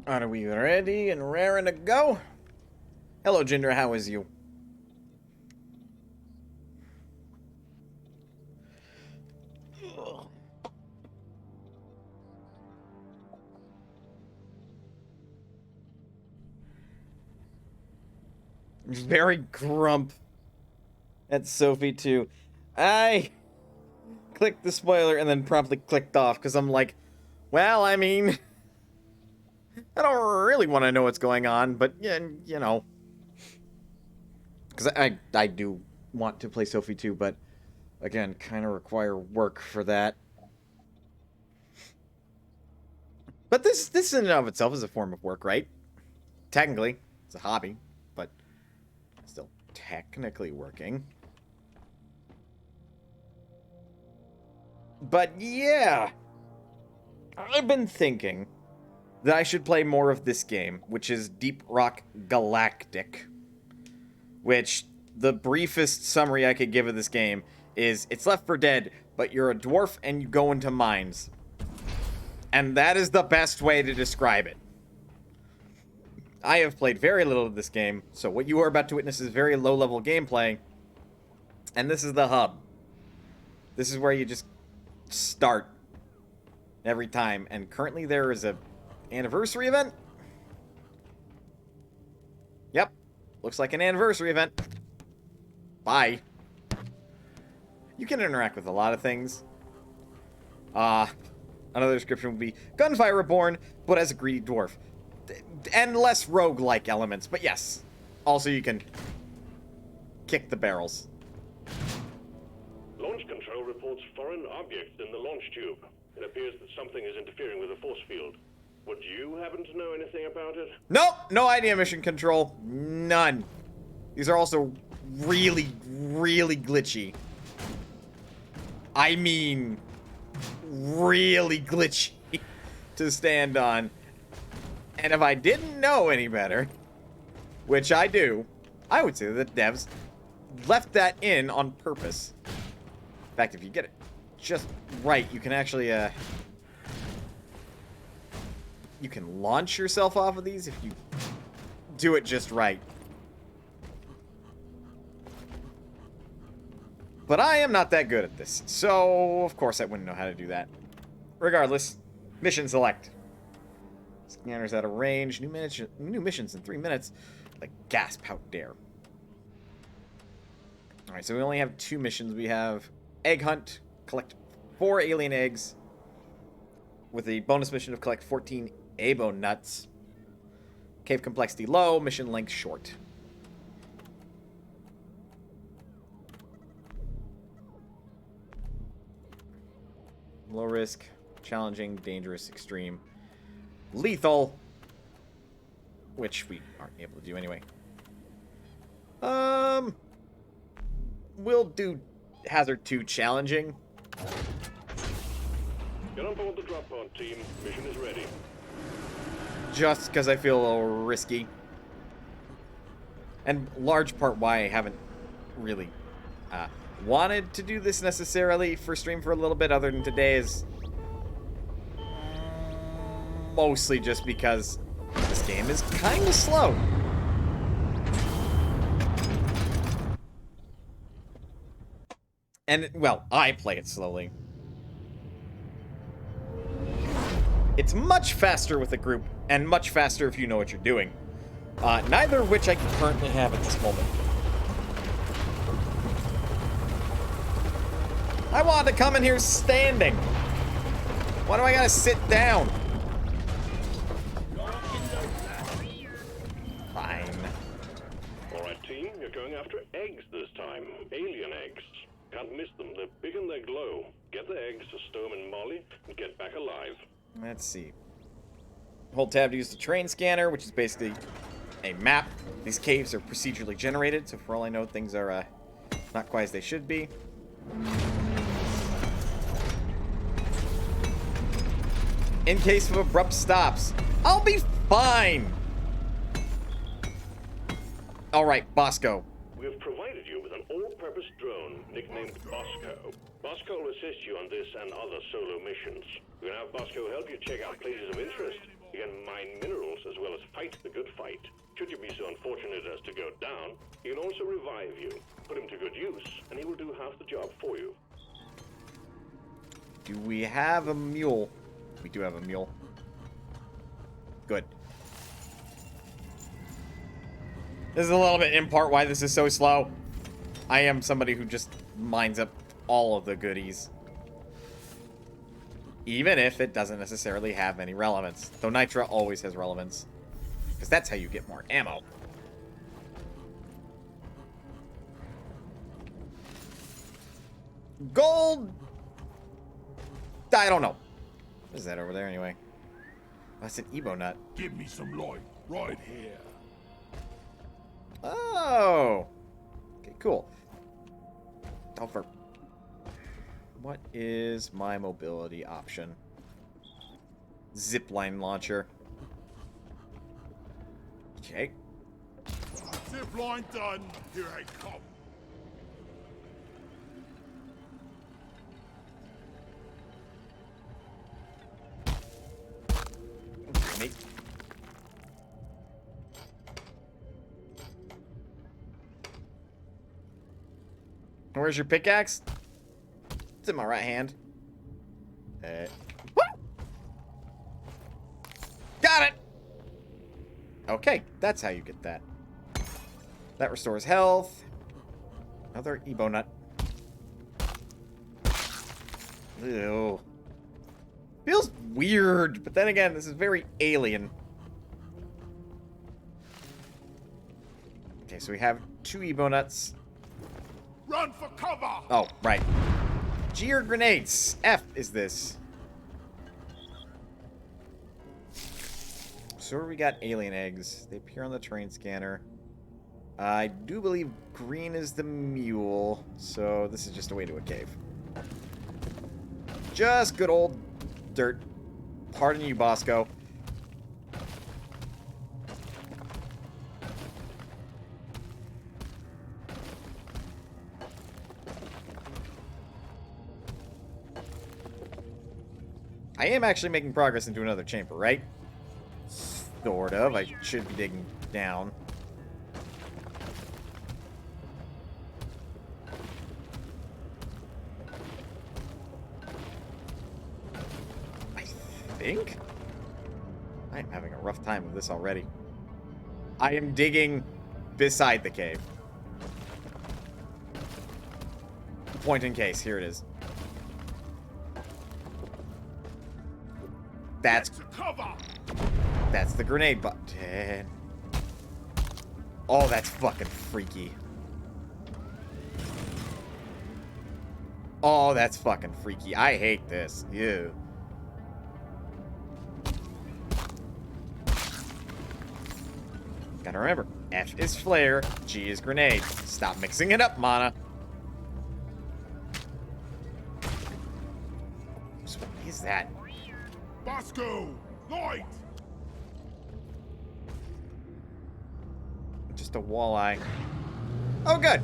Are we ready and raring to go? Hello, Jinder. How is you? Very grump at Sophie too. I clicked the spoiler and then promptly clicked off because I'm like, well, I mean, I don't really want to know what's going on, but yeah, you know, because I do want to play Sophie too, but again, kind of require work for that. But this in and of itself is a form of work, right? Technically, it's a hobby, but still technically working. But yeah, I've been thinking that I should play more of this game, which is Deep Rock Galactic. Which, the briefest summary I could give of this game is, it's Left 4 Dead, but you're a dwarf and you go into mines. And that is the best way to describe it. I have played very little of this game, so what you are about to witness is very low-level gameplay. And this is the hub. This is where you just start every time. And currently there is a anniversary event. Yep. Looks like an anniversary event. Bye. You can interact with a lot of things. Another description would be Gunfire Reborn, but as a greedy dwarf. And less rogue-like elements, but yes. Also, you can kick the barrels. Launch control reports foreign objects in the launch tube. It appears that something is interfering with the force field. Would you happen to know anything about it? Nope, no idea, mission control. None. These are also really, really glitchy. I mean, really glitchy to stand on. And if I didn't know any better, which I do, I would say that devs left that in on purpose. In fact, if you get it just right, you can actually, you can launch yourself off of these if you do it just right. But I am not that good at this, so of course I wouldn't know how to do that. Regardless, mission select. Scanners out of range. New missions in 3 minutes. Like gasp, how dare. Alright, so we only have 2 missions. We have Egg Hunt, collect 4 alien eggs, with a bonus mission of collect 14 Abo nuts. Cave complexity low, mission length short. Low risk, challenging, dangerous, extreme. Lethal, which we aren't able to do anyway. We'll do Hazard 2 challenging. Get on board the drop pod, team. Mission is ready. Just because I feel a little risky. And large part why I haven't really wanted to do this necessarily for stream for a little bit other than today is mostly just because this game is kind of slow. And, well, I play it slowly. It's much faster with a group, and much faster if you know what you're doing. Neither of which I currently have at this moment. I want to come in here standing. Why do I gotta sit down? Fine. Alright, team, you're going after eggs this time. Alien eggs. Can't miss them. They're big and they glow. Get the eggs, stow them in Molly, and get back alive. Let's see. Hold tab to use the terrain scanner, which is basically a map. These caves are procedurally generated, so for all I know, things are not quite as they should be. In case of abrupt stops, I'll be fine. All right, Bosco. We have provided you with an all-purpose drone nicknamed Bosco. Bosco will assist you on this and other solo missions. We can have Bosco help you check out places of interest. You can mine minerals as well as fight the good fight. Should you be so unfortunate as to go down, he can also revive you. Put him to good use, and he will do half the job for you. Do we have a mule? We do have a mule. Good. This is a little bit in part why this is so slow. I am somebody who just mines up all of the goodies. Even if it doesn't necessarily have any relevance. Though Nitra always has relevance. Because that's how you get more ammo. Gold! I don't know. What is that over there anyway? That's an Ebo nut. Give me some light right here. Oh! Okay, cool. Over. What is my mobility option? Zipline launcher. Okay. Zip line done. Here I come. Mate. Where's your pickaxe? It's in my right hand. Got it! Okay, that's how you get that. That restores health. Another Ebo nut. Ew. Feels weird, but then again, this is very alien. Okay, so we have 2 Ebo nuts. Run for cover! Oh, right. G are grenades. F is this. So we got alien eggs. They appear on the terrain scanner. I do believe green is the mule, so this is just a way to a cave. Just good old dirt. Pardon you, Bosco. I am actually making progress into another chamber, right? Sort of. I should be digging down. I think? I am having a rough time with this already. I am digging beside the cave. Point in case. Here it is. That's the grenade button. Oh, that's fucking freaky. Oh, that's fucking freaky. I hate this. Ew. Gotta remember, F is flare, G is grenade. Stop mixing it up, Mana. So what is that? Bosco! Light! Just a walleye. Oh, good.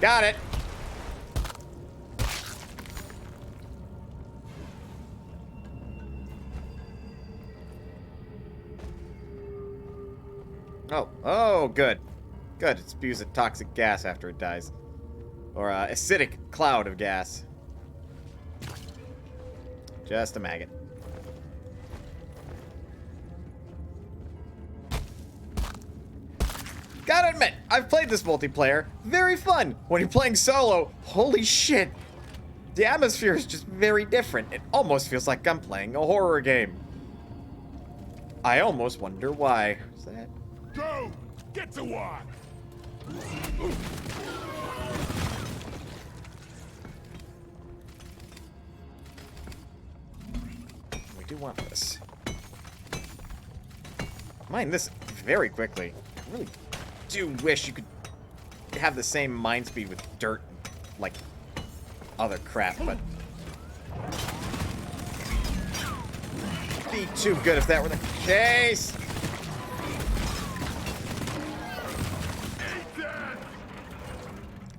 Got it. Oh, good. Good, it spews a toxic gas after it dies. Or acidic cloud of gas. Just a maggot. Gotta admit, I've played this multiplayer. Very fun. When you're playing solo, holy shit. The atmosphere is just very different. It almost feels like I'm playing a horror game. I almost wonder why. Is that... Go! Get to work! We do want this. Mine this very quickly. I really do wish you could have the same mine speed with dirt and, like, other crap, but... Be too good if that were the case! Eat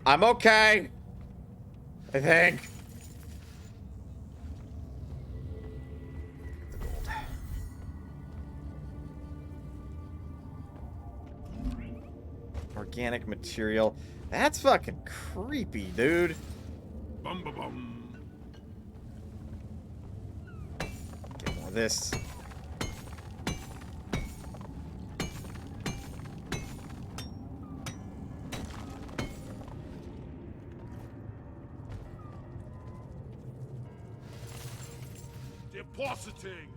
I'm okay. I think. The gold. Organic material. That's fucking creepy, dude. Bum ba bum. Get more of this. Depositing.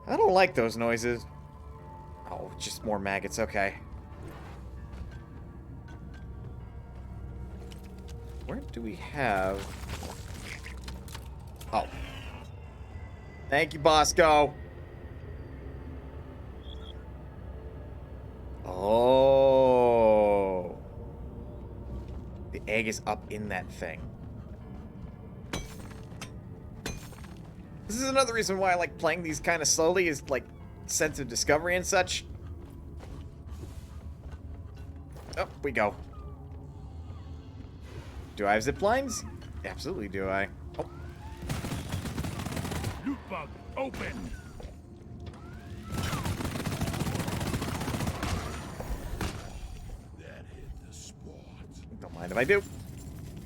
I don't like those noises. Oh, just more maggots. Okay. Where do we have... Oh. Thank you, Bosco. Oh. The egg is up in that thing. This is another reason why I like playing these kind of slowly, is like sense of discovery and such. Up we go. Do I have zip lines? Absolutely do I. Oh. Loot bug open. That hit the spot. Don't mind if I do.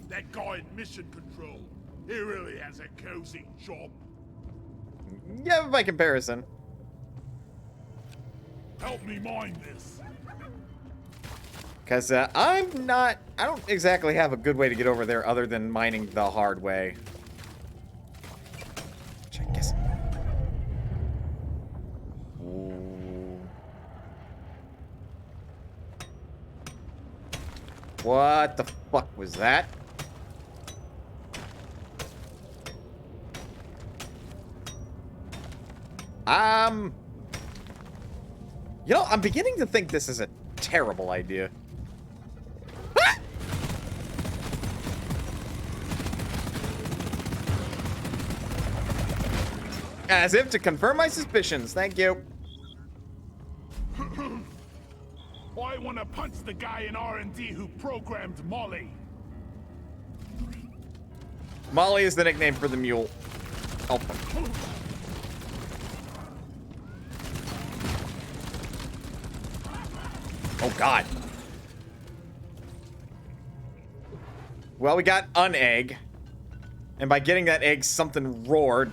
That guy in mission control. He really has a cozy job. Yeah, by comparison. Help me mine this. Because I don't exactly have a good way to get over there other than mining the hard way. Which I guess... Ooh. What the fuck was that? You know, I'm beginning to think this is a terrible idea. Ah! As if to confirm my suspicions. Thank you. I want to punch the guy in R&D who programmed Molly. Molly is the nickname for the mule. Oh. Oh, God. Well, we got an egg. And by getting that egg, something roared.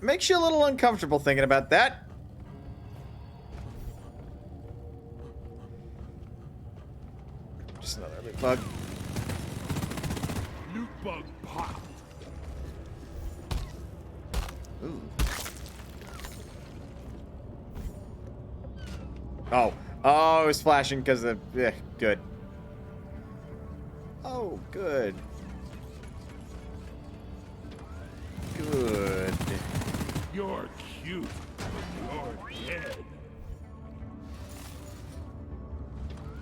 Makes you a little uncomfortable thinking about that. Just another loot bug. Loot bug popped. Ooh. Oh. Oh, it was flashing because of... Yeah, good. Oh, good. Good. You're cute, but you're dead.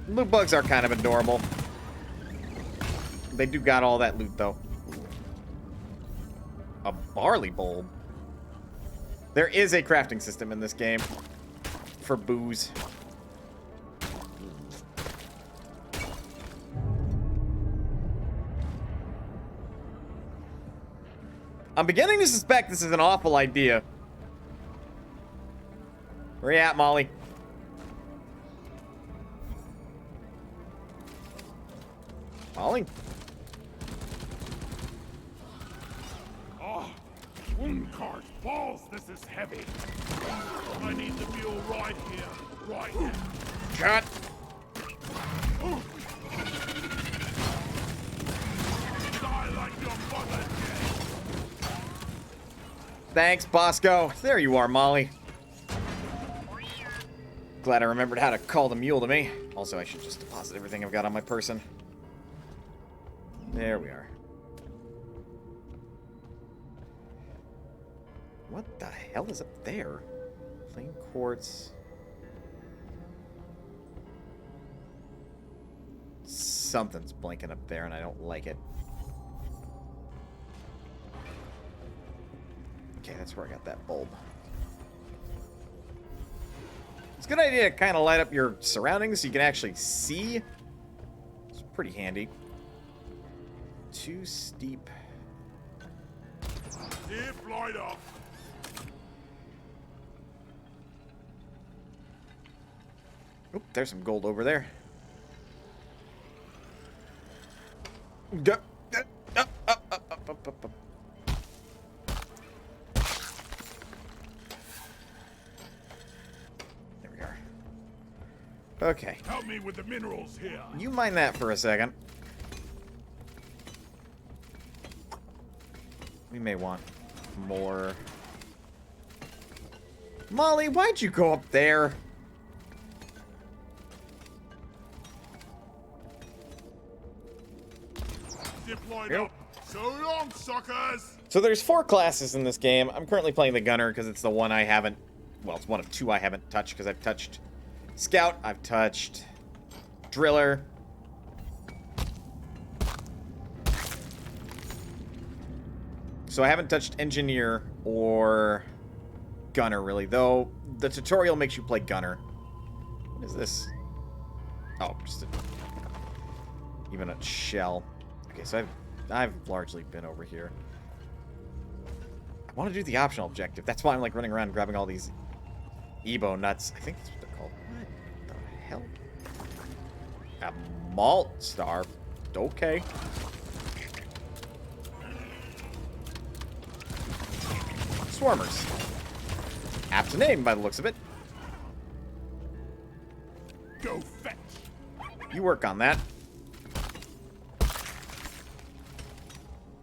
Loot bugs are kind of adorable. They do got all that loot, though. A barley bulb. There is a crafting system in this game. For booze. I'm beginning to suspect this is an awful idea. Where you at, Molly? Molly? Oh, one cart balls, this is heavy. I need the mule right here, right now. Cut. Die like your mother did. Thanks, Bosco. There you are, Molly. Glad I remembered how to call the mule to me. Also, I should just deposit everything I've got on my person. There we are. What the hell is up there? Plain quartz. Something's blinking up there and I don't like it. Okay, that's where I got that bulb. It's a good idea to kind of light up your surroundings so you can actually see. It's pretty handy. Too steep. Dip light up. Oop, there's some gold over there. Go. Up. There we are. Okay. Help me with the minerals here. You mind that for a second. We may want more. Molly, why'd you go up there? Dip light Yep. up. So long, suckers. So there's 4 classes in this game. I'm currently playing the Gunner because it's the one I haven't... Well, it's one of 2 I haven't touched because I've touched Scout, I've touched Driller. So I haven't touched Engineer or Gunner, really. Though, the tutorial makes you play Gunner. What is this? Oh, just even a shell. Okay, so I've largely been over here. I want to do the optional objective. That's why I'm like running around grabbing all these Ebo nuts. I think that's what they're called. What the hell? A malt star. Okay. Swarmers. Apt name by the looks of it. Go fetch. You work on that.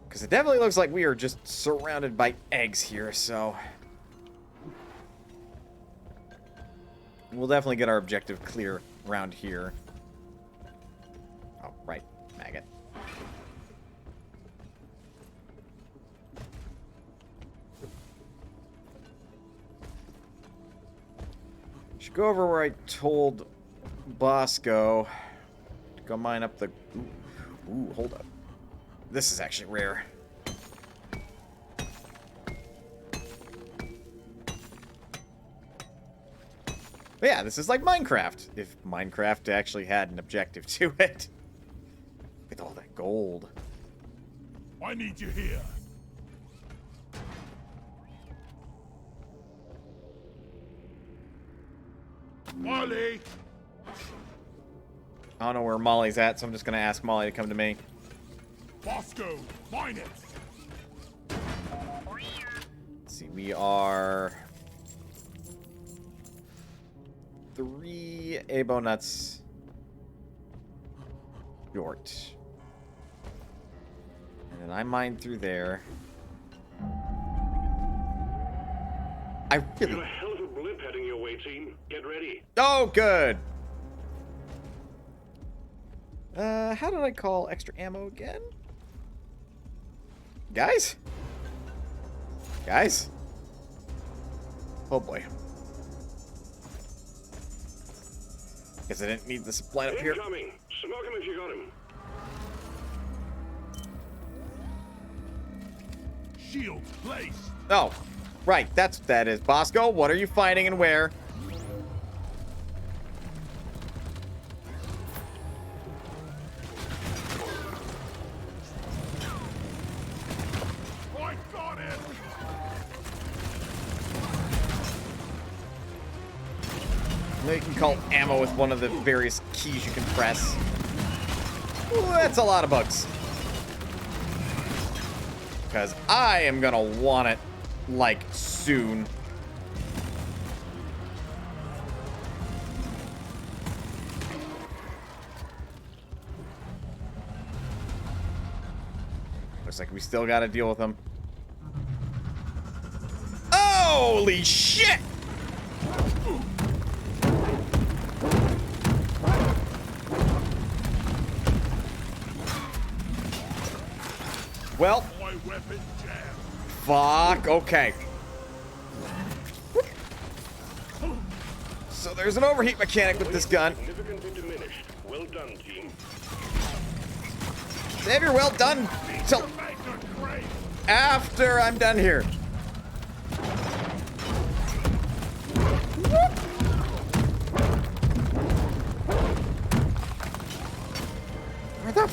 Because it definitely looks like we are just surrounded by eggs here, so... We'll definitely get our objective clear around here. Oh, right. Maggot. Should go over where I told Bosco to go mine up the... Ooh, hold up. This is actually rare. But yeah, this is like Minecraft. If Minecraft actually had an objective to it. With all that gold. I need you here. Molly! I don't know where Molly's at, so I'm just going to ask Molly to come to me. Bosco, mine it! Let's see, we are... 3 Abo nuts. Yort. And then I mine through there. I You really... have a hell of a blip heading your way, team. Get ready. Oh, good! How did I call extra ammo again? Guys? Guys? Oh boy. Guess I didn't need the supply up here. Incoming. Smoke him if you got him. Shield placed. Oh, right, that's what that is. Bosco, what are you finding and where? I got it! Now you can call ammo with one of the various keys you can press. Ooh, that's a lot of bugs. Because I am gonna want it, like, soon. Looks like we still gotta deal with them. Holy shit! Well, My weapon jam. fuck, okay. So there's an overheat mechanic with this gun. Significantly diminished. Well done, team. Save your well done till Make a great. after I'm done here.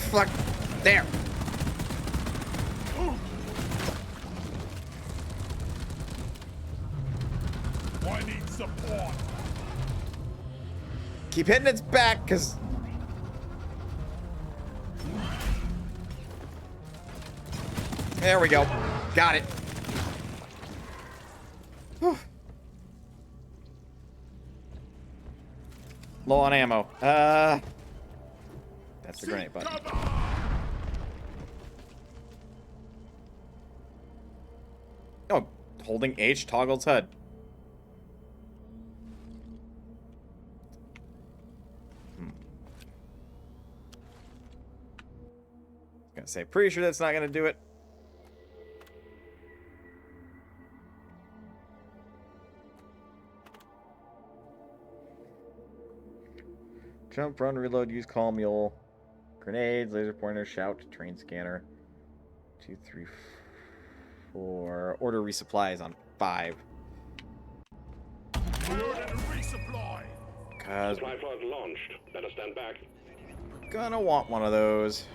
fuck. There. I need support. Keep hitting its back, because... There we go. Got it. Whew. Low on ammo. That's the grenade button. Oh, holding H toggles HUD. Gonna say, pretty sure that's not gonna do it. Jump, run, reload, use call mule. Grenades, laser pointer, shout, train scanner. 2, 3, 4. Order resupplies on 5. Resupply. Cause Supply pod launched. Better stand back. gonna want one of those.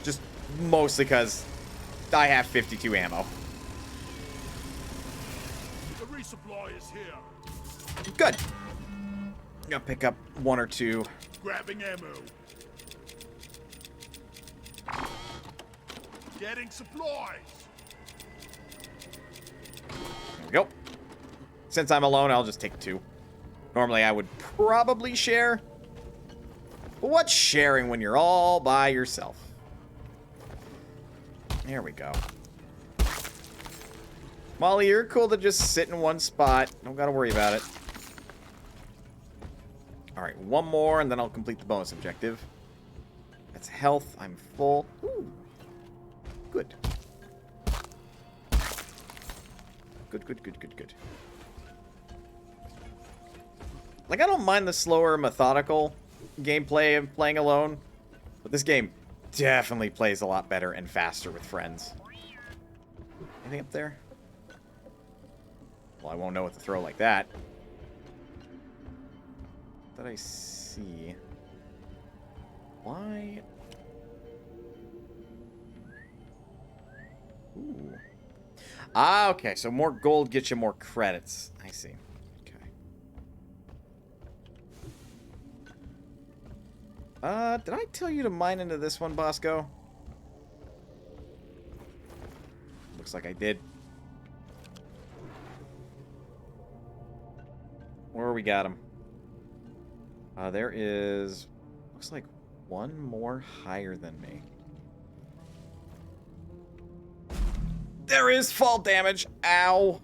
Just mostly because I have 52 ammo. The resupply is here. Good. Gonna pick up 1 or 2. Grabbing ammo. Getting supplies. There we go. Since I'm alone, I'll just take 2. Normally, I would probably share. But what's sharing when you're all by yourself? There we go. Molly, you're cool to just sit in one spot. Don't gotta worry about it. Alright, 1 more, and then I'll complete the bonus objective. That's health. I'm full. Ooh. Good. Good, good, good, good, good. Like, I don't mind the slower, methodical gameplay of playing alone, but this game definitely plays a lot better and faster with friends. Anything up there? Well, I won't know what to throw like that. That I see. Why? Ooh. Ah, okay. So more gold gets you more credits. I see. Okay. Did I tell you to mine into this one, Bosco? Looks like I did. Where we got him? There is... Looks like 1 more higher than me. There is fall damage. Ow.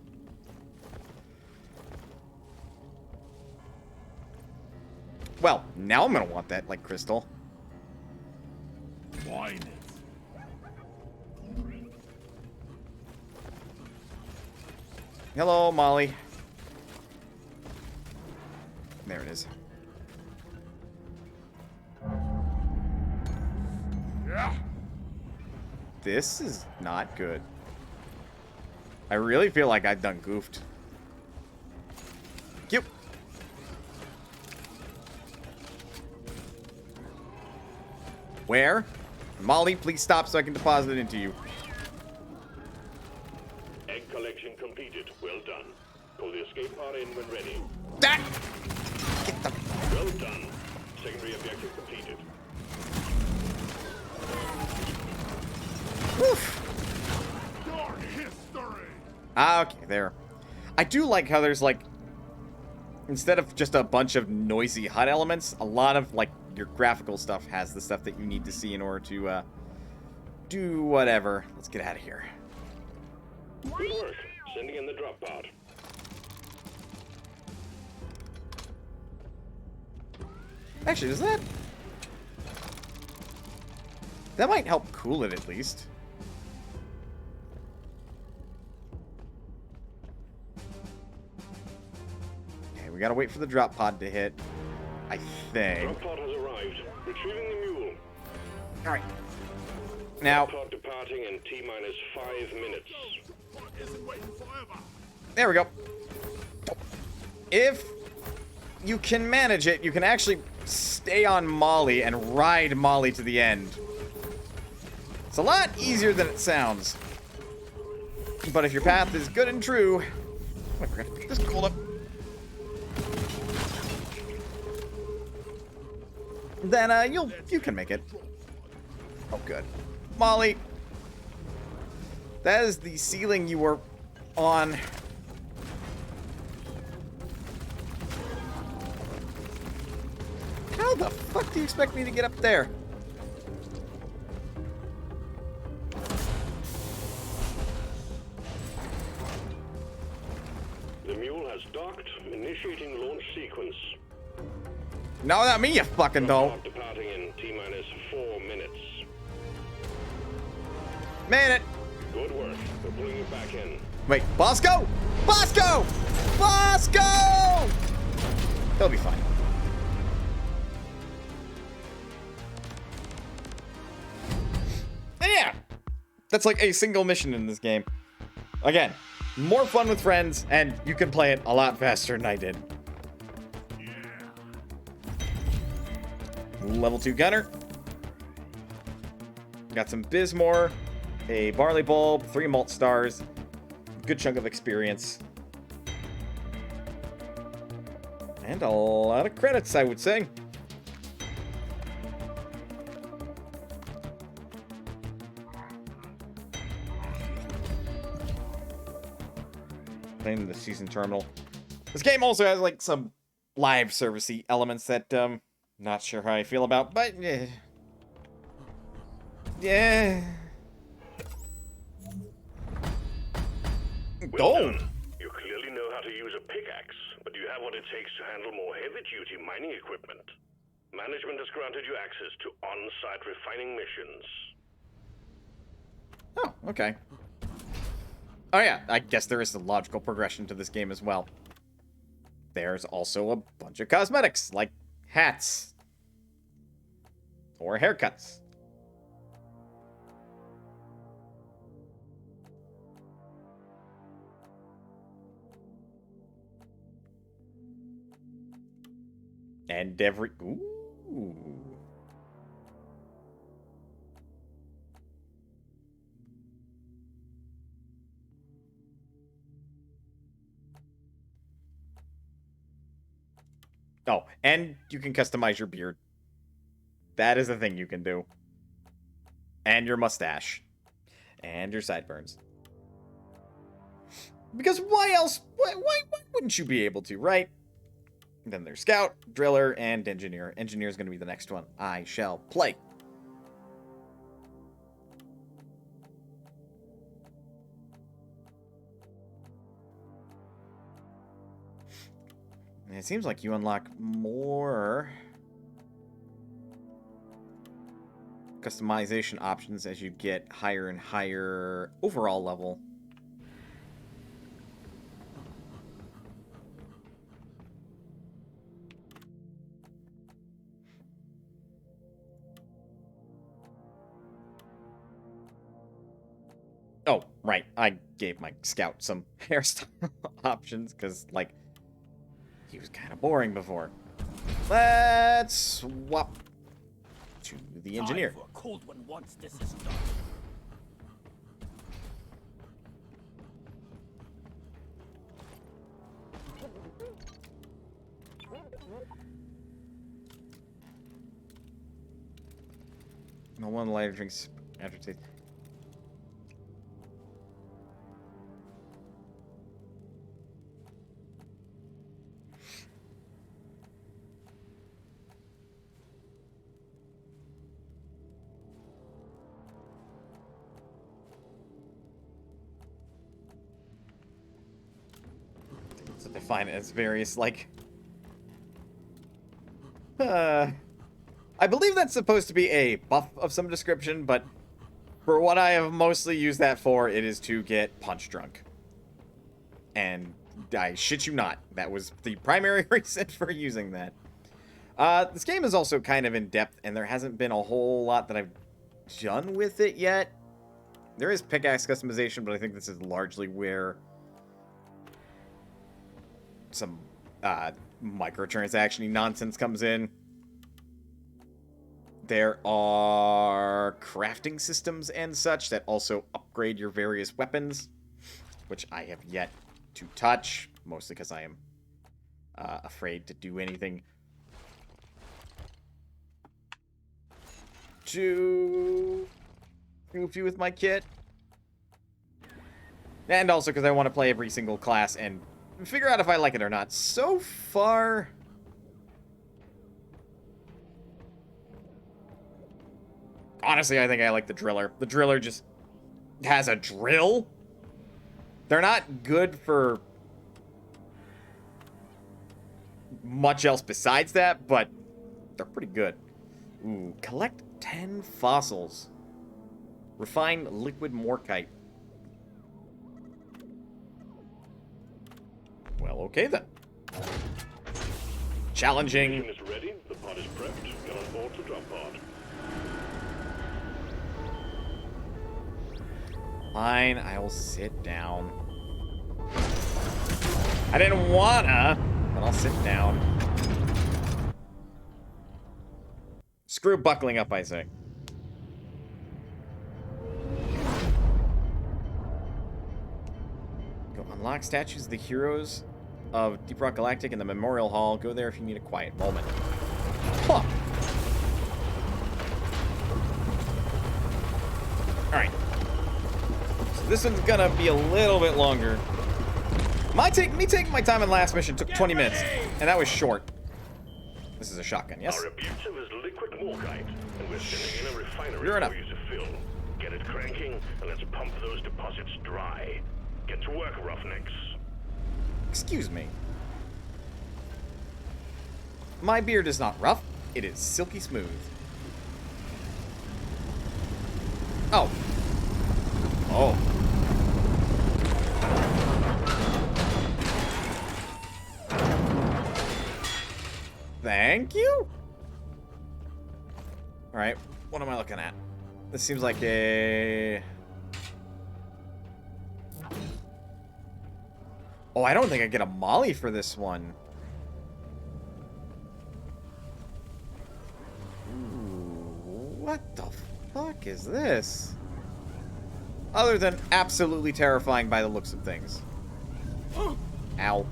Well, now I'm gonna want that, like, crystal. Wine it. Hello, Molly. There it is. Yeah. This is not good. I really feel like I've done goofed. Cute. Where? Molly, please stop so I can deposit it into you. Egg collection completed. Well done. Pull the escape pod in when ready. That. Get the. Well done. Secondary objective completed. Woof. Dark history. Ah, okay, there. I do like how there's, like, instead of just a bunch of noisy HUD elements, a lot of, like, your graphical stuff has the stuff that you need to see in order to, do whatever. Let's get out of here. Good work. Sending in the drop pod. Actually, does that... That might help cool it, at least. Okay, we gotta wait for the drop pod to hit. I think. Drop pod has arrived. Retrieving the mule. Alright. Now, Pod departing in T-minus 5 minutes. Isn't waiting forever. there we go. If you can manage it, you can actually stay on Molly and ride Molly to the end. It's a lot easier than it sounds. But if your path is good and true... Oh, I forgot to pick this gold up. Then, you can make it. Oh, good. Molly. That is the ceiling you were on. How the fuck do you expect me to get up there? The mule has docked, initiating launch sequence. No, not me, you fucking doll. Departing in T-minus 4 minutes. Made it. Good work. We're pulling you back in. Wait, Bosco! Bosco! Bosco! He'll be fine. And yeah, that's like a single mission in this game. Again, more fun with friends, and you can play it a lot faster than I did. Level 2 gunner. Got some Bismore, a barley bulb, 3 malt stars, good chunk of experience. And a lot of credits, I would say. Playing the season terminal. This game also has like some live servicey elements that not sure how I feel about, but yeah. Well done. You clearly know how to use a pickaxe, but do you have what it takes to handle more heavy-duty mining equipment? Management has granted you access to on-site refining missions. Oh, okay. Oh yeah, I guess there is a logical progression to this game as well. There's also a bunch of cosmetics, like hats. Or haircuts. And every... Ooh. Oh, and you can customize your beard. That is a thing you can do. And your mustache. And your sideburns. Because why else? Why wouldn't you be able to, right? And then there's Scout, Driller, and Engineer. Engineer is going to be the next one I shall play. And it seems like you unlock more customization options as you get higher and higher overall level. Oh, right. I gave my Scout some hairstyle options because, like, he was kind of boring before. Let's swap to the Engineer. Time for a cold one once this is done. No one lighter drinks after taste. To define it as various, like... I believe that's supposed to be a buff of some description, but for what I have mostly used that for, it is to get punch drunk. And I shit you not, that was the primary reason for using that. This game is also kind of in-depth, and there hasn't been a whole lot that I've done with it yet. There is pickaxe customization, but I think this is largely where some microtransaction-y nonsense comes in. There are crafting systems and such that also upgrade your various weapons, which I have yet to touch, mostly because I am afraid to do anything too goofy with my kit. And also because I want to play every single class and figure out if I like it or not. So far, honestly, I think I like the driller. The driller just has a drill. They're not good for much else besides that, but they're pretty good. Ooh, collect 10 fossils. Refine liquid morkite. Well, okay then. Challenging. Mission is ready. The pod is prepped. Get on board the drop pod. Fine, I will sit down. I didn't wanna, but I'll sit down. Screw buckling up, I say. Go unlock statues of the heroes of Deep Rock Galactic in the Memorial Hall. Go there if you need a quiet moment. Huh. Alright. So this one's gonna be a little bit longer. Me taking my time in last mission took 20 minutes, and that was short. This is a shotgun, yes? Our objective is liquid morkite, and we're sending in a refinery Sure enough. for you to fill. Get it cranking, and let's pump those deposits dry. Get to work, roughnecks. Excuse me. My beard is not rough. It is silky smooth. Oh. Oh. Thank you. All right. What am I looking at? This seems like a... Oh, I don't think I get a molly for this one. Ooh, what the fuck is this? Other than absolutely terrifying by the looks of things. Ow.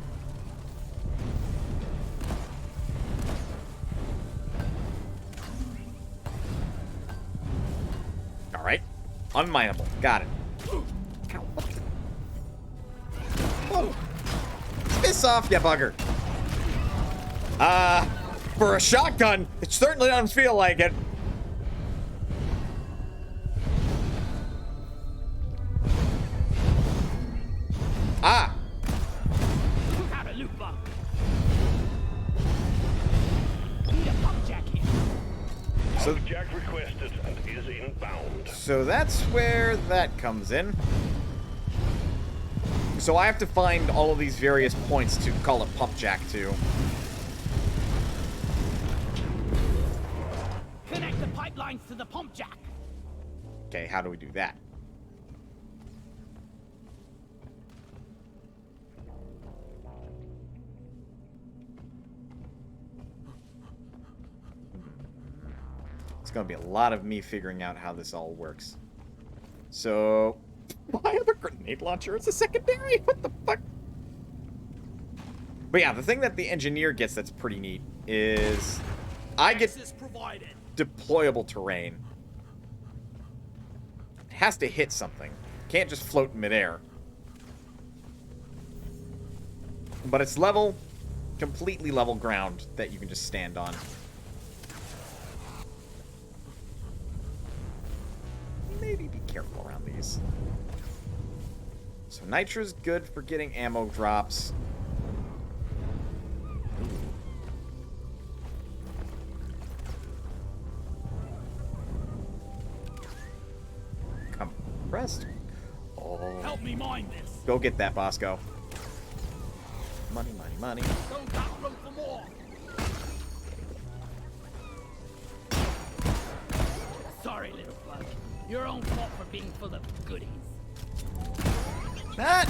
Alright. Unmineable. Got it. Ow. Oh. Piss off, you bugger. For a shotgun, it certainly doesn't feel like it. Ah. Took out a loot bug. Need a pump jack here. So, Jack requested and is inbound. so that's where that comes in. So I have to find all of these various points to call it pump jack to. Connect the pipelines to the pump jack. Okay, how do we do that? It's gonna be a lot of me figuring out how this all works. So, why have a grenade launcher as a secondary? What the fuck? But yeah, the thing that the engineer gets that's pretty neat is I get Access provided. deployable terrain. It has to hit something. Can't just float in midair. But it's level, completely level ground that you can just stand on. Maybe be careful around these. So nitro's good for getting ammo drops. Compressed. Oh. Help me mine this. Go get that, Bosco. Money, money, money. Don't got room for more. Sorry, little bug. Your own fault for being full of goodies. Not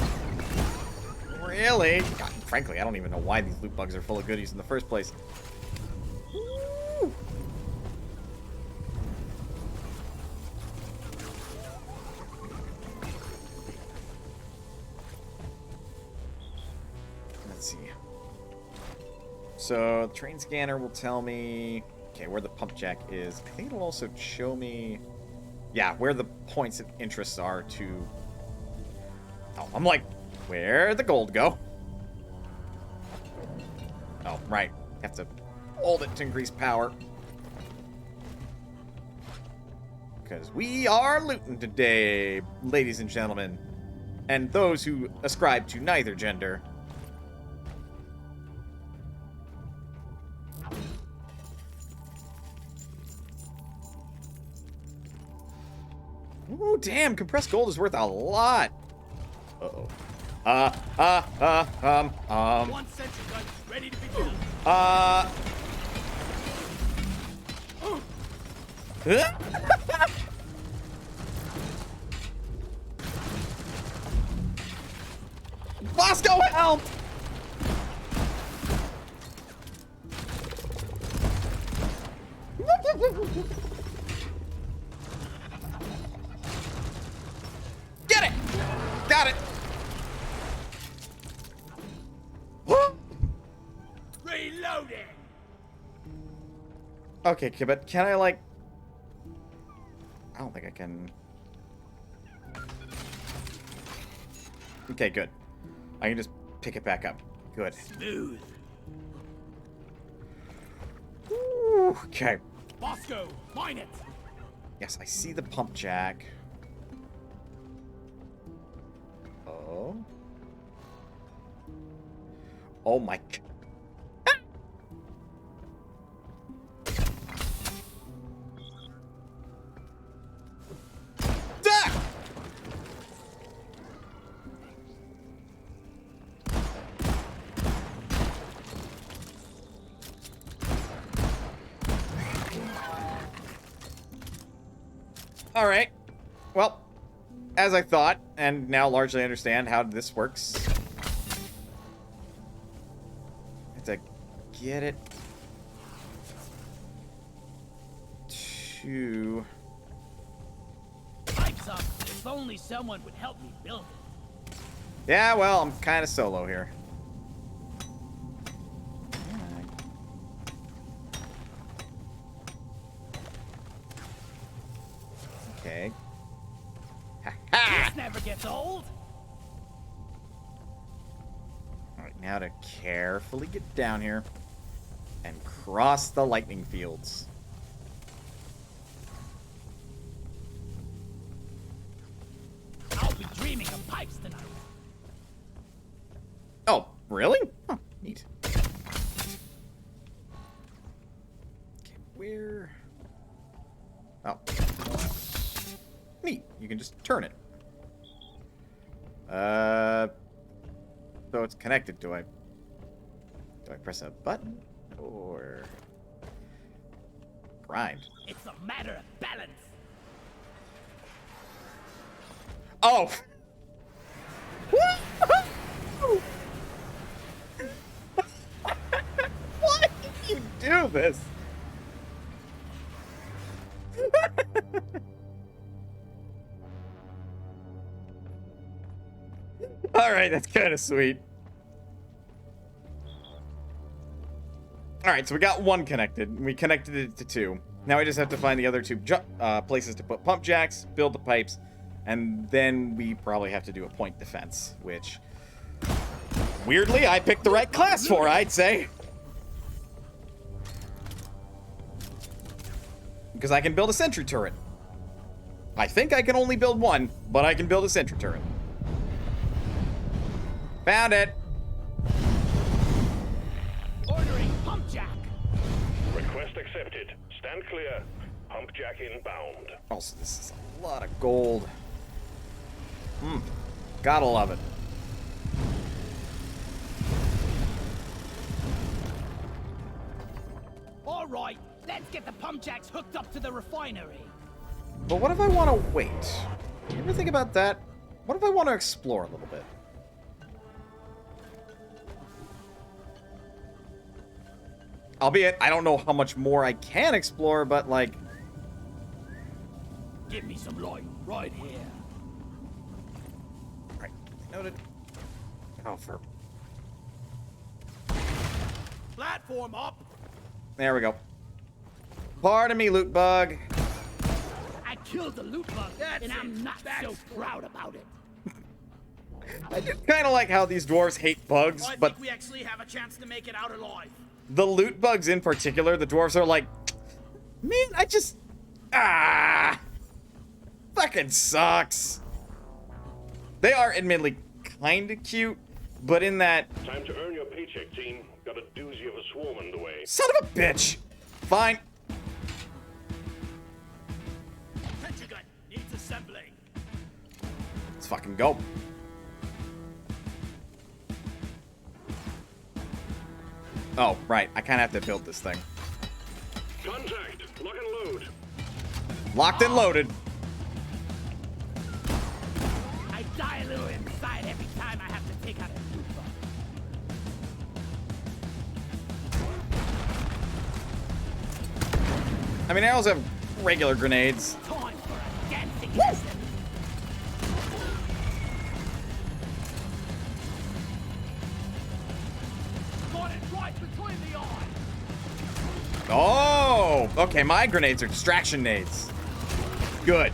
really. God, frankly, I don't even know why these loot bugs are full of goodies in the first place. Woo. So the train scanner will tell me, okay, where the pump jack is. I think it'll also show me, yeah, where the points of interest are to. Oh, I'm like, where'd the gold go? Oh, right. Have to hold it to increase power. Because we are looting today, ladies and gentlemen. And those who ascribe to neither gender. Ooh, damn, compressed gold is worth a lot. Uh-oh. 1 sentry gun is ready to be built. Bosco, help! Get it! Got it! Reloading! Okay, but can I, like... I don't think I can... Okay, good. I can just pick it back up. Good. Smooth. Ooh, okay. Bosco, mine it! Yes, I see the pump jack. Oh. Oh my... Alright. Well, as I thought, and now largely understand how this works. I have to get it to... Pipes up. If only someone would help me build it. Yeah, well, I'm kind of solo here. Okay. This never gets old. Alright, now to carefully get down here and cross the lightning fields. I'll be dreaming of pipes tonight. Oh, really? Huh, neat. Okay, where... Oh. Neat. You can just turn it. So it's connected. Do I press a button? Or... grind? It's a matter of balance. Oh! Why did you do this? Alright, that's kind of sweet. Alright, so we got one connected. We connected it to two. Now we just have to find the other two places to put pump jacks, build the pipes, and then we probably have to do a point defense, which, weirdly, I picked the right class for, I'd say. Because I can build a sentry turret. I think I can only build one, but I can build a sentry turret. Found it. Ordering pump jack. Request accepted. Stand clear. Pump jack inbound. Also, this is a lot of gold. Gotta love it. All right, let's get the pump jacks hooked up to the refinery. But what if I want to wait? You ever think about that? What if I want to explore a little bit? Albeit, I don't know how much more I can explore, but like... Give me some light right here. Right, noted. Oh, for... Flat platform up. There we go. Pardon me, loot bug. I killed the loot bug, and I'm not so proud about it. I do kind of like how these dwarves hate bugs, I but think we actually have a chance to make it out alive. the loot bugs in particular, the dwarves are like, man, I just... fucking sucks. They are admittedly kind of cute, but in that... Time to earn your paycheck, team. Got a doozy of a swarm underway. Son of a bitch. Fine. Pentagon needs assembling. Let's fucking go. Oh, right. I kind of have to build this thing. Contact! Lock and load! Locked and loaded. I die a little inside every time I have to take out a loot bug. I mean, I also have regular grenades. Time for a dancing lesson. Got it right between the eyes. Oh, okay. My grenades are distraction nades. Good.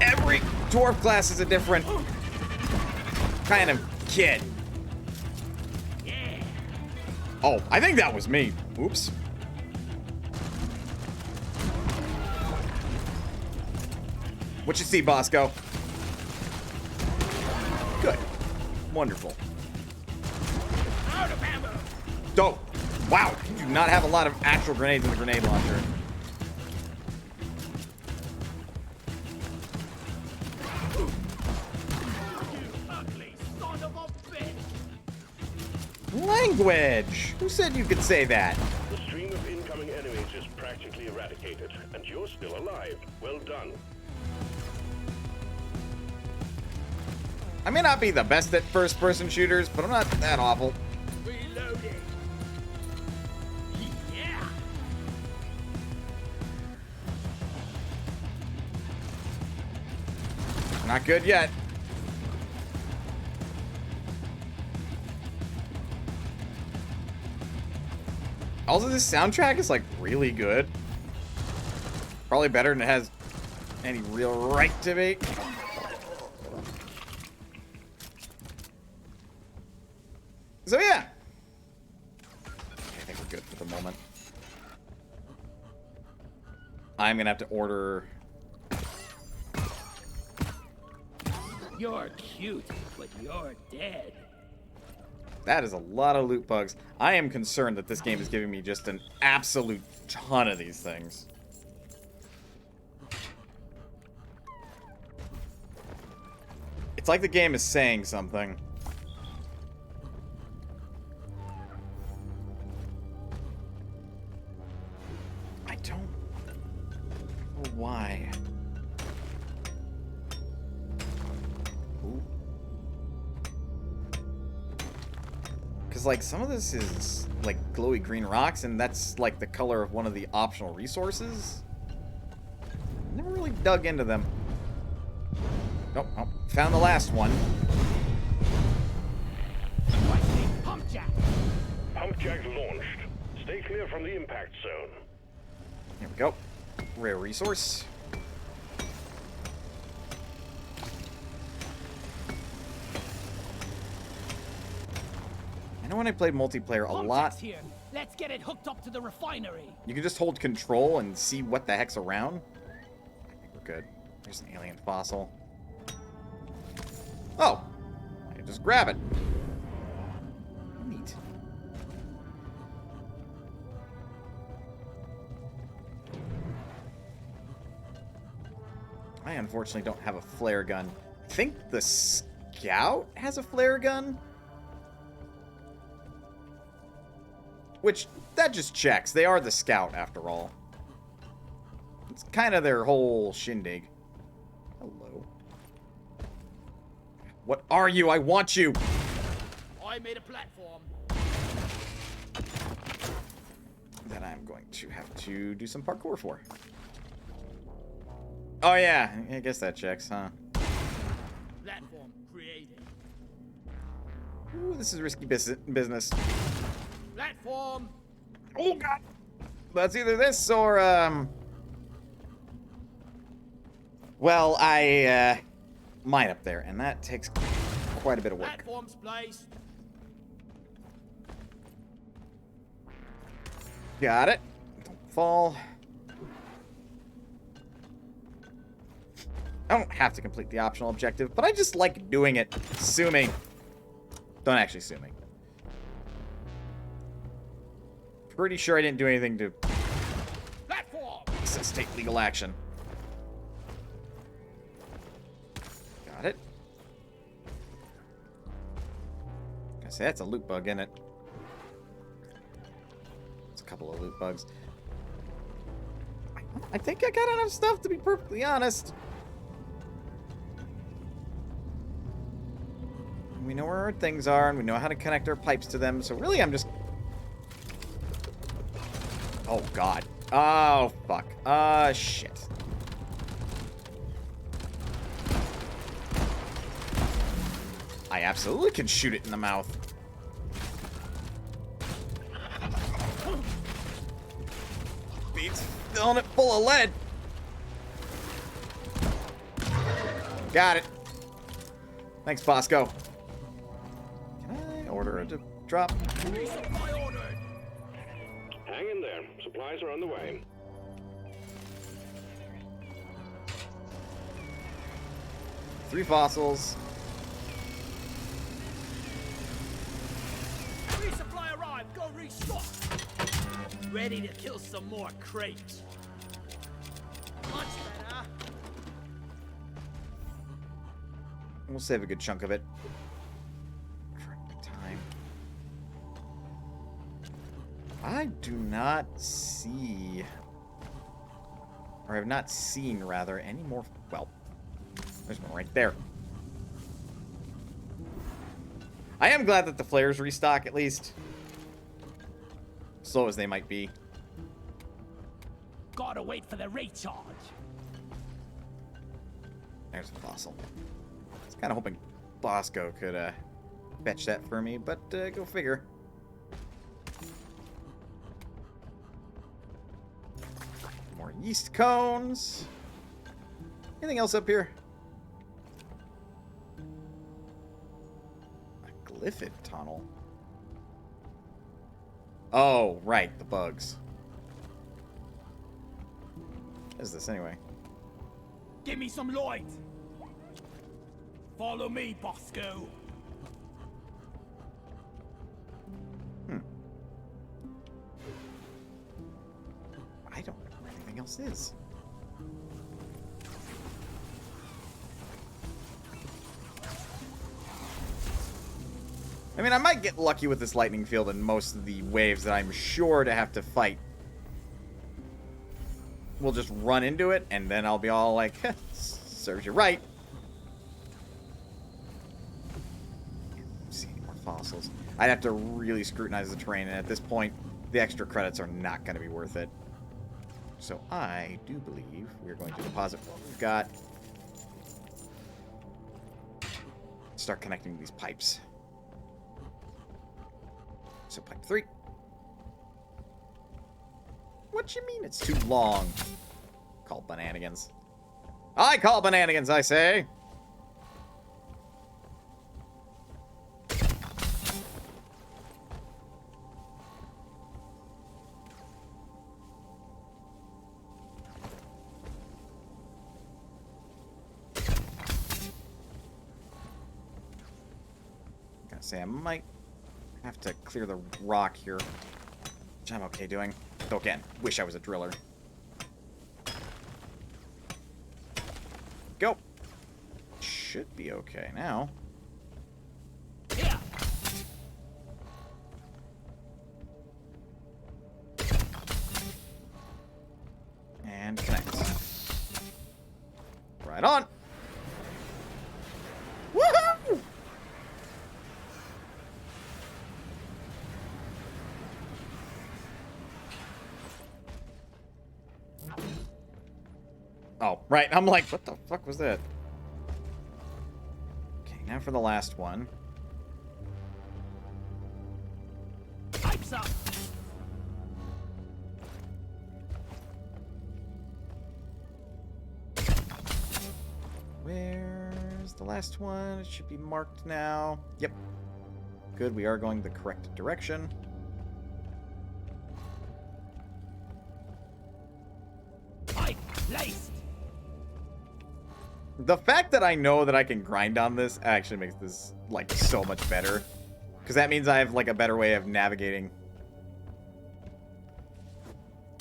Every dwarf class is a different kind of kid. Yeah. Oh, I think that was me. Oops. What you see, Bosco? Good. Wonderful. Out of ammo. Dope. Wow, you do not have a lot of actual grenades in the grenade launcher. You ugly son of a bitch. Language! Who said you could say that? The stream of incoming enemies is practically eradicated, and you're still alive. Well done. I may not be the best at first-person shooters, but I'm not that awful. Reloading. Yeah. Not good yet. Also, this soundtrack is, like, really good. Probably better than it has any real right to be. So, yeah. I think we're good for the moment. I'm gonna have to order... You're cute, but you're dead. That is a lot of loot bugs. I am concerned that this game is giving me just an absolute ton of these things. It's like the game is saying something. I don't know why. Because, like, some of this is, like, glowy green rocks, and that's, like, the color of one of the optional resources. Never really dug into them. Nope, oh, found the last one. Pump jack. Pump jack launched. Stay clear from the impact zone. Here we go. Rare resource. I know when I played multiplayer a Pump lot, jack's here. Let's get it hooked up to the refinery. you can just hold control and see what the heck's around. I think we're good. There's an alien fossil. Oh! I can just grab it. Neat. I unfortunately don't have a flare gun. I think the scout has a flare gun? Which, that just checks. They are the scout, after all. It's kind of their whole shindig. Hello. What are you? I want you! I made a platform. That I'm going to have to do some parkour for. Oh yeah, I guess that checks, huh? Platform created. Ooh, this is risky business. Platform. Oh god. That's either this or well, I mine up there, and that takes quite a bit of work. Platforms placed. Got it. Don't fall. I don't have to complete the optional objective, but I just like doing it. Sue me. Don't actually sue me. Pretty sure I didn't do anything to necessitate legal action. Got it. I say that's a loot bug, isn't it? It's a couple of loot bugs. I think I got enough stuff to be perfectly honest. We know where our things are, and we know how to connect our pipes to them, so really I'm just... Oh, God. Oh, fuck. Shit. I absolutely can shoot it in the mouth. Beats filling it full of lead. Got it. Thanks, Bosco. Can I order it to drop? Hang in there. Supplies are on the way. Three fossils. Resupply arrived. Go restock. Ready to kill some more crates. Much better. We'll save a good chunk of it for time. I do not see, or have not seen, rather, any more. Well, there's one right there. I am glad that the flares restock, at least. Slow as they might be. Gotta wait for the recharge. There's a fossil. I was kind of hoping Bosco could fetch that for me, but go figure. More yeast cones. Anything else up here? A glyphid tunnel. Oh, right, the bugs. What is this anyway? Give me some light. Follow me, Bosco. I don't know where anything else is. I mean, I might get lucky with this lightning field and most of the waves that I'm sure to have to fight. We'll just run into it, and then I'll be all like, serves you right. Don't see any more fossils. I'd have to really scrutinize the terrain, and at this point, the extra credits are not going to be worth it. So I do believe we're going to deposit what we've got. Start connecting these pipes. So pipe 3. What you mean it's too long? Call bananigans. I call bananigans, I say. Gotta say, I might have to clear the rock here, which I'm okay doing. Though again, wish I was a driller. Go. Should be okay now. Here. And connect. Right on. Woohoo! Oh, right. I'm like, what the fuck was that? Okay, now for the last one. Pipes up. the last one. It should be marked now. Yep. Good, we are going the correct direction. Pipe placed. The fact that I know that I can grind on this actually makes this, like, so much better. Because that means I have, like, a better way of navigating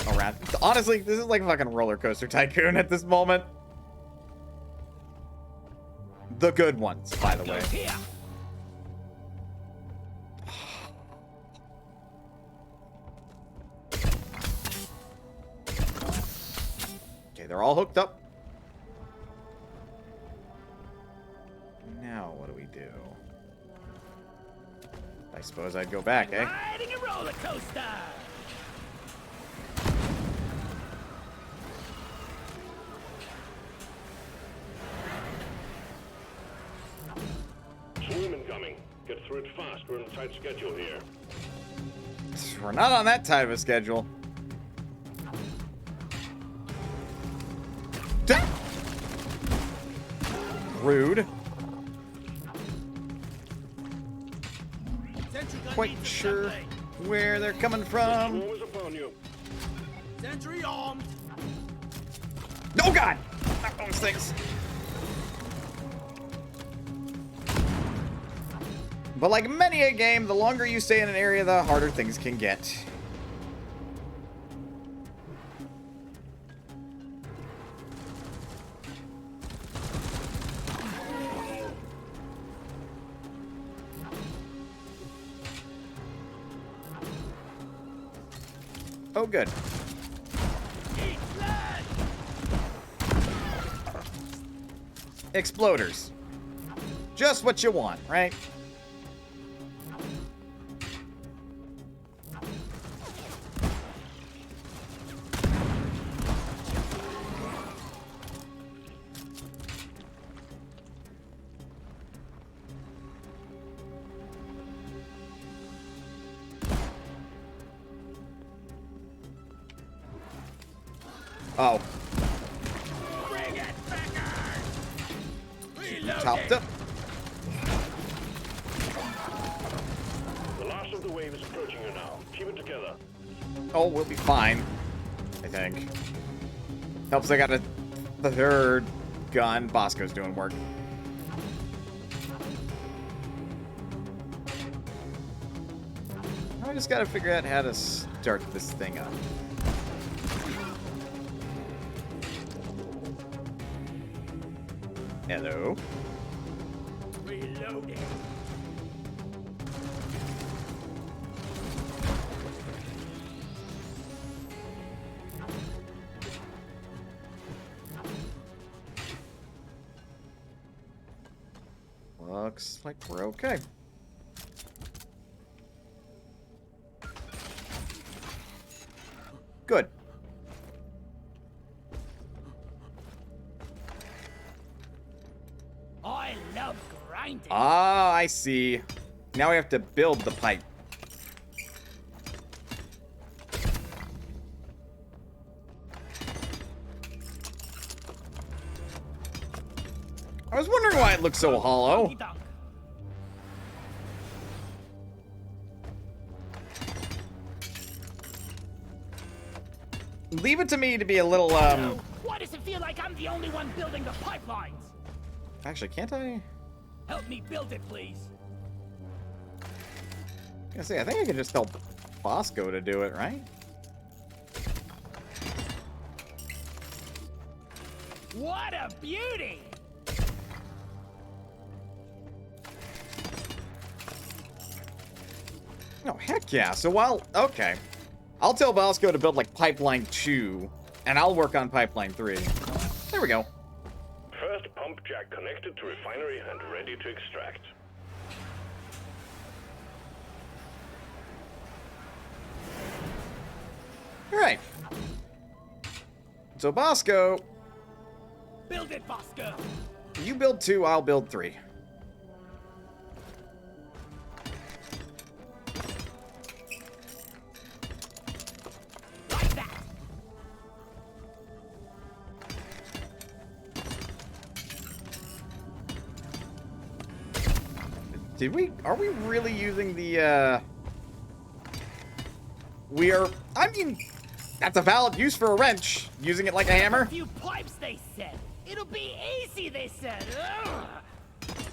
around. Honestly, this is like fucking Roller Coaster Tycoon at this moment. The good ones, by the way. Okay, they're all hooked up. Now, what do we do? I suppose I'd go back, eh? Riding a roller coaster. Swarm incoming. Get through it fast. We're on a tight schedule here. We're not on that tight of a schedule. Rude. Quite sure where they're coming from. Swarm is upon you. Sentry armed. Oh god! Not those things. But like many a game, the longer you stay in an area, the harder things can get. Oh, good. Exploders. Just what you want, right? Oh. Bring it, Topped up. The last of the wave is approaching you now. Keep it together. Oh, we'll be fine. I think. Helps I got the third gun. Bosco's doing work. I just gotta figure out how to start this thing up. Hello. Reloading. Looks like we're okay. Good. I love grinding. Ah, I see. Now we have to build the pipe. I was wondering why it looks so hollow. Honky-tonk. Leave it to me to be a little, Why does it feel like I'm the only one building the pipelines? Actually, can't I? Help me build it, please. I say, I think I can just help Bosco to do it, right? What a beauty! No, heck yeah. So okay. I'll tell Bosco to build, like, Pipeline 2, and I'll work on Pipeline 3. There we go. First pump jack connected to refinery and ready to extract. Alright. So, Bosco, Build it, Bosco! you build 2, I'll build 3. Like that! Are we really using the, I mean, that's a valid use for a wrench. Using it like a hammer. A few pipes, they said. It'll be easy, they said. Ugh.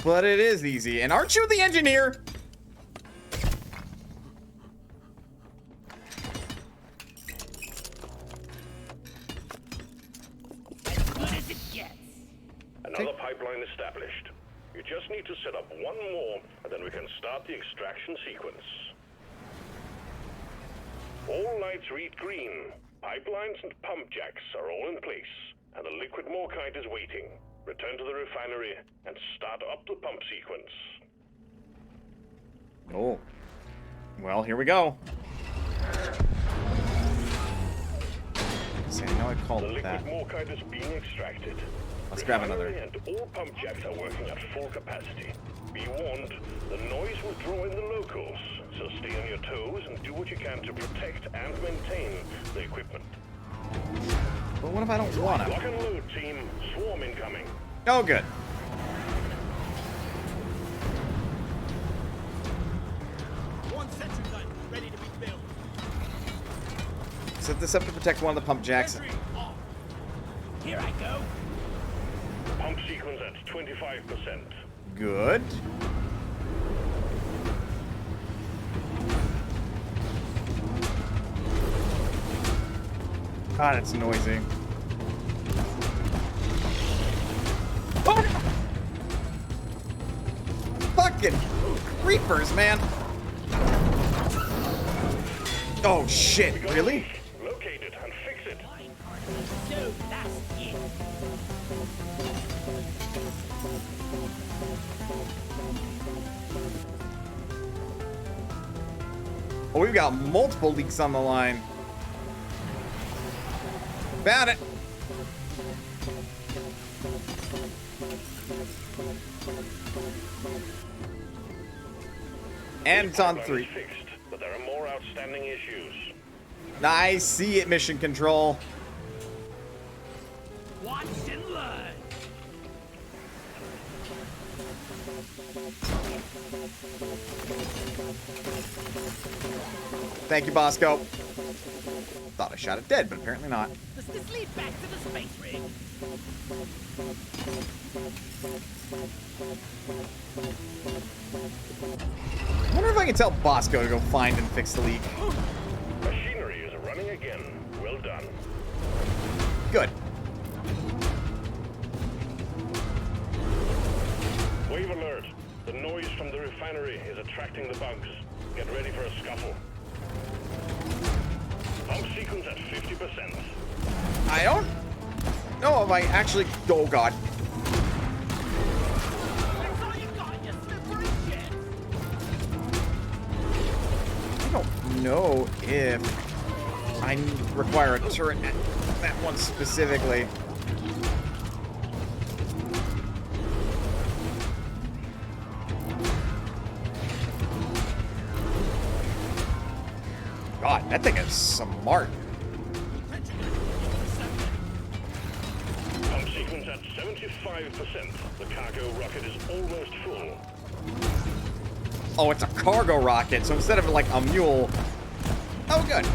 But it is easy. And aren't you the engineer? As good as it gets. Another pipeline established. You just need to set up one more, and then we can start the extraction sequence. All lights read green. Pipelines and pump jacks are all in place, and the liquid morkite is waiting. Return to the refinery and start up the pump sequence. Oh. Well, here we go. See, I know I called The it liquid that. morkite is being extracted. Let's grab another. Refinery and all pump jacks are working at full capacity. Be warned, the noise will draw in the locals, so stay on your toes and do what you can to protect and maintain the equipment. But what if I don't want to? Lock and load, team. Swarm incoming. Oh, good. One sentry gun, ready to be built. Set this up to protect one of the pump jacks. Sentry off. Here I go. Pump sequence at 25%. Good. God, it's noisy. Oh! Fucking creepers, man. Oh shit, really? Locate it and fix it. So that's it. Oh, we've got multiple leaks on the line. Found it. And it's on Pipeline 3. is fixed, but there are more outstanding issues. I see it, Mission Control. Watch and learn. Thank you, Bosco. Thought I shot it dead, but apparently not. Does this lead back to the space rig? I wonder if I can tell Bosco to go find and fix the leak. Machinery is running again. Well done. Good. Wave alert. The noise from the refinery is attracting the bugs. Get ready for a scuffle. Pump sequence at 50%. I don't know if I actually... Oh, God. That's all you got, you slippery shit. I don't know if I require a turret at that one specifically. God, that thing is smart. Pump sequence at 75%. The cargo rocket is almost full. Oh, it's a cargo rocket, so instead of like a mule... Oh, good.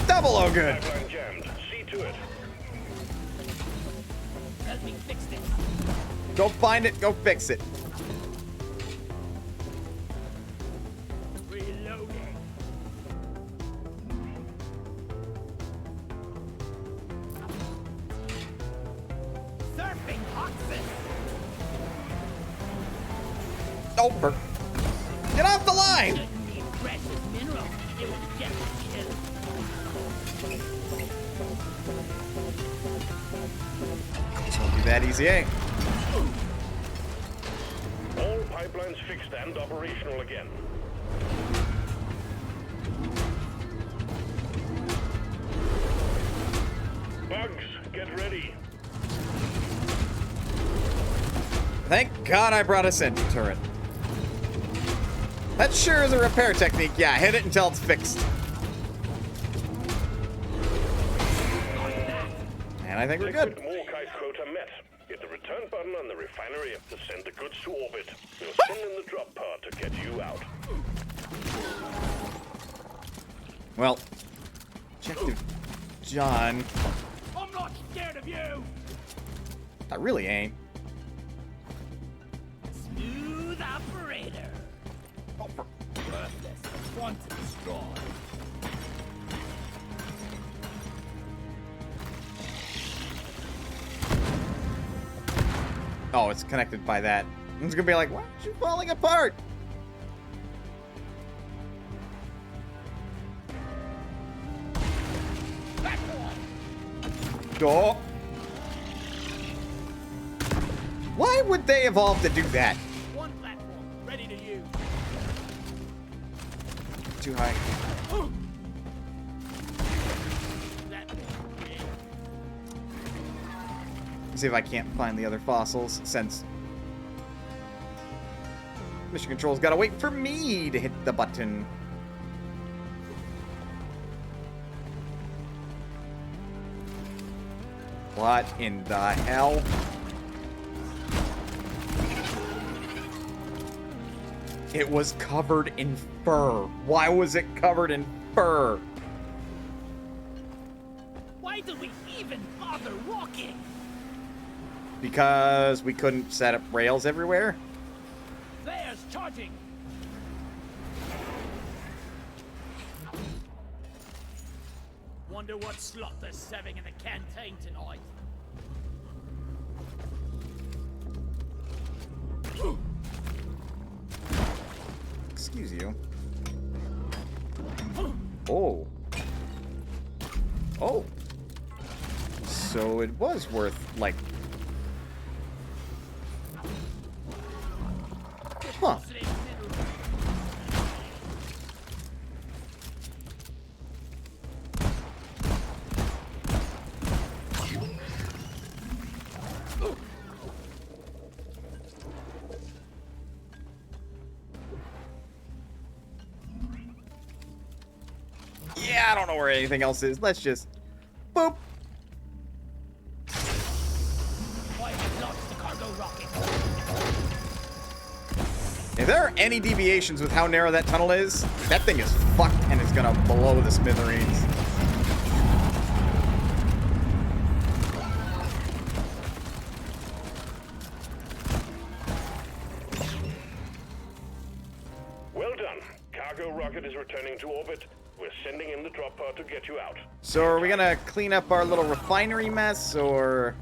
Double oh good. Pipeline jammed. See to it. Help me fix this. Go find it, go fix it. Reloading. Surfing boxes. Over. Get off the line! Shouldn't need precious minerals. It would get me killed. This won't be that easy, eh? All pipelines fixed and operational again. Bugs, get ready. Thank God I brought a sentry turret. That sure is a repair technique. Yeah, hit it until it's fixed. And I think we're good. Liquid morkite quota met. Hit the return button on the refinery to send the goods to orbit. We'll send in the drop pod to get you out. Well, Objective John. I'm not scared of you! I really ain't. Smooth operator. Oh, Worthless. Want to destroy. oh, it's connected by that. It's gonna be like, why aren't you falling apart? Oh. Why would they evolve to do that? One platform, ready to use. Too high. That See if I can't find the other fossils, since Mission Control's gotta wait for me to hit the button. What in the hell? It was covered in fur. Why was it covered in fur? Why did we even bother walking? Because we couldn't set up rails everywhere? There's charging. Wonder what slot they're serving in the canteen tonight. Excuse you. Oh. Oh. So it was worth, like... Huh. Yeah, I don't know where anything else is. Let's just... Boop. Why have launched the cargo rocket? If there are any deviations with how narrow that tunnel is, that thing is fucked and it's gonna blow the smithereens. Well done. Cargo rocket is returning to orbit. We're sending in the drop pod to get you out. So are we gonna clean up our little refinery mess, or...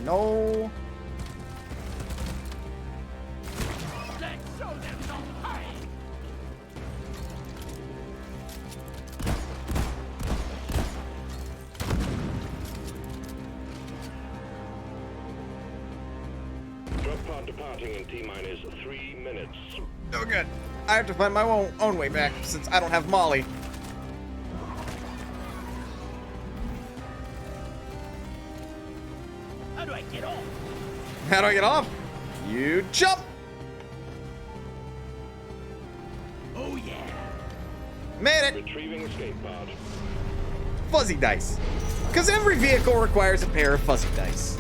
No. Let's show them some pain. Drop pod departing in T-minus 3 minutes. Oh, good. I have to find my own way back, since I don't have Molly. How do I get off? How do I get off? You jump! Oh yeah. Made it! Retrieving escape pod. Fuzzy dice. Because every vehicle requires a pair of fuzzy dice.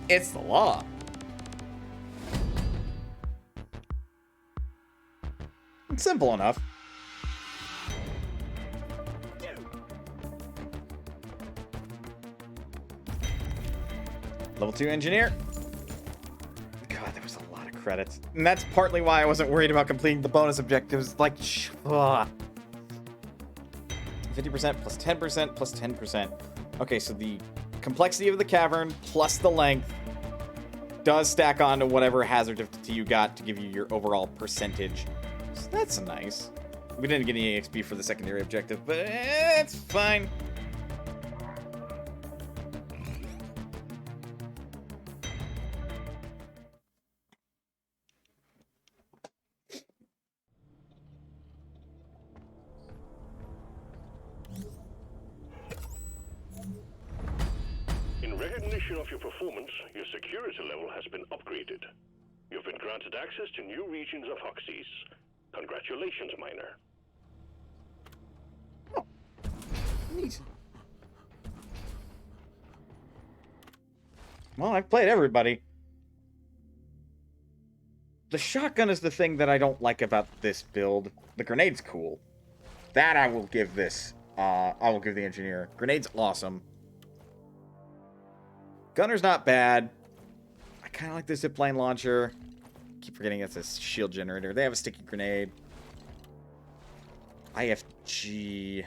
It's the law. It's simple enough. Level 2 engineer. God, there was a lot of credits. And that's partly why I wasn't worried about completing the bonus objectives. Like, 50% plus 10% plus 10%. Okay, so the complexity of the cavern plus the length does stack on to whatever hazard difficulty you got to give you your overall percentage. So that's nice. We didn't get any XP for the secondary objective, but it's fine. In recognition of your performance, your security level has been upgraded. You've been granted access to new regions of Hoxie's. Congratulations, Miner. Neat. Well, I've played everybody. The shotgun is the thing that I don't like about this build. The grenade's cool. That I will give this. I will give the engineer. Grenade's awesome. Gunner's not bad. I kind of like the zipline launcher. Keep forgetting it's a shield generator. They have a sticky grenade. IFG.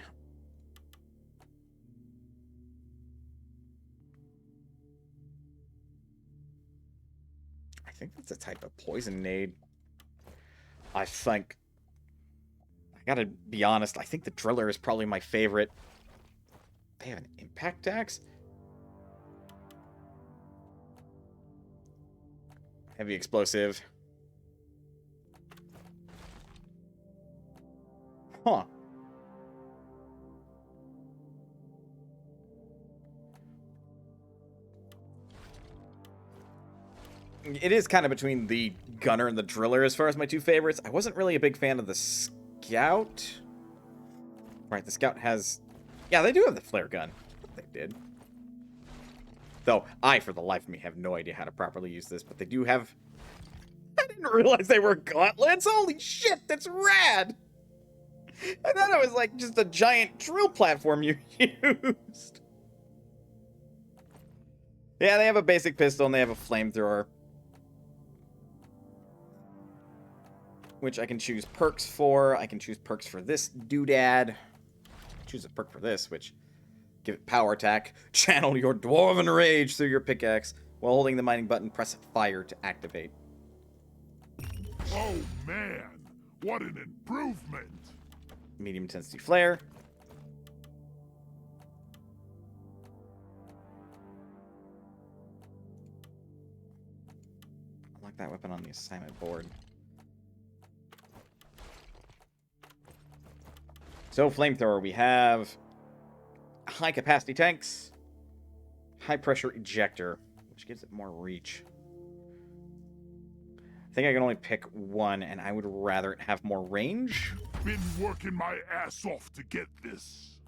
I think that's a type of poison nade. I think. I gotta be honest. I think the driller is probably my favorite. They have an impact axe? Heavy explosive. Huh. It is kind of between the gunner and the driller as far as my two favorites. I wasn't really a big fan of the scout. Right, the scout has... Yeah, they do have the flare gun. They did. Though, I, for the life of me, have no idea how to properly use this, but they do have... I didn't realize they were gauntlets! Holy shit, that's rad! I thought it was like just a giant drill platform you used. Yeah, they have a basic pistol and they have a flamethrower. Which I can choose perks for. I can choose perks for this doodad. Choose a perk for this, which... Give it power attack. Channel your dwarven rage through your pickaxe. While holding the mining button, press fire to activate. Oh man, what an improvement! Medium intensity flare. I like that weapon on the assignment board. So, flamethrower, we have high capacity tanks, high pressure ejector, which gives it more reach. I think I can only pick one, and I would rather it have more range. Been working my ass off to get this.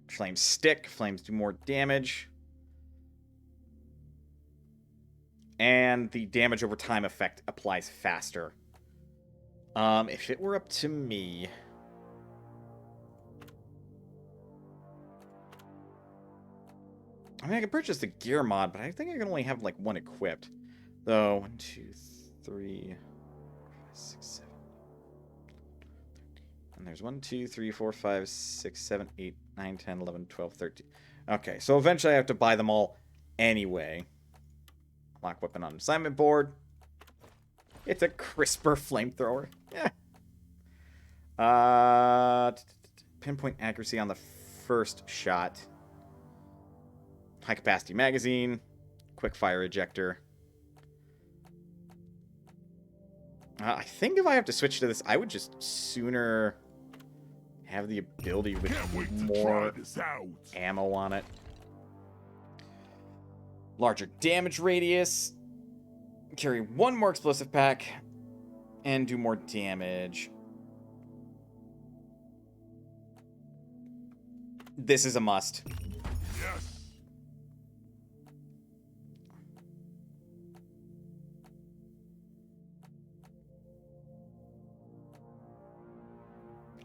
Flames stick. Flames do more damage. And the damage over time effect applies faster. If it were up to me... I mean, I could purchase the gear mod, but I think I can only have, like, one equipped. Though, 1, 2, 3, 4, 5, 6, 7. And there's 1, 2, 3, 4, 5, 6, 7, 8, 9, 10, 11, 12, 13. Okay, so eventually I have to buy them all anyway. Lock weapon on assignment board. It's a crisper flamethrower. Yeah. Pinpoint accuracy on the first shot. High capacity magazine. Quick fire ejector. I think if I have to switch to this, I would just sooner have the ability with more ammo on it. Larger damage radius. Carry one more explosive pack. And do more damage. This is a must. Yes.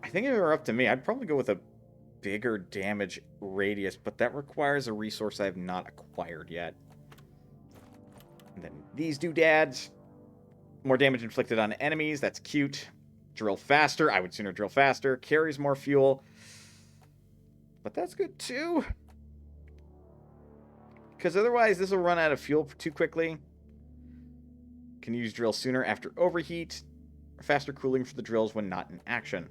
I think if it were up to me, I'd probably go with a bigger damage radius, but that requires a resource I have not acquired yet. And then these doodads. More damage inflicted on enemies. That's cute. Drill faster. I would sooner drill faster. Carries more fuel. But that's good too. Because otherwise this will run out of fuel too quickly. Can use drill sooner after overheat. Faster cooling for the drills when not in action.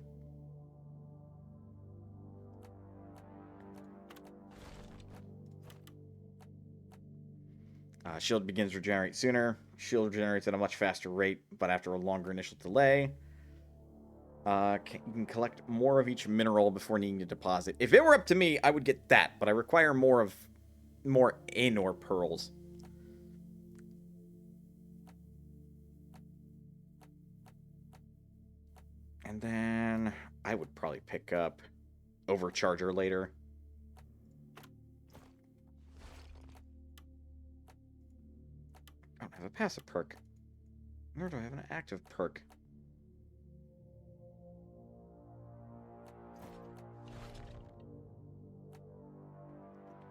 Shield begins to regenerate sooner. Shield regenerates at a much faster rate, but after a longer initial delay. You can collect more of each mineral before needing to deposit. If it were up to me, I would get that, but I require more of more Anor pearls. And then I would probably pick up Overcharger later. I don't have a passive perk. Nor do I have an active perk.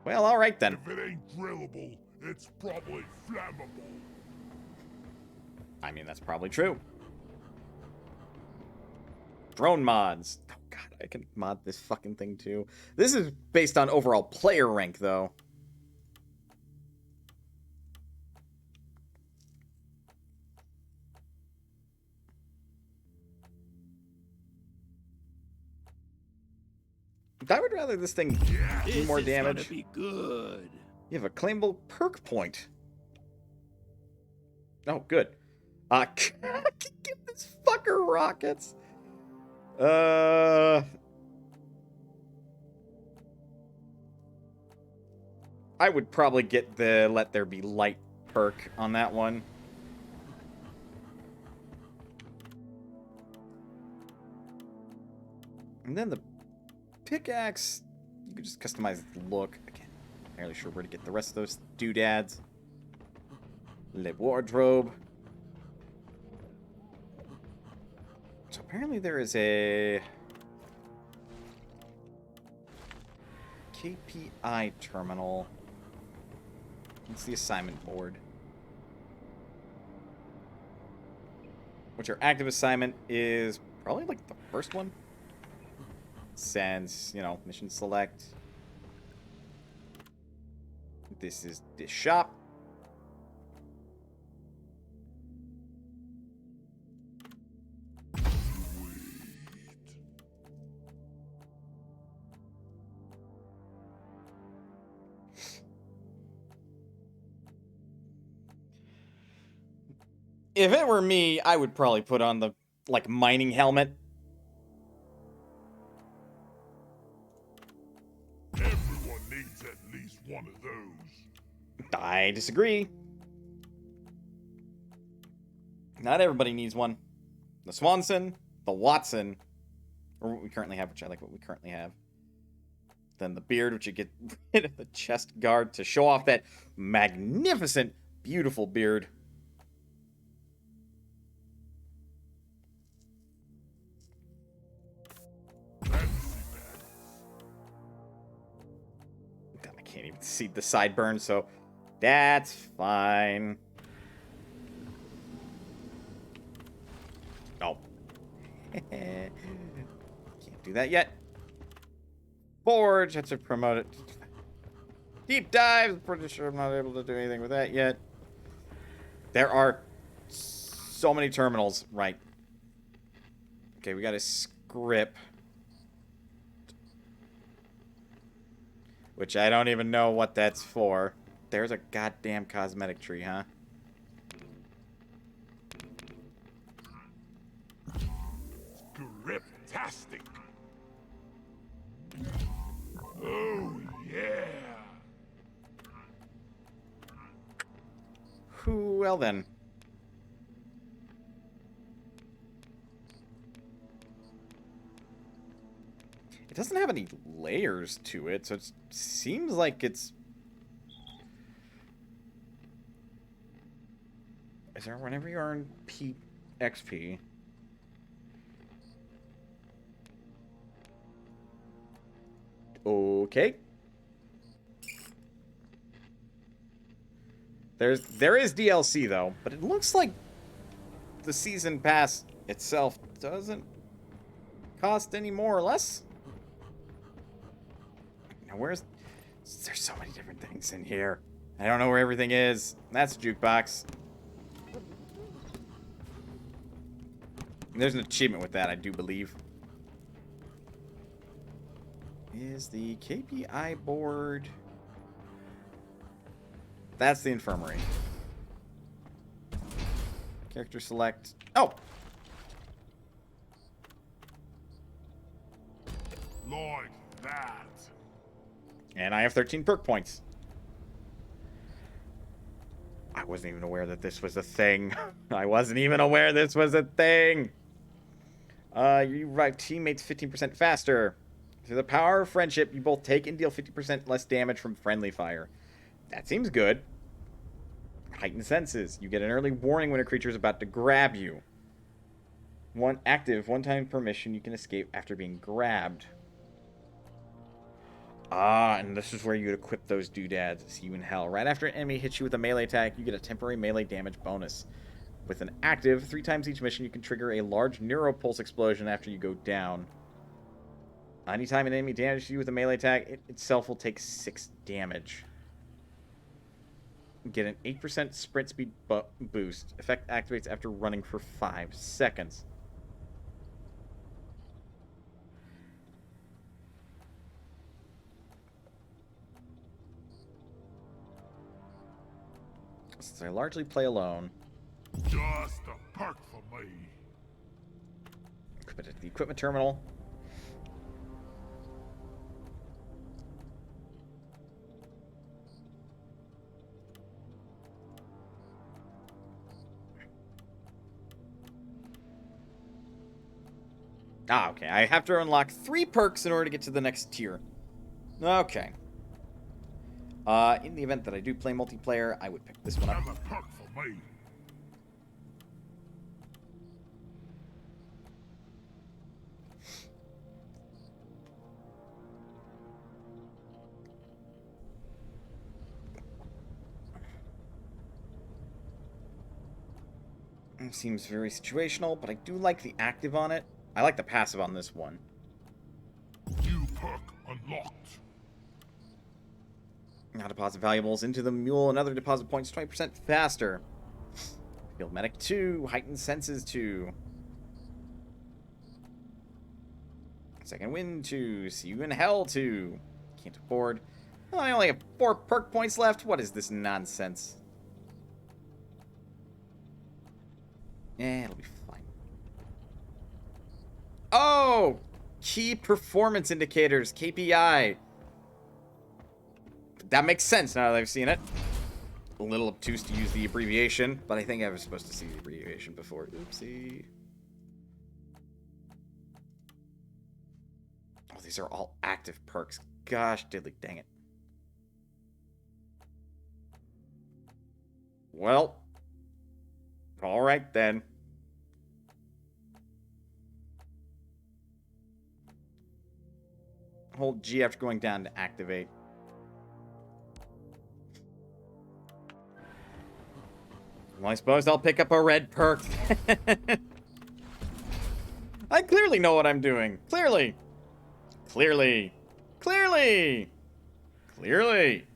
Well, alright then. If it ain't drillable, it's probably flammable. I mean, that's probably true. Drone mods. Oh god, I can mod this fucking thing too. This is based on overall player rank, though. I would rather this thing do more damage. This is gonna be good. You have a claimable perk point. Oh, good. I can give this fucker rockets. I would probably get the Let There Be Light perk on that one. And then the pickaxe, you can just customize the look. Again, not entirely sure where to get the rest of those doodads. Le wardrobe. So apparently there is a KPI terminal. It's the assignment board. Which our active assignment is probably like the first one. Since, you know, mission select. This is the shop. If it were me, I would probably put on the, like, mining helmet. Everyone needs at least one of those. I disagree. Not everybody needs one. The Swanson, the Watson, or what we currently have, which I like what we currently have. Then the beard, which you get rid of the chest guard to show off that magnificent, beautiful beard. God, I can't even see the sideburn, so that's fine. Oh. Can't do that yet. Forge, that's to promote it. Deep dives, pretty sure I'm not able to do anything with that yet. There are so many terminals, right. Okay, we got a script. Which I don't even know what that's for. There's a goddamn cosmetic tree, huh? Griptastic. Oh, yeah. Well then. It doesn't have any layers to it, so it seems like it's... Is there whenever you earn XP? Okay. There is DLC though, but it looks like the season pass itself doesn't cost any more or less. Now there's so many different things in here. I don't know where everything is. That's a jukebox. There's an achievement with that, I do believe. Is the KPI board... That's the infirmary. Character select. Oh! Like that. And I have 13 perk points. I wasn't even aware that this was a thing. I wasn't even aware this was a thing. You revive teammates 15% faster. Through the power of friendship, you both take and deal 50% less damage from friendly fire. That seems good. Heightened senses. You get an early warning when a creature is about to grab you. One time per mission, you can escape after being grabbed. Ah, and this is where you would equip those doodads. See you in hell. Right after an enemy hits you with a melee attack, you get a temporary melee damage bonus. With an active, 3 times each mission, you can trigger a large neuropulse explosion after you go down. Anytime an enemy damages you with a melee attack, it itself will take 6 damage. Get an 8% sprint speed boost. Effect activates after running for 5 seconds. Since I largely play alone. Just a perk for me. Equip it at the equipment terminal. Ah, okay. I have to unlock 3 perks in order to get to the next tier. Okay. In the event that I do play multiplayer, I would pick this one up. Have a perk for me. It seems very situational, but I do like the active on it. I like the passive on this one. New perk unlocked. Now deposit valuables into the mule and other deposit points 20% faster. Field Medic 2, Heightened Senses 2. Second Wind 2, See You in Hell 2. Can't afford. Oh, I only have 4 perk points left. What is this nonsense? It'll be fine. Oh! Key Performance Indicators, KPI. That makes sense now that I've seen it. A little obtuse to use the abbreviation, but I think I was supposed to see the abbreviation before. Oopsie. Oh, these are all active perks. Gosh, diddly dang it. Well. Alright then. Hold G after going down to activate. Well, I suppose I'll pick up a red perk. I clearly know what I'm doing. Clearly. Clearly. Clearly. Clearly.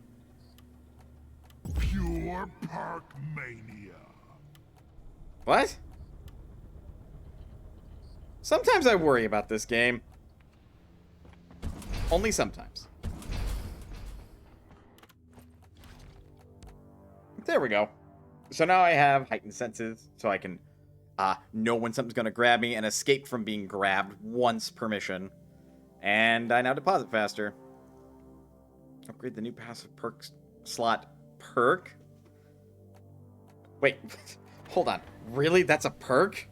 Pure perk mania. What? Sometimes I worry about this game. Only sometimes. There we go. So now I have heightened senses, so I can know when something's going to grab me and escape from being grabbed once per mission. And I now deposit faster. Upgrade the new passive perk slot perk? Wait, hold on. Really? That's a perk?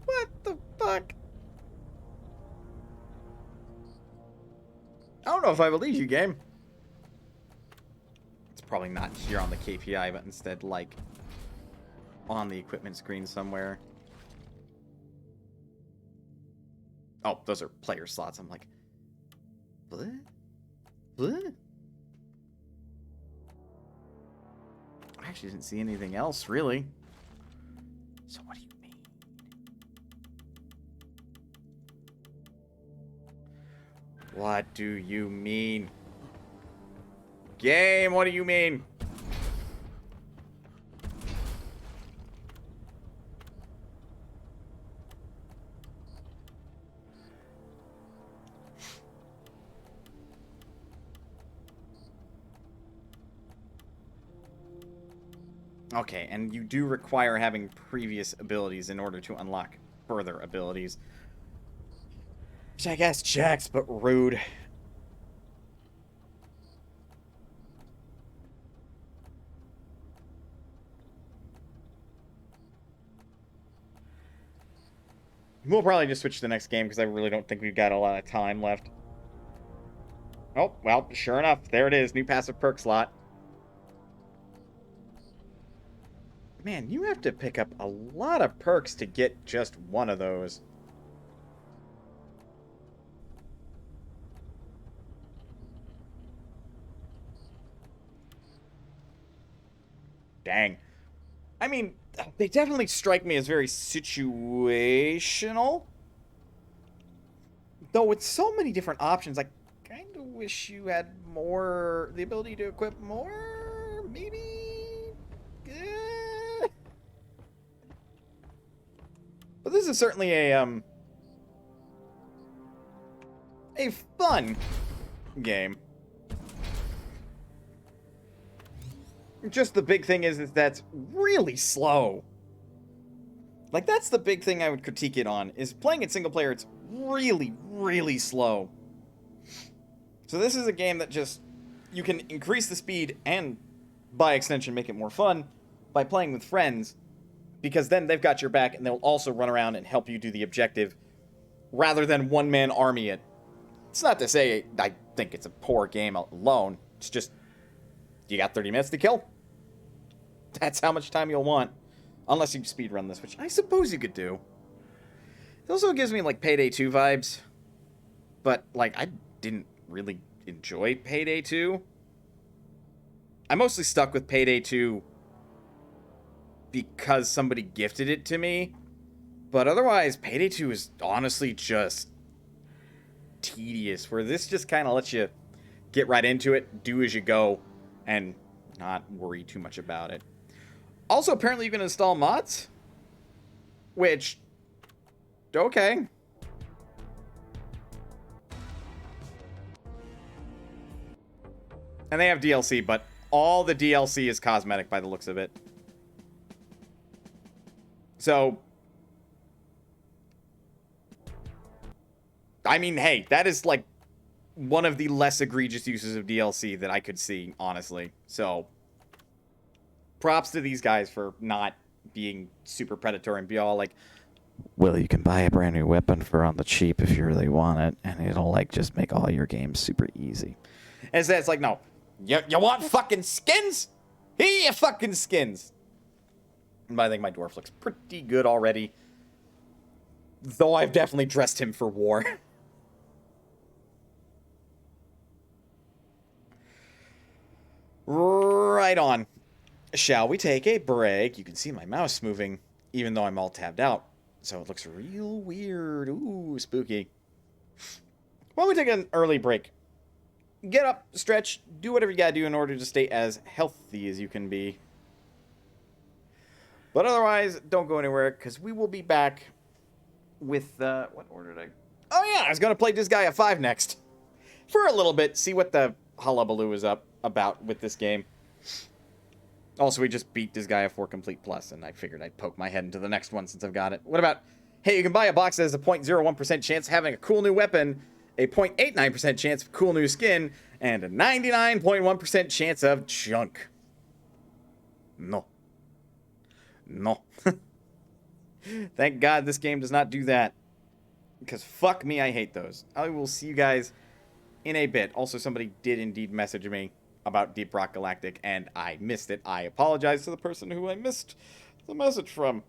What the fuck? I don't know if I believe you, game. It's probably not here on the KPI, but instead, like, on the equipment screen somewhere. Oh, those are player slots. I'm like, what? What? I actually didn't see anything else, really. So what do you mean? What do you mean? Game, what do you mean? Okay, and you do require having previous abilities in order to unlock further abilities. Which I guess checks, but rude. We'll probably just switch to the next game because I really don't think we've got a lot of time left. Oh, well, sure enough, there it is. New passive perk slot. Man, you have to pick up a lot of perks to get just one of those. Dang. I mean, they definitely strike me as very situational. Though with so many different options, I kind of wish you had more... the ability to equip more? Maybe? But this is certainly a fun game. Just the big thing is that's really slow. Like, that's the big thing I would critique it on, is playing it single player, it's really, really slow. So this is a game that just, you can increase the speed and, by extension, make it more fun by playing with friends, because then they've got your back and they'll also run around and help you do the objective, rather than one-man army it. It's not to say I think it's a poor game alone, it's just, you got 30 minutes to kill. That's how much time you'll want. Unless you speedrun this, which I suppose you could do. It also gives me, like, Payday 2 vibes. But, like, I didn't really enjoy Payday 2. I mostly stuck with Payday 2 because somebody gifted it to me. But otherwise, Payday 2 is honestly just tedious. Where this just kind of lets you get right into it, do as you go, and not worry too much about it. Also, apparently you can install mods. Which, okay. And they have DLC, but all the DLC is cosmetic by the looks of it. So, I mean, hey, that is like one of the less egregious uses of DLC that I could see, honestly. So, props to these guys for not being super predatory and be all like, well, you can buy a brand new weapon for on the cheap if you really want it, and it'll, like, just make all your games super easy. And it's like, no, you want fucking skins? Here you fucking skins. But I think my dwarf looks pretty good already. Though I've definitely dressed him for war. Right on. Shall we take a break? You can see my mouse moving, even though I'm all tabbed out. So it looks real weird. Ooh, spooky. Why don't we take an early break? Get up, stretch, do whatever you gotta do in order to stay as healthy as you can be. But otherwise, don't go anywhere, because we will be back with, what order did I... Oh yeah, I was gonna play Disgaea 5 next. For a little bit, see what the hullabaloo is about with this game. Also, we just beat Disgaea 4 Complete Plus, and I figured I'd poke my head into the next one since I've got it. What about, hey, you can buy a box that has a 0.01% chance of having a cool new weapon, a 0.89% chance of cool new skin, and a 99.1% chance of junk. No. No. Thank God this game does not do that. Because fuck me, I hate those. I will see you guys in a bit. Also, somebody did indeed message me about Deep Rock Galactic, and I missed it. I apologize to the person who I missed the message from.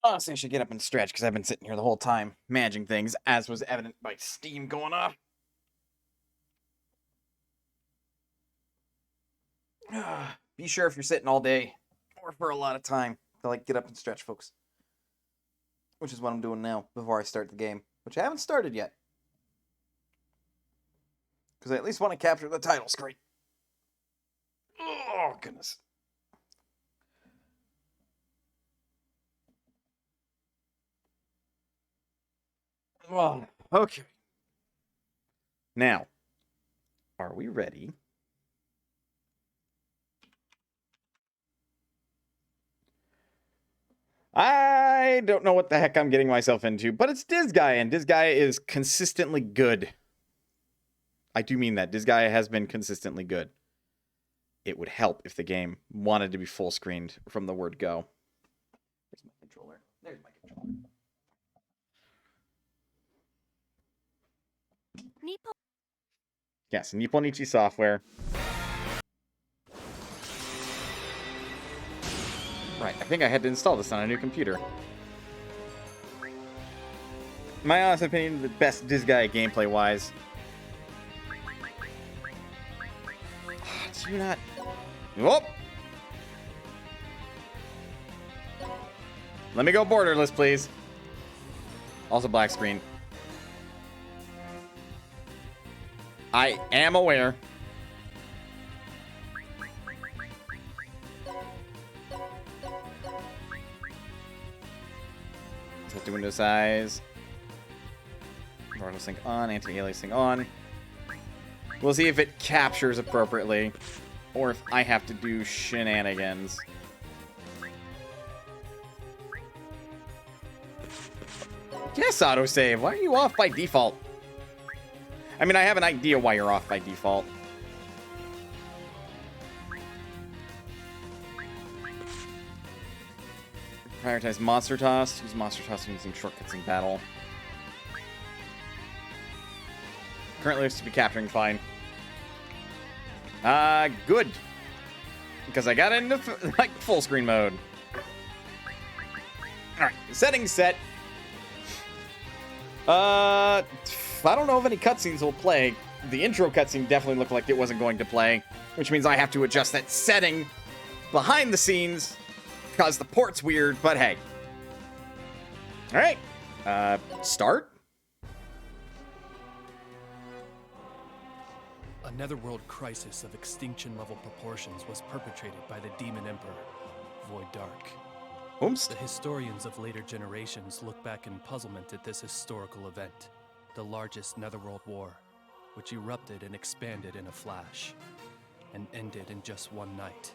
Honestly, I should get up and stretch because I've been sitting here the whole time managing things, as was evident by Steam going off. Be sure if you're sitting all day or for a lot of time to get up and stretch, folks. Which is what I'm doing now before I start the game, which I haven't started yet. Because I at least want to capture the title screen. Oh, goodness. Well, okay. Now, are we ready? I don't know what the heck I'm getting myself into, but it's Disgaea, and Disgaea is consistently good. I do mean that. Disgaea has been consistently good. It would help if the game wanted to be full screened from the word go. There's my controller. There's my controller. Yes, Nipponichi software. Right, I think I had to install this on a new computer. My honest opinion, the best Disgaea gameplay-wise. Do you not... Whoop! Let me go borderless, please. Also black screen. I am aware. Set to window size. Borderless sync on, anti-aliasing on. We'll see if it captures appropriately, or if I have to do shenanigans. Yes, autosave. Why are you off by default? I mean, I have an idea why you're off by default. Prioritize monster toss. Use monster toss using shortcuts in battle. Currently looks to be capturing fine. Good. Because I got into full screen mode. Alright, settings set. I don't know if any cutscenes will play. The intro cutscene definitely looked like it wasn't going to play, which means I have to adjust that setting behind the scenes because the port's weird, but hey. Alright, start? A netherworld crisis of extinction-level proportions was perpetrated by the Demon Emperor, Void Dark. Oops. The historians of later generations look back in puzzlement at this historical event, the largest netherworld war, which erupted and expanded in a flash, and ended in just one night.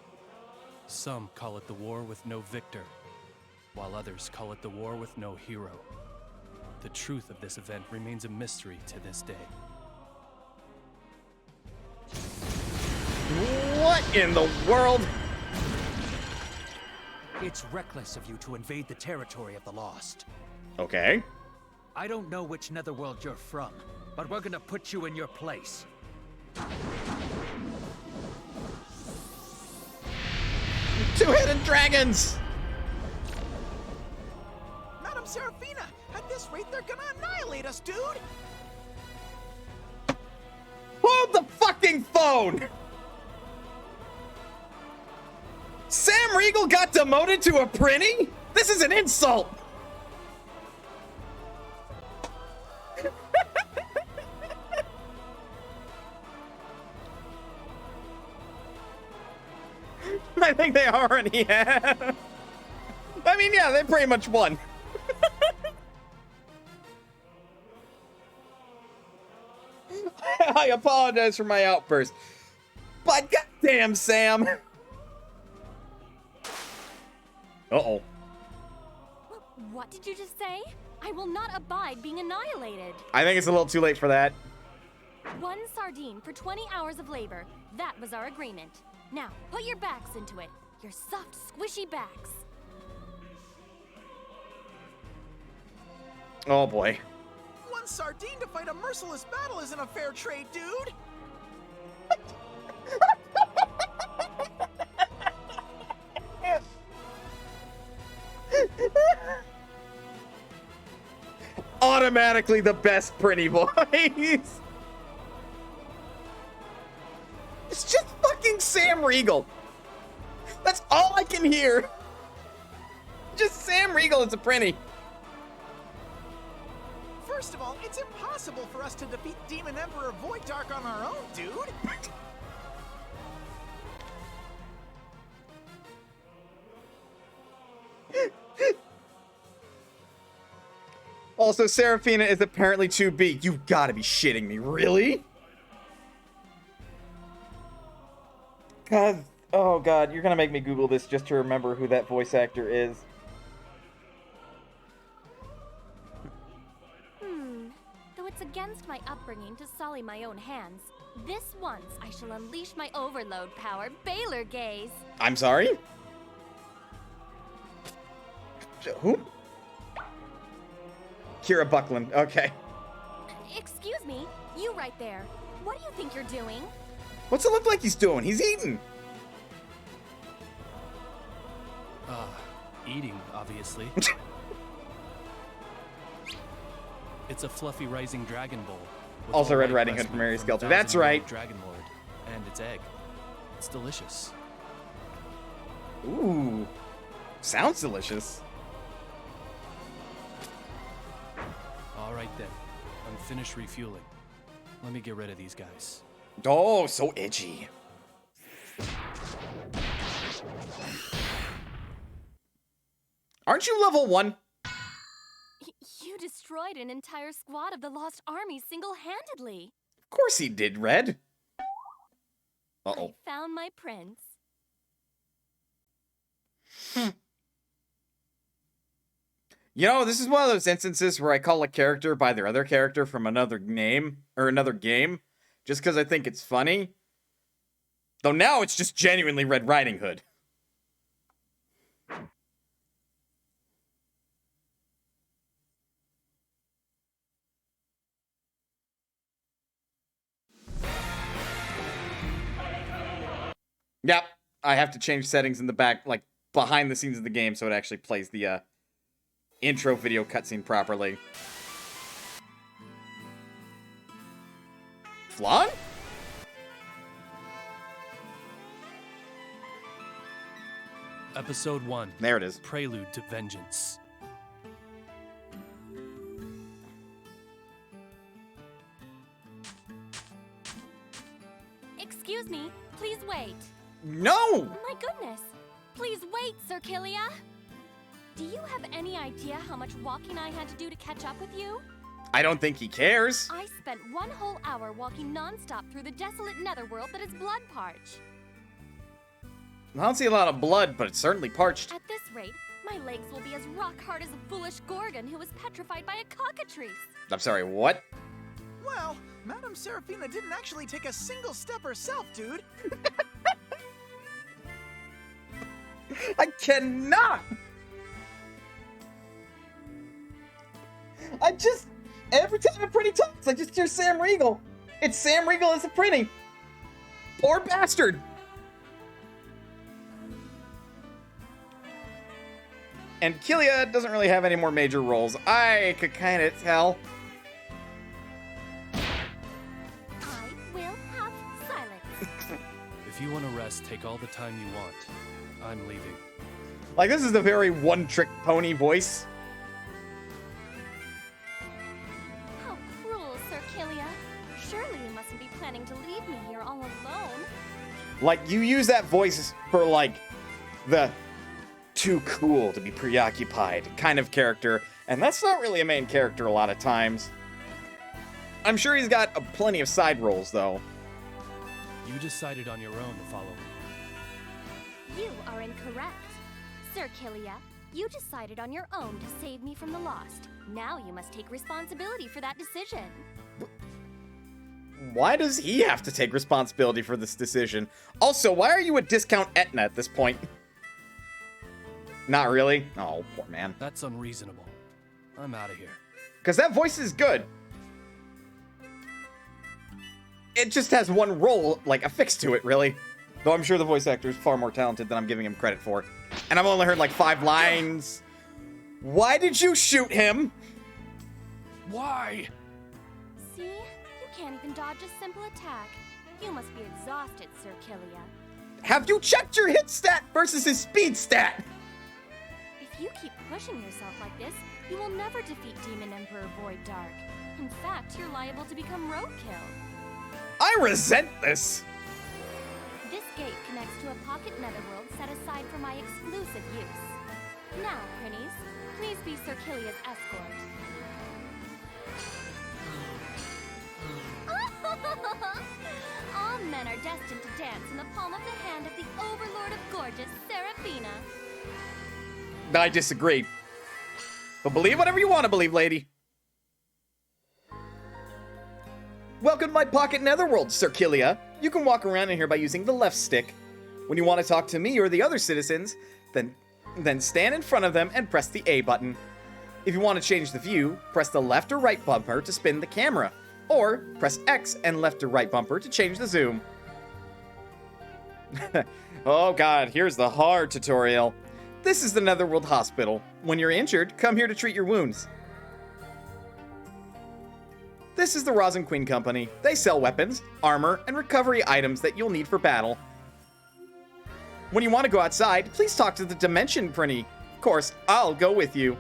Some call it the war with no victor, while others call it the war with no hero. The truth of this event remains a mystery to this day. What in the world? It's reckless of you to invade the territory of the Lost. Okay. I don't know which netherworld you're from, but we're gonna put you in your place. Two-headed dragons! Madam Seraphina, at this rate they're gonna annihilate us, dude! Hold the fucking phone! Sam Riegel got demoted to a prinny? This is an insult! I think they already have. I mean, yeah, they pretty much won. I apologize for my outburst. But goddamn, Sam! Uh-oh. What did you just say? I will not abide being annihilated. I think it's a little too late for that. One sardine for 20 hours of labor. That was our agreement. Now, put your backs into it. Your soft, squishy backs. Oh boy. One sardine to fight a merciless battle isn't a fair trade, dude! automatically the best Prinny voice. It's just fucking Sam Riegel. That's all I can hear. Just Sam Riegel as a Prinny. First of all, it's impossible for us to defeat Demon Emperor Void Dark on our own, dude. Also, Seraphina is apparently too big. You've got to be shitting me. Really? God. Oh, God. You're going to make me Google this just to remember who that voice actor is. Though it's against my upbringing to sully my own hands, this once I shall unleash my overload power, Baylor Gaze. I'm sorry? Who? Kira Buckland. Okay. Excuse me, you right there. What do you think you're doing? What's it look like he's doing? He's eating. Eating, obviously. It's a fluffy rising dragon bowl. Also Red Riding Hood from Mary Skelter. That's right. Dragon Lord and its egg. It's delicious. Ooh. Sounds delicious. All right then. I'm finished refueling. Let me get rid of these guys. Oh, so itchy. Aren't you level 1? You destroyed an entire squad of the Lost Army single-handedly. Of course he did, Red. Uh-oh. I found my prince. You know, this is one of those instances where I call a character by their other character from another name, or another game, just because I think it's funny. Though now it's just genuinely Red Riding Hood. Yep, I have to change settings in the back, like, behind the scenes of the game, so it actually plays the, intro video cutscene properly. Flan? Episode 1. There it is. Prelude to Vengeance. Excuse me, please wait. No! My goodness. Please wait, Sir Killia. Do you have any idea how much walking I had to do to catch up with you? I don't think he cares. I spent 1 whole hour walking non-stop through the desolate netherworld that is blood parched. I don't see a lot of blood, but it's certainly parched. At this rate, my legs will be as rock hard as a foolish Gorgon who was petrified by a cockatrice. I'm sorry, what? Well, Madame Seraphina didn't actually take a single step herself, dude. I cannot! Every time a Prinny talks, I just hear Sam Riegel. It's Sam Riegel as a Prinny. Poor bastard. And Killia doesn't really have any more major roles. I could kind of tell. I will have silence. If you want to rest, take all the time you want. I'm leaving. Like, this is the very one-trick pony voice. How cruel, Sir Killia. Surely you mustn't be planning to leave me here all alone. Like, you use that voice for, like, the too cool to be preoccupied kind of character, and that's not really a main character a lot of times. I'm sure he's got plenty of side roles, though. You decided on your own to follow me. You are incorrect. Sir Killia, you decided on your own to save me from the Lost. Now you must take responsibility for that decision. Why does he have to take responsibility for this decision? Also, why are you a discount Etna at this point? Not really? Oh, poor man. That's unreasonable. I'm out of here. Because that voice is good. It just has one role, like, affixed to it, really. Though I'm sure the voice actor is far more talented than I'm giving him credit for. And I've only heard, like, 5 lines. Why did you shoot him? Why? See? You can't even dodge a simple attack. You must be exhausted, Sir Killia. Have you checked your hit stat versus his speed stat? If you keep pushing yourself like this, you will never defeat Demon Emperor Void Dark. In fact, you're liable to become roadkill. I resent this. This gate connects to a pocket netherworld set aside for my exclusive use. Now, Prinnies, please be Sir Killia's escort. All men are destined to dance in the palm of the hand of the Overlord of Gorgeous, Seraphina. I disagree. But believe whatever you want to believe, lady. Welcome to my pocket netherworld, Sir Killia. You can walk around in here by using the left stick. When you want to talk to me or the other citizens, then stand in front of them and press the A button. If you want to change the view, press the left or right bumper to spin the camera. Or press X and left or right bumper to change the zoom. Oh god, here's the hard tutorial. This is the Netherworld Hospital. When you're injured, come here to treat your wounds. This is the Rosin Queen Company. They sell weapons, armor, and recovery items that you'll need for battle. When you want to go outside, please talk to the Dimension Prinny. Of course, I'll go with you.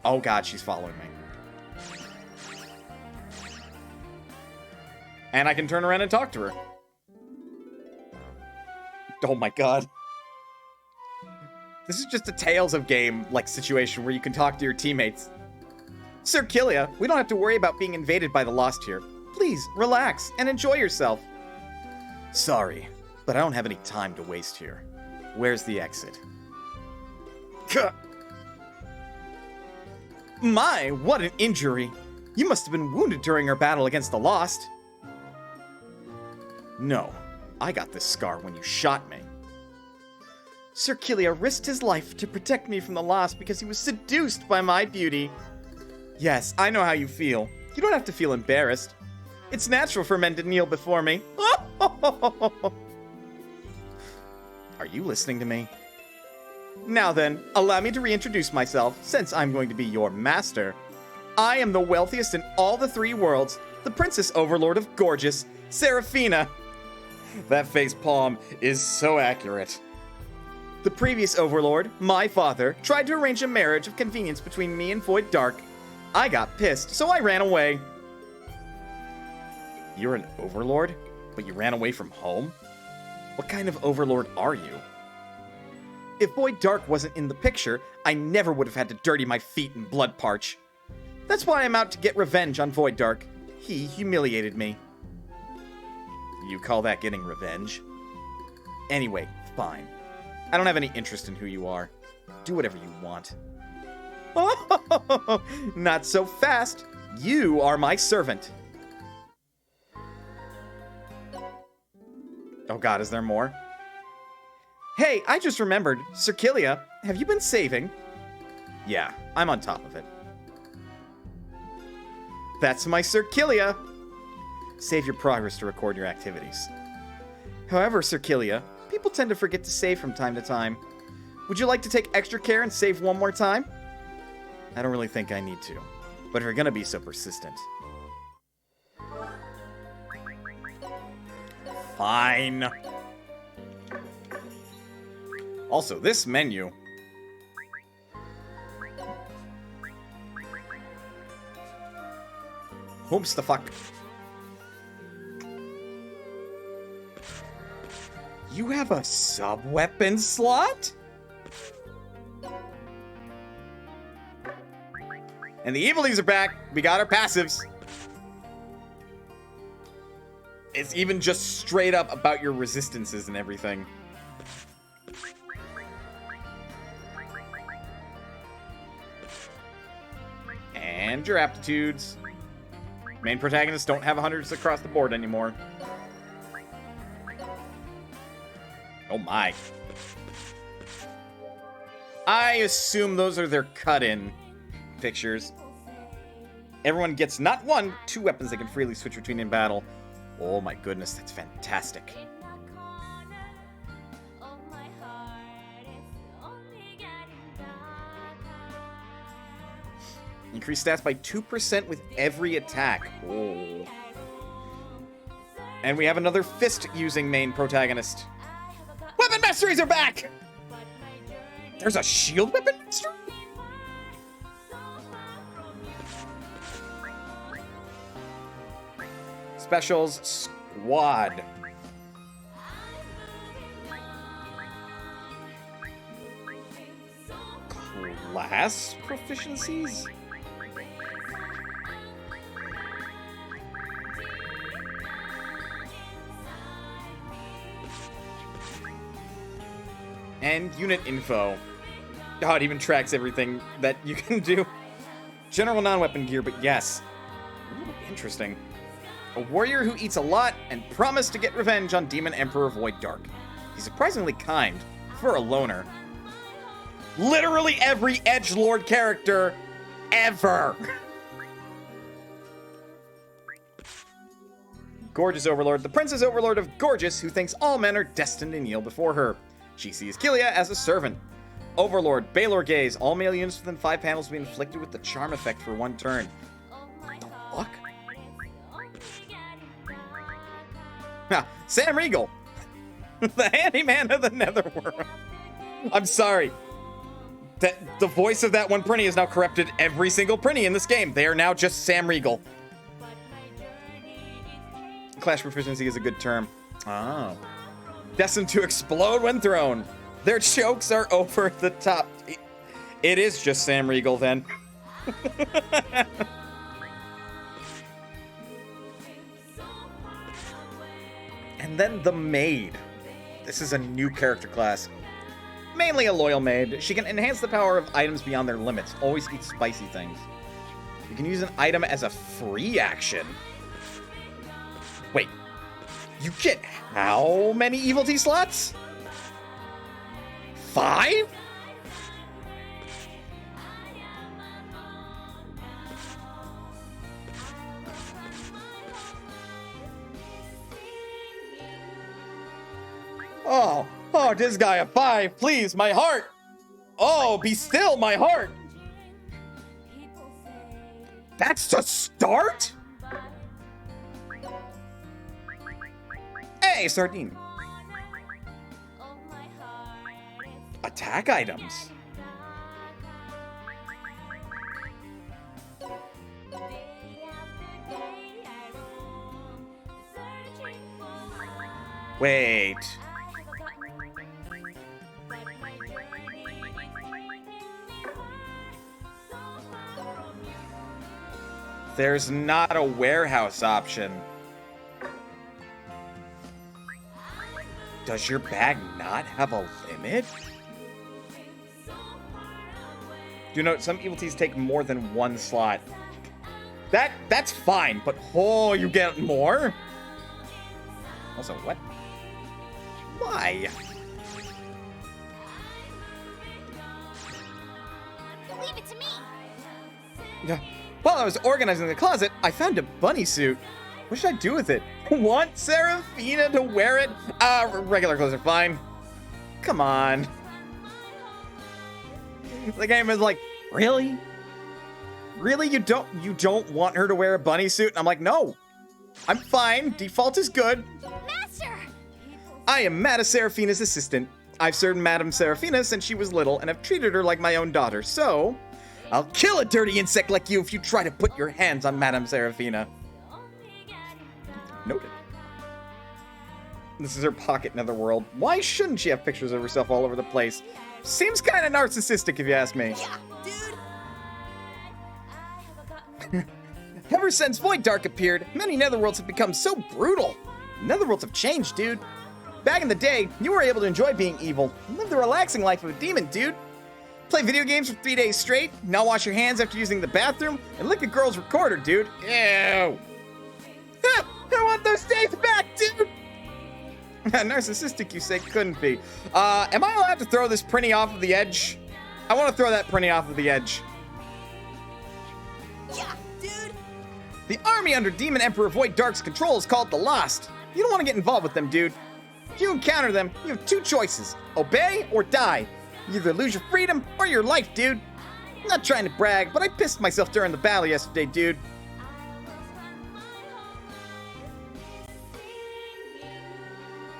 Oh god, she's following me. And I can turn around and talk to her. Oh my god. This is just a Tales of Game-like situation where you can talk to your teammates. Sir Killia, we don't have to worry about being invaded by the Lost here. Please, relax and enjoy yourself. Sorry, but I don't have any time to waste here. Where's the exit? Gah! My, what an injury! You must have been wounded during our battle against the Lost. No, I got this scar when you shot me. Sir Killia risked his life to protect me from the Lost because he was seduced by my beauty. Yes, I know how you feel. You don't have to feel embarrassed. It's natural for men to kneel before me. Are you listening to me? Now then, allow me to reintroduce myself, since I'm going to be your master. I am the wealthiest in all the three worlds, the Princess Overlord of Gorgeous, Seraphina. That face palm is so accurate. The previous Overlord, my father, tried to arrange a marriage of convenience between me and Void Dark. I got pissed, so I ran away. You're an Overlord, but you ran away from home? What kind of Overlord are you? If Void Dark wasn't in the picture, I never would have had to dirty my feet in blood parch. That's why I'm out to get revenge on Void Dark. He humiliated me. You call that getting revenge? Anyway, fine. I don't have any interest in who you are. Do whatever you want. Oh, not so fast. You are my servant. Oh god, is there more? Hey, I just remembered. Sir Killia, have you been saving? Yeah, I'm on top of it. That's my Sir Killia. Save your progress to record your activities. However, Sir Killia, people tend to forget to save from time to time. Would you like to take extra care and save one more time? I don't really think I need to, but if you're gonna be so persistent. Fine. Also, this menu. Oops, the fuck. You have a sub-weapon slot? And the evilies are back. We got our passives. It's even just straight up about your resistances and everything. And your aptitudes. Main protagonists don't have 100s across the board anymore. Oh my. I assume those are their cut-in pictures. Everyone gets not one, two weapons they can freely switch between in battle. Oh my goodness, that's fantastic. Increase stats by 2% with every attack. Oh. And we have another fist-using main protagonist. Weapon masteries are back! There's a shield weapon master? Specials Squad. Class proficiencies? And unit info. Oh, it even tracks everything that you can do. General non-weapon gear, but yes. Ooh, interesting. A warrior who eats a lot and promised to get revenge on Demon Emperor Void Dark. He's surprisingly kind for a loner. Literally every edgelord character ever. Gorgeous Overlord. The Princess Overlord of Gorgeous, who thinks all men are destined to kneel before her. She sees Kilia as a servant. Overlord, Baylor Gaze. All male units within 5 panels will be inflicted with the charm effect for 1 turn. What the fuck? Ha, Sam Riegel. The handyman of the Netherworld. I'm sorry. The voice of that one Prinny has now corrupted every single Prinny in this game. They are now just Sam Riegel. Clash proficiency is a good term. Oh. Destined to explode when thrown. Their chokes are over the top. It is just Sam Riegel then. And then the Maid. This is a new character class. Mainly a loyal maid. She can enhance the power of items beyond their limits. Always eat spicy things. You can use an item as a free action. Wait. You get how many Evil Tea slots? 5? Oh, Disgaea, 5, please, my heart. Oh, be still, my heart. That's the start? Hey, Sardine. Attack items. Wait. There's not a warehouse option. Does your bag not have a limit? Do you know some Evil Teas take more than 1 slot? That's fine, but oh, you get more? Also, what? Why? Leave it to me. While I was organizing the closet, I found a bunny suit. What should I do with it? Want Seraphina to wear it? Regular clothes are fine. Come on. The game is like, really? Really? You don't want her to wear a bunny suit? And I'm like, no. I'm fine. Default is good. Master! I am Madame Seraphina's assistant. I've served Madame Seraphina since she was little and have treated her like my own daughter, so I'll kill a dirty insect like you if you try to put your hands on Madame Seraphina. Noted. This is her pocket netherworld. Why shouldn't she have pictures of herself all over the place? Seems kind of narcissistic if you ask me. Yeah, dude. Ever since Void Dark appeared, many netherworlds have become so brutal. Netherworlds have changed, dude. Back in the day, you were able to enjoy being evil and live the relaxing life of a demon, dude. Play video games for 3 days straight, not wash your hands after using the bathroom, and lick a girl's recorder, dude. Ew. Ha, I want those days back, dude. Narcissistic, you say? Couldn't be. Am I allowed to throw this Prinny off of the edge? I want to throw that Prinny off of the edge. Yeah, dude. The army under Demon Emperor Void Dark's control is called the Lost. You don't want to get involved with them, dude. If you encounter them, you have 2 choices. Obey or die. You either lose your freedom or your life, dude. I'm not trying to brag, but I pissed myself during the battle yesterday, dude.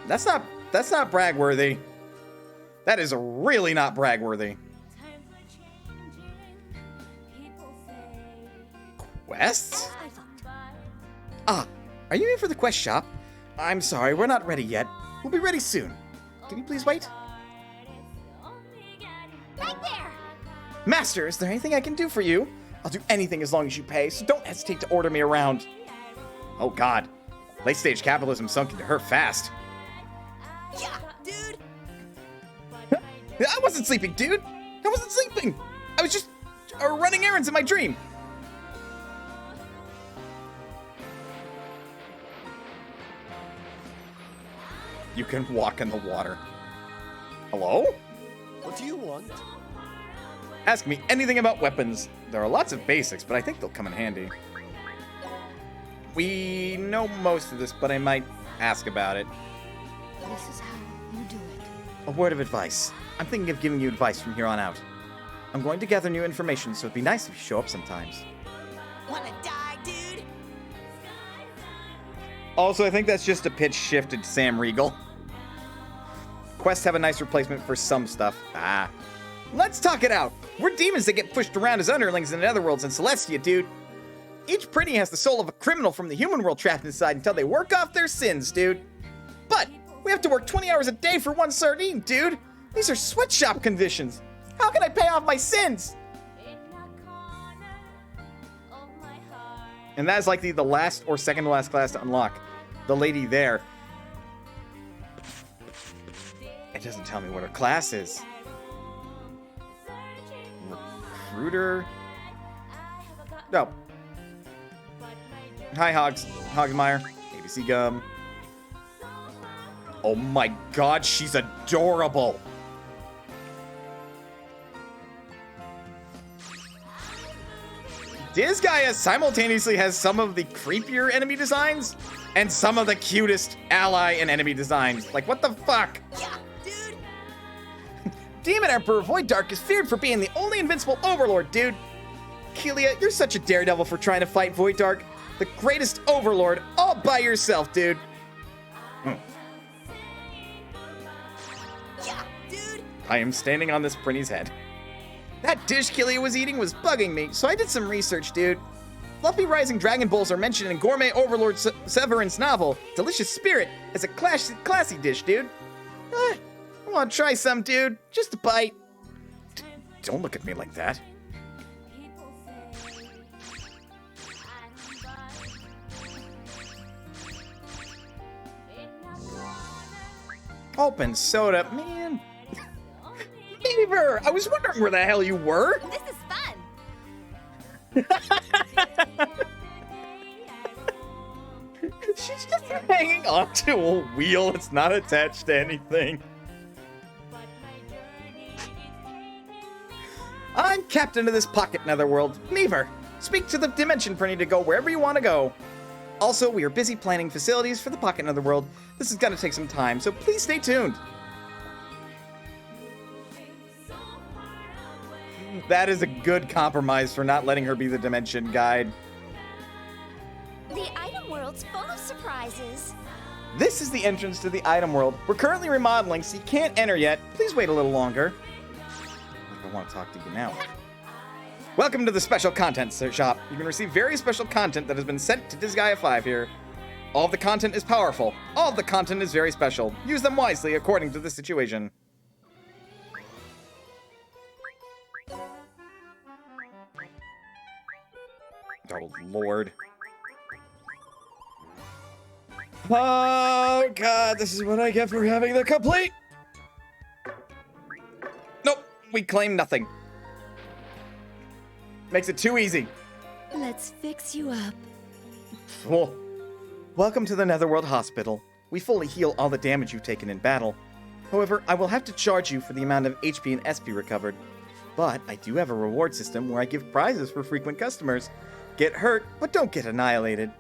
That's not brag-worthy. That is really not brag-worthy. Quests? Ah, are you in for the quest shop? I'm sorry, we're not ready yet. We'll be ready soon. Can you please wait? Right there! Master, is there anything I can do for you? I'll do anything as long as you pay, so don't hesitate to order me around. Oh god. Late-stage capitalism sunk into her fast. Yeah, dude. I wasn't sleeping, dude. I wasn't sleeping. I was just running errands in my dream. You can walk in the water. Hello? What do you want? Ask me anything about weapons. There are lots of basics, but I think they'll come in handy. We know most of this, but I might ask about it. This is how you do it. A word of advice. I'm thinking of giving you advice from here on out. I'm going to gather new information, so it'd be nice if you show up sometimes. Wanna die, dude? Also, I think that's just a pitch shifted to Sam Riegel. Quests have a nice replacement for some stuff. Ah. Let's talk it out. We're demons that get pushed around as underlings in the Netherworlds and Celestia, dude. Each pretty has the soul of a criminal from the human world trapped inside until they work off their sins, dude. But we have to work 20 hours a day for one sardine, dude. These are sweatshop conditions. How can I pay off my sins? And that is likely the last or second to last class to unlock. The lady there. It doesn't tell me what her class is. Recruiter? No. Hi, Hogsmeyer. ABC Gum. Oh my god, she's adorable. Disgaea simultaneously has some of the creepier enemy designs and some of the cutest ally and enemy designs. Like, what the fuck? Yeah, dude. Demon Emperor Void Dark is feared for being the only invincible overlord, dude. Keelia, you're such a daredevil for trying to fight Void Dark. The greatest overlord all by yourself, dude. Yeah, dude. I am standing on this Prinny's head. That dish Keelia was eating was bugging me, so I did some research, dude. Fluffy Rising Dragon Bowls are mentioned in Gourmet Overlord Severin's novel, Delicious Spirit, as a classy dish, dude. I want to try some, dude. Just a bite. Don't look at me like that. Open soda, man. Beaver, I was wondering where the hell you were. This is fun. She's just hanging onto a wheel. It's not attached to anything. I'm captain of this pocket netherworld. Meaver, speak to the Dimension Prinny to go wherever you want to go. Also, we are busy planning facilities for the pocket netherworld. This is going to take some time, so please stay tuned. That is a good compromise for not letting her be the Dimension Guide. The item world's full of surprises. This is the entrance to the item world. We're currently remodeling, so you can't enter yet. Please wait a little longer. I want to talk to you now. Welcome to the special content shop. You can receive very special content that has been sent to Disgaea 5 here. All of the content is powerful. All of the content is very special. Use them wisely according to the situation. Oh, Lord. Oh, God, this is what I get for having the complete... Nope, we claim nothing. Makes it too easy. Let's fix you up. Well, welcome to the Netherworld Hospital. We fully heal all the damage you've taken in battle. However, I will have to charge you for the amount of HP and SP recovered. But I do have a reward system where I give prizes for frequent customers. Get hurt, but don't get annihilated.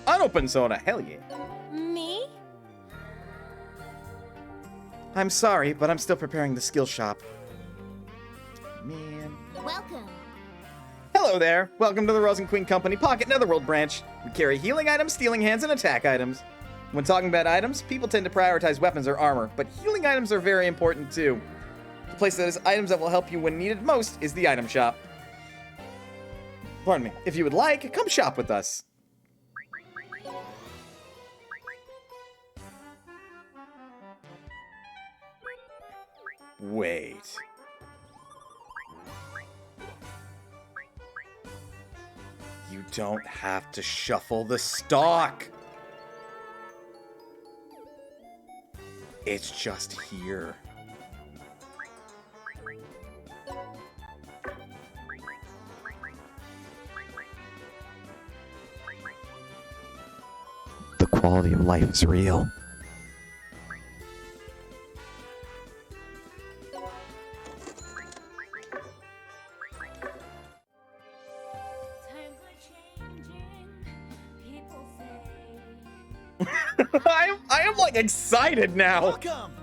Unopened soda, hell yeah. Me? I'm sorry, but I'm still preparing the skill shop. Man. Welcome. Hello there. Welcome to the Rosen Queen Company Pocket Netherworld branch. We carry healing items, stealing hands, and attack items. When talking about items, people tend to prioritize weapons or armor, but healing items are very important too. The place that has items that will help you when needed most is the item shop. Pardon me. If you would like, come shop with us. Wait. You don't have to shuffle the stock. It's just here. The quality of life is real. I am like excited now. Welcome!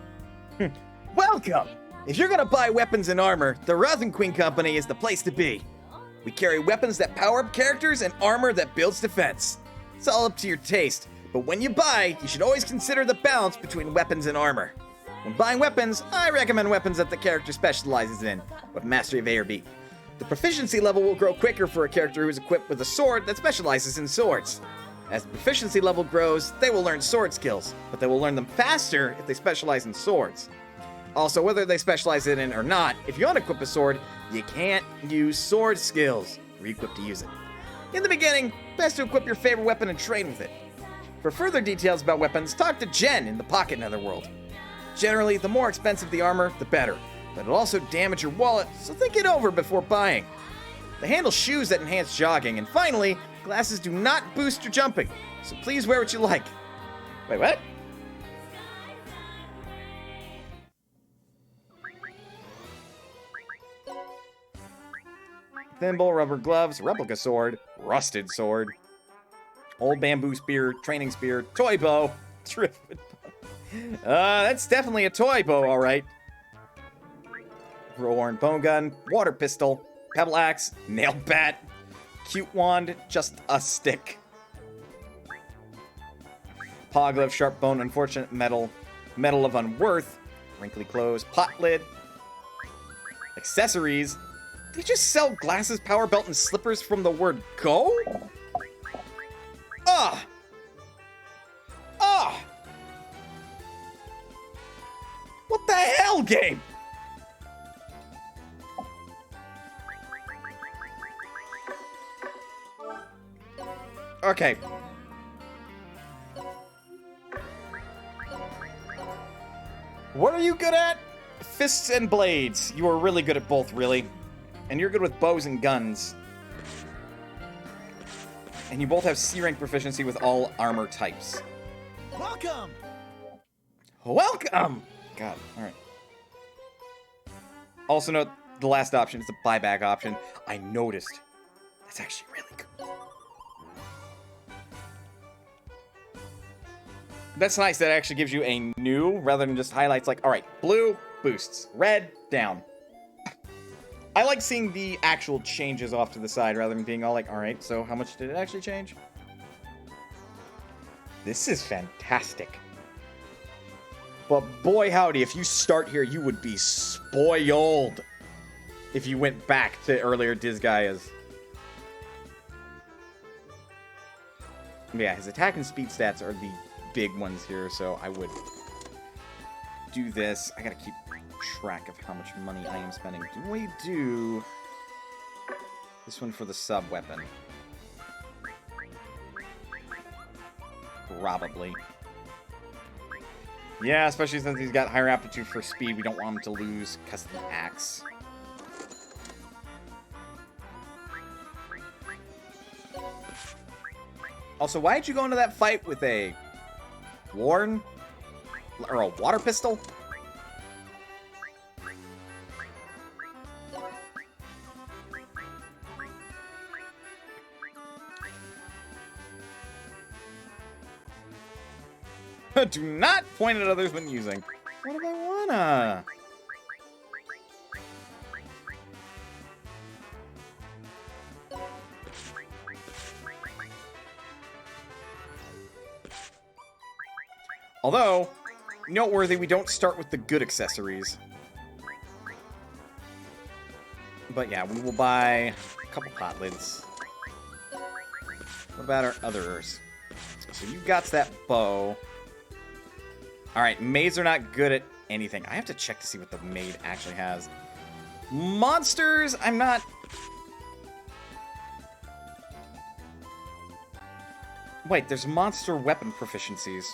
Welcome! If you're gonna buy weapons and armor, the Rosen Queen Company is the place to be. We carry weapons that power up characters and armor that builds defense. It's all up to your taste, but when you buy, you should always consider the balance between weapons and armor. When buying weapons, I recommend weapons that the character specializes in, with mastery of A or B. The proficiency level will grow quicker for a character who is equipped with a sword that specializes in swords. As the proficiency level grows, they will learn sword skills, but they will learn them faster if they specialize in swords. Also, whether they specialize in it or not, if you unequip a sword, you can't use sword skills. Re-equip to use it. In the beginning, best to equip your favorite weapon and train with it. For further details about weapons, talk to Jen in the Pocket Netherworld. Generally, the more expensive the armor, the better, but it'll also damage your wallet, so think it over before buying. They handle shoes that enhance jogging, and finally, glasses do not boost your jumping, so please wear what you like. Wait, what? Thimble, rubber gloves, replica sword, rusted sword, old bamboo spear, training spear, toy bow, driftwood bow. That's definitely a toy bow, all right. Worn bone gun, water pistol, pebble axe, nail bat, cute wand, just a stick. Paw glove, sharp bone, unfortunate metal, metal of unworth, wrinkly clothes, pot lid, accessories. They just sell glasses, power belt, and slippers from the word go? Ah! Ah! What the hell, game? Okay. What are you good at? Fists and blades. You are really good at both, really. And you're good with bows and guns. And you both have C-rank proficiency with all armor types. Welcome! Welcome! God, alright. Also note, the last option is the buyback option. I noticed. That's actually really good. That's nice that it actually gives you a new, rather than just highlights like, alright, blue, boosts, red, down. I like seeing the actual changes off to the side rather than being all like, alright, so how much did it actually change? This is fantastic. But boy howdy, if you start here, you would be spoiled if you went back to earlier Disgaeas. Yeah, his attack and speed stats are the big ones here, so I would do this. I gotta keep track of how much money I am spending. Do we do this one for the sub-weapon? Probably. Yeah, especially since he's got higher aptitude for speed. We don't want him to lose because of the axe. Also, why did you go into that fight with a Warren? Or a water pistol? Do not point at others when using. What if I want mana. Although, noteworthy, we don't start with the good accessories. But yeah, we will buy a couple pot lids. What about our others? So you got that bow. Alright, maids are not good at anything. I have to check to see what the maid actually has. Monsters, I'm not... Wait, there's monster weapon proficiencies.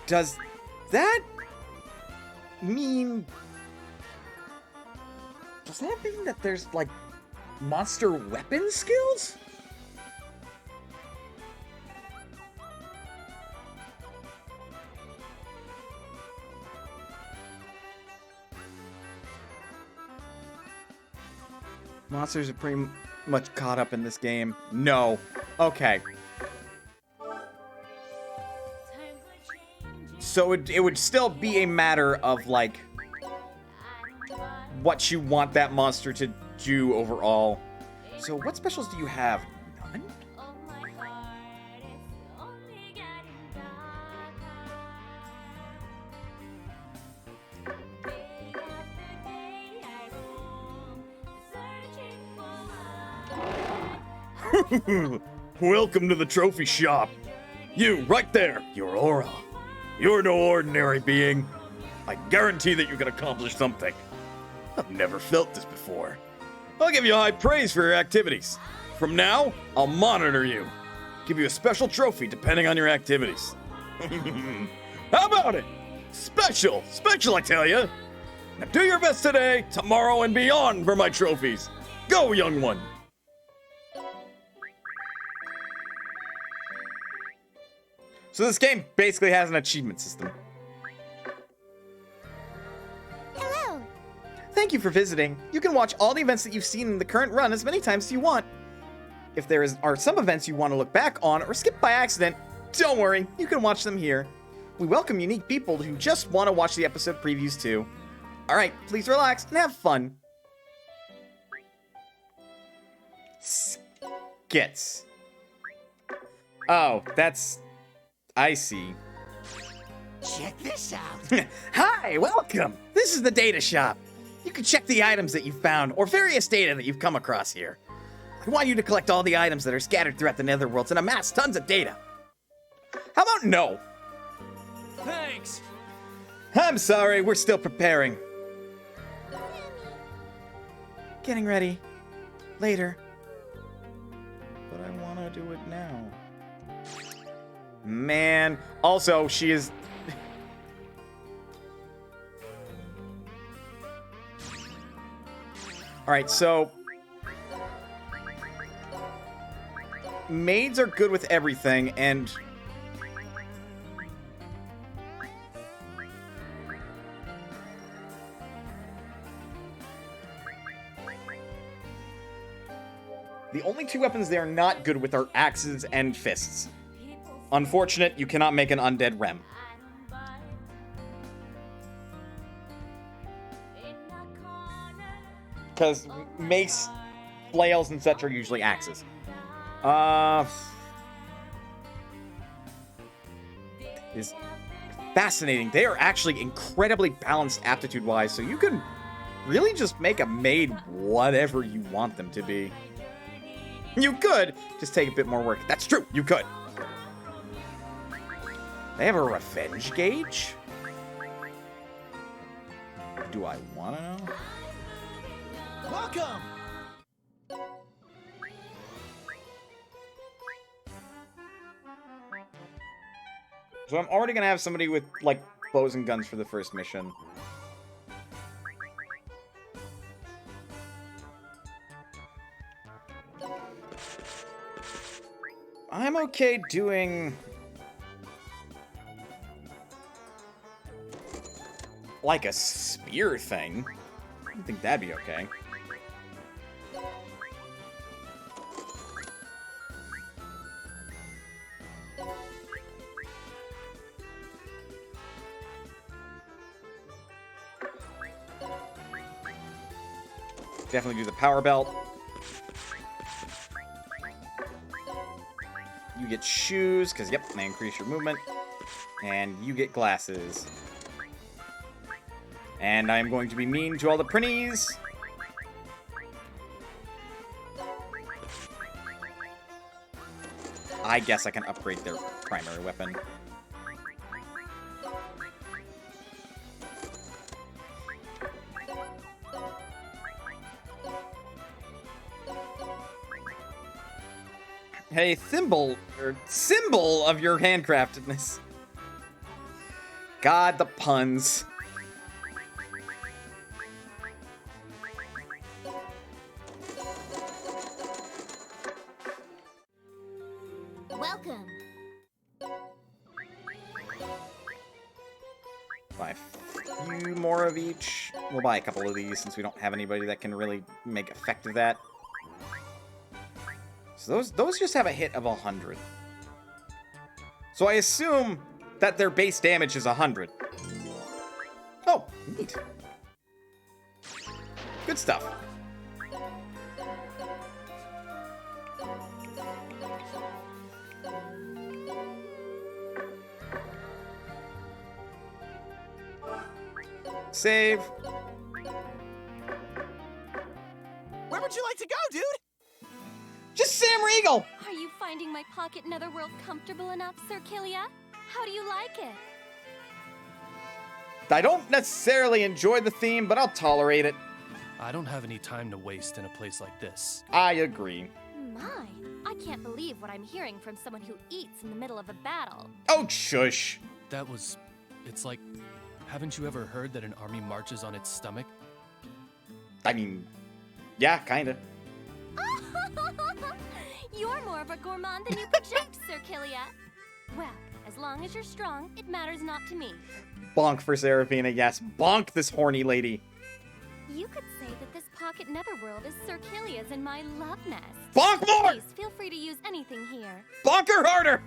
Does that mean... Does that mean that there's, like, monster weapon skills? Monsters are pretty much caught up in this game. No. Okay. So it would still be a matter of, like, what you want that monster to do overall. So what specials do you have? None? Welcome to the trophy shop. You, right there, your aura. You're no ordinary being. I guarantee that you can accomplish something. I've never felt this before. I'll give you high praise for your activities. From now, I'll monitor you. Give you a special trophy depending on your activities. How about it? Special, I tell you. Now do your best today, tomorrow, and beyond for my trophies. Go, young one. So this game basically has an achievement system. Hello. Thank you for visiting. You can watch all the events that you've seen in the current run as many times as you want. If there are some events you want to look back on or skip by accident, don't worry, you can watch them here. We welcome unique people who just want to watch the episode previews too. Alright, please relax and have fun. Skits. Oh, that's... I see. Check this out. Hi, welcome! This is the data shop. You can check the items that you've found, or various data that you've come across here. I want you to collect all the items that are scattered throughout the netherworlds and amass tons of data. How about no? Thanks. I'm sorry, we're still preparing. Getting ready. Later. But I want to do it now. Man. Also, she is... Alright, so... Maids are good with everything, and... The only two weapons they are not good with are axes and fists. Unfortunate, you cannot make an undead Rem. Because mace, flails, and such are usually axes. Is fascinating. They are actually incredibly balanced aptitude-wise, so you can really just make a maid whatever you want them to be. You could just take a bit more work. That's true, you could. They have a revenge gauge? Do I want to know? Welcome. So I'm already going to have somebody with, like, bows and guns for the first mission. I'm okay doing... like a spear thing. I think that'd be okay. Definitely do the power belt. You get shoes, because, yep, they increase your movement. And you get glasses. And I'm going to be mean to all the printies. I guess I can upgrade their primary weapon. Hey, symbol of your handcraftedness. God, the puns. Welcome. Buy a few more of each. We'll buy a couple of these since we don't have anybody that can really make effect of that. So those just have a hit of 100. So I assume that their base damage is 100. Oh, neat. Good stuff. Save. Where would you like to go, dude? Just Sam Riegel! Are you finding my pocket netherworld comfortable enough, Sir Killia? How do you like it? I don't necessarily enjoy the theme, but I'll tolerate it. I don't have any time to waste in a place like this. I agree. My, I can't believe what I'm hearing from someone who eats in the middle of a battle. Oh, shush. It's like, haven't you ever heard that an army marches on its stomach? I mean, yeah, kinda. You're more of a gourmand than you project, Sir Killia. Well, as long as you're strong, it matters not to me. Bonk for Seraphina, yes. Bonk this horny lady. You could say that this pocket netherworld is Sir Killia's and my love nest. Bonk more! Please, feel free to use anything here. Bonk her harder!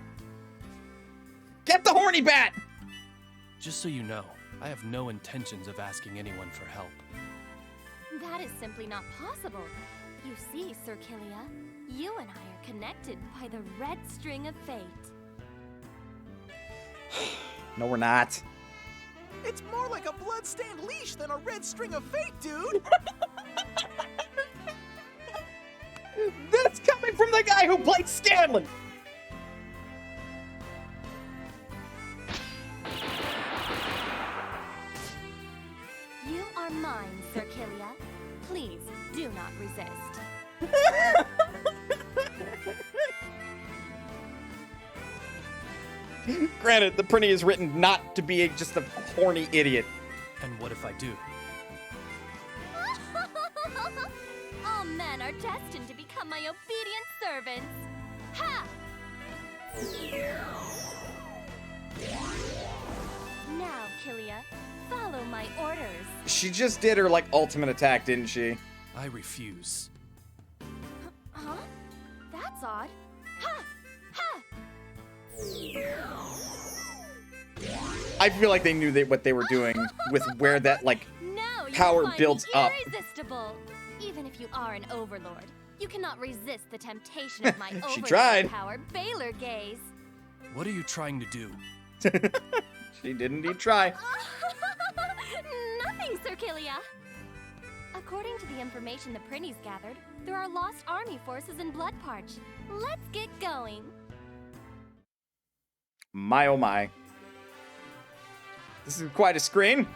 Get the horny bat! Just so you know, I have no intentions of asking anyone for help. That is simply not possible. You see, Sir Killia, you and I are connected by the red string of fate. No, we're not. It's more like a blood-stained leash than a red string of fate, dude! That's coming from the guy who played Scanlan! You are mine, Sir Killia. Please do not resist. Granted, the printy is written not to be just a horny idiot. And what if I do? All men are destined to become my obedient servants. Ha! Now, Killia, follow my orders. She just did her, like, ultimate attack, didn't she? I refuse. Huh? That's odd. Ha! Ha! I feel like they knew what they were doing with where that, like, No, you power find builds me up. irresistible. Even if you are an overlord, you cannot resist the temptation of my She overlord tried. power, Baylor gaze. What are you trying to do? She did indeed try. Nothing, Sir Killia. According to the information the Prinnies gathered, there are lost army forces in Bloodparch. Let's get going. My oh my. This is quite a screen.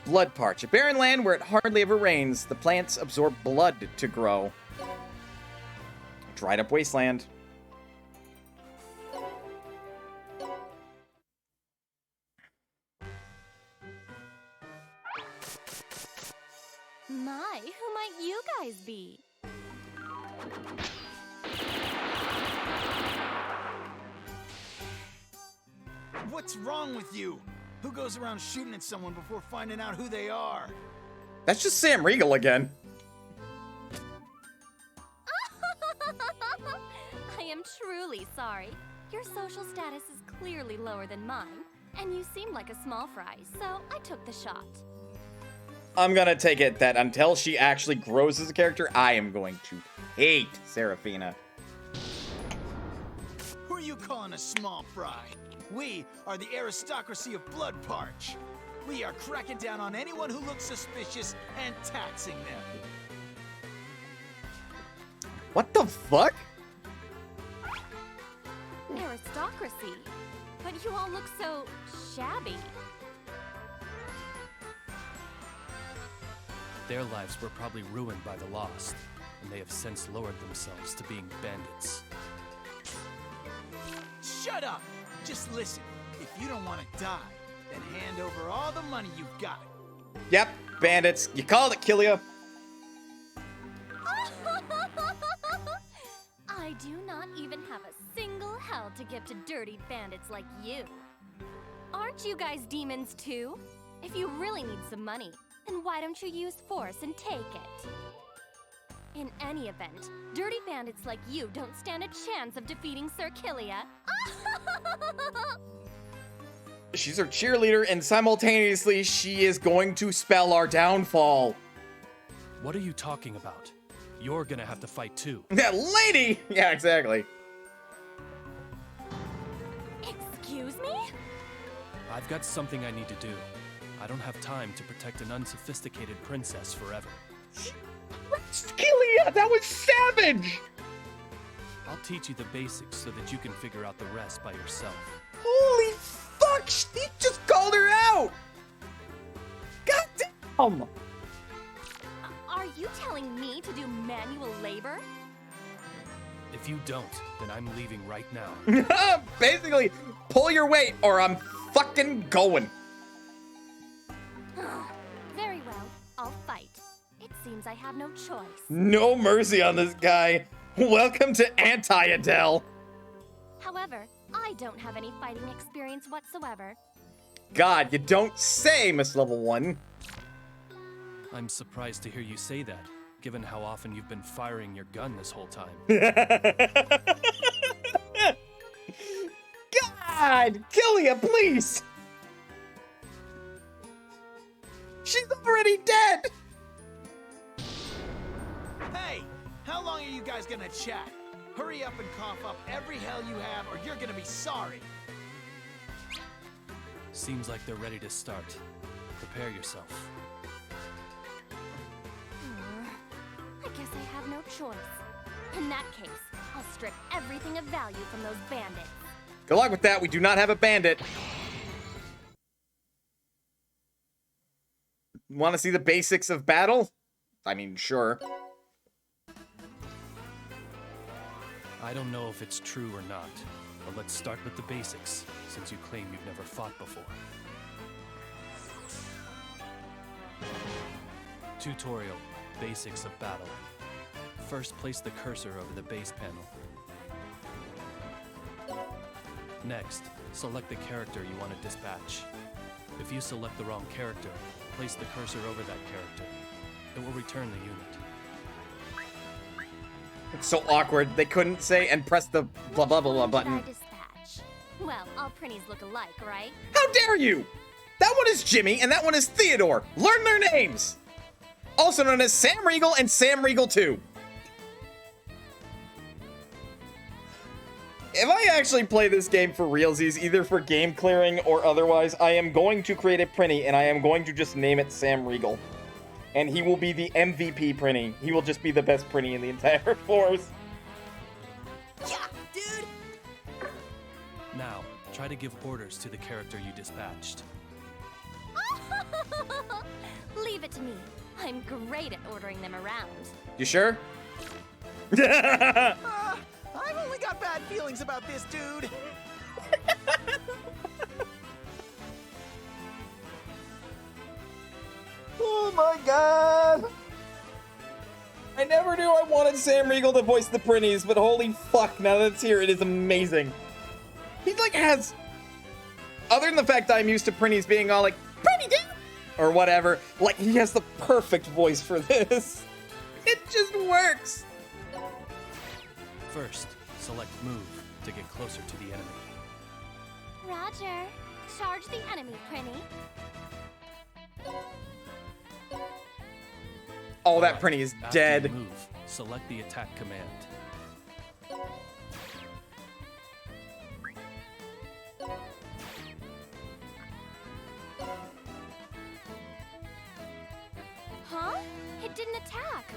Bloodparch, a barren land where it hardly ever rains. The plants absorb blood to grow. Dried up wasteland. My, who might you guys be? What's wrong with you? Who goes around shooting at someone before finding out who they are? That's just Sam Riegel again. I am truly sorry. Your social status is clearly lower than mine, and you seem like a small fry, so I took the shot. I'm gonna take it that until she actually grows as a character, I am going to hate Seraphina. Who are you calling a small fry? We are the aristocracy of Bloodparch. We are cracking down on anyone who looks suspicious and taxing them. What the fuck? Aristocracy? But you all look so shabby. Their lives were probably ruined by the Lost, and they have since lowered themselves to being bandits. Shut up! Just listen. If you don't want to die, then hand over all the money you've got. Yep, bandits. You called it, Killia. I do not even have a single hell to give to dirty bandits like you. Aren't you guys demons too? If you really need some money, then why don't you use force and take it? In any event, dirty bandits like you don't stand a chance of defeating Sir Killia. She's our cheerleader, and simultaneously, she is going to spell our downfall. What are you talking about? You're gonna have to fight too. That lady! Yeah, exactly. Excuse me? I've got something I need to do. I don't have time to protect an unsophisticated princess forever. Killia, that was savage! I'll teach you the basics so that you can figure out the rest by yourself. Holy fuck! He just called her out! God damn! Are you telling me to do manual labor? If you don't, then I'm leaving right now. Basically, pull your weight or I'm fucking going. Very well, I'll fight. It seems I have no choice. No mercy on this guy. Welcome to Anti-Adele. However, I don't have any fighting experience whatsoever. God, you don't say, Miss Level 1. I'm surprised to hear you say that, given how often you've been firing your gun this whole time. God, Killia, please. She's already dead. Hey, how long are you guys gonna chat? Hurry up and cough up every hell you have, or you're gonna be sorry. Seems like they're ready to start. Prepare yourself. I guess I have no choice. In that case, I'll strip everything of value from those bandits. Good luck with that. We do not have a bandit. Want to see the basics of battle? I mean, sure. I don't know if it's true or not, but let's start with the basics, since you claim you've never fought before. Tutorial, Basics of Battle. First, place the cursor over the base panel. Next, select the character you want to dispatch. If you select the wrong character, place the cursor over that character. It will return the unit. It's so awkward. They couldn't say and press the blah blah blah blah button. Did I dispatch? Well, all printies look alike, right? How dare you! That one is Jimmy and that one is Theodore. Learn their names! Also known as Sam Riegel and Sam Riegel 2. If I actually play this game for realsies, either for game clearing or otherwise, I am going to create a printy and I am going to just name it Sam Riegel. And he will be the MVP printy. He will just be the best printy in the entire force. Yeah, dude! Now, try to give orders to the character you dispatched. Leave it to me. I'm great at ordering them around. You sure? I've only got bad feelings about this dude. Oh my god! I never knew I wanted Sam Riegel to voice the printies, but holy fuck, now that it's here, it is amazing. He like has, other than the fact that I'm used to printies being all like, "Printy dude," or whatever, like he has the perfect voice for this. It just works. First, select Move to get closer to the enemy. Roger. Charge the enemy, Prinny. Oh, that Alright, Prinny is after you dead. move, select the attack command. Huh? It didn't attack.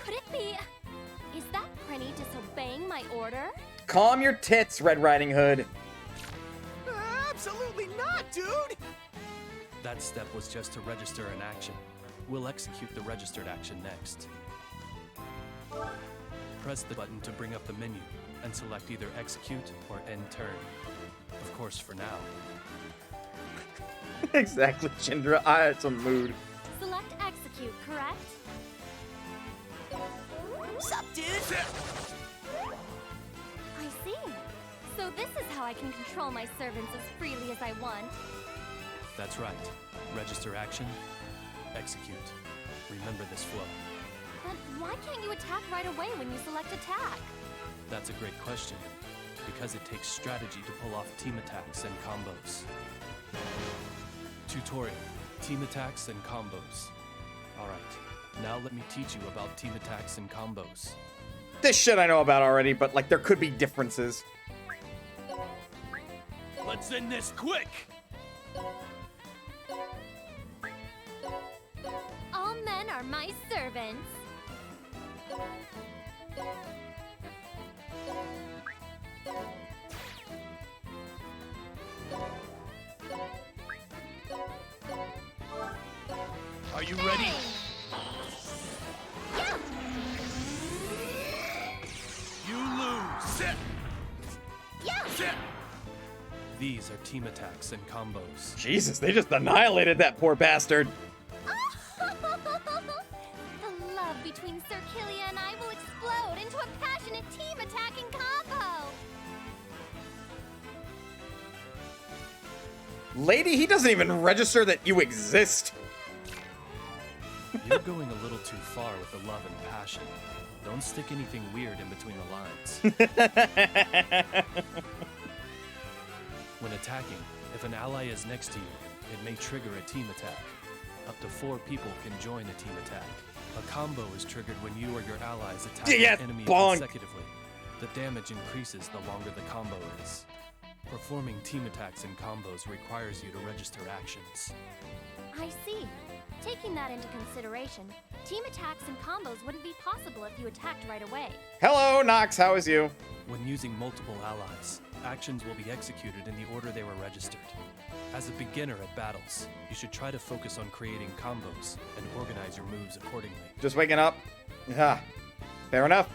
Could it be? Is that Prinny disobeying my order? Calm your tits, Red Riding Hood. Absolutely not, dude! That step was just to register an action. We'll execute the registered action next. Press the button to bring up the menu and select either execute or end turn. Of course, for now. Exactly, Chindra. I had some mood. Select execute, correct? Sup, dude? I see. So this is how I can control my servants as freely as I want. That's right. Register action, execute. Remember this flow. But why can't you attack right away when you select attack? That's a great question, because it takes strategy to pull off team attacks and combos. Tutorial, team attacks and combos. Alright, now let me teach you about team attacks and combos. This shit I know about already, but like there could be differences. Let's end this quick! All men are my servants. Are you ready? Yeah! You lose! Sit! Yeah! Sit! These are team attacks and combos. Jesus, they just annihilated that poor bastard. The love between Sir Killia and I will explode into a passionate team attacking combo. Lady, he doesn't even register that you exist. You're going a little too far with the love and passion. Don't stick anything weird in between the lines. When attacking, if an ally is next to you, it may trigger a team attack. Up to 4 people can join a team attack. A combo is triggered when you or your allies attack Yeah, an enemy bonk. consecutively. The damage increases the longer the combo is. Performing team attacks and combos requires you to register actions. I see. Taking that into consideration, team attacks and combos wouldn't be possible if you attacked right away. Hello, Nox, how is you? When using multiple allies, actions will be executed in the order they were registered. As a beginner at battles, you should try to focus on creating combos and organize your moves accordingly. Just waking up? Yeah, fair enough.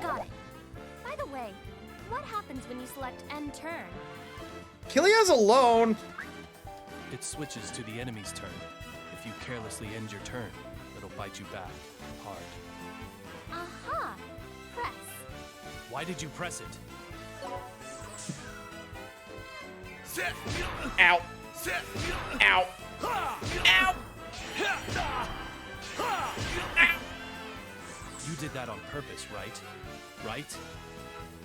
Got it. By the way, what happens when you select end turn? Killia's alone. It switches to the enemy's turn. If you carelessly end your turn, it'll bite you back hard. Aha! Press. Why did you press it? Sit! Ow. Sit! Ow. Ow. You did that on purpose, right? Right?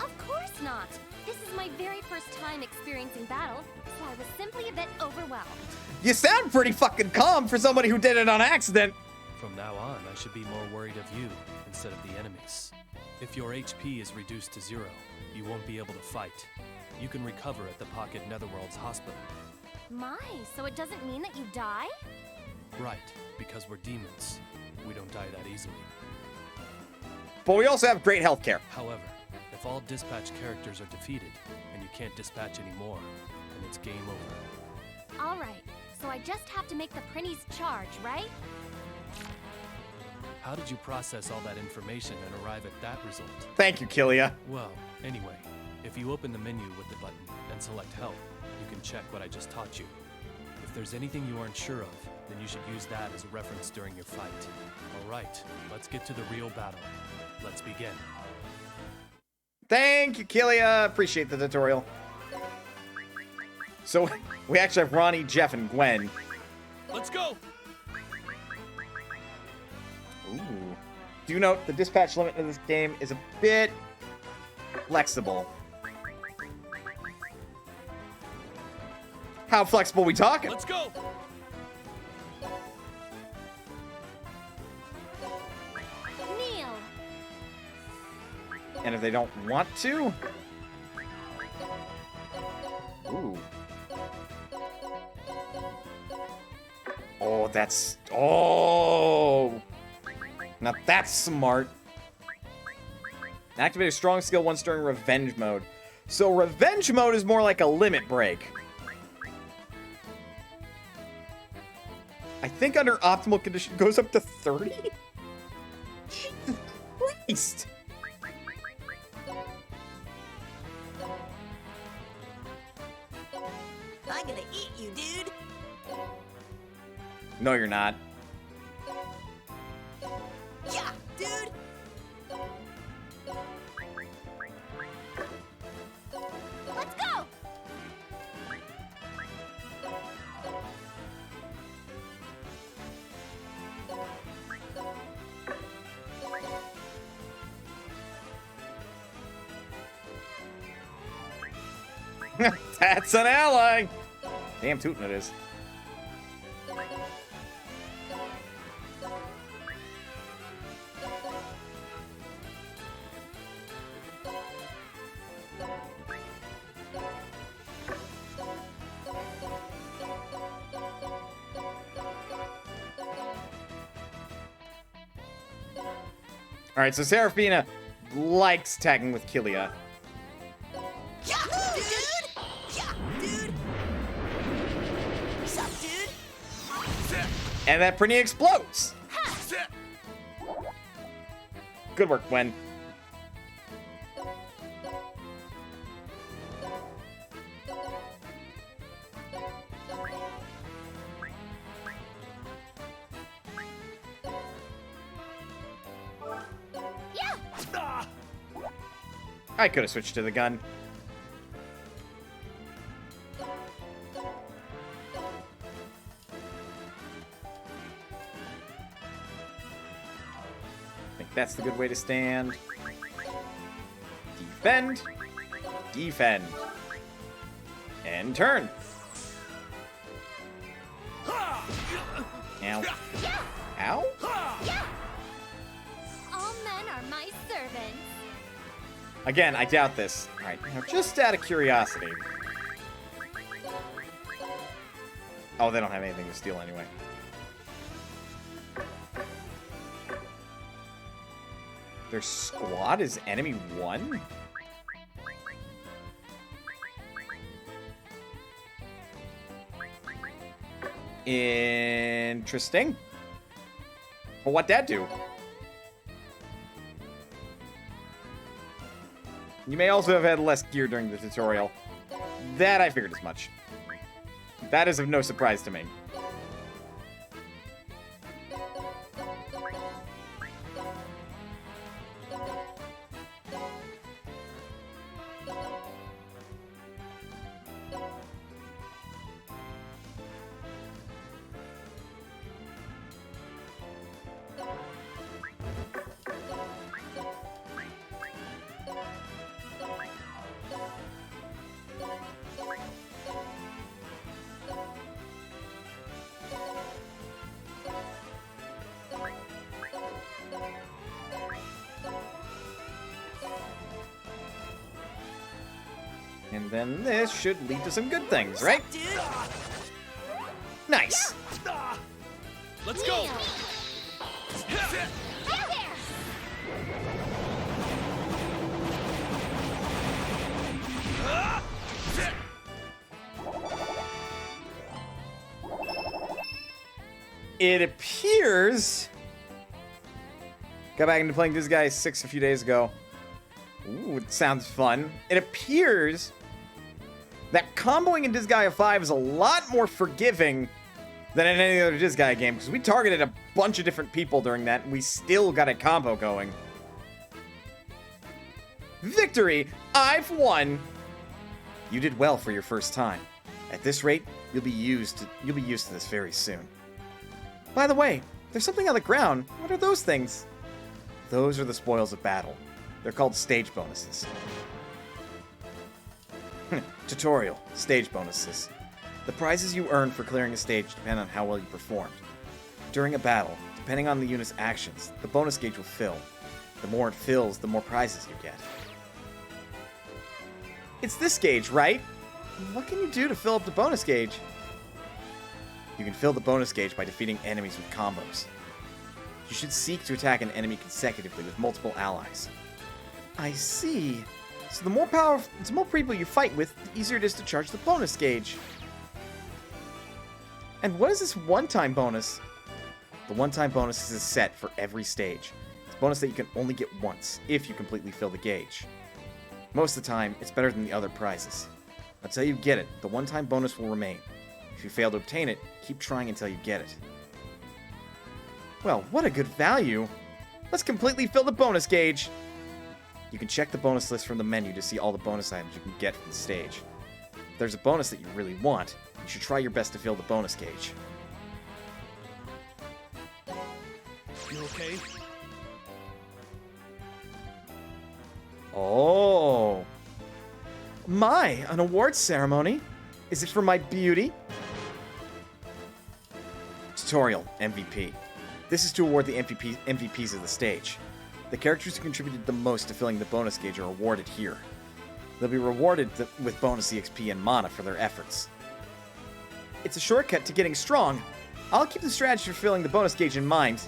Of course not. This is my very first time experiencing battle, so I was simply a bit overwhelmed. You sound pretty fucking calm for somebody who did it on accident. From now on, I should be more worried of you instead of the enemies. If your HP is reduced to 0, you won't be able to fight. You can recover at the Pocket Netherworld's hospital. My, so it doesn't mean that you die? Right, because we're demons. We don't die that easily. But we also have great health care. However, if all dispatch characters are defeated, and you can't dispatch anymore, then it's game over. Alright, so I just have to make the Prinny's charge, right? How did you process all that information and arrive at that result? Thank you, Killia. Well, anyway, if you open the menu with the button and select Help, you can check what I just taught you. If there's anything you aren't sure of, then you should use that as a reference during your fight. Alright, let's get to the real battle. Let's begin. Thank you, Killia. Appreciate the tutorial. So, we actually have Ronnie, Jeff, and Gwen. Let's go! Ooh. Do note, the dispatch limit in this game is a bit flexible. How flexible we talking? Let's go! Kneel. And if they don't want to? Ooh. Oh, that's... Oh! Now that's smart. Activate a strong skill once during revenge mode. So revenge mode is more like a limit break. I think under optimal condition it goes up to 30? Jesus Christ! I'm gonna eat you, dude. No, you're not. Yeah, dude. Let's go! That's an ally! Damn tootin' it is. Alright, so Seraphina likes tagging with Killia. Yeah, dude. Yeah, dude. What's up, dude? And that Prinny explodes! Good work, Gwen. I could have switched to the gun. I think that's the good way to stand. Defend. Defend. And turn. Ow. Ow? All men are my servants. Again, I doubt this. Alright, now just out of curiosity. Oh, they don't have anything to steal anyway. Their squad is enemy 1? Interesting. Well, what'd that do? You may also have had less gear during the tutorial. That I figured as much. That is of no surprise to me. And then this should lead to some good things, right? Dude. Nice! Let's go! Kneel. There, there. It appears... Got back into playing Disgaea 6 a few days ago. Ooh, it sounds fun. It appears that comboing in Disgaea 5 is a lot more forgiving than in any other Disgaea game, because we targeted a bunch of different people during that, and we still got a combo going. Victory! I've won! You did well for your first time. At this rate, you'll be used to this very soon. By the way, there's something on the ground. What are those things? Those are the spoils of battle. They're called stage bonuses. Tutorial, stage bonuses. The prizes you earn for clearing a stage depend on how well you performed. During a battle, depending on the unit's actions, the bonus gauge will fill. The more it fills, the more prizes you get. It's this gauge, right? What can you do to fill up the bonus gauge? You can fill the bonus gauge by defeating enemies with combos. You should seek to attack an enemy consecutively with multiple allies. I see. So the more people you fight with, the easier it is to charge the bonus gauge. And what is this one-time bonus? The one-time bonus is a set for every stage. It's a bonus that you can only get once, if you completely fill the gauge. Most of the time, it's better than the other prizes. Until you get it, the one-time bonus will remain. If you fail to obtain it, keep trying until you get it. Well, what a good value! Let's completely fill the bonus gauge! You can check the bonus list from the menu to see all the bonus items you can get from the stage. If there's a bonus that you really want, you should try your best to fill the bonus gauge. You okay? Oh! My, an awards ceremony? Is it for my beauty? Tutorial, MVP. This is to award the MVPs of the stage. The characters who contributed the most to filling the bonus gauge are awarded here. They'll be rewarded with bonus EXP and mana for their efforts. It's a shortcut to getting strong. I'll keep the strategy for filling the bonus gauge in mind.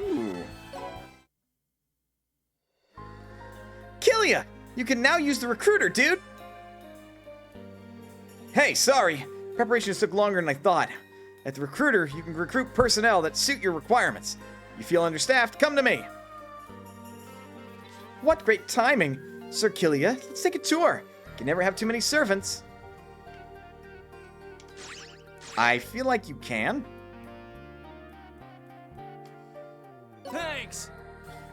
Ooh. Killia! You can now use the recruiter, dude! Hey, sorry. Preparations took longer than I thought. At the recruiter, you can recruit personnel that suit your requirements. You feel understaffed, come to me. What great timing. Sir Killia, let's take a tour. You can never have too many servants. I feel like you can. Thanks!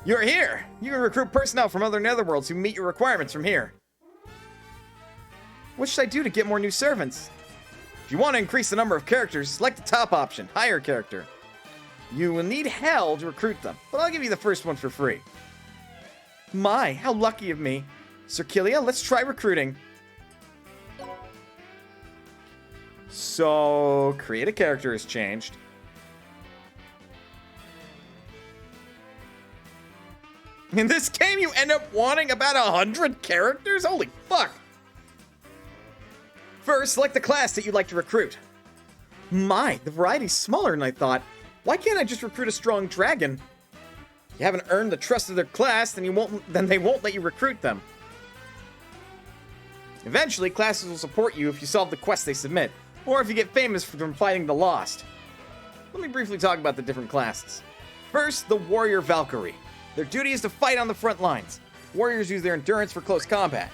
You're here! You can recruit personnel from other netherworlds who meet your requirements from here. What should I do to get more new servants? If you want to increase the number of characters, select the top option, Hire Character. You will need hell to recruit them, but I'll give you the first one for free. My, how lucky of me. Sir Killia, let's try recruiting. So, create a character has changed. In this game, you end up wanting about 100 characters? Holy fuck! First, select the class that you'd like to recruit. My, the variety's smaller than I thought. Why can't I just recruit a strong dragon? If you haven't earned the trust of their class, then they won't let you recruit them. Eventually, classes will support you if you solve the quests they submit, or if you get famous from fighting the Lost. Let me briefly talk about the different classes. First, the Warrior Valkyrie. Their duty is to fight on the front lines. Warriors use their endurance for close combat.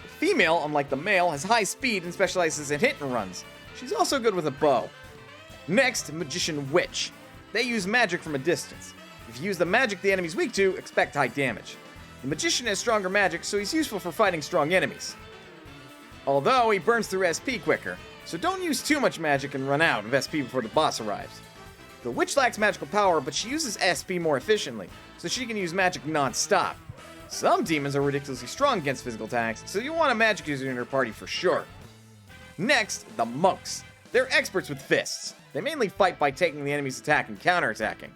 The female, unlike the male, has high speed and specializes in hit and runs. She's also good with a bow. Next, Magician Witch. They use magic from a distance. If you use the magic the enemy's weak to, expect high damage. The Magician has stronger magic, so he's useful for fighting strong enemies. Although, he burns through SP quicker, so don't use too much magic and run out of SP before the boss arrives. The Witch lacks magical power, but she uses SP more efficiently, so she can use magic non-stop. Some demons are ridiculously strong against physical attacks, so you want a magic user in your party for sure. Next, the Monks. They're experts with fists. They mainly fight by taking the enemy's attack and counterattacking.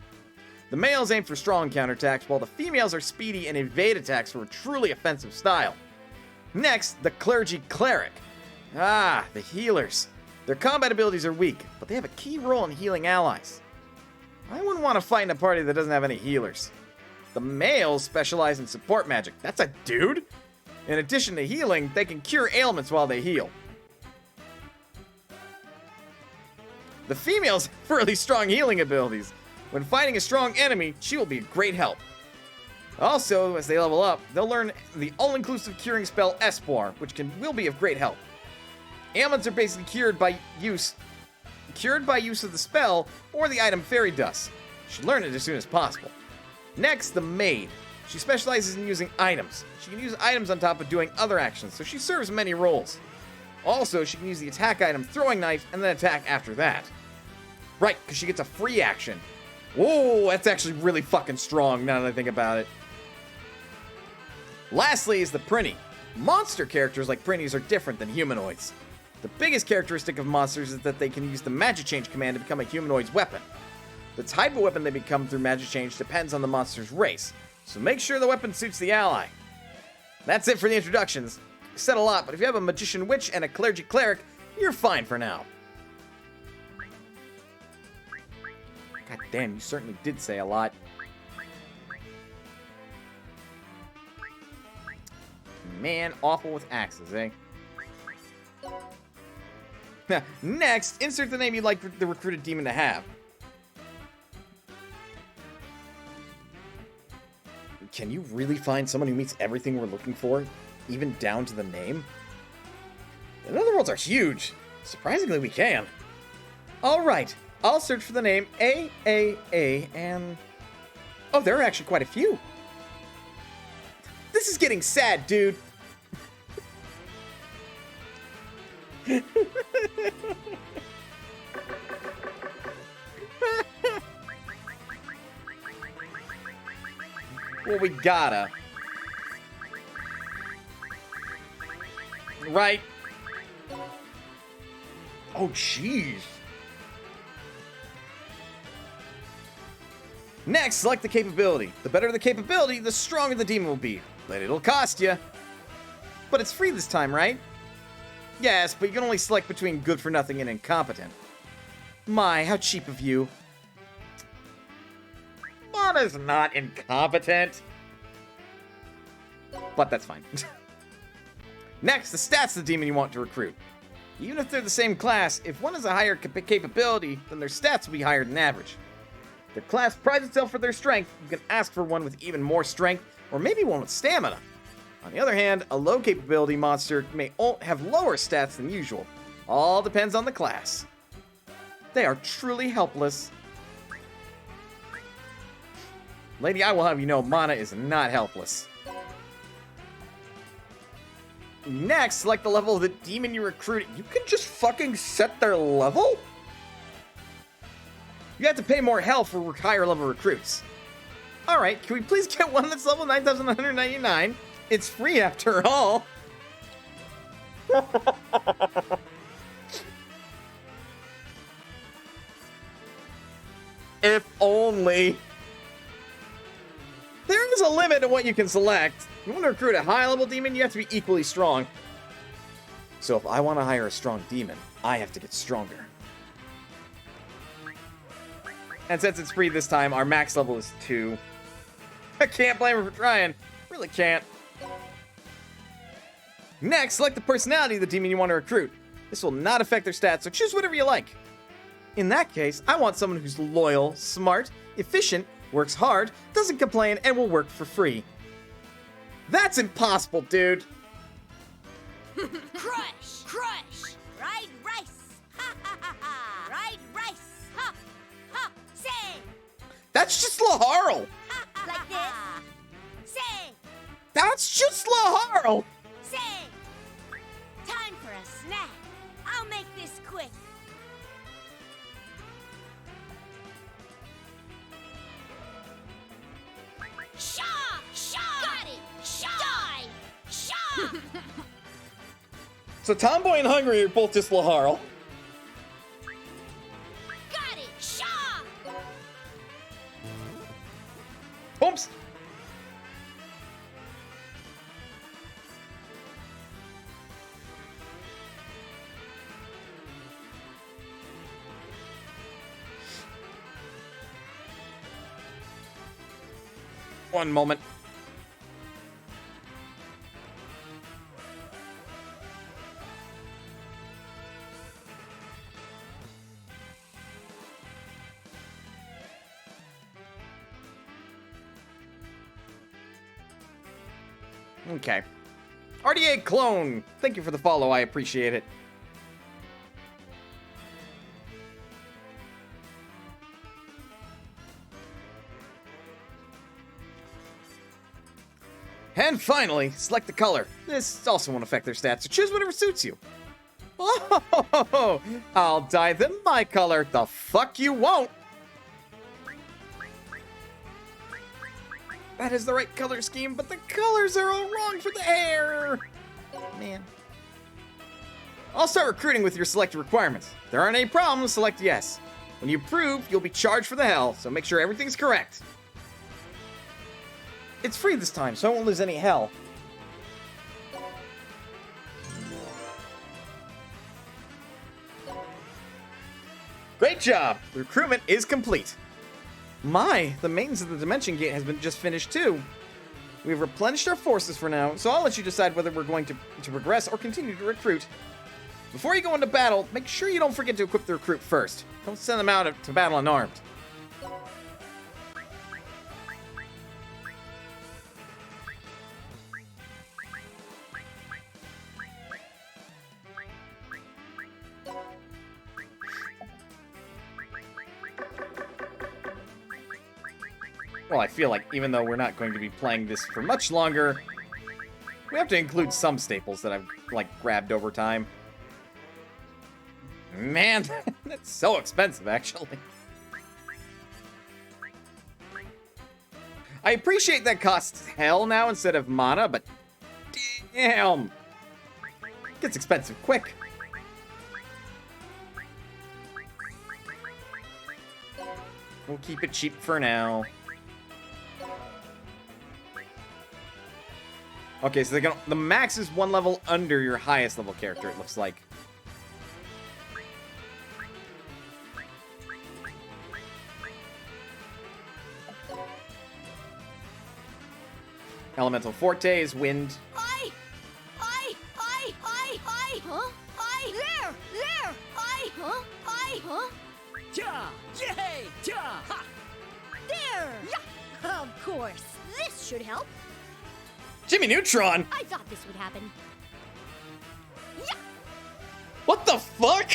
The males aim for strong counterattacks, while the females are speedy and evade attacks for a truly offensive style. Next, the Clergy Cleric. Ah, the healers. Their combat abilities are weak, but they have a key role in healing allies. I wouldn't want to fight in a party that doesn't have any healers. The males specialize in support magic. That's a dude! In addition to healing, they can cure ailments while they heal. The females have really strong healing abilities. When fighting a strong enemy, she will be a great help. Also, as they level up, they'll learn the all-inclusive curing spell Espoir, which will be of great help. Ailments are basically cured by use of the spell or the item Fairy Dust. You should learn it as soon as possible. Next, the Maid. She specializes in using items. She can use items on top of doing other actions, so she serves many roles. Also, she can use the attack item Throwing Knife and then attack after that. Right, because she gets a free action. Whoa, that's actually really fucking strong now that I think about it. Lastly is the Prinny. Monster characters like Prinnies are different than humanoids. The biggest characteristic of monsters is that they can use the Magic Change command to become a humanoid's weapon. The type of weapon they become through Magic Change depends on the monster's race, so make sure the weapon suits the ally. That's it for the introductions. I said a lot, but if you have a Magician Witch and a Clergy Cleric, you're fine for now. God damn, you certainly did say a lot. Man, awful with axes, eh? Next, insert the name you'd like the recruited demon to have. Can you really find someone who meets everything we're looking for, even down to the name? The Netherworlds are huge. Surprisingly, we can. Alright, I'll search for the name AAA and... Oh, there are actually quite a few. This is getting sad, dude. Well, we gotta. Right? Oh, jeez. Next, select the capability. The better the capability, the stronger the demon will be. But it'll cost you. But it's free this time, right? Yes, but you can only select between good for nothing and incompetent. My, how cheap of you. Mana's not incompetent. But that's fine. Next, the stats of the demon you want to recruit. Even if they're the same class, if one has a higher capability, then their stats will be higher than average. If their class prides itself for their strength, you can ask for one with even more strength, or maybe one with stamina. On the other hand, a low capability monster may have lower stats than usual. All depends on the class. They are truly helpless. Lady, I will have you know, Mana is not helpless. Next, select the level of the demon you recruit. You can just fucking set their level? You have to pay more hell for higher level recruits. Alright, can we please get one that's level 9,199? It's free after all. If only. There is a limit to what you can select. If you want to recruit a high-level demon, you have to be equally strong. So if I want to hire a strong demon, I have to get stronger. And since it's free this time, our max level is 2. I can't blame her for trying. Really can't. Next, select the personality of the demon you want to recruit. This will not affect their stats, so choose whatever you like. In that case, I want someone who's loyal, smart, efficient, works hard, doesn't complain, and will work for free. That's impossible, dude. Crush! Crush! Ride rice! Ha ha ha ha! Ride rice! Ha! Ha! Say! That's just Laharl! Ha ha! Like this? Say! That's just Laharl! Say! Time for a snack. I'll make this quick. Shaw! Shaw! Got it! Shaw! Die! Shaw! So Tomboy and Hungry are both just Laharl. Got it! Shaw! Oops! One moment. Okay. RDA Clone, thank you for the follow, I appreciate it. And finally, select the color. This also won't affect their stats, so choose whatever suits you. Oh, I'll dye them my color. The fuck you won't. That is the right color scheme, but the colors are all wrong for the hair. Man. I'll start recruiting with your selected requirements. If there aren't any problems, select yes. When you approve, you'll be charged for the hell, so make sure everything's correct. It's free this time, so I won't lose any hell. Great job! The recruitment is complete. My, the maintenance of the Dimension Gate has been just finished too. We've replenished our forces for now, so I'll let you decide whether we're going to progress or continue to recruit. Before you go into battle, make sure you don't forget to equip the recruit first. Don't send them out to battle unarmed. Well, I feel like even though we're not going to be playing this for much longer, we have to include some staples that I've, like, grabbed over time. Man, that's so expensive, actually. I appreciate that costs hell now instead of mana, but damn, it gets expensive quick. We'll keep it cheap for now. Okay, so the max is one level under your highest level character, it looks like. Elemental Forte is wind. I, huh? There, huh? Ja! Yay! Ja! Ha! There! Yeah. Of course, this should help. Jimmy Neutron! I thought this would happen. Yeah. What the fuck?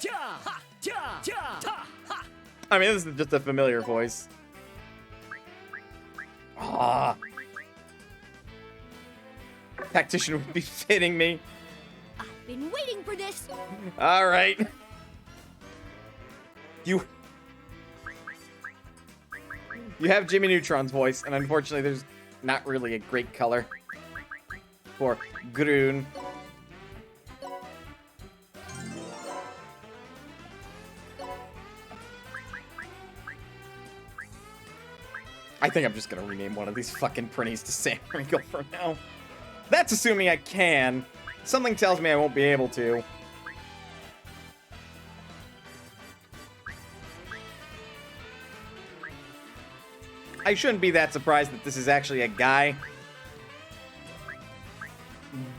Ja! Ha! Ja! Ja! Ta! Ha! I mean, this is just a familiar voice. Ah. Tactician would be fitting me. I've been waiting for this. Alright. You have Jimmy Neutron's voice, and unfortunately there's not really a great color for Groon. I think I'm just gonna rename one of these fucking printies to Sam Ringo for now. That's assuming I can. Something tells me I won't be able to. I shouldn't be that surprised that this is actually a guy.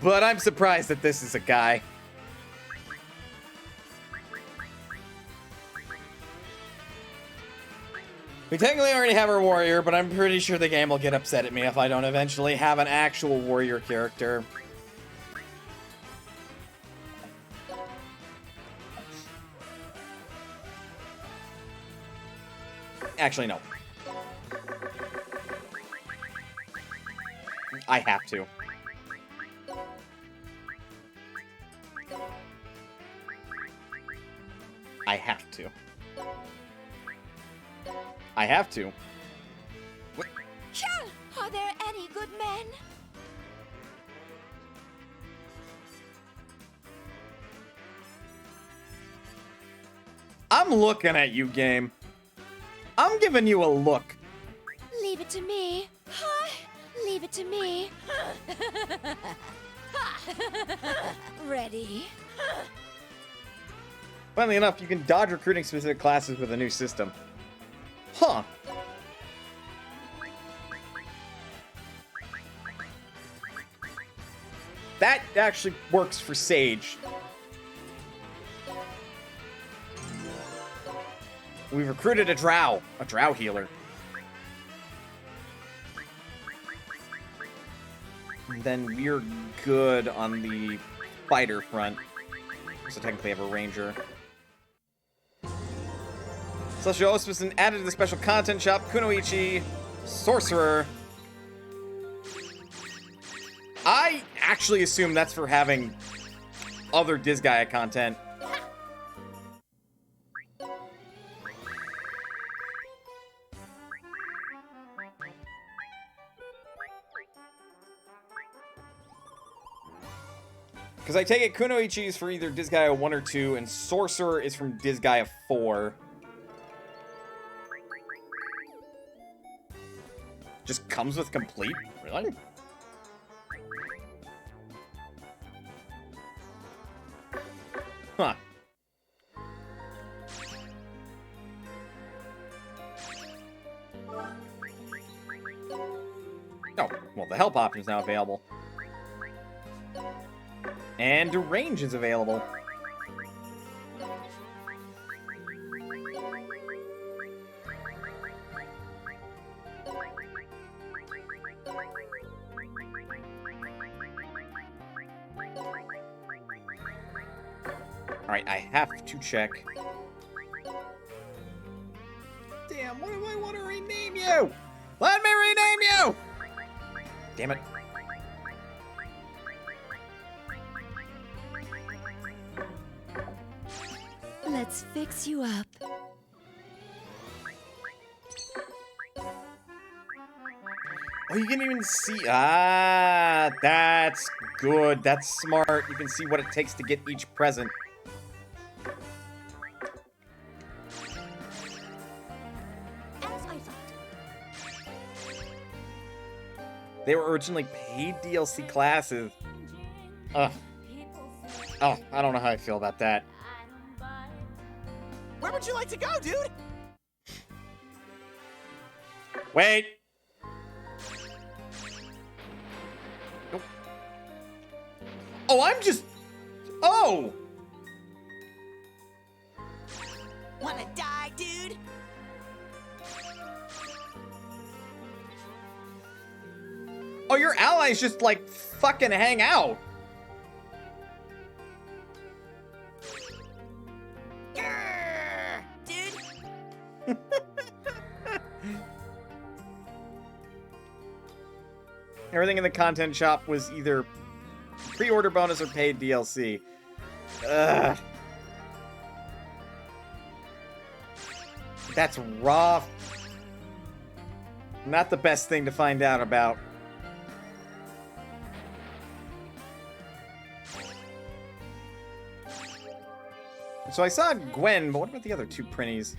But I'm surprised that this is a guy. We technically already have our warrior, but I'm pretty sure the game will get upset at me if I don't eventually have an actual warrior character. Actually, no. I have to. I have to. I have to. What? Are there any good men? I'm looking at you, game. I'm giving you a look. Leave it to me. Leave it to me. Ready? Funnily enough, you can dodge recruiting specific classes with a new system. Huh. That actually works for Sage. We recruited a drow healer. And then we're good on the fighter front. So technically I have a ranger. Celestial Host was added to the special content shop. Kunoichi, Sorcerer. I actually assume that's for having other Disgaea content. Because I take it Kunoichi is for either Disgaea 1 or 2, and Sorcerer is from Disgaea 4. Just comes with complete? Really? Huh. Oh, well, the help option is now available. And range is available. Alright, I have to check. Damn, what do I want to rename you? Let me rename you! Damn it. Let's fix you up. Oh, you can even see. Ah, that's good. That's smart. You can see what it takes to get each present. They were originally paid DLC classes. Ugh. Oh, I don't know how I feel about that. Where would you like to go, dude? Wait. Nope. Oh, I'm just... Oh! Wanna die, dude? Oh, your allies just, like, fucking hang out. Dude? Everything in the content shop was either pre-order bonus or paid DLC. Ugh. That's rough. Not the best thing to find out about. So I saw Gwen, but what about the other two printies?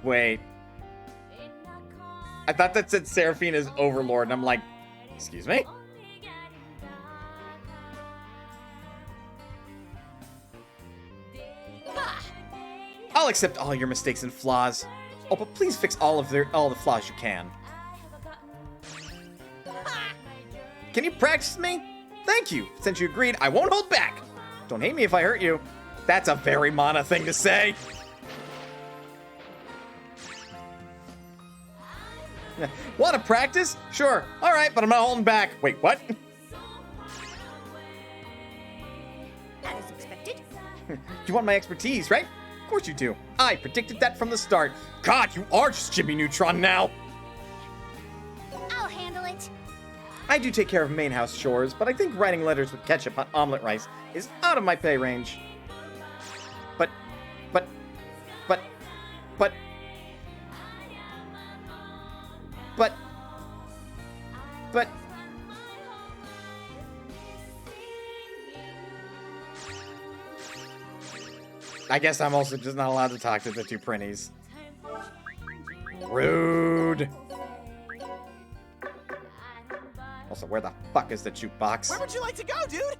Wait. I thought that said Seraphine is Overlord, and I'm like, excuse me? I'll accept all your mistakes and flaws. Oh, but please fix all the flaws you can. Can you practice me? Thank you. Since you agreed, I won't hold back. Don't hate me if I hurt you. That's a very Mana thing to say. Want to practice? Sure. All right, but I'm not holding back. Wait, what? That is expected. You want my expertise, right? Of course you do. I predicted that from the start. God, you are just Jimmy Neutron now. I'll handle it. I do take care of main house chores, but I think writing letters with ketchup on omelet rice is out of my pay range. But... I guess I'm also just not allowed to talk to the two printies. Rude. Also, where the fuck is the jukebox? Where would you like to go, dude?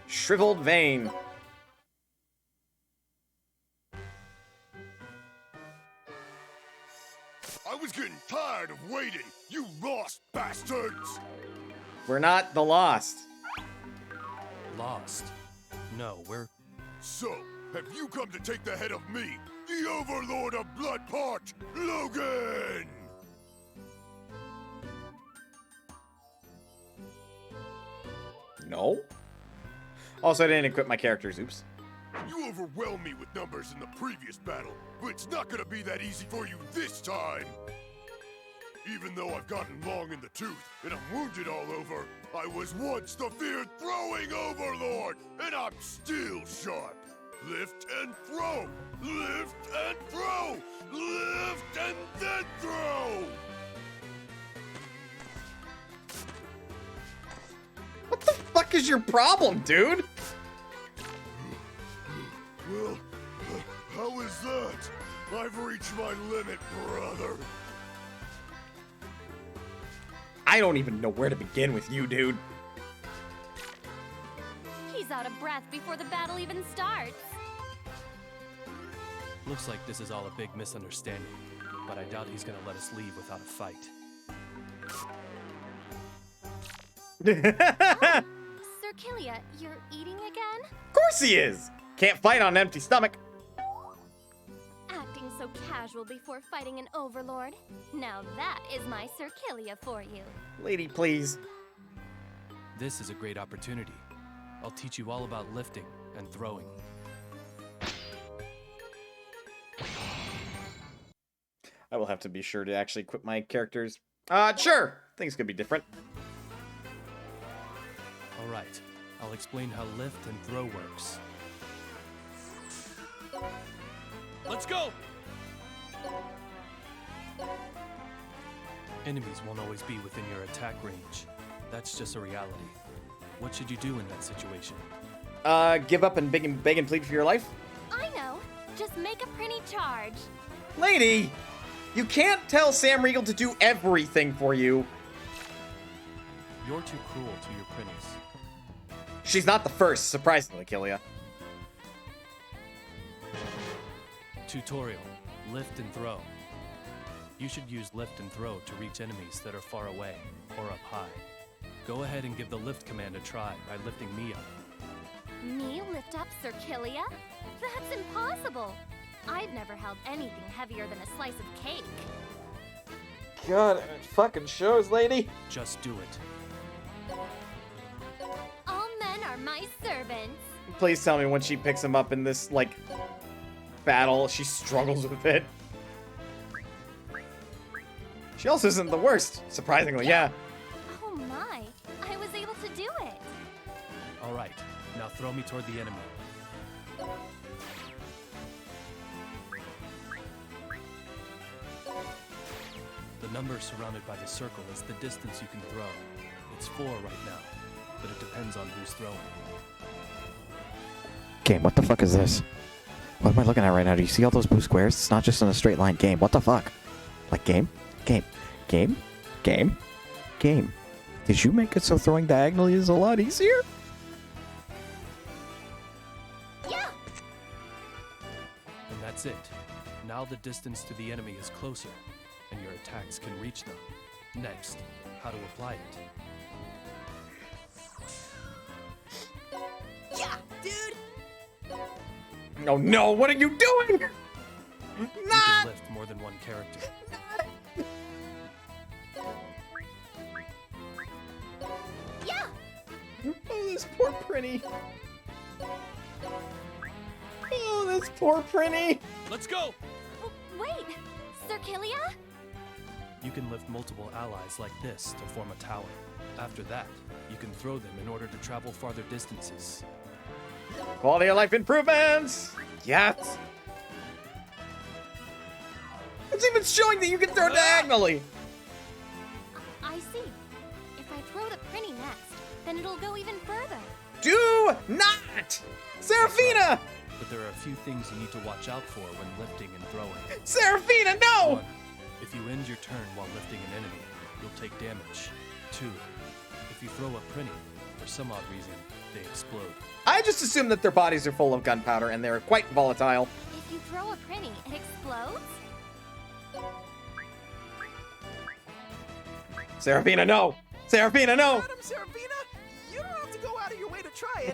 Shriveled vein. I was getting tired of waiting, you lost bastards! We're not the Lost. Lost? No, we're... So, have you come to take the head of me, the Overlord of Bloodpart, Logan? No. Also, I didn't equip my characters. Oops. You overwhelmed me with numbers in the previous battle, but it's not gonna be that easy for you this time! Even though I've gotten long in the tooth and I'm wounded all over, I was once the feared throwing Overlord, and I'm still sharp! Lift and throw! Lift and throw! Lift and then throw! What the fuck is your problem, dude? Well, how is that? I've reached my limit, brother. I don't even know where to begin with you, dude. He's out of breath before the battle even starts. Looks like this is all a big misunderstanding, but I doubt he's gonna let us leave without a fight. Sir Killia, you're eating again? Of course he is! Can't fight on an empty stomach. Acting so casual before fighting an overlord. Now that is my Sir Killia for you. Lady, please. This is a great opportunity. I'll teach you all about lifting and throwing. I will have to be sure to actually equip my characters. Sure! Things could be different. Alright, I'll explain how lift and throw works. Let's go! Enemies won't always be within your attack range. That's just a reality. What should you do in that situation? Give up and beg and plead for your life? I know. Just make a pretty charge. Lady! You can't tell Sam Riegel to do everything for you. You're too cruel to your Prince. She's not the first, surprisingly, Killia. Tutorial. Lift and throw. You should use lift and throw to reach enemies that are far away or up high. Go ahead and give the lift command a try by lifting me up. Me lift up Sir Killia? That's impossible. I've never held anything heavier than a slice of cake. God, it fucking shows, lady. Just do it. All men are my servants. Please tell me when she picks him up in this, like, battle, she struggles with it. She also isn't the worst, surprisingly, yeah. Oh my, I was able to do it. Alright, now throw me toward the enemy. The number surrounded by the circle is the distance you can throw. It's 4 right now, but it depends on who's throwing. Game, what the fuck is this? What am I looking at right now? Do you see all those blue squares? It's not just in a straight line. Game, what the fuck? Like, game? Game. Game? Game? Game. Did you make it so throwing diagonally is a lot easier? Yeah! And that's it. Now the distance to the enemy is closer, and your attacks can reach them. Next, how to apply it. Yeah, dude! Oh no, what are you doing? You can lift more than one character. Yeah! Oh, this poor Prinny. Oh, this poor Prinny. Let's go! Oh, wait, Sir Killia? You can lift multiple allies like this to form a tower. After that, you can throw them in order to travel farther distances. Quality of life improvements. Yes. It's even showing that you can throw diagonally. I see. If I throw the Prinny next, then it'll go even further. Do not! Seraphina! But there are a few things you need to watch out for when lifting and throwing. Seraphina, no! 1. If you end your turn while lifting an enemy, you'll take damage. 2. If you throw a Prinny, for some odd reason, they explode. I just assume that their bodies are full of gunpowder and they're quite volatile. If you throw a Prinny, it explodes? Seraphina, no! Seraphina, no! Madam Seraphina, you don't have to go out of your way to try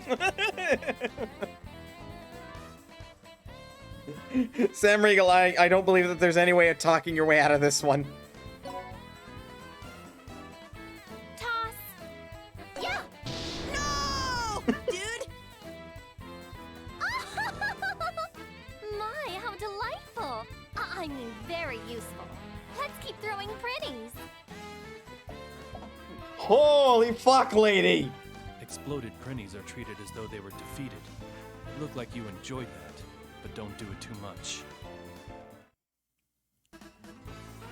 it. Sam Riegel, I don't believe that there's any way of talking your way out of this one. Toss! Yeah! No! Dude! My, how delightful! I mean, very useful. Let's keep throwing Prinnies. Holy fuck, lady! Exploded Prinnies are treated as though they were defeated. Look like you enjoyed that, but don't do it too much.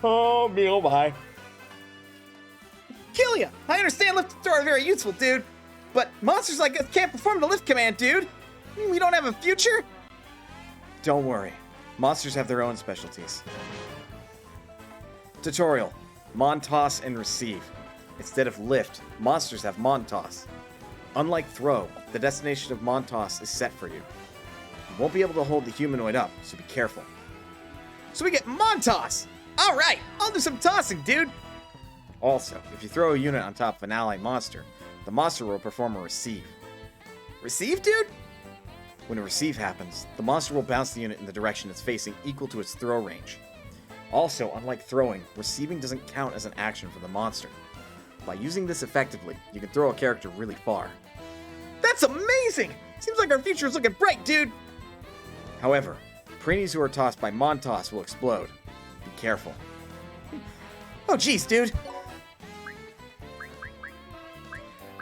Oh, me, oh my. Kill ya! I understand lift and throw are very useful, dude. But monsters like us can't perform the lift command, dude. You mean we don't have a future? Don't worry. Monsters have their own specialties. Tutorial. Montoss and receive. Instead of lift, monsters have Montoss. Unlike throw, the destination of Montoss is set for you. You won't be able to hold the humanoid up, so be careful. So we get Montoss! Alright, I'll do some tossing, dude! Also, if you throw a unit on top of an allied monster, the monster will perform a receive. Receive, dude? When a receive happens, the monster will bounce the unit in the direction it's facing equal to its throw range. Also, unlike throwing, receiving doesn't count as an action for the monster. By using this effectively, you can throw a character really far. That's amazing! Seems like our future is looking bright, dude! However, Preenies who are tossed by Montoss will explode. Be careful. Oh jeez, dude!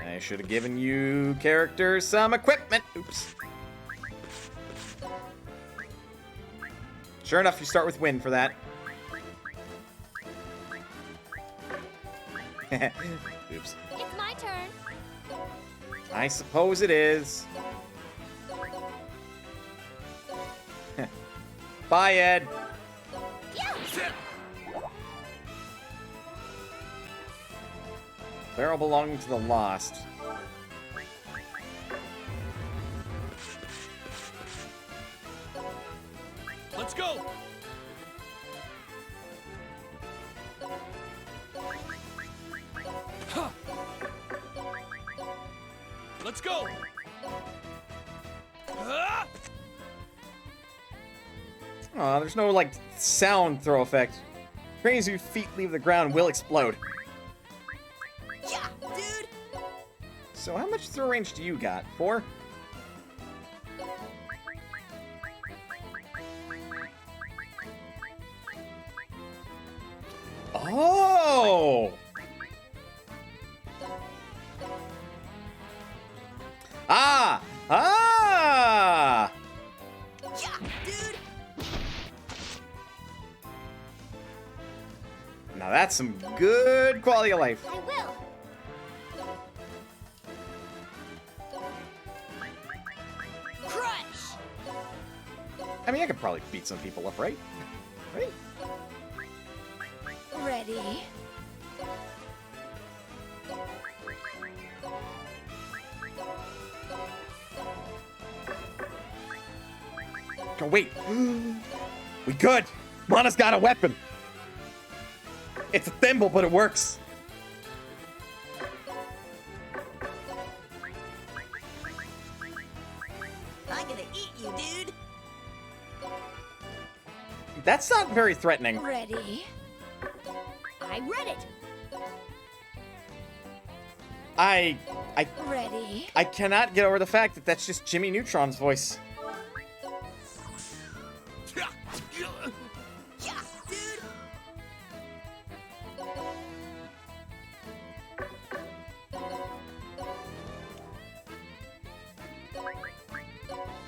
I should have given you characters some equipment. Oops. Sure enough, you start with wind for that. Oops. It's my turn. I suppose it is. Bye, Ed. Barrel belonging to the lost. Let's go! Huh. Let's go! Ah! Aw, there's no, like, sound throw effect. Trains whose feet leave the ground will explode. Yeah, dude! So how much throw range do you got? 4? Oh! Ah! Ah! Yeah, dude! Now that's some good quality of life. I will. Crush! I mean, I could probably beat some people up, right? Right? Ready? Oh, wait. We could. Mana's got a weapon. It's a thimble, but it works. I'm gonna eat you, dude! That's not very threatening. Ready? I read it! Ready? I cannot get over the fact that that's just Jimmy Neutron's voice. Yeah, dude!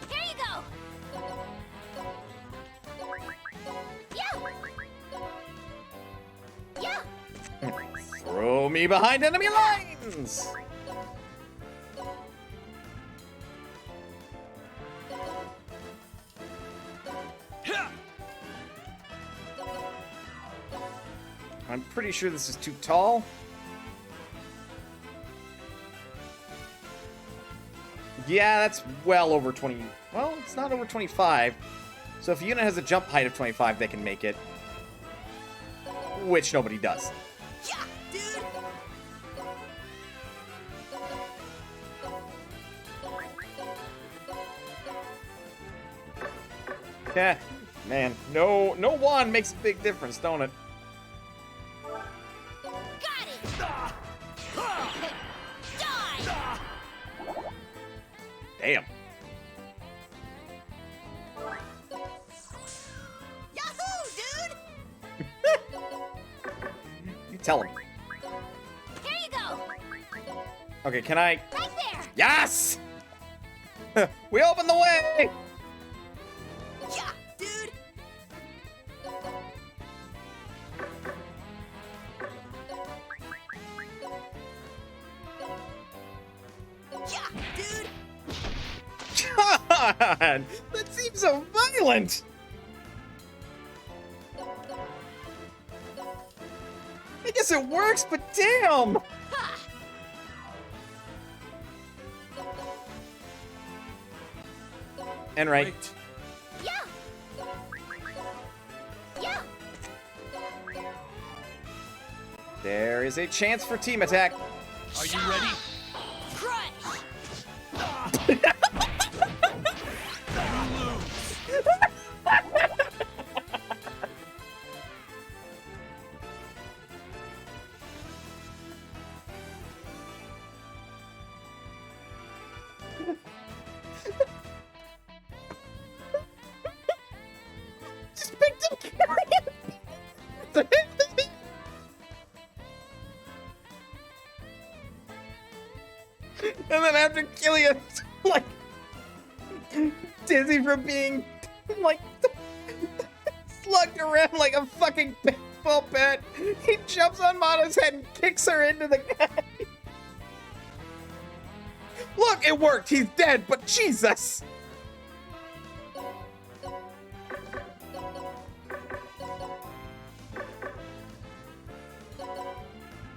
Here you go. Yeah. Yeah. Throw me behind enemy lines! I'm pretty sure this is too tall. Yeah, that's well over 20. Well, it's not over 25. So if a unit has a jump height of 25, they can make it. Which nobody does. Yeah, dude! Yeah, man, no wand makes a big difference, don't it? Got it! Die! Damn. Yahoo, dude! You tell him. Here you go. Okay, can I? Right there. Yes! We open the way! Yeah, dude! Yeah, dude! God! That seems so violent! I guess it works, but damn! And right. Great. Yeah! Yeah! There is a chance for team attack. Are you ready? Crush! Just picked up carry. And then after killing it, like, dizzy from being, like, slugged around like a fucking baseball bat, he jumps on Mana's head and kicks her into the guy. Look, it worked. He's dead, but Jesus.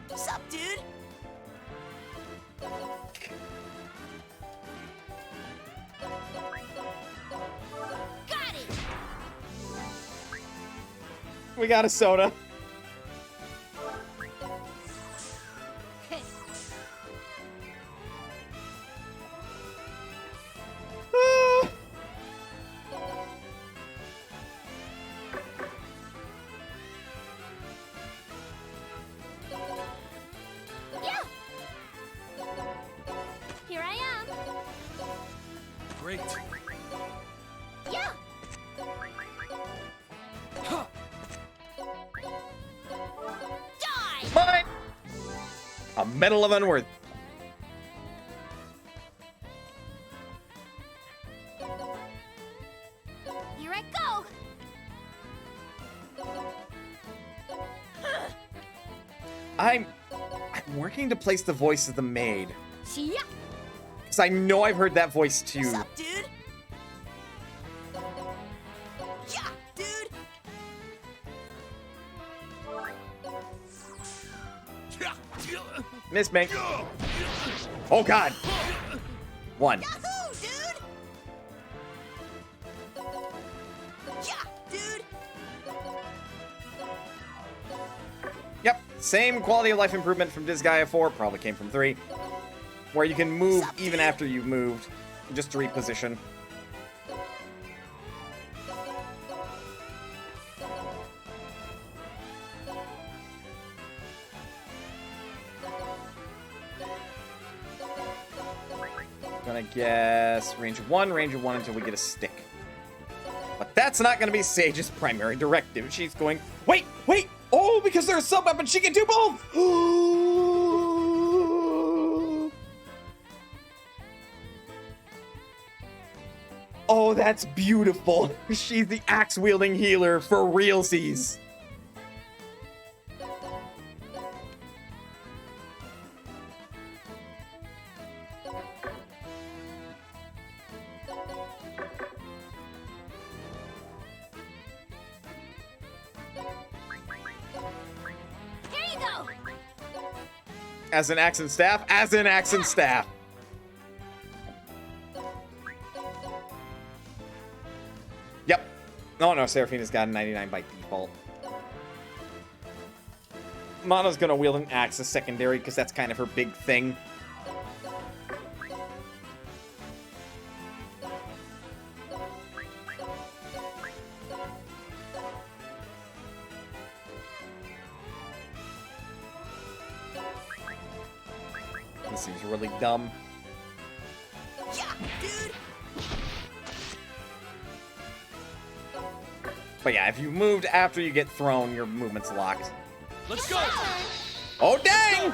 What's up, dude? Got it! We got a soda. Ah. Yeah! Here I am! Great. Yeah! Die! Mine! A Medal of Unworth. Here I go! I'm working to place the voice of the maid. Yeah! Because I know I've heard that voice too. What's up, dude? Yeah, dude! Miss me. Oh god. One. Yahoo, dude! Yeah, dude! Yep. Same quality of life improvement from Disgaea 4. Probably came from 3. Where you can move even after you've moved. Just to reposition. Gonna guess range of 1 until we get a stick. But that's not gonna be Sage's primary directive. She's going, wait! Oh, because there's a sub-weapon, she can do both! Oh, that's beautiful. She's the axe-wielding healer for realsies. Here you go! As an axe and staff? As an axe and staff. Yep. No, Seraphina's got a 99 by default. Mana's gonna wield an axe as secondary because that's kind of her big thing. This seems really dumb. Yeah, dude! But yeah, if you moved after you get thrown, your movement's locked. Let's go! Oh, dang!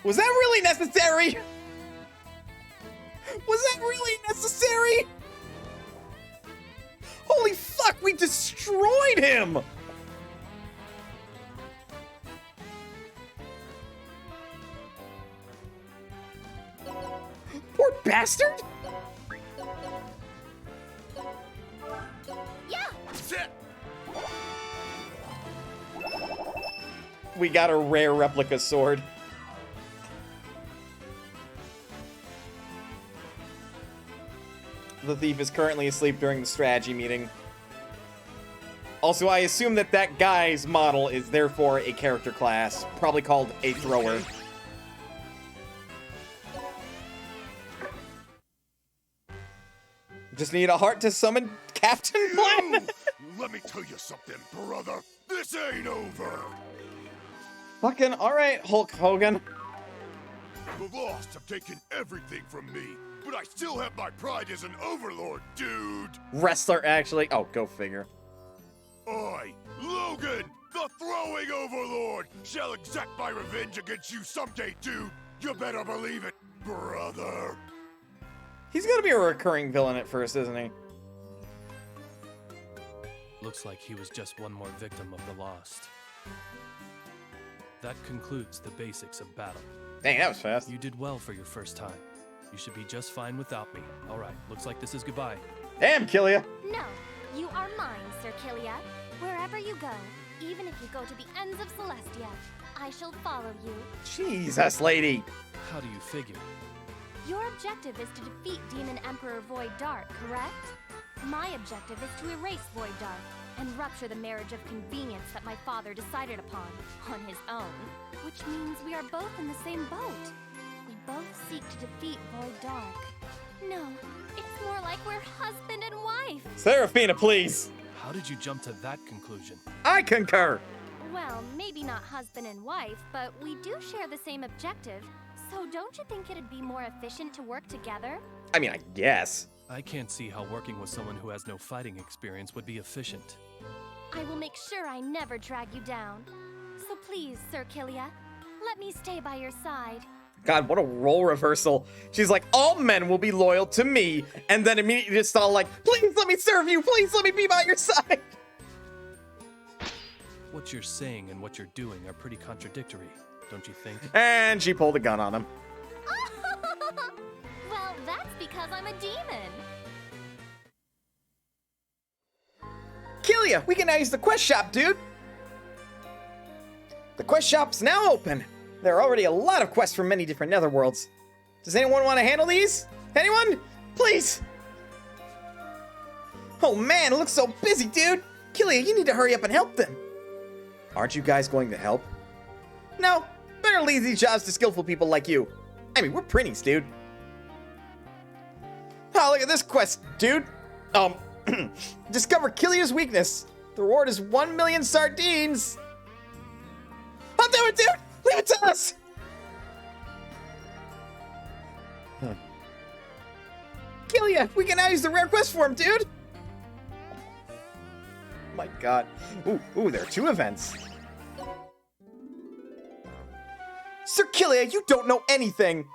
Was that really necessary? Was that really necessary? Holy fuck, we destroyed him! Poor bastard! Yeah. Sit. We got a rare replica sword. The thief is currently asleep during the strategy meeting. Also, I assume that that guy's model is therefore a character class, probably called a thrower. Just need a heart to summon Captain Planet. Let me tell you something, brother. This ain't over. Fucking alright, Hulk Hogan. The Lost have taken everything from me, but I still have my pride as an overlord, dude. Wrestler, actually. Oh, go figure. I, Logan, the throwing overlord, shall exact my revenge against you someday, dude. You better believe it, brother. He's gonna be a recurring villain at first, isn't he? Looks like he was just one more victim of the Lost. That concludes the basics of battle. Dang, that was fast. You did well for your first time. You should be just fine without me. All right, looks like this is goodbye. Damn, Killia. No, you are mine, Sir Killia. Wherever you go, even if you go to the ends of Celestia, I shall follow you. Jesus, lady. How do you figure? Your objective is to defeat Demon Emperor Void Dark, correct? My objective is to erase Void Dark and rupture the marriage of convenience that my father decided upon on his own. Which means we are both in the same boat. We both seek to defeat Void Dark. No, it's more like we're husband and wife. Seraphina, please. How did you jump to that conclusion? I concur. Well, maybe not husband and wife, but we do share the same objective. So don't you think it'd be more efficient to work together? I mean, I guess. I can't see how working with someone who has no fighting experience would be efficient. I will make sure I never drag you down. So please, Sir Killia, let me stay by your side. God, what a role reversal. She's like, all men will be loyal to me, and then immediately just all like, please let me serve you, please let me be by your side. What you're saying and what you're doing are pretty contradictory, don't you think? And she pulled a gun on him. Well, that's because I'm a demon. Killia, we can now use the quest shop, dude. The quest shop's now open. There are already a lot of quests from many different netherworlds. Does anyone want to handle these? Anyone? Please. Oh man, it looks so busy, dude. Killia, you need to hurry up and help them. Aren't you guys going to help? No, better leave these jobs to skillful people like you. I mean, we're printies, dude. Oh, look at this quest, dude. Discover Killia's weakness. The reward is 1 million sardines. I'll do it, dude. Leave it to us. Killia, we can now use the rare quest form, dude. My God. Ooh, there are 2 events. Sir Killia, you don't know anything.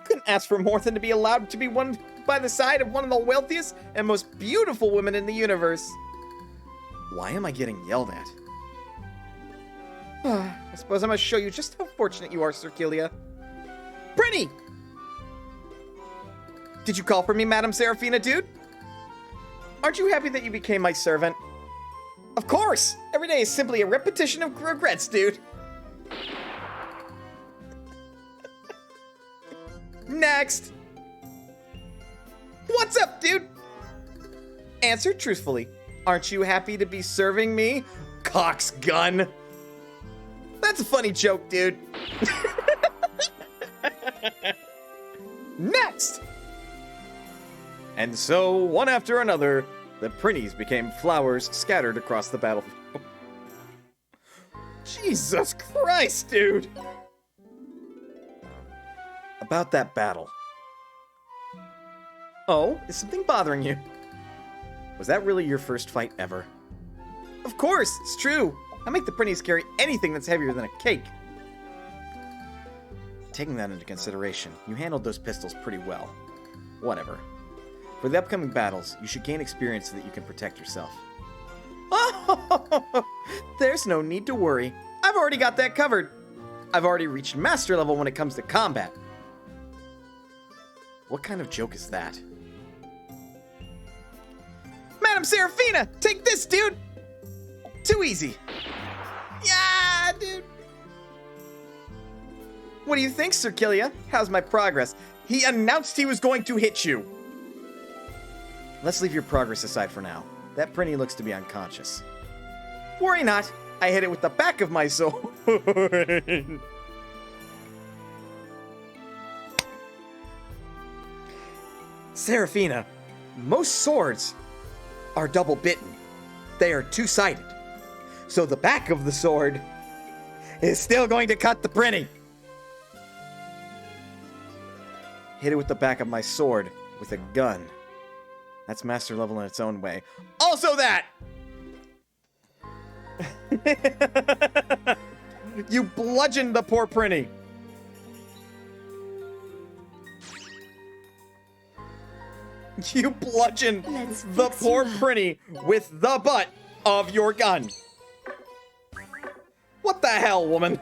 Couldn't ask for more than to be allowed to be one by the side of one of the wealthiest and most beautiful women in the universe. Why am I getting yelled at? I suppose I must show you just how fortunate you are, Sir Killia. Prinny! Did you call for me, Madam Seraphina, dude? Aren't you happy that you became my servant? Of course! Every day is simply a repetition of regrets, dude. Next! What's up, dude? Answer truthfully. Aren't you happy to be serving me? Cox gun. That's a funny joke, dude. Next! And so, one after another, the printies became flowers scattered across the battlefield. Jesus Christ, dude! About that battle. Oh, is something bothering you? Was that really your first fight ever? Of course, it's true. I make the Prinnies carry anything that's heavier than a cake. Taking that into consideration, you handled those pistols pretty well. Whatever. For the upcoming battles, you should gain experience so that you can protect yourself. Oh, there's no need to worry. I've already got that covered. I've already reached master level when it comes to combat. What kind of joke is that? Madam Seraphina, take this, dude! Too easy. Yeah, dude. What do you think, Sir Killia? How's my progress? He announced he was going to hit you. Let's leave your progress aside for now. That Prinny looks to be unconscious. Worry not. I hit it with the back of my sword. Seraphina, most swords are double bitten. They are two-sided. So the back of the sword is still going to cut the Prinny. Hit it with the back of my sword with a gun. That's master level in its own way. Also that! You bludgeoned the poor Prinny. You bludgeoned the poor Prinny with the butt of your gun. What the hell, woman?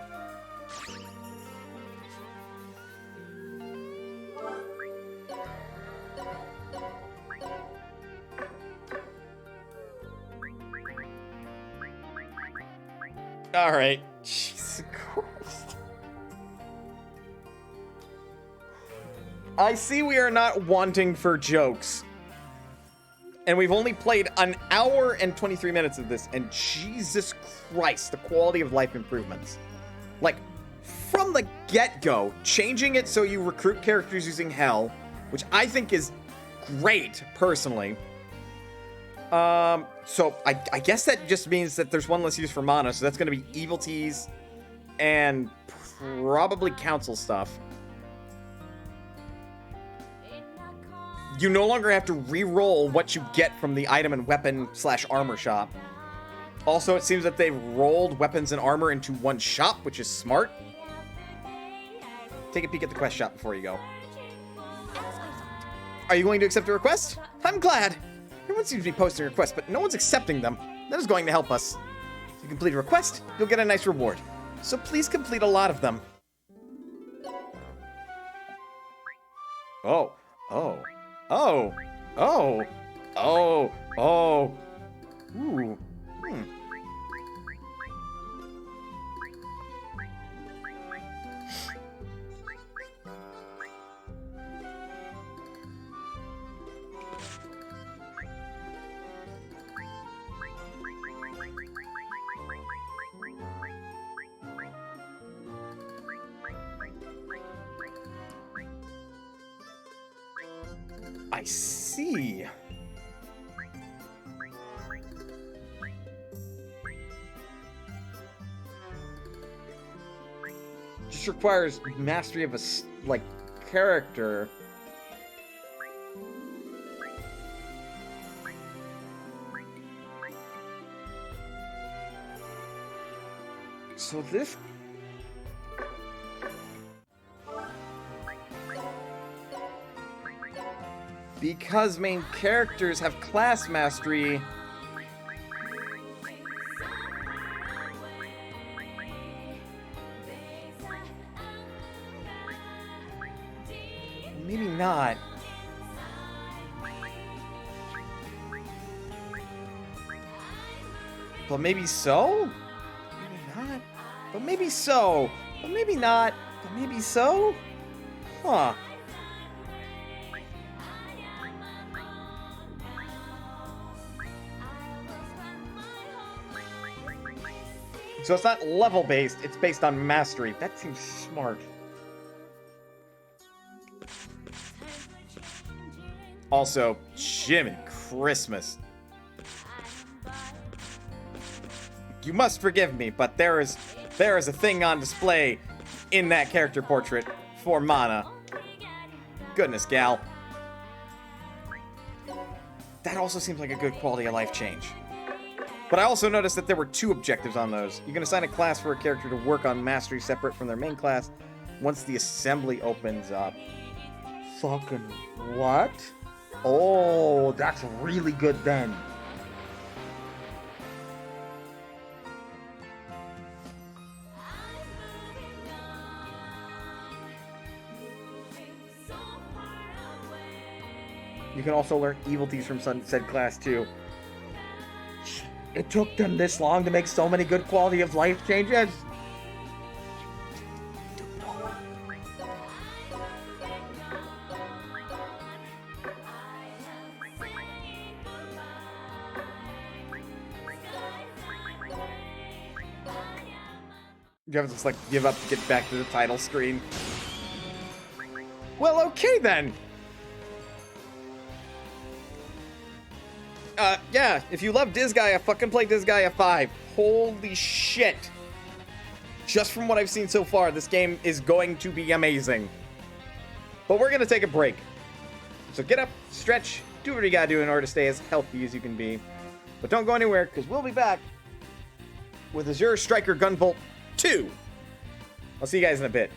All right. Jesus Christ. I see we are not wanting for jokes. And we've only played an hour and 23 minutes of this, and Jesus Christ, the quality of life improvements. Like, from the get-go, changing it so you recruit characters using Hell, which I think is great, personally. So I guess that just means that there's one less use for mana, so that's going to be Evil Teas and probably Council stuff. You no longer have to re-roll what you get from the item and weapon/armor shop. Also, it seems that they've rolled weapons and armor into one shop, which is smart. Take a peek at the quest shop before you go. Are you going to accept a request? I'm glad. Everyone seems to be posting requests, but no one's accepting them. That is going to help us. If you complete a request, you'll get a nice reward. So please complete a lot of them. Oh. Oh. Oh. Oh. Oh. Oh. Ooh. I see. Just requires mastery of a, like, character. So this... Because main characters have class mastery... Maybe not. But maybe so? Maybe not. But maybe so. But maybe not. But maybe so? Huh. So it's not level-based, it's based on mastery. That seems smart. Also, Jiminy Christmas. You must forgive me, but there is a thing on display in that character portrait for mana. Goodness, gal. that also seems like a good quality of life change. But I also noticed that there were 2 objectives on those. You can assign a class for a character to work on mastery separate from their main class once the assembly opens up. Fucking what? Oh, that's really good then. You can also learn evil from said class too. It took them this long to make so many good quality of life changes. You have to just like give up to get back to the title screen. Well, okay then. Yeah, if you love Disgaea, fucking play Disgaea 5. Holy shit. Just from what I've seen so far, this game is going to be amazing. But we're gonna take a break. So get up, stretch, do what you gotta do in order to stay as healthy as you can be. But don't go anywhere, because we'll be back with Azure Striker Gunvolt 2. I'll see you guys in a bit.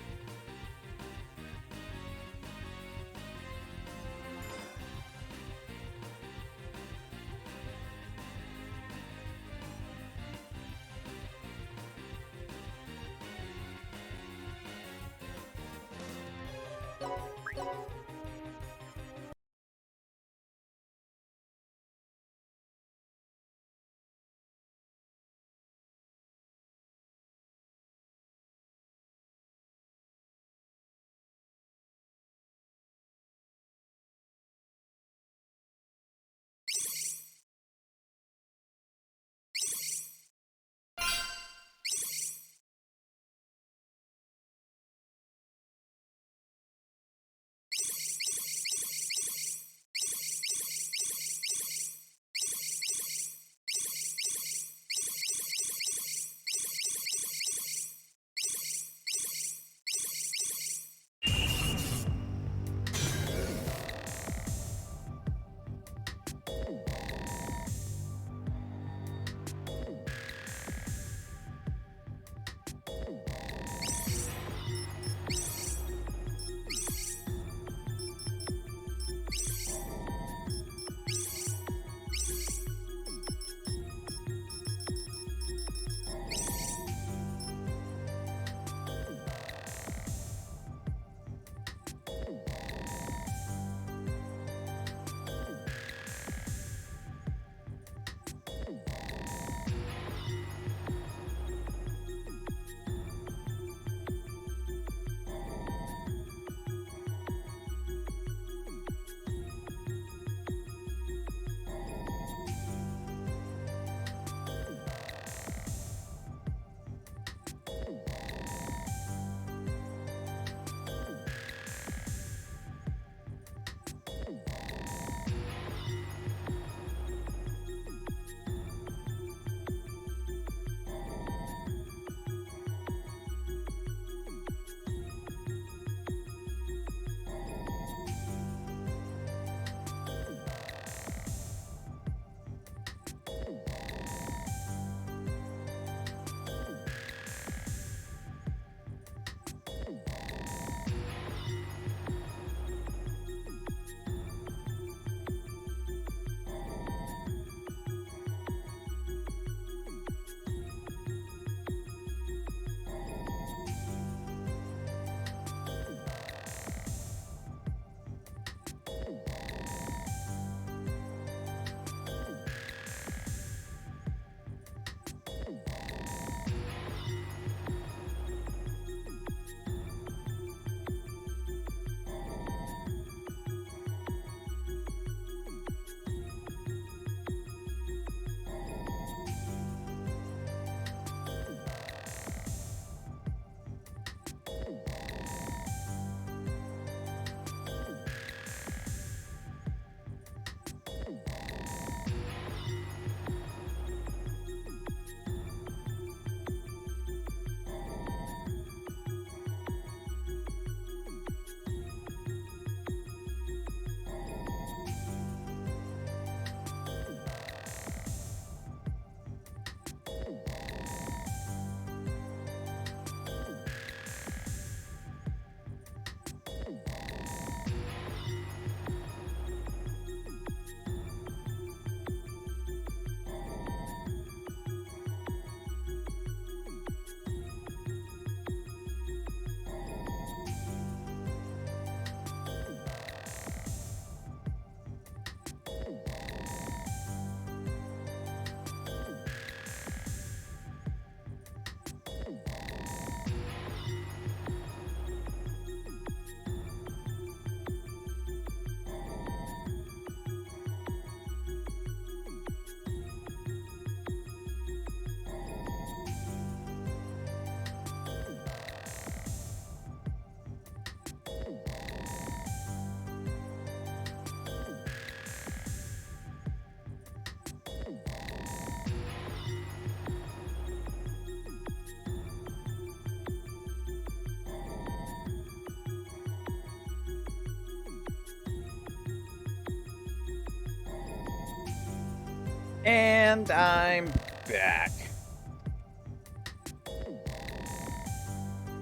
And I'm back.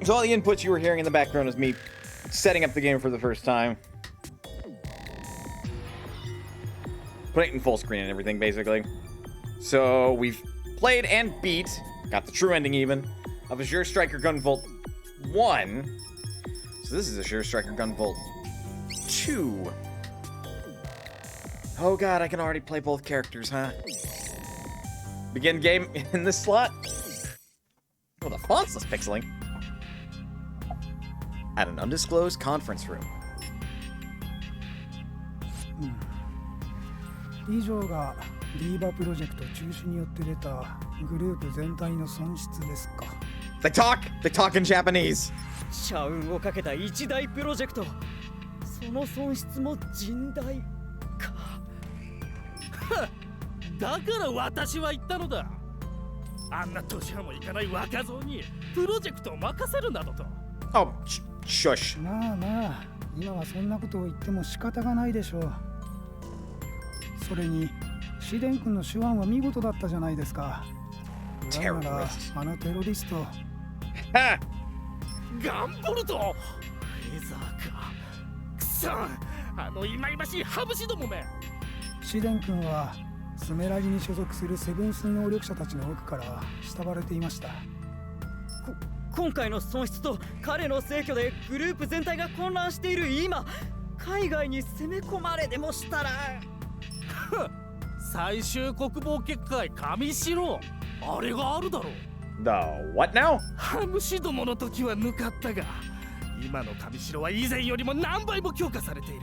So all the inputs you were hearing in the background is me setting up the game for the first time. Putting it in full screen and everything, basically. So we've played and beat, got the true ending even, of Azure Striker Gunvolt 1. So this is Azure Striker Gunvolt 2. Oh god, I can already play both characters, huh? Begin game in this slot. Oh, the font's less pixeling. At an undisclosed conference room. 以上がディーバプロジェクト中止によって出たグループ全体の損失ですか。They talk in Japanese. 社運をかけた一大プロジェクト。その損失も甚大か。だから私は言ったのだ。あんな年はもいかない若造にプロジェクトを任せるなどと。Oh, shush. まあまあ、今はそんなことを言っても仕方がないでしょう。それに、シデン君の手腕は見事だったじゃないですか。だからあのテロリスト。ガンボルト。フェザーか。くそ、あのいまいましいハブシどもめ。シデン君はスメラギに所属するセブンス能力者たちの奥から慕われていました。今回の損失と彼の逝去でグループ全体が混乱している今、海外に攻め込まれでもしたら。最終国防結界神城、あれがあるだろう。The what now? ハムシどもの時は抜かったが、今の神城は以前よりも何倍も強化されている。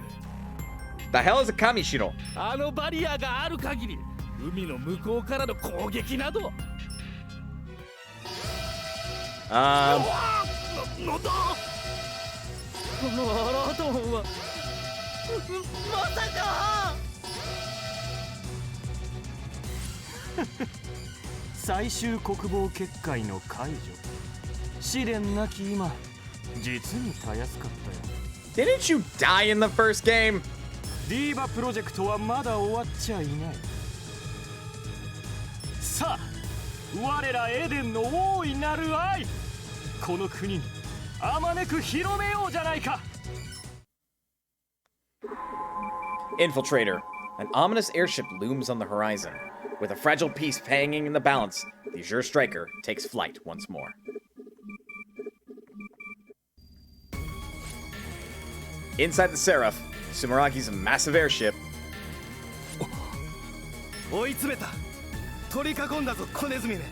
The hell is a kamishiro? あのバリアがある限り、海の向こうからの攻撃など。なんだ？このアラート音はまさか。最終国防結界の解除。試練なき今、実にたやすかったよ。Didn't you die in the first game? ディーバプロジェクトはまだ終わっちゃいない。さあ、我らエデンの大いなる愛、この国にあまねく広めようじゃないか。Infiltrator. An ominous airship looms on the horizon. With a fragile piece hanging in the balance, the Azure Striker takes flight once more. Inside the Seraph, Sumeraki's massive airship. 追い詰めた。取り囲んだぞ、小ネズミめ。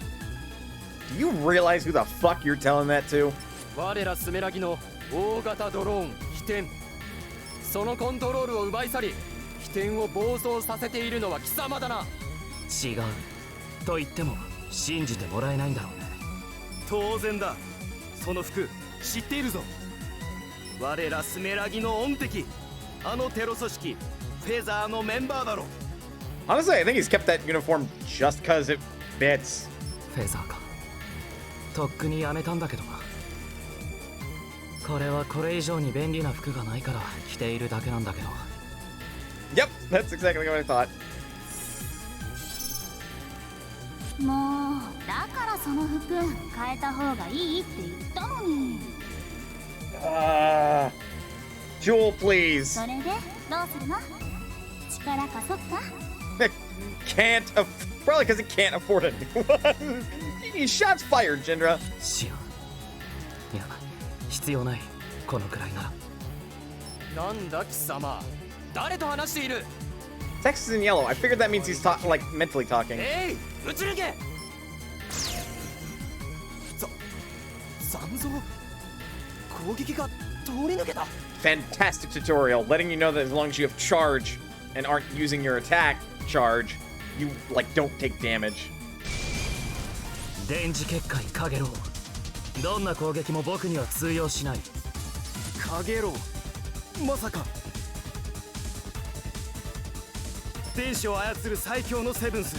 Do you realize who the fuck you're telling that to? 我らスメラギの大型ドローン飛天。そのコントロールを奪い去り、飛天を暴走させているのは貴様だな。違うと言っても信じてもらえないんだろうね。当然だ。その服知っているぞ。我らスメラギの恩敵、あのテロ組織フェザーのメンバーだろ。Honestly, I think he's kept that uniform just cause it fits. フェザーか。とっくにやめたんだけどな。これはこれ以上に便利な服がないから着ているだけなんだけど。Yep, that's exactly what I thought. もうだからその服変えた方がいいって言ったのに。Jewel, please. それでどうするの？力貸そっか？ Can't probably because he can't afford a new one. Shots fired, Jindra. 知らん。いや、必要ない。このくらいなら。なんだ貴様、誰と話している？ Text is in yellow. I figured that means he's like mentally talking. 撃ち抜け！残像攻撃が通り抜けた。 Fantastic tutorial, letting you know that as long as you have charge and aren't using your attack charge, you like don't take damage. 電磁結界カゲロウ。どんな攻撃も僕には通用しない。カゲロウ、まさか電子を操る最強のセブンス、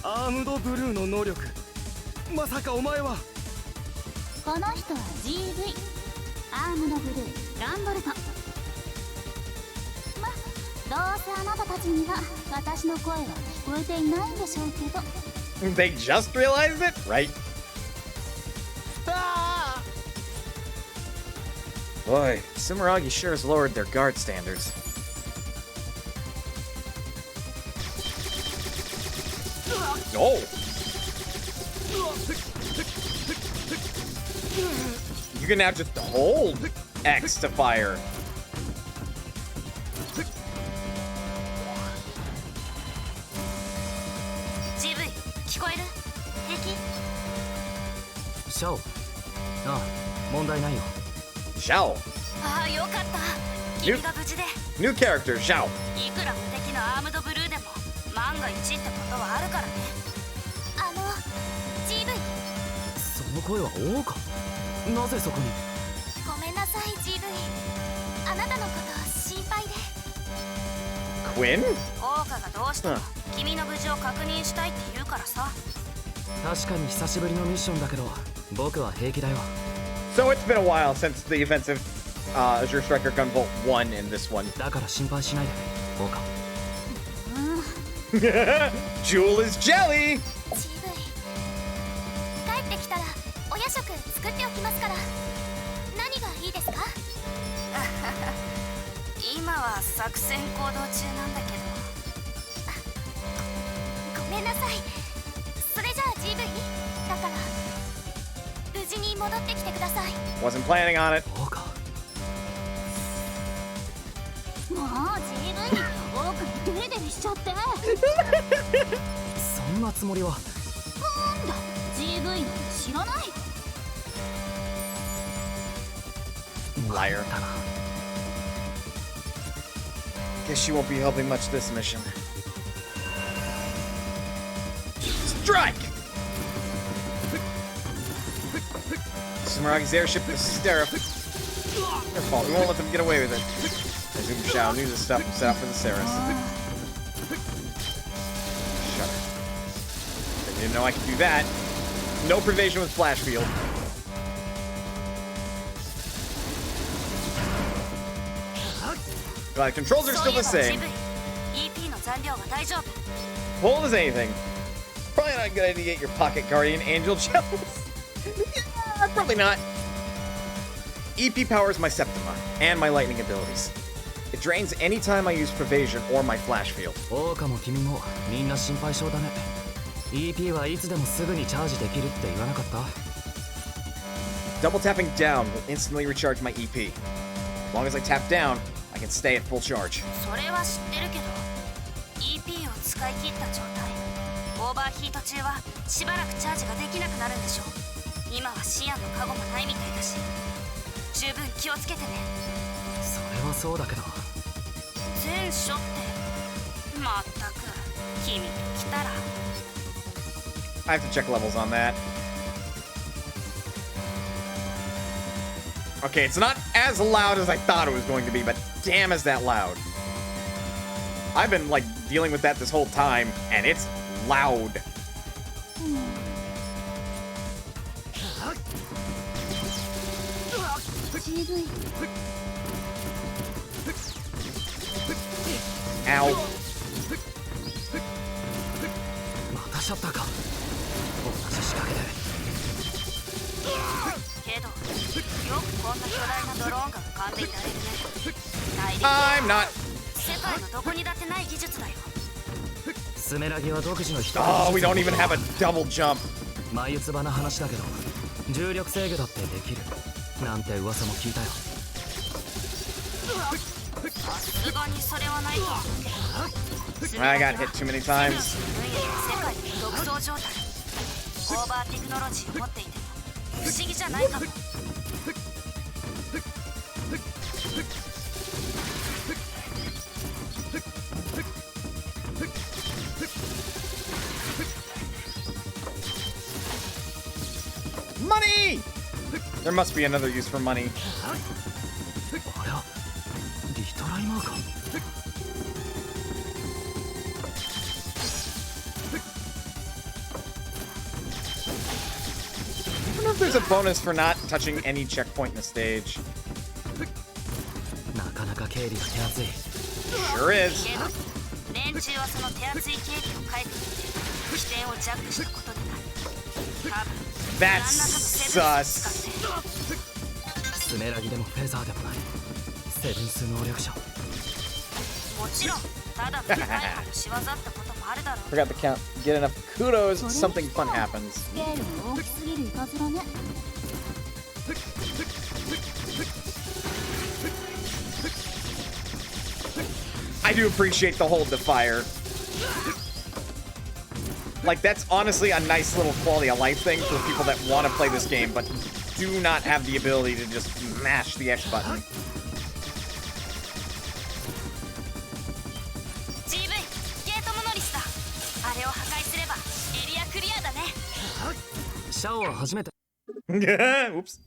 アームドブルーの能力。まさかお前は。この人は GV アームドブルーガンボルト。ま、どうせあなたたちには私の声は聞こえていないんでしょうけど。 They just realized it? Right. Boy, Sumeragi sure has lowered their guard standards. Oh! You can now just hold X to fire. Shao. ああ、問題ないよ。 Zhao. ああ、よかった。君が無事で。 New character, Zhao. いくら無敵のアームドブルーでも万が一ってことはあるからね。GV。その声は王か。なぜそこに。ごめんなさい GV。あなたのこと心配で。 Quinn? 王家がどうしても君の無事を確認したいって言うからさ。確かに久しぶりのミッションだけど、僕は平気だよ。 So it's been a while since the events of Azure Striker Gunvolt 1 in this one. だから心配しないで、王か。Jewel is jelly! GV。帰ってきたらお夜食作っておきますから。何がいいですか？今は作戦行動中なんだけど。ごめんなさい。それじゃあ GV。だから無事に戻ってきてください。 Wasn't planning on it. 王か。もう GV。多くデレデレしちゃって。そんなつもりは。なんだ GV なんて知らない。 Liar. Guess she won't be helping much this mission. Strike! Sumeragi's airship is Seraph. Their fault. We won't let them get away with it. I assume Shao knew this stuff was set up for the Ceres. Shut up. I didn't know I could do that. No provision with Flash Field. But controls are still the same. Bold as anything. Probably not a good idea to get your pocket guardian angel jealous. Yeah, probably not. EP powers my Septima and my lightning abilities. It drains any time I use Pervasion or my Flash Field. 王かも君もみんな心配性だね。EP はいつでもすぐにチャージできるって言わなかった？ Double tapping down will instantly recharge my EP. As long as I tap down, I can stay at full charge. それは知ってるけど EP を使い切った状態オーバーヒート中はしばらくチャージができなくなるんでしょ。今はシアンのカゴもないみたいだし十分気をつけてね。それはそうだけど全書ってまったく君と来たら I have to check levels on that. Okay, it's not as loud as I thought it was going to be, but damn is that loud. I've been, like, dealing with that this whole time, and it's loud. Ow. またシャッターか。同じ仕掛けで。けどよくこんな巨大なドローンが浮かんでいられるね。I'm not. 世界のどこにだってない技術だよ。スメラギは独自の人。Oh, we don't even have a double jump. 眉唾な話だけど、重力制御だってできる。なんて噂も聞いたよ。さすがにそれはないと思うけど。I got hit too many times. 世界の独走状態。オーバーテクノロジーを持っていても不思議じゃないかも。Money! There must be another use for money. あれはリトライマーか。I wonder if there's a bonus for not touching any checkpoint in the stage. なかなか経理が手厚い。Sure is. レン中はその手厚いケーキをかいくぐって起点をジャックしたことになる。多分 That's セブンスを使 sus. ってスメラギでもフェザーでもないセブンス能力者。もちろんただ深い派の仕業ってこともあるだろう。 Forgot to count. Get enough kudos, something fun happens. スケールも大きすぎるいたずらね。 I do appreciate the hold to fire. Like, that's honestly a nice little quality of life thing for people that want to play this game, but do not have the ability to just mash the X button. GV ゲートモノリスだ。あれを破壊すればエリアクリアだね。シャオは初めて。 Oops.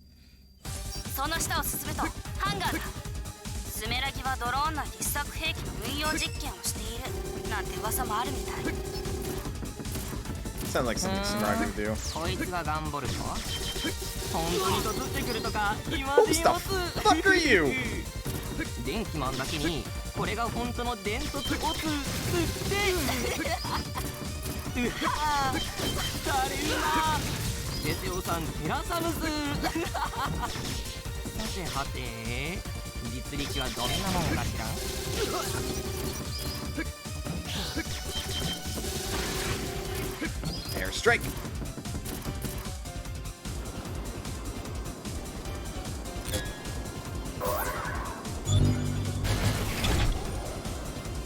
その下を進むとハンガーだ。スメラギはドローン内で試作兵器の運用実験をしているなんて噂もあるみたい。 Sounds like something Smrog would do. こいつがガンボルト本当に突ってくるとか言わ Who ね the えよ fuck are you? 電気マンだけにこれが本当の電突オツってうわぁ誰いなテセオさんテラサムスさてはて実力はどんなもんかしら Airstrike.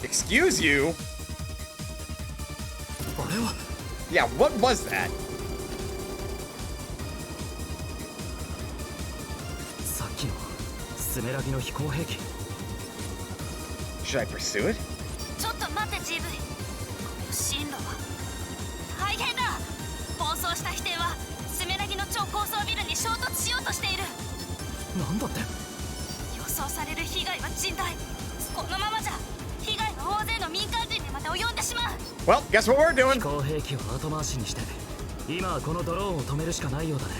Excuse you? Yeah, what was that? Should I pursue it? ちょっと待って GV 進路は大変だ。暴走した飛艇はスメラギの超高層ビルに衝突しようとしている。なんだって。予想される被害は甚大。このままじゃ被害が大勢の民間人にまで及んでしまう。 Well, guess what we're doing? 飛行兵器を後回しにして今はこのドローンを止めるしかないようだね。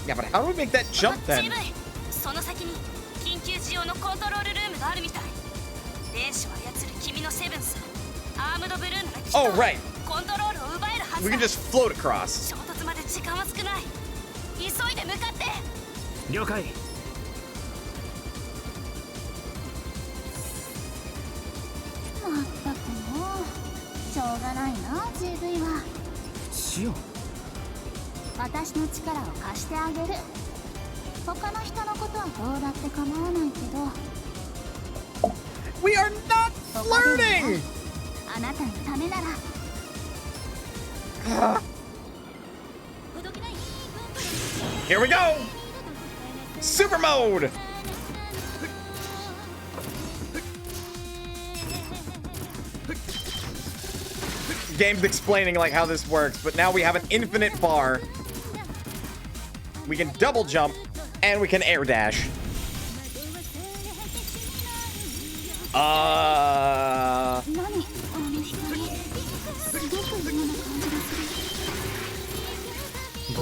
Yeah, but how do we make that jump then? GV その先に緊急時用のコントロールルームがあるみたい。電子を操る君のセブンスアームドブルーならきっと Oh, right. コントロールを奪えるはず We だ。 can just float across. 衝突まで時間は少ない。急いで向かって。了解。まったくもうしょうがないな GV は。シオン。私の力を貸してあげる。他の人のことはどうだって構わないけど。 We are not flirting! あなたのためなら。 Here we go! Super mode! Game's explaining like how this works, but now we have an infinite bar. We can double jump, and we can air dash.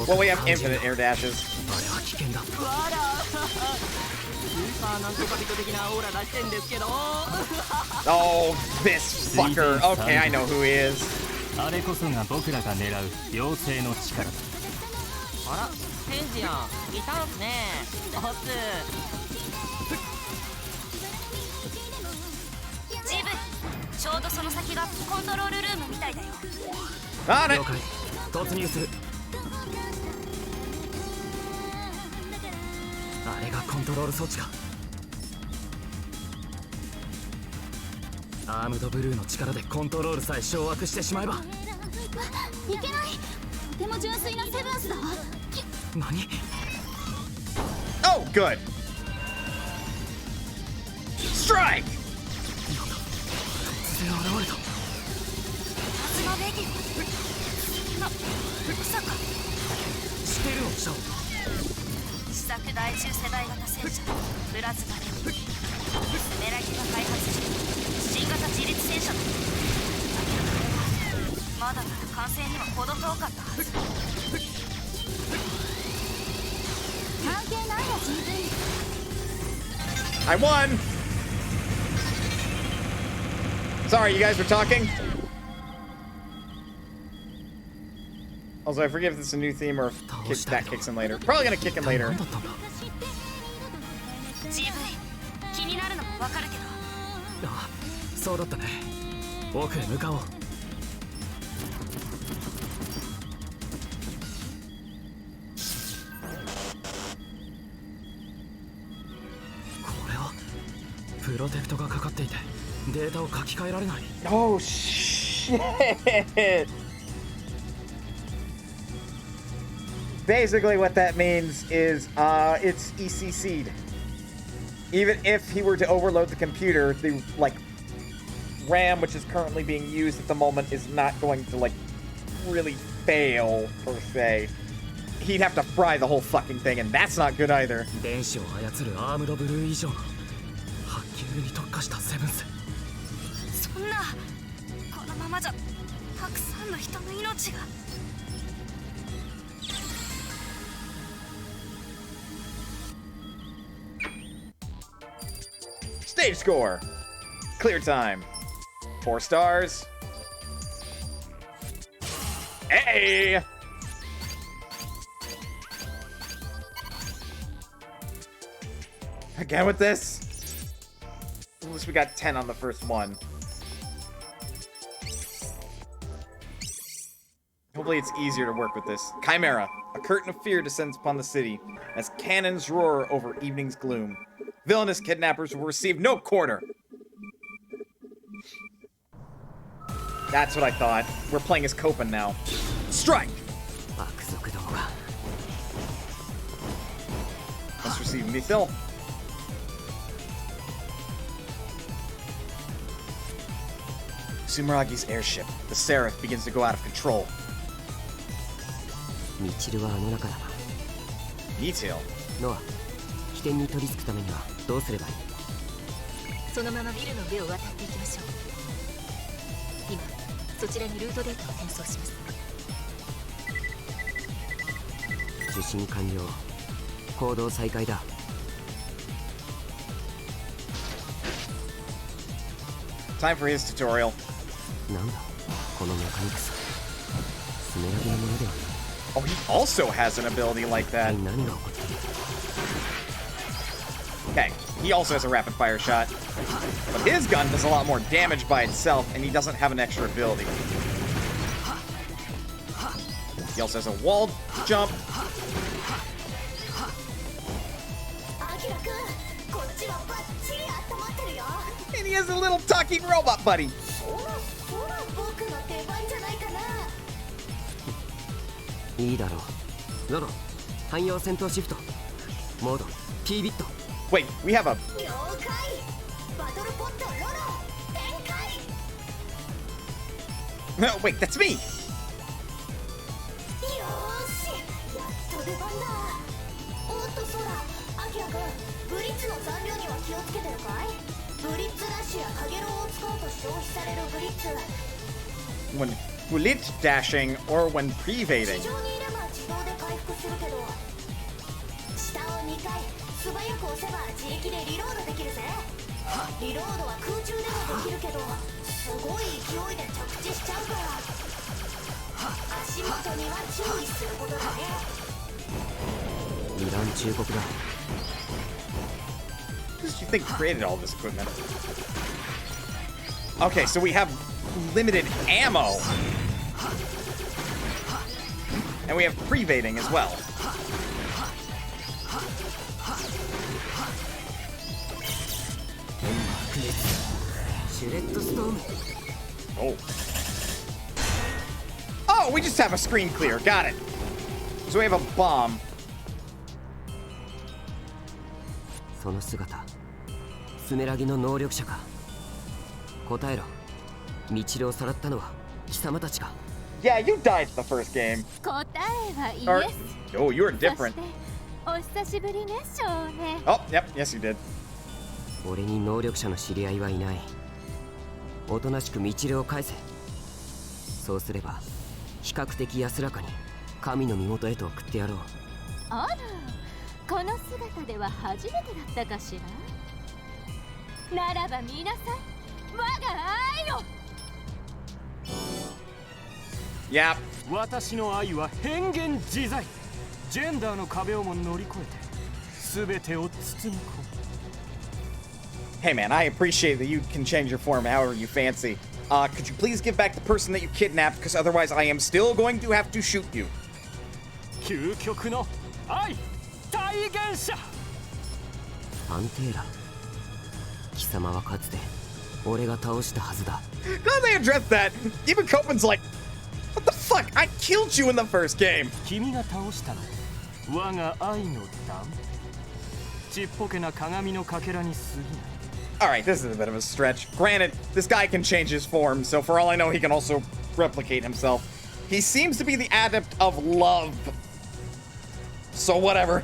Well, we have infinite air dashes. あれは危険だ。わらスーパーなんとか人的なオーラ出してんですけど Oh, this fucker. Okay, I know who he is. あれこそが僕らが狙う妖精の力だ。あら、天使やんいたんすね。オス。ジブ、ちょうどその先がコントロールルームみたいだよ。あれ。了解。突入する。あれがコントロール装置か。アームドブルーの力でコントロールさえ掌握してしまえば。いけない。とても純粋なセブンスだわ。何？ Oh, good. Strike. 突然現れた。プラズマレディオ。まさか。知ってるのシャオ。試作第10世代型戦車プラズマレディオ。スメラギが開発中新型自立戦車だ。だけどこれはまだまだ完成には程遠かったはず。関係ないわ GV。 I won. Sorry, you guys were talking? Also, I forget if this is a new theme or if that kicks in later. Probably gonna kick in later. 気になるのもわかるけど。あ、そうだったね。奥へ向かおう。プロテクトがかかっていてデータを書き換えられない。 Oh shit! Basically what that means is it's ECC'd. Even if he were to overload the computer, the RAM which is currently being used at the moment is not going to really fail per se. He'd have to fry the whole fucking thing, and that's not good either. 電子を操るアームドブルー以上のハッキングに特化したセブンス。そんなこのままじゃたくさんの人の命が。Stage score. Clear time. 4 stars. Hey! Again with this? At least we got 10 on the first one. Hopefully it's easier to work with this. Chimera. A curtain of fear descends upon the city as cannons roar over evening's gloom. Villainous kidnappers will receive no quarter. That's what I thought. We're playing as Copen now. Strike! Let's receive Mithil. Sumeragi's airship, the Seraph, begins to go out of control. Mithil? Noah, 起点に取り付くためにはどうすればいい？そのままビルの上を渡っていきましょう。今そちらにルートデータを転送します。受信完了。行動再開だ。Time for his tutorial. なんだこのメカニクス。スメラギのものではない。Oh, he also has an ability like that. Okay, he also has a rapid fire shot. But his gun does a lot more damage by itself, and he doesn't have an extra ability. He also has a wall jump. And he has a little talking robot buddy. いいだろう。ロロ、汎用戦闘シフト。モード P ビット。Wait, we have a... No, wait, that's me! ブリッツの残量には気をつけてるかい？ブリッツダッシュやカゲロウを使うと消費されるブリッツ。 When blitz dashing or when prevating. 地上にいれば自動で回復するけど、下を2回素早く押せば自力でリロードできるぜ。リロードは空中でもできるけど、すごい勢いで着地しちゃうから、足元には注意することだね。イラン忠告だ。Who do you think created all this equipment? Okay, so we have limited ammo. And we have prevating as well. Oh. Oh, we just have a screen clear. Got it. So we have a bomb. その姿、スメラギの能力者か。答えろ。ミチルをさらったのは貴様たちか。Yeah, you died the first game. 答えはイエス。 Oh, you were different. お久しぶりね、少年。 Oh, yep, yes you did. 俺に能力者の知り合いはいない。おとなしくミチルを返せ。そうすれば比較的安らかに神の身元へと送ってやろう。あら、この姿では初めてだったかしら。ならば皆さん、Yep. 私の愛は変幻自在。ジェンダーの壁をも乗り越えて、全てを包み込む。 Hey man, I appreciate that you can change your form however you fancy. Could you please give back the person that you kidnapped, because otherwise I am still going to have to shoot you. 究極の愛体現者。パンテーラ。貴様はかつて俺が倒したはずだ。 Glad they addressed that. Even Copen's like, what the fuck? I killed you in the first game. 君が倒したの。我が愛の弾。ちっぽけな鏡のかけらに過ぎない。 Alright, this is a bit of a stretch. Granted, this guy can change his form, so for all I know, he can also replicate himself. He seems to be the adept of love. So whatever.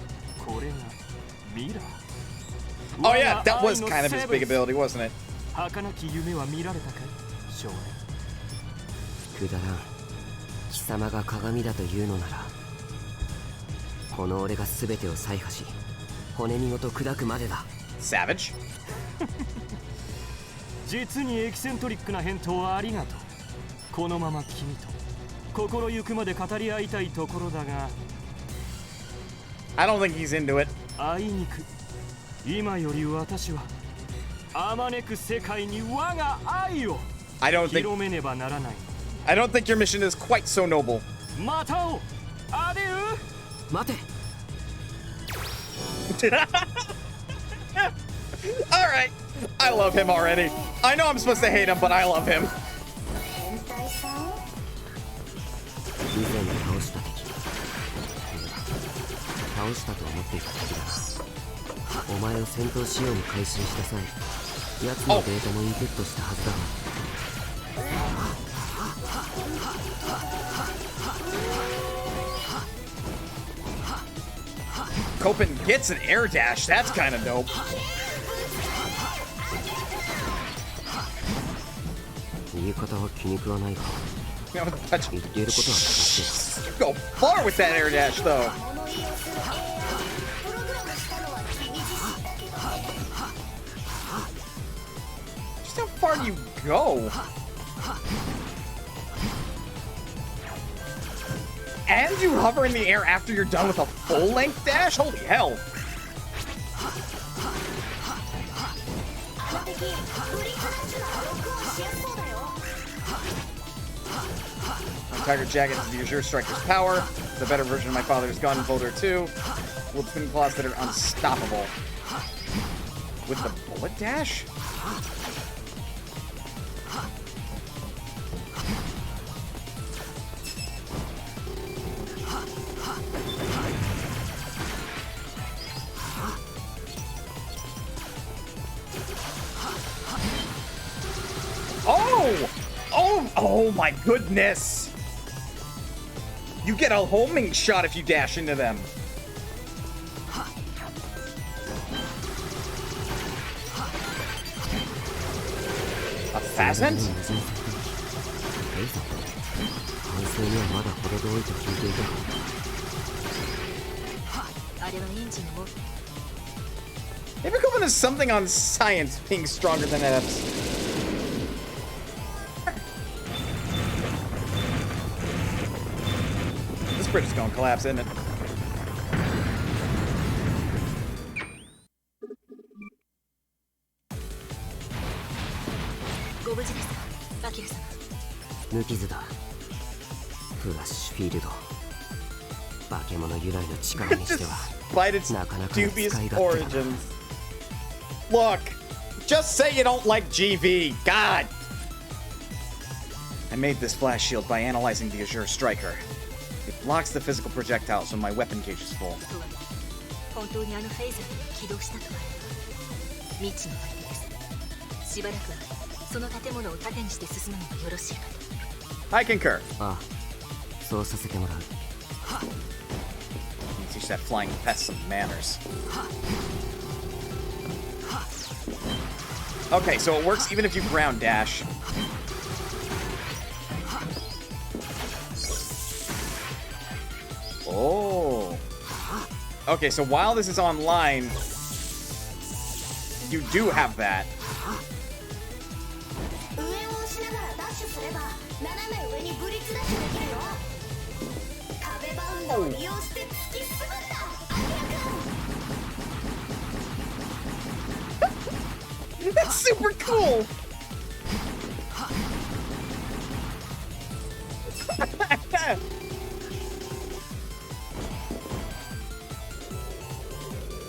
Oh yeah, that was kind of his big ability, wasn't it? 儚き夢は見られたかい、少年。くだらん。貴様が鏡だというのなら、この俺が全てを採破し、骨身ごと砕くまでだ。Savage. 実にエキセントリックな返答はありがとう。このまま君と心ゆくまで語り合いたいところだが。I don't think he's into it. あいにく、今より私はあまねく世界に我が愛を広めねばならない。I don't think your mission is quite so noble. また会おう。アデュー。待て。Alright. I love him already. I know I'm supposed to hate him, but I love him. 以前に倒した敵。倒したと思っていた敵だな。お前を戦闘仕様に改心した際、奴のデータもインプットしたはずだ。Copen gets an air dash. That's kind of dope. 言い方は気に食わないが。 You know, 言っていることは正しい。 You go far with that air dash, though. Just how far do you go? And you hover in the air after you're done with a full-length dash? Holy hell. Tiger Jacket is the Azure Striker's power. It's a better version of my father's Gunvolt 2. With twin claws that are unstoppable. With the bullet dash? Oh! Oh my goodness! You get a homing shot if you dash into them. A Phasment? Maybe Copen has something on science being stronger than Eps. This bridge is gonna collapse, isn't it? Despite its dubious origins. Look, just say you don't like GV. God! I made this flash shield by analyzing the Azure Striker. It blocks the physical projectiles when my weapon gauge is full. I concur. Teach that flying pest some manners. Okay, so it works even if you ground dash. Oh. Okay, so while this is online, you do have that. 斜め上にブリッジダッシュできるよ。壁バウンドを利用して突き進むんだ、アキラ君。 That's super cool!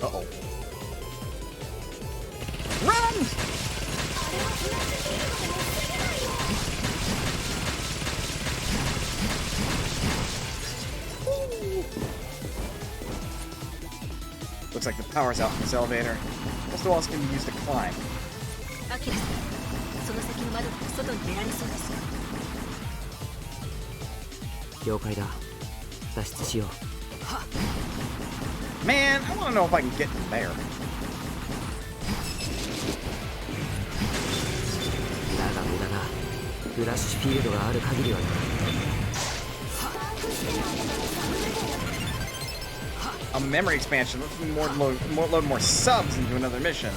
Uh-oh. Run! Looks like the power's out in this elevator. Most of all, it's going to be used to climb. アキラさん、その先の窓から外に出られそうですか？了解だ。脱出しよう。 Man, I want to know if I can get in there. だが無駄だ。フラッシュフィールドがある限りはな。A memory expansion. Let's load more subs into another mission.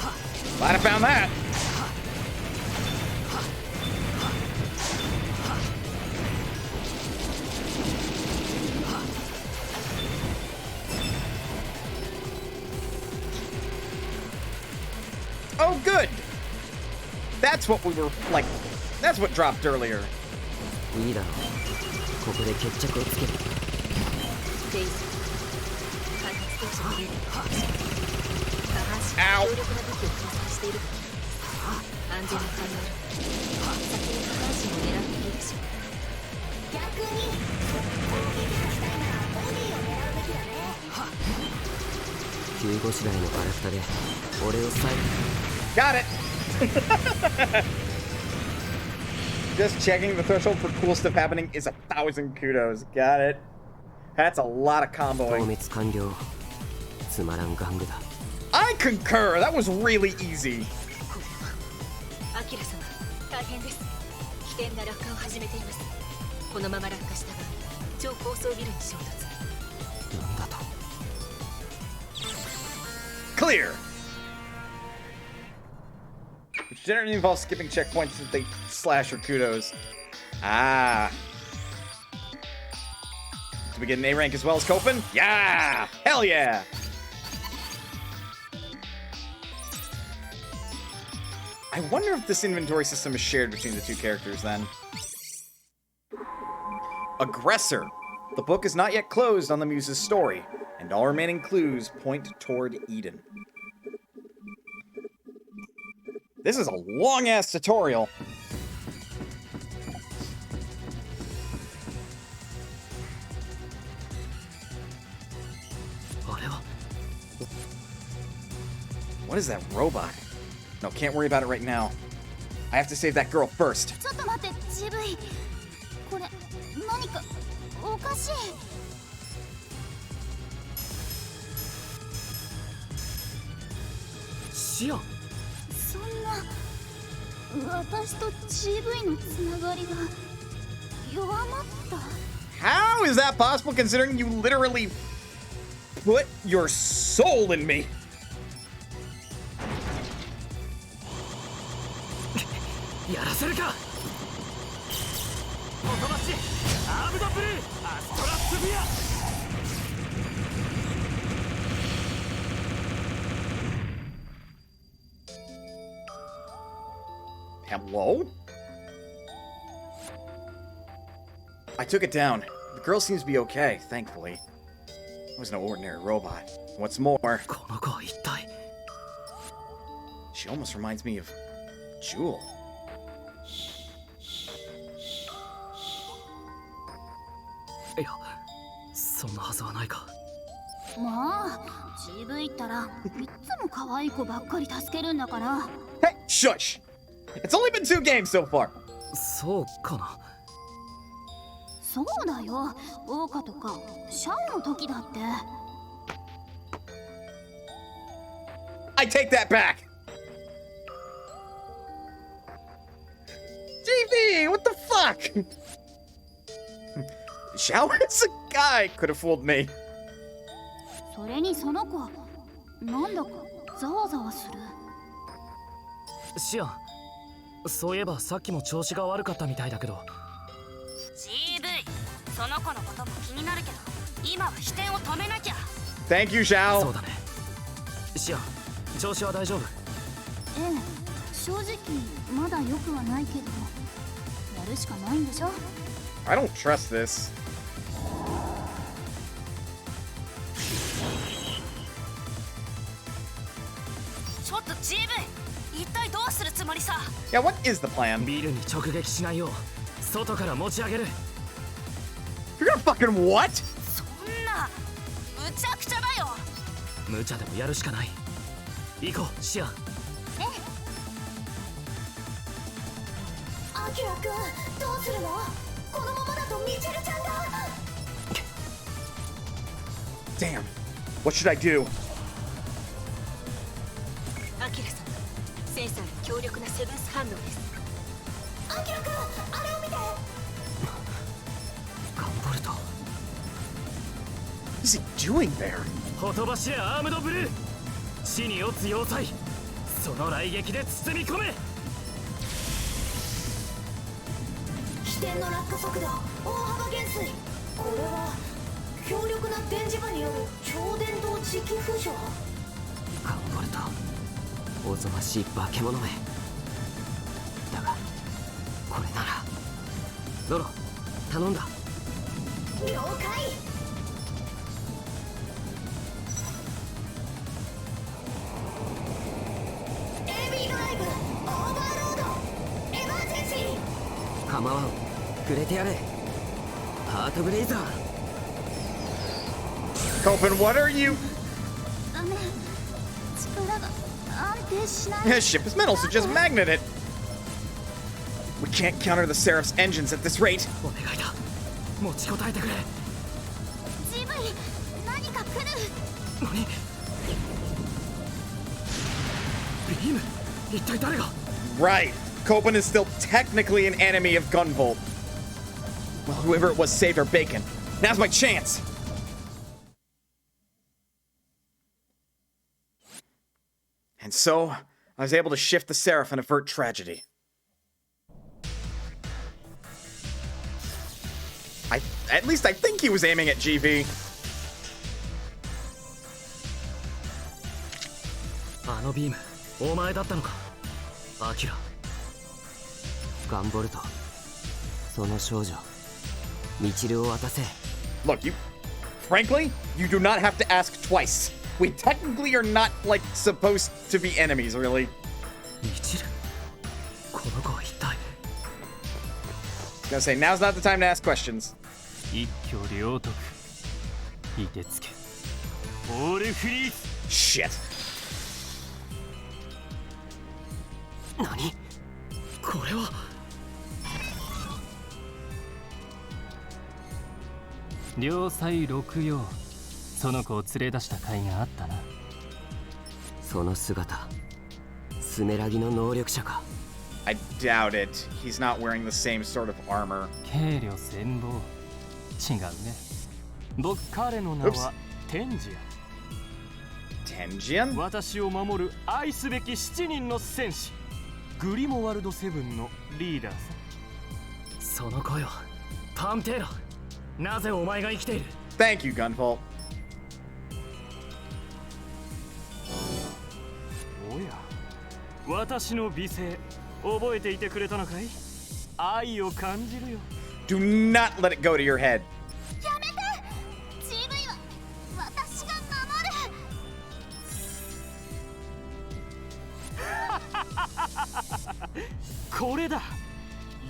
Glad I found that. Oh, good. That's what we were like. That's what dropped earlier. いいだろう。ここで決着をつける。デイズ、開発当初の例で下半身強力な武器を搭載しているから安全な対応。先に下半身を狙っていいでしょう。逆に攻撃がしたいならボディを狙うべきだね。救護次第のガラクタで俺を最後。 Got it. Just checking the threshold for cool stuff happening is 1,000 kudos. Got it. That's a lot of comboing. 消滅完了。つまらん玩具だ。I concur. That was really easy. アキラ様、大変です。危険な落下を始めています。このまま落下した場合、超高層ビルに衝突。なんだと。Clear. Which generally involves skipping checkpoints if they slash or kudos. Ah. Did we get an A rank as well as Copen? Yeah! Hell yeah! I wonder if this inventory system is shared between the two characters then. Aggressor. The book is not yet closed on the Muse's story, and all remaining clues point toward Eden. This is a long-ass tutorial. What is that robot? No, can't worry about it right now. I have to save that girl first. ちょっと待って、渋い。これ何かおかしい。シアン。そんな私と GV のつながりが弱まった。 How is that possible considering you literally put your soul in me? やらせるか。おとばしアームドブルーアストラスフィア。 Hello? I took it down. The girl seems to be okay, thankfully. It was no ordinary robot. What's more, この子は一体。 she almost reminds me of Jewel. いや、そんなはずはないか。まあ、GV ったらいつも可愛い子ばっかり助けるんだから。 Hey, shush! It's only been 2 games so far. そうかな。そうだよ。オーカとかシャオの時だって。 I take that back. GV, what the fuck? Xiao is a guy. Could have fooled me. それにその子、なんだかざわざわする。シアン、そういえばさっきも調子が悪かったみたいだけど。その子のことも気になるけど今は飛天を止めなきゃ。 Thank you, Zhao. そうだね。シアン、調子は大丈夫？ええ、正直まだ良くはないけど、やるしかないんでしょ。 I don't trust this. ちょっと GV、 一体どうするつもりさ。 Yeah, what is the plan? ビルに直撃しないよう外から持ち上げる。 You're gonna fucking what? そんなむちゃくちゃだよ。無茶でもやるしかない。行こう、シアン。ええ。アキラくん、どうするの？このままだとミチェルちゃんが。 Damn. What should I do? アキラさん、センサーに強力なセブンス反応です。アキラくん、あれを見て。ガンボルト。 What is he doing there? ほとばしれアームドブルー。死に落つ要塞。その雷撃で包み込め。飛天の落下速度大幅減衰。これは強力な電磁場による超電導磁気浮上。ガンボルト、おぞましい化け物め。だがこれなら。ロロ、頼んだ。了解。AB ドライブオーバーロードエマージェンシー。構わん、くれてやれ。ハートブレイザー。 Copen, what are you? ダメ。力が安定しない。 His ship is metal, so just magnet it. We can't counter the Seraph's engines at this rate. お願いだ、持ちこたえてくれ。 GV、何か来る。何？ビーム、一体誰が？ Right. Copen is still technically an enemy of Gunvolt. Well, whoever it was saved our bacon. Now's my chance. And so, I was able to shift the Seraph and avert tragedy. At least I think he was aiming at GV. あのビーム、お前だったのか、アキラ。ガンボルト、その少女、ミチルを渡せ。 Look, frankly, you do not have to ask twice. We technically are not, like, supposed to be enemies, really. ミチル、この子は一体。 Gonna say, now's not the time to ask questions. 一挙両得。いてつけ。オールフリーズ。 Shit. 何？これは。両妻六葉。その子を連れ出した甲斐があったな。その姿、スメラギの能力者か。 I doubt it. He's not wearing the same sort of armor. 軽慮戦望。違うね。僕彼の名はテンジア。 Tenjian? 私を守る愛すべき7人の戦士。グリモワルドセブンのリーダーさ。その子よ、パンテーラ。なぜお前が生きている？ Thank you, Gunvolt. おや、私の美声覚えていてくれたのかい？愛を感じるよ。 Do not let it go to your head. やめて。GV は私が守る。これだ。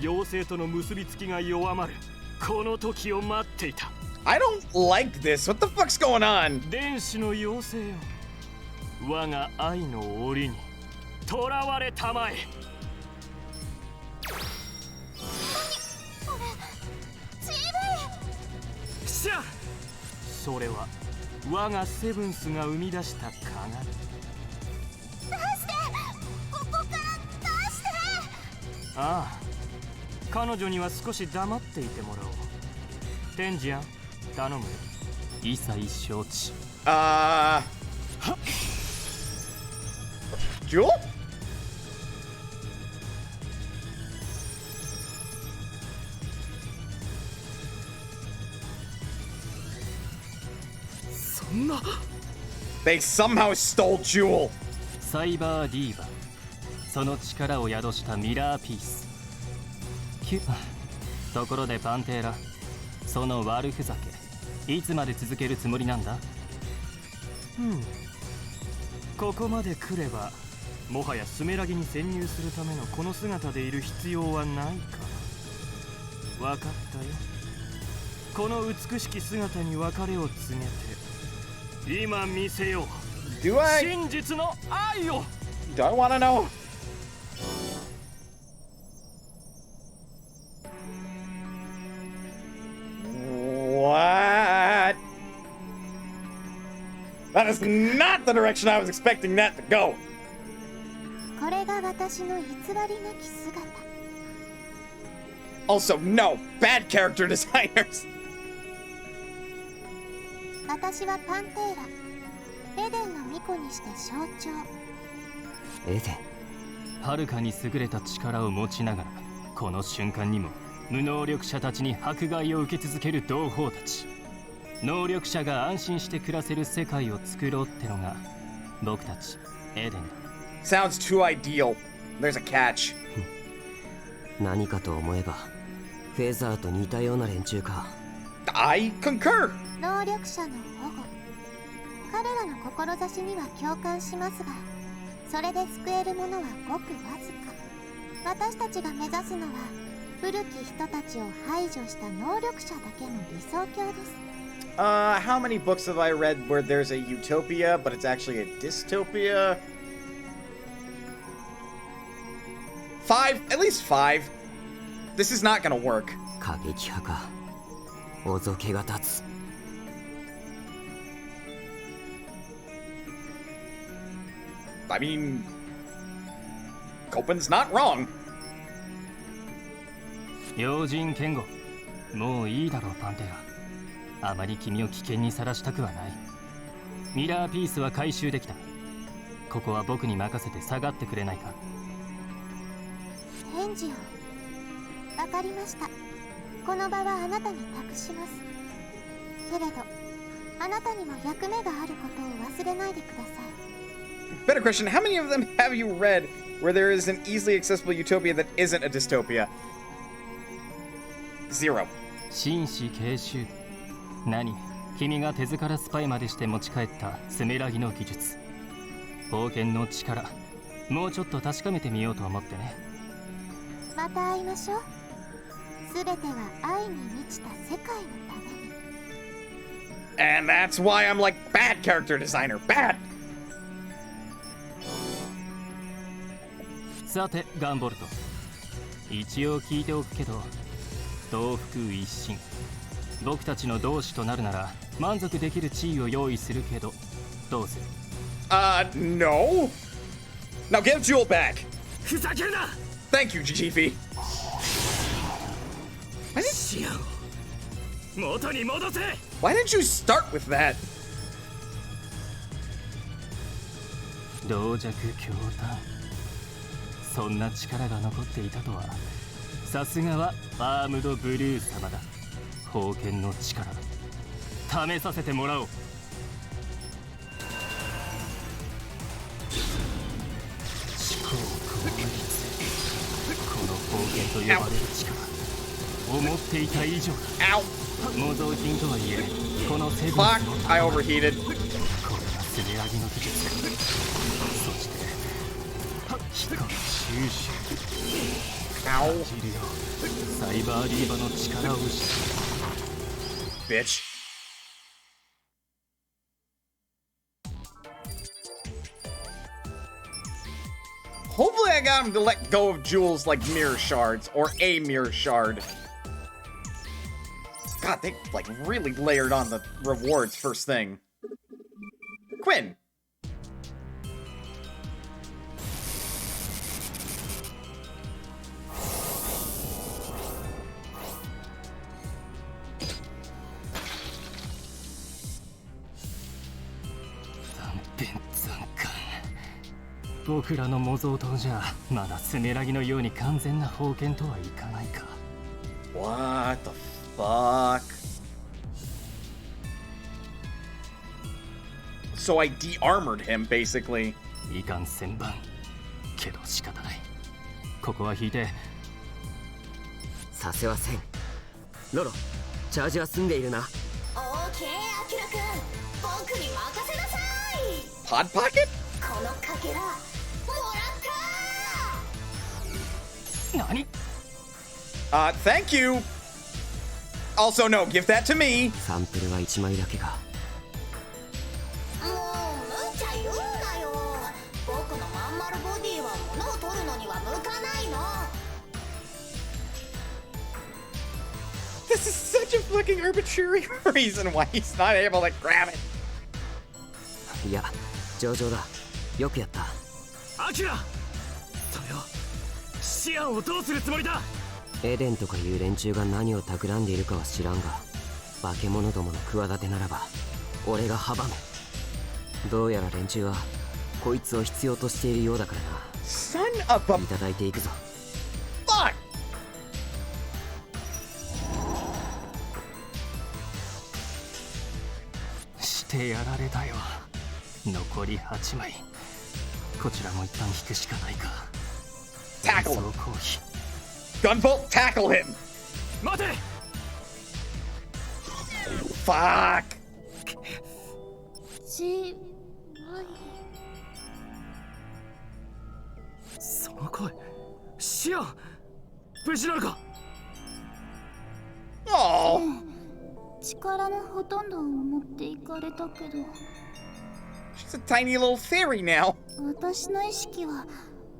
妖精との結びつきが弱まる。この時を待っていた。 I don't like this. What the fuck's going on? 電子の妖精よ。我が愛の檻に囚われたまえ。しゃ、それは我がセブンスが生み出した鏡。出して。ここから出して。ああ、彼女には少し黙っていてもらおう。テンジアン、頼むよ。一切承知。Jewel? They somehow stole Jewel. サイバーディーバ、その力を宿したミラーピース。ところでパンテーラ、その悪ふざけいつまで続けるつもりなんだ？ここまで来ればもはやスメラギに潜入するためのこの姿でいる必要はないか。分かったよ。この美しき姿に別れを告げて今見せよう。真実の愛を。 Do I want to know? What? That is not the direction I was expecting that to go. これが私の偽りなき姿。 Also, no, bad character designers. 私はパンテーラ、エデンの巫女にして象徴。エデン。遥かに優れた力を持ちながら、この瞬間にも無能力者たちに迫害を受け続ける同胞たち。能力者が安心して暮らせる世界を作ろうってのが僕たちエデンだ。Sounds too ideal. There's a catch. 何かと思えばフェザーと似たような連中か。 I concur. 能力者の保護。彼らの志には共感しますが、それで救えるものはごくわずか。私たちが目指すのは古き人たちを排除した能力者だけの理想郷です。How many books have I read where there's a utopia, but it's actually a dystopia? 5? At least 5. This is not gonna work. 過激派か。おぞけが立つ。I mean, Copen's not wrong. 要人剣護、もういいだろうパンテラ。あまり君を危険にさらしたくはない。ミラーピースは回収できた。ここは僕に任せて下がってくれないか。返事を。わかりました。この場はあなたに託します。けれど、あなたにも役目があることを忘れないでください。Better question, how many of them have you read where there is an easily accessible utopia that isn't a dystopia? 0. 紳士継襲。何？君が手塚スパイまでして持ち帰ったスメラギの技術。冒険の力。もうちょっと確かめてみようと思ってね。また会いましょう。すべては愛に満ちた世界のために。And that's why I'm like bad character designer. Bad! さて、ガンボルト。一応聞いておくけど、同福一心。僕たちの同志となるなら満足できる地位を用意するけど、どうする？ No. Now give Jewel back. ふざけるな! Thank you, Jiffy. シアンを元に戻せ! Why didn't you start with that? 同弱強胆。そんな力が残っていたとは。さすがはアームドブルー様だ。封建の力、試させてもらおう。思考効率、この封建と呼ばれる力、思っていた以上だ。模造品とはいえ、このセブンスの I overheated. これがスメラギの技術。そして光収集。サイバーリーバの力を失う。Bitch. Hopefully I got him to let go of jewels like mirror shards, or a mirror shard. God, they like really layered on the rewards first thing. Quinn. 僕らの模造刀じゃまだスメラギのように完全な封建とはいかないか。 What the fuck? So I de-armored him, basically. いかん千番けど仕方ない。ここは引いて。させはせん。ロロ、チャージは済んでいるな。オーケー、アキラくん、僕に任せなさい。 Pod Pocket? このかけらもらった。何？ Thank you. Also, no, give that to me. サンプルは1枚だけか。もう無茶言うなよ。僕のまん丸ボディは物を取るのには向かないの。 This is such a fucking arbitrary reason why he's not able to grab it. いや、上々だ。よくやった。アキラ、それをシアンをどうするつもりだ？エデンとかいう連中が何を企んでいるかは知らんが、化け物どもの企てならば俺が阻む。どうやら連中はこいつを必要としているようだからな。Son of a... いただいていくぞ。 Fuck! してやられたよ。残り8枚。こちらも一旦引くしかないか。 Tackle him. Gunvolt, tackle him. 待て。 Fuck. その声、シアン、無事なのか？ Oh. 力のほとんどを持っていかれたけど。 She's a tiny little fairy now. 私の意識は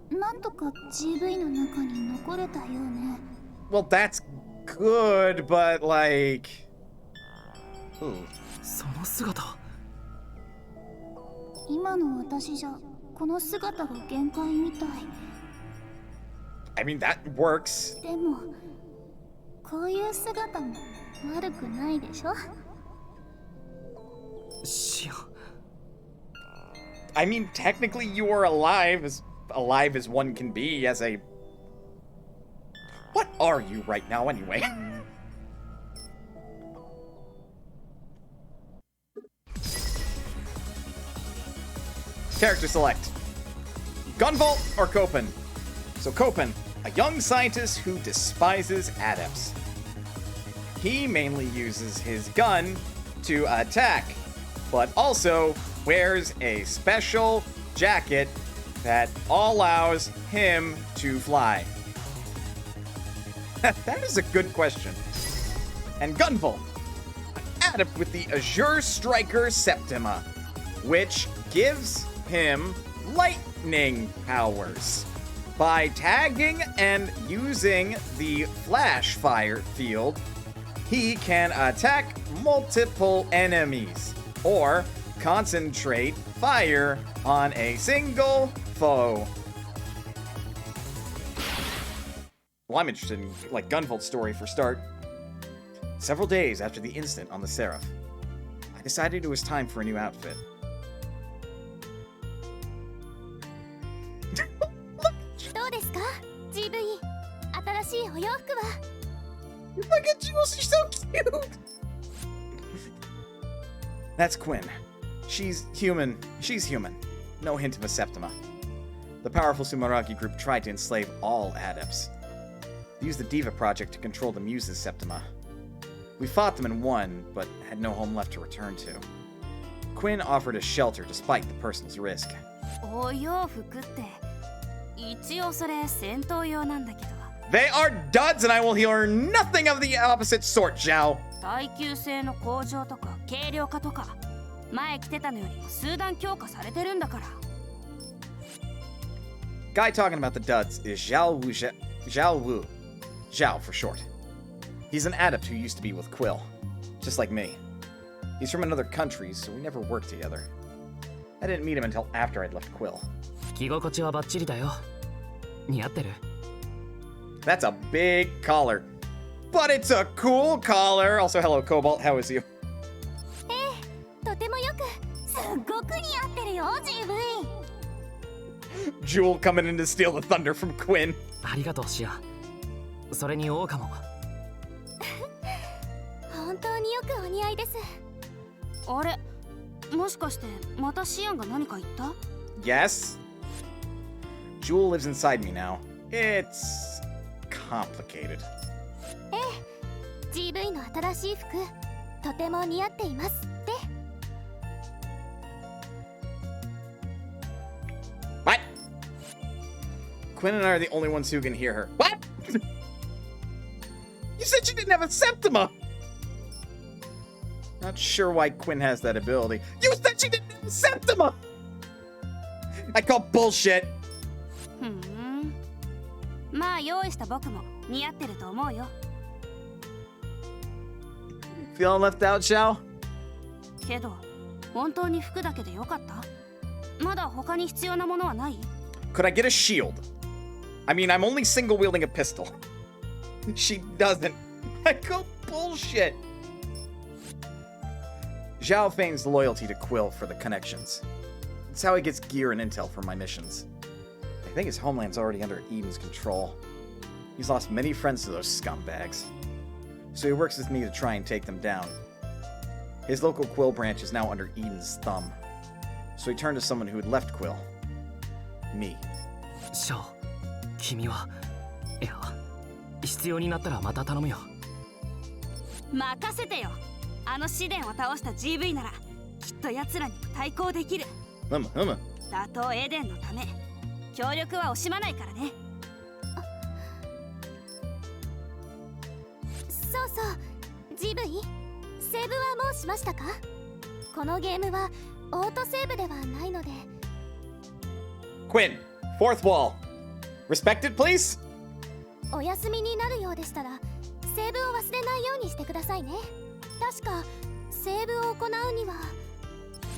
なんとか GV の中に残れたようね。 Well, that's good, but like... Ooh. その姿。今の私じゃこの姿が限界みたい。 I mean, that works. でもこういう姿も悪くないでしょ。シアン。I mean, technically you are alive as one can be as a... What are you right now anyway? Character select. Gunvolt or Copen? So Copen, a young scientist who despises adepts. He mainly uses his gun to attack, but also wears a special jacket that allows him to fly. That is a good question. And Gunvolt, an adept with the Azure Striker Septima, which gives him lightning powers. By tagging and using the flash fire field, he can attack multiple enemies or concentrate fire on a single foe. Well, I'm interested in, like, Gunvolt's story for start. Several days after the incident on the Seraph, I decided it was time for a new outfit. Look at Jules, she's so cute! That's Quinn. She's human. She's human. No hint of a Septima. The powerful Sumeragi group tried to enslave all adepts. They used the Diva Project to control the Muses' Septima. We fought them and won, but had no home left to return to. Quinn offered us shelter despite the person's risk. They are duds, and I will hear nothing of the opposite sort, Zhao. Guy talking about the duds is Zhao Wu. Zhao for short. He's an adept who used to be with Quill, just like me. He's from another country, so we never worked together. I didn't meet him until after I'd left Quill. That's a big collar. But it's a cool collar. Also, hello, Cobalt. How is you? Jewel coming in to steal the thunder from Quinn. ありがとう、シア。それにオオカモ。本当によくお似合いです。あれ、もしかしてまたシアンが何か言った？ Yes? Jewel lives inside me now. It's complicated. ええ、GV の新しい服、とても似合っていますって。What? Quinn and I are the only ones who can hear her. What? You said she didn't have a Septima! Not sure why Quinn has that ability. You said she didn't have a Septima! I call bullshit. まあ用意した僕も似合ってると思うよ。Feeling left out, Xiao? けど、本当に服だけでよかった？まだ他に必要なものはない？ Could I get a shield? I mean, I'm only single wielding a pistol. She doesn't. I call bullshit. Xiao feigns loyalty to Quill for the connections. It's how he gets gear and intel for my missions. I think his homeland's already under Eden's control. He's lost many friends to those scumbags. So he works with me to try and take them down. His local Quill branch is now under Eden's thumb. So he turned to someone who had left Quill. Me. Xiao, 君は、いや、必要になったらまた頼むよ。任せてよ。あの試練を倒した GV なら、きっと奴らにも対抗できる。打倒エデンのため、協力は惜しまないからね。そうそう、GV、セーブはもうしましたか？このゲームはオートセーブではないので。Quinn, fourth wall. Respected, please? お休みになるようでしたら、セーブを忘れないようにしてくださいね。確か、セーブを行うには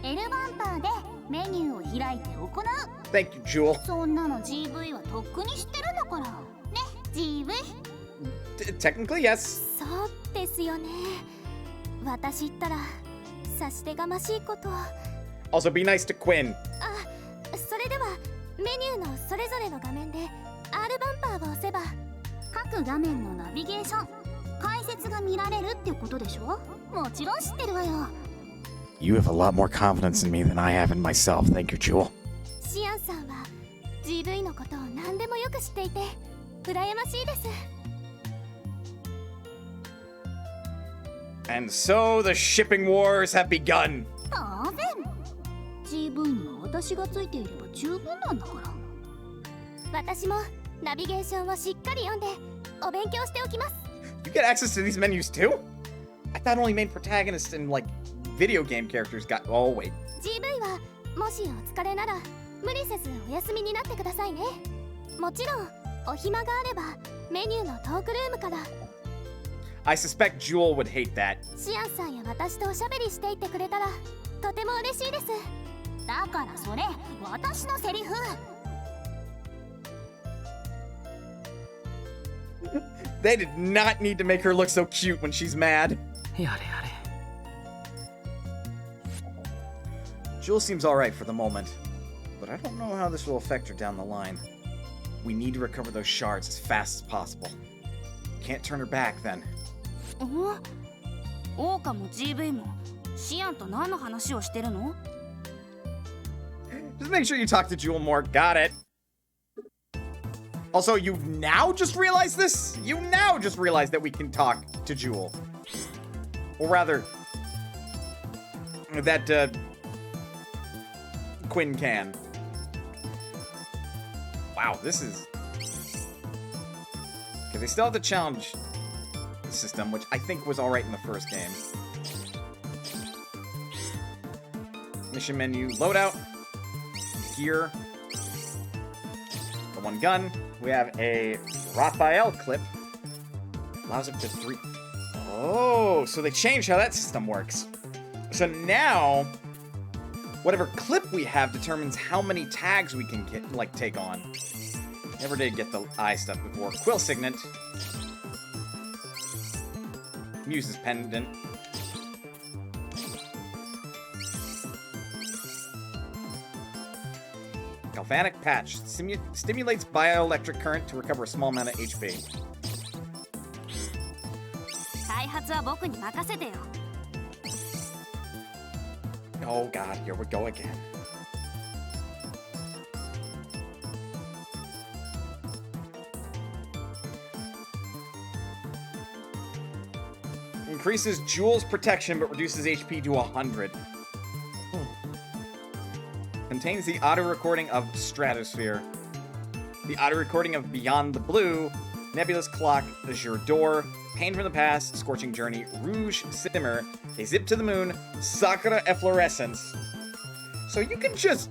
L バンパーでメニューを開いて行う。 Thank you, Jewel. そんなの GV はとっくに知ってるんだから。ね、GV? Technically, yes. そうですよね。私ったら、さしてがましいことを。Also, be nice to Quinn. あ、それでは、メニューのそれぞれの画面で R バンパーを押せば、各画面のナビゲーション、解説が見られるってことでしょ？もちろん知ってるわよ。You have a lot more confidence in me than I have in myself. Thank you, Jewel. シアンさんは GV のことを何でもよく知っていて羨ましいです。 And so the shipping wars have begun. 当然 GV には私がついていれば十分なんだから。私もナビゲーションをしっかり読んでお勉強しておきます。 You get access to these menus too? I thought only main protagonists and like video game characters got. Oh wait. GV はもしお疲れなら無理せずお休みになってくださいね。もちろんお暇があればメニューのトークルームから。 I suspect Jewel would hate that. シアンさんや私とおしゃべりしていてくれたらとても嬉しいです。だからそれ私のセリフ。They did not need to make her look so cute when she's mad. やれやれ。 Jewel seems alright for the moment, but I don't know how this will affect her down the line. We need to recover those shards as fast as possible. Can't turn her back then. オーカも GV もシアンと何の話をしてるの？ Just make sure you talk to Jewel more. Got it. Also, you now just realize this? You now just realize that we can talk to Jewel. Or rather, that, Quinn can. Wow, this is... Okay, they still have to challenge the system, which I think was alright in the first game. Mission menu, loadout, gear, the one gun. We have a Raphael clip. Allows up to 3. Oh, so they changed how that system works. So now, whatever clip we have determines how many tags we can get, like, take on. Never did get the eye stuff before. Quill Signet. Muse's Pendant. Galvanic Patch. Stimulates bioelectric current to recover a small amount of HP. 開発は僕に任せてよ。Oh god, here we go again. Increases Jewel's protection but reduces HP to 100. Contains the auto-recording of Stratosphere, the auto-recording of Beyond the Blue, Nebulous Clock, Azure Door, Pain from the Past, Scorching Journey, Rouge Simmer, A Zip to the Moon, Sakura Efflorescence. So you can just...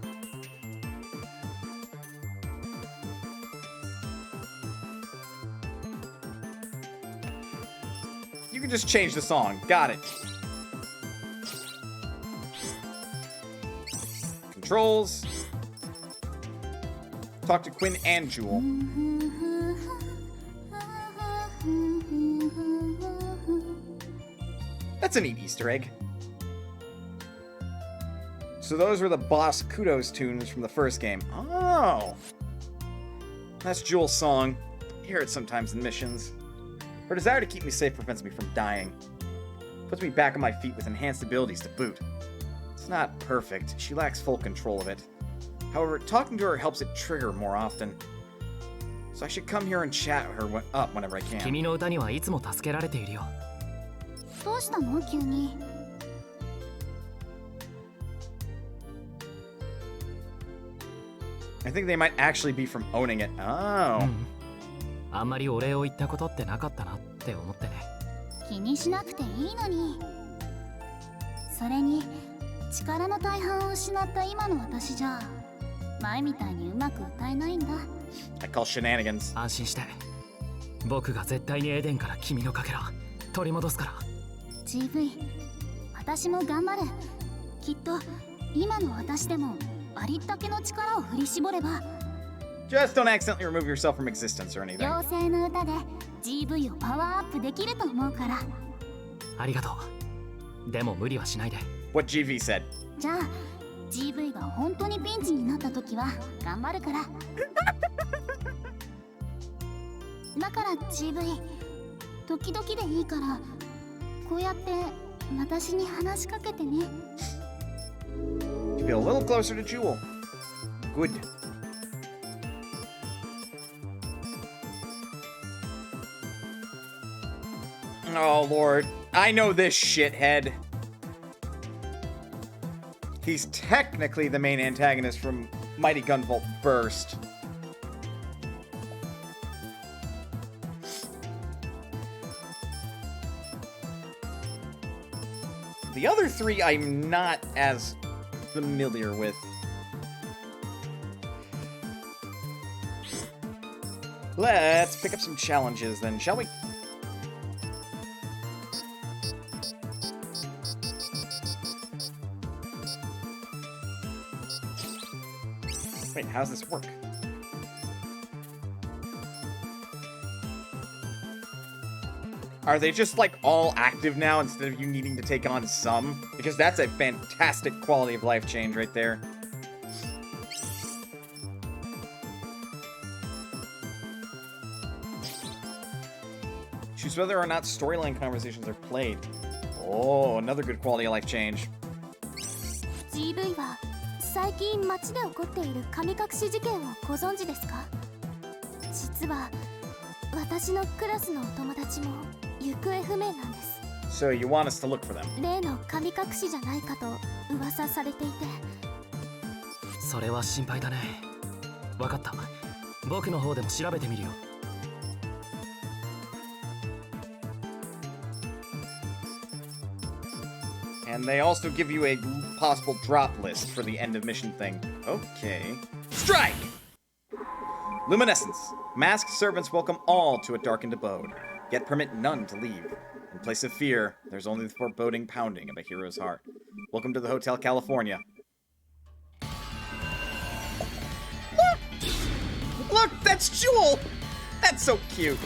You can just change the song. Got it. Controls. Talk to Quinn and Jewel. That's a neat Easter egg. So those were the boss Kudos tunes from the first game. Oh. That's Jewel's song. I hear it sometimes in missions. Her desire to keep me safe prevents me from dying. Puts me back on my feet with enhanced abilities to boot. It's not perfect. She lacks full control of it. However, talking to her helps it trigger more often. So I should come here and chat her up whenever I can. 君の歌にはいつも助けられているよ。どうしたの急に。I think they might actually be from owning it. Oh. あんまりお礼を言ったことってなかったなって思ってね。気にしなくていいのに。それに力の大半を失った今の私じゃ前みたいにうまく歌えないんだ。I call shenanigans. 安心して。僕が絶対にエデンから君のかけら取り戻すから。GV、私も頑張る。きっと今の私でもありったけの力を振り絞れば。Just don't accidentally remove yourself from existence or anything. 妖精の歌で GV をパワーアップできると思うから。ありがとう。でも無理はしないで。What GV said. じゃあ GV が本当にピンチになった時は頑張るから。だから GV、時々でいいからこうやって私に話しかけてね。Feel a little closer to Jewel. Good. Oh, Lord. I know this shithead. He's technically the main antagonist from Mighty Gunvolt Burst. The other three I'm not as familiar with. Let's pick up some challenges then, shall we? Wait, how's this work? Are they just like all active now instead of you needing to take on some? Because that's a fantastic quality of life change right there. Choose whether or not storyline conversations are played. Oh, another good quality of life change. GV は最近街で起こっている神隠し事件をご存知ですか？実は私のクラスのお友達も行方不明なんです。So you want us to look for them? 例の神隠しじゃないかと噂されていて。それは心配だね。わかった。僕の方でも調べてみるよ。And they also give you a possible drop list for the end of mission thing. Okay. Strike! Luminescence. Masked servants welcome all to a darkened abode, yet permit none to leave. In place of fear, there's only the foreboding pounding of a hero's heart. Welcome to the Hotel California. Look! Look, that's Jewel! That's so cute.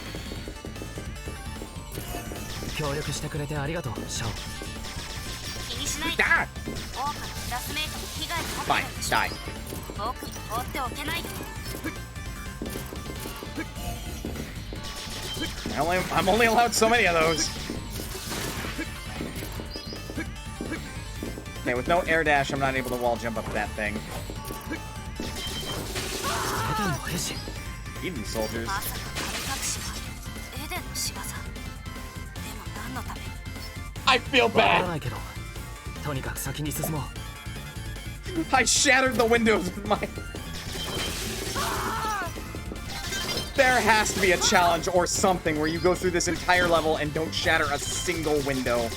協力してくれてありがとう、シャオ。気にしないで。多くのクラスメイトに被害が出てるでしょ。僕に放っておけないよ。I'm only allowed so many of those. Okay, with no air dash, I'm not able to wall jump up that thing. Even soldiers. I feel bad. I shattered the windows with my... There has to be a challenge or something where you go through this entire level and don't shatter a single window.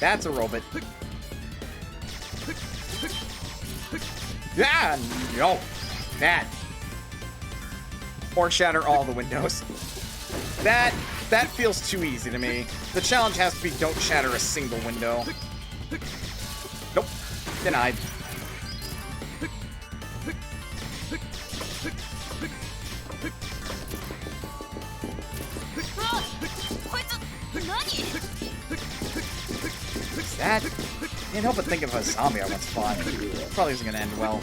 That's a robot. Yeah, no. That. Or shatter all the windows. That feels too easy to me. The challenge has to be don't shatter a single window. Nope. Denied. That? Can't help but think of a zombie I once fought. Probably isn't gonna end well.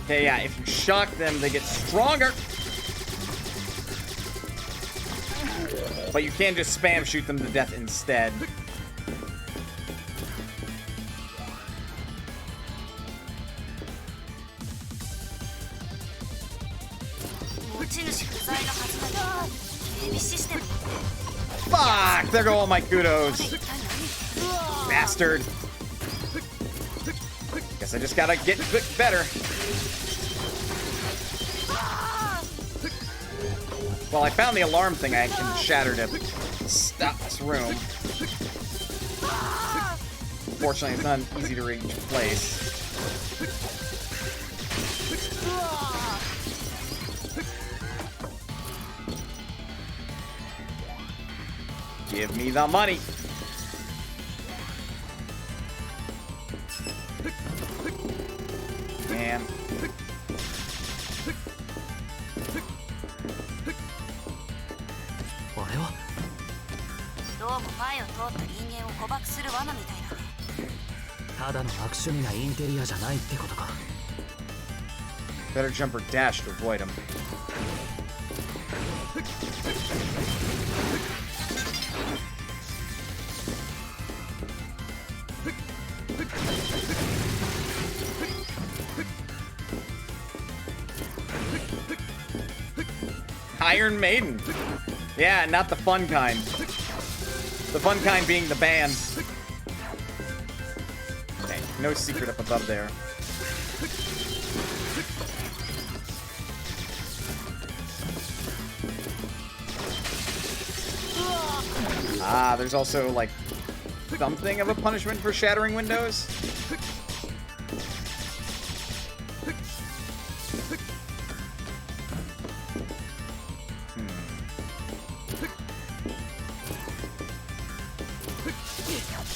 Okay, yeah, if you shock them, they get stronger. But you can just spam shoot them to death instead. Fuck! There go all my kudos. Bastard. Guess I just gotta get better. Well, I found the alarm thing I can shatter to stop this room. Fortunately, it's not an easy to reach place. Give me the money. Man. Better jump or dash to avoid him. Iron Maiden. Yeah, not the fun kind. The fun kind being the band. Okay, no secret up above there. Ah, there's also, like, something of a punishment for shattering windows.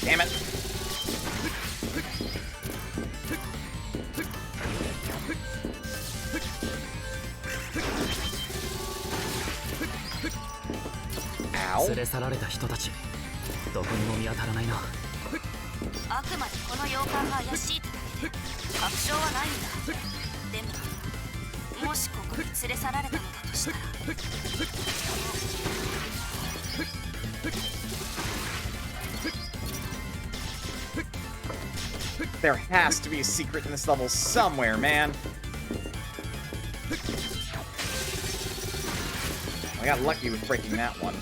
Damn it. Ow. 連れ去られた人たち、どこにも見当たらないな。あくまでこの洋館が怪しいってだけで確証はないんだ。でも、もしここに連れ去られたのだとしたら。There has to be a secret in this level somewhere, man. I got lucky with breaking that one.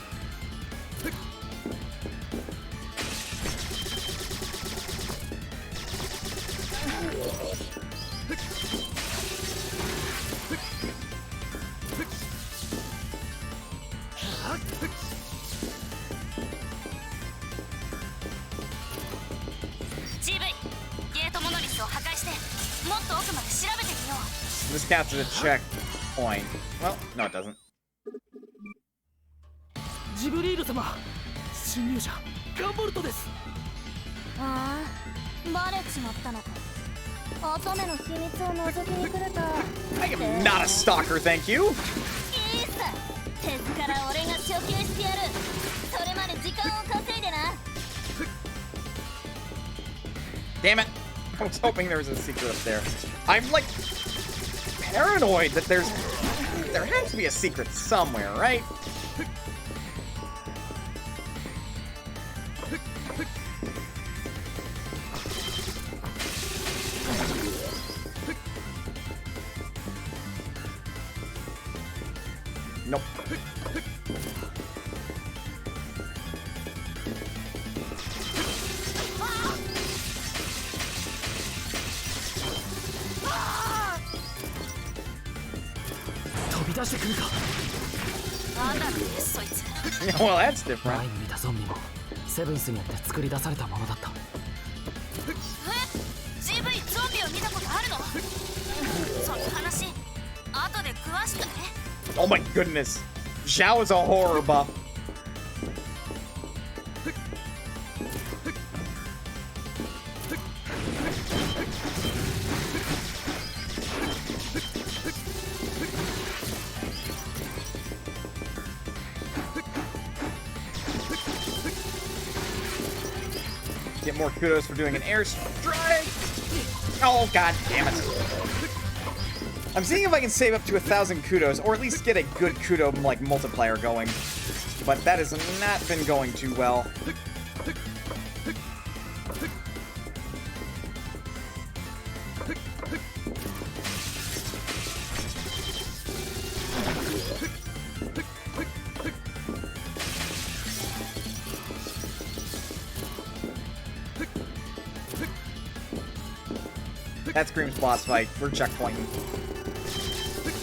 This captures a checkpoint. Well, no, it doesn't. ジブリール様、侵入者ガンボルトです。ああ、バレちまったのか。乙女の秘密を覗きに来ると。I am not a stalker, thank you. いいさ、手から俺が処刑してやる。それまで時 Damn it! I was hoping there was a secret up there. I'm like paranoid that there has to be a secret somewhere, right? Nope. Well, that's different. 前に見たゾンビもセブンスによって作り出されたものだった。GV ゾンビを見たことあるの？その話後で詳しくね。 Oh my goodness. Zhao is a horror buff. Get more kudos for doing an airstrike. Oh, god damn it. I'm seeing if I can save up to 1,000 kudos, or at least get a good kudo like multiplier going. But that has not been going too well. That screams boss fight. We're checkpointing.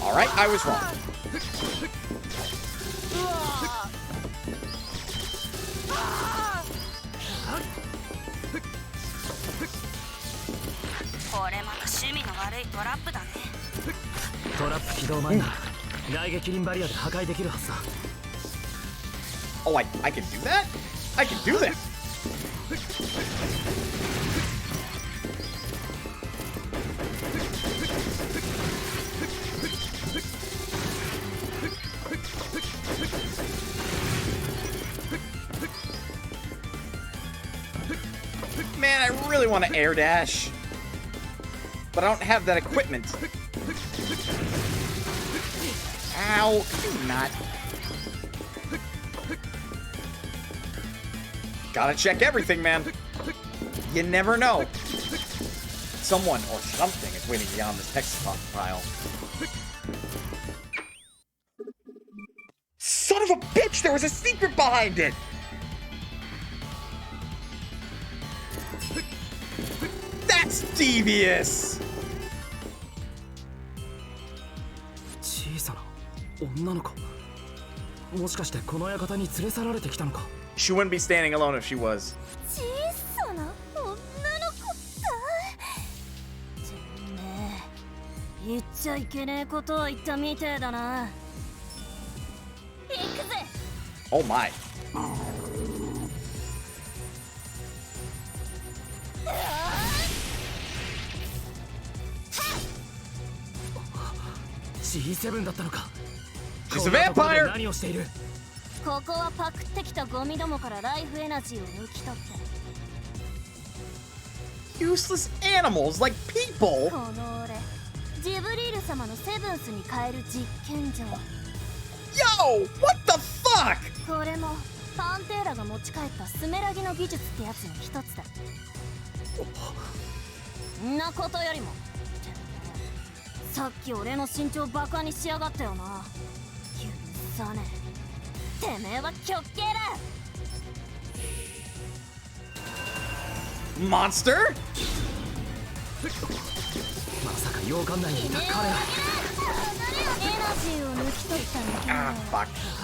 Alright, I was wrong. Oh, I can do that? I can do that! Man, I really want to air dash, but I don't have that equipment. Ow, can you not? Gotta check everything, man. You never know. Someone or something is waiting beyond this text file. Son of a bitch! There was a secret behind it! That's devious! 小さな女の子。もしかしてこの館に連れ去られてきたのか。 She wouldn't be standing alone if she was. 小さな女の子って言っちゃいけねえことを言ったみてえだな。行くぜ。 Oh my. G7 だったのか。 She's a vampire! 何をしている。ここはパクってきたゴミどもからライフエナジーを抜き取って。 Useless animals like people! この俺、ジブリール様のセブンスに変える実験場。 Yo! What the fuck? これもパンテーラが持ち帰ったスメラギの技術ってやつの一つだ。んなことよりも、さっき俺の身長バカにしやがったよな。許さねえ。てめえは極刑だ。 Monster? まさか洋館内にいた彼ら。エナジーを抜き取ったんだけど、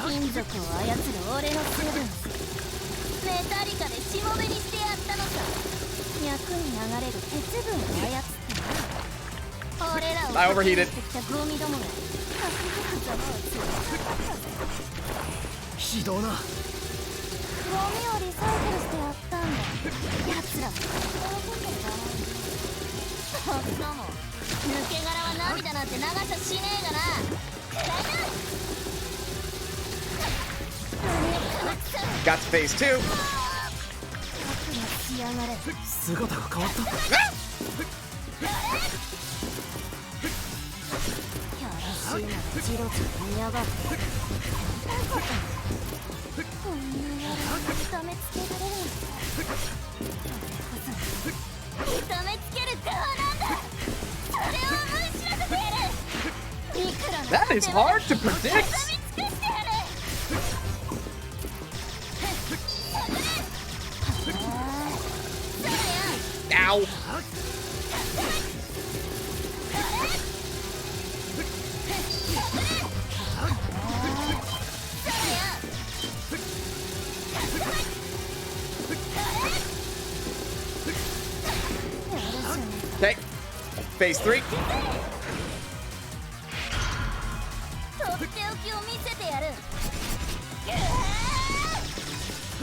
金属を操る俺のセブンス。メタリカでしもべにしてやったのさ。脈に流れる鉄分を操ってな。俺らを破ってきたゴミどもが格々ざまをつけたぜ。ひどうな。ゴミをリサイクルしてやったんだ。奴らも喜んでるだろう。そんなもん抜け殻は涙なんて流しゃしねえがな。Got space too. 覚悟しやがれ。姿が変わった。やらしいならジロジロ見やがって。こんなやられ痛めつけられる。痛めつける側なんだ。それを思い知らせてやる。いくらの That is hard to predict. Ow. Okay. Phase 3. とっておきを見せてやる。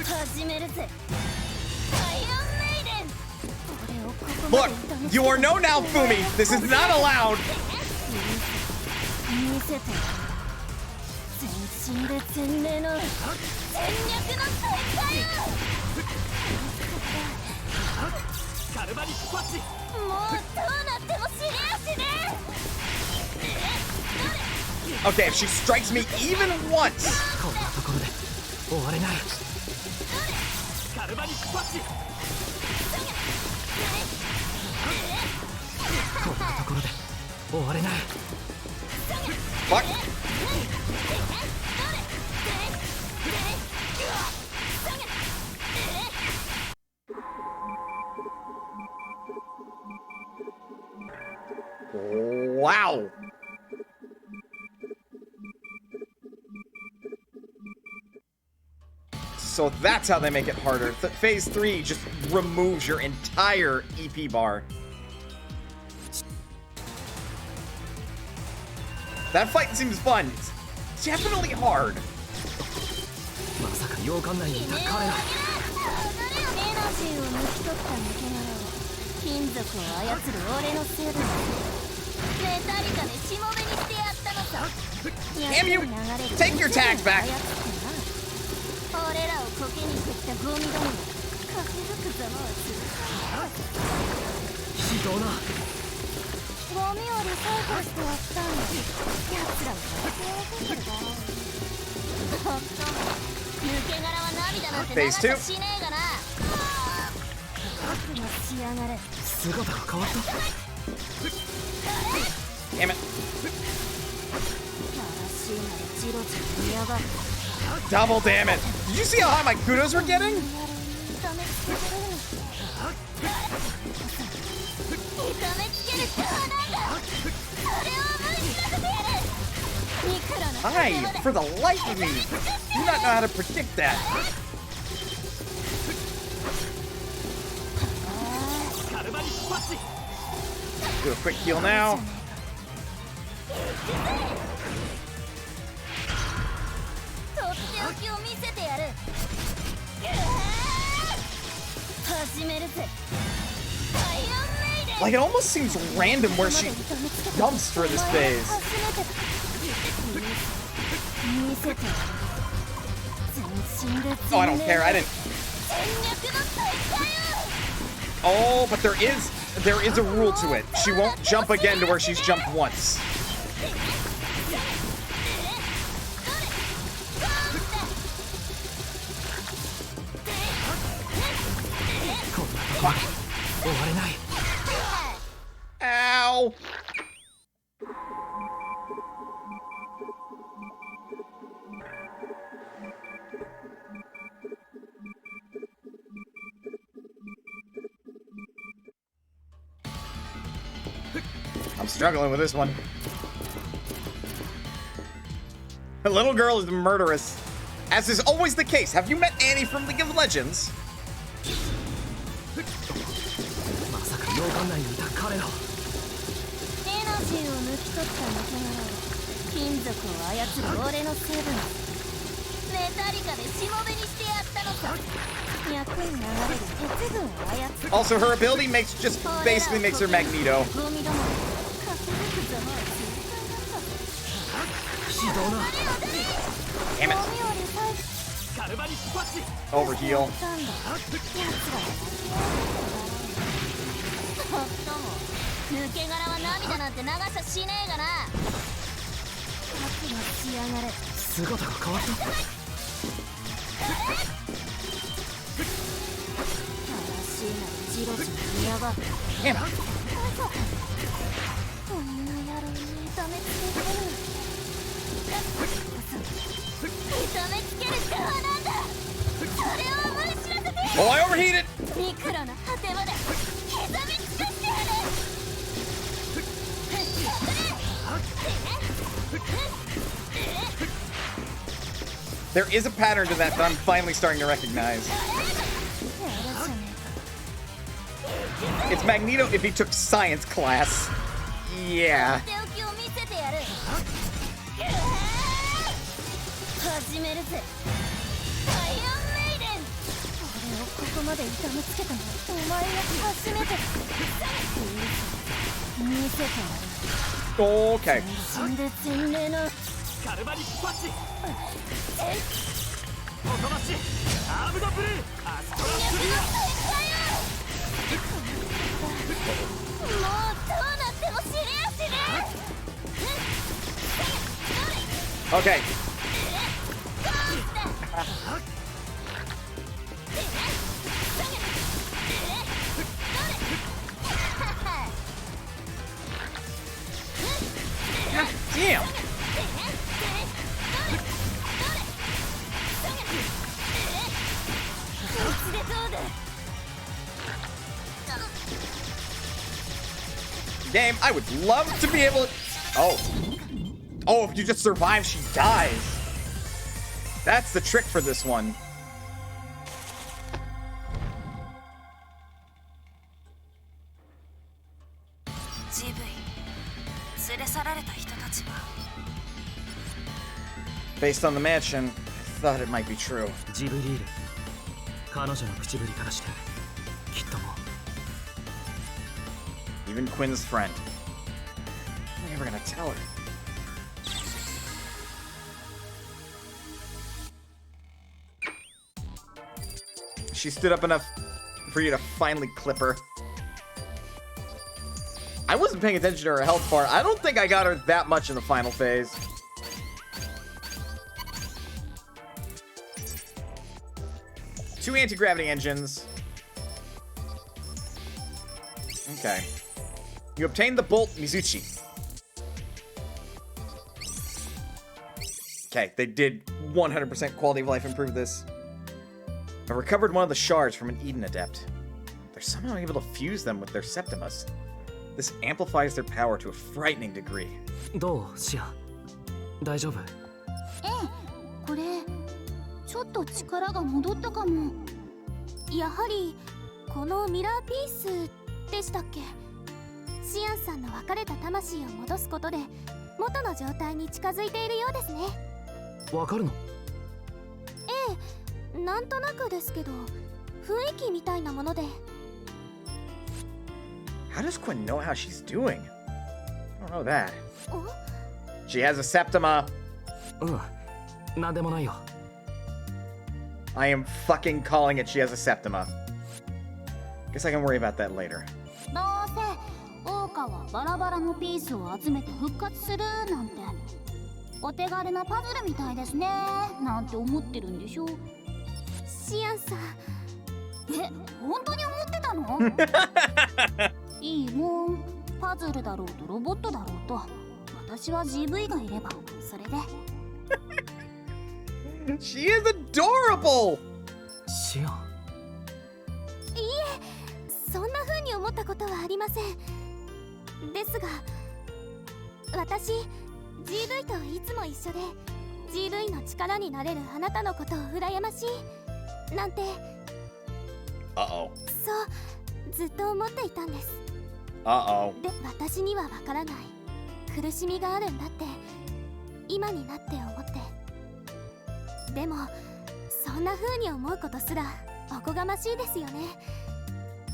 始めるぜ。Look, you are no now, Fumi. This is not allowed. 見せて。全身で全霊の全力の大会を。カルバリックパッチ。もうどうなっても死ねやしね。Okay, if she strikes me even once. こんなところで終われない。カルバリックパッチ。こんなところで終われない。Fuck. Wow. So that's how they make it harder. Phase 3 just removes your entire EP bar. That fight seems fun. It's definitely hard. まさか洋館内にいた彼ら。エナジーを抜き取った抜け殻を金属を操る俺のせいだ。メタリカでしもべにしてやったのさ。 Damn you! Take your tags back. 俺らをコケにしてきたゴミどもが駆け抜くざまはする。非道な。ゴミをリサイクルしてやったんだ。奴らもやってやるんだ。ほっと抜け殻は涙なんて流しかしねえがな。僕の仕上がれ。姿が変わった。Damn it. やらしいならジロジロ見やがって。 Double damn it. Did you see how high my kudos were getting? I, for the life of me, do not know how to predict that. Do a quick heal now. Like, it almost seems random where she jumps for this phase. Oh, I don't care. I didn't. Oh, but there is a rule to it. She won't jump again to where she's jumped once. Ow! I'm struggling with this one. The little girl is murderous. As is always the case, have you met Annie from League of Legends? まさか洋館内にいた彼ら。エナジーを抜き取った抜け殻を金属を操る俺の成分。メタリカでしもべにしてやったのさ。脈に流れる鉄分を操る。 Also, her ability just basically makes her Magneto. ゴミどもが駆け抜くざまは痛快だった。非道な。Damn it. ゴミをリサイクル。Overheal. 抜け殻は涙なんて流しゃしねえがな。悪のしやがれ。姿が変わった。嵐なジロジロ見やがって。こんな野郎に痛めつけてる。痛めつけるってはなんだ。それを思い知らせて。Oh, I overheated. ミクロの果てまで刻みつくしてやる。There is a pattern to that I'm finally starting to recognize. It's Magneto if he took science class. Yeah. 始めるぜ。ファイアメイデン。俺をここまで痛めつけたのはお前が初めて。見せてやる。Okay. 死んで全霊のカルバリックパッチ。おとばしアームドブルーアストラスリもうどうなっても知れやしねえ。 Okay. Damn. Game, I would love to be able to... Oh. Oh, if you just survive, she dies. That's the trick for this one. Based on the mansion, I thought it might be true. ジブリール。彼女の口ぶりからして、きっともう。 Even Quinn's friend. I'm never gonna tell her. She stood up enough for you to finally clip her. I wasn't paying attention to her health bar. I don't think I got her that much in the final phase. Two anti-gravity engines. Okay. You obtained the Bolt Mizuchi. Okay, they did 100% quality of life improve this. I recovered one of the shards from an Eden Adept. They're somehow able to fuse them with their Septimus. This amplifies their power to a frightening degree. どう、シア？大丈夫？これちょっと力が戻ったかも。やはりこのミラーピースでしたっけ？シアンさんの別れた魂を戻すことで元の状態に近づいているようですね。わかるの？なんとなくですけど、雰囲気みたいなもので。How does Quinn know how she's doing? I don't know that. She has a Septima. なんでもないよ。I am fucking calling it she has a Septima. Guess I can worry about that later. どうせオーカはバラバラのピースを集めて復活するなんてお手軽なパズルみたいですねなんて思ってるんでしょ。シアンさん、本当に思ってたの？いいもん、パズルだろうとロボットだろうと私は GV がいればそれで。She is adorable! シアン。いいえ、そんな風に思ったことはありません。ですが私 GV といつも一緒で GV の力になれるあなたのことを羨ましいなんてそうずっと思っていたんです。で、私にはわからない苦しみがあるんだって今になって思って。でもそんな風に思うことすらおこがましいですよね。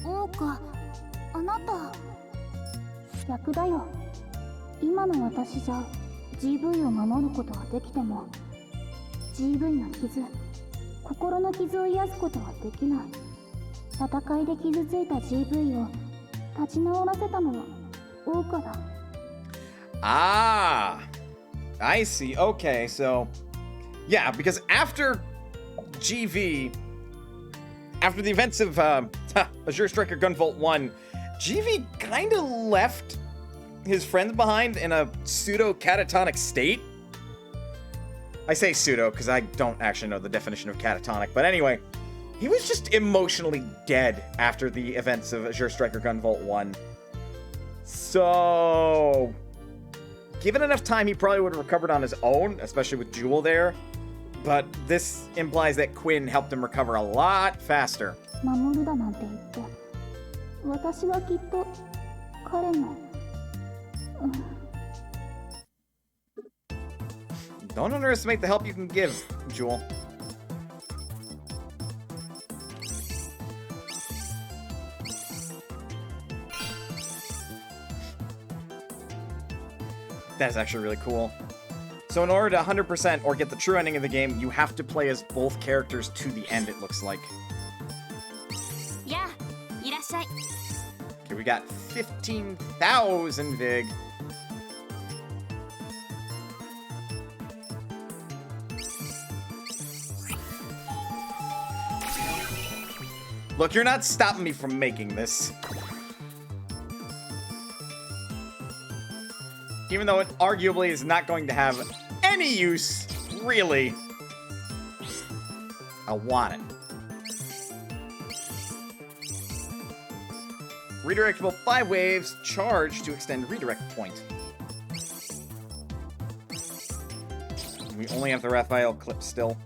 オーカ、あなた逆だよ。今の私じゃ GV を守ることはできても GV の傷心の傷を癒すことはできない。戦いで傷ついた GV を立ち直らせたのは桜花だ。Ah, I see. Okay, so yeah, because after GV, after the events of Azure Striker Gunvolt 1, GV kind of left his friends behind in a pseudo-catatonic state. I say pseudo because I don't actually know the definition of catatonic, but anyway, he was just emotionally dead after the events of Azure Striker Gunvolt 1. So, given enough time, he probably would have recovered on his own, especially with Jewel there. But this implies that Quinn helped him recover a lot faster. 守るだなんて言って、私はきっと彼の。Don't underestimate the help you can give, Jewel. That is actually really cool. So in order to 100% or get the true ending of the game, you have to play as both characters to the end, it looks like. Yeah, いらっしゃい. Okay, we got 15,000 Vig. Look, you're not stopping me from making this. Even though it arguably is not going to have any use, really. I want it. Redirectable 5 waves, charge to extend redirect point. We only have the Raphael clip still.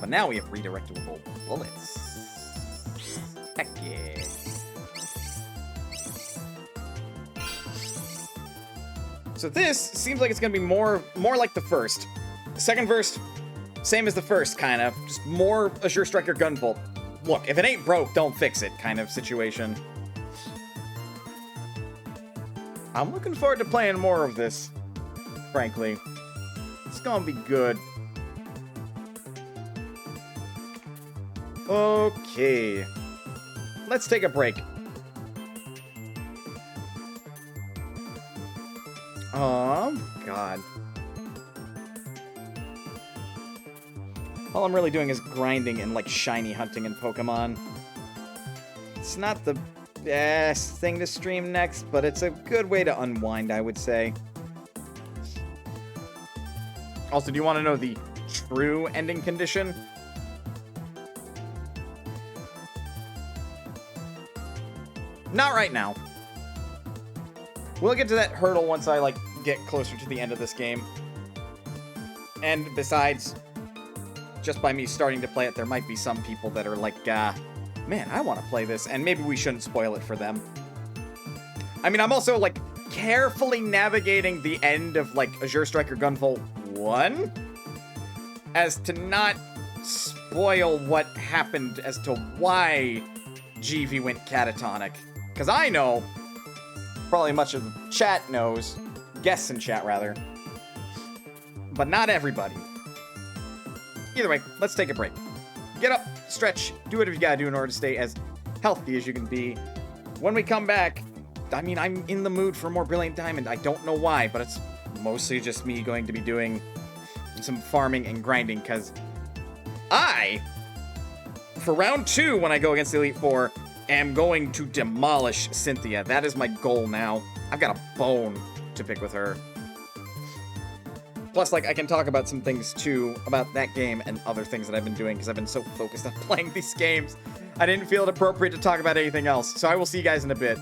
But now we have redirectable bullets. Heck yeah. So this seems like it's gonna be more like the first. The second verse, same as the first, kind of. Just more Azure Striker Gunvolt. Look, if it ain't broke, don't fix it kind of situation. I'm looking forward to playing more of this, frankly. It's gonna be good. Okay. Let's take a break. Oh, God. All I'm really doing is grinding and, like, shiny hunting in Pokemon. It's not the best thing to stream next, but it's a good way to unwind, I would say. Also, do you want to know the true ending condition? Not right now. We'll get to that hurdle once I, like, get closer to the end of this game. And besides, just by me starting to play it, there might be some people that are like, man, I want to play this, and maybe we shouldn't spoil it for them. I mean, I'm also, like, carefully navigating the end of, like, Azure Striker Gunvolt 1 as to not spoil what happened as to why GV went catatonic. Because I know, probably much of the chat knows, guests in chat rather, but not everybody. Either way, let's take a break. Get up, stretch, do whatever you gotta do in order to stay as healthy as you can be. When we come back, I mean, I'm in the mood for more Brilliant Diamond. I don't know why, but it's mostly just me going to be doing some farming and grinding, because for round 2, when I go against the Elite Four, am going to demolish Cynthia. That is my goal now. I've got a bone to pick with her. Plus, like, I can talk about some things, too, about that game and other things that I've been doing, because I've been so focused on playing these games. I didn't feel it appropriate to talk about anything else, so I will see you guys in a bit.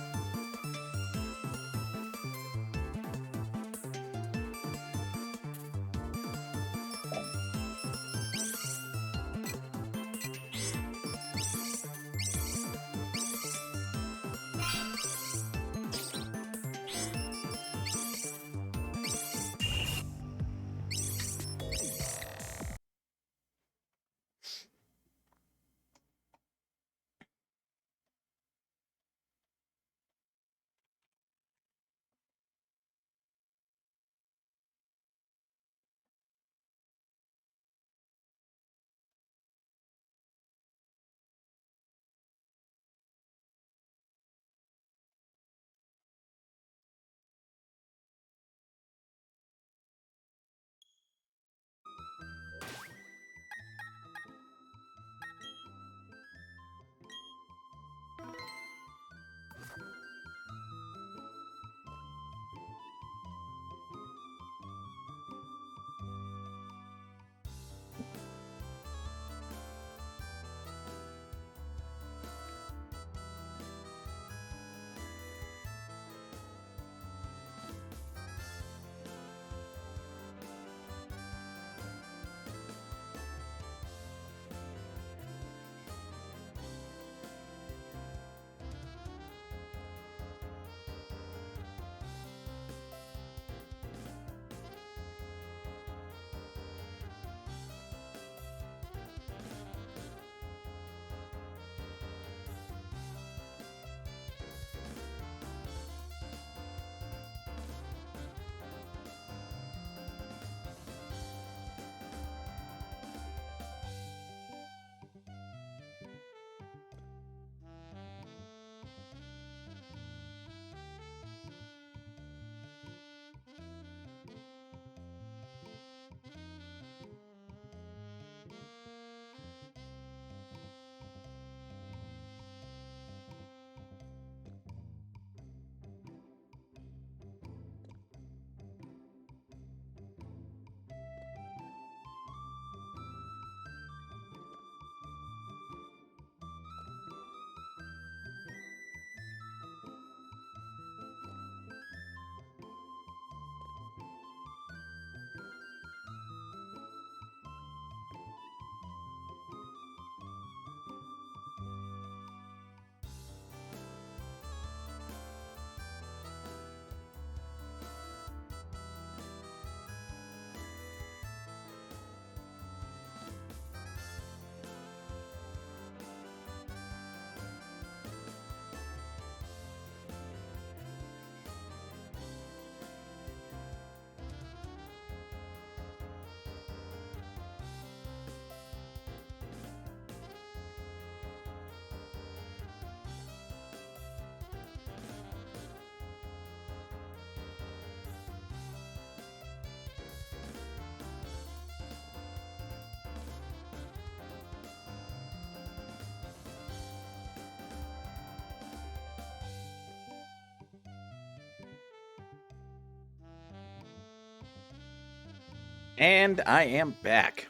And I am back.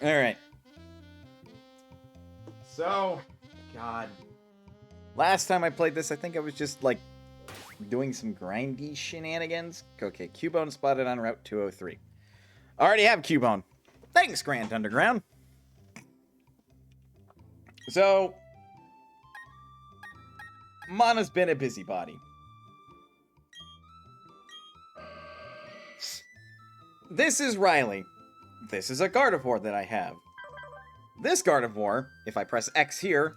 Alright. So, God. Last time I played this, I think I was just, like, doing some grindy shenanigans. Okay, Cubone spotted on Route 203. I already have Cubone. Thanks, Grand Underground. So, Mana's been a busybody. This is Riley. This is a Gardevoir that I have. This Gardevoir, if I press X here,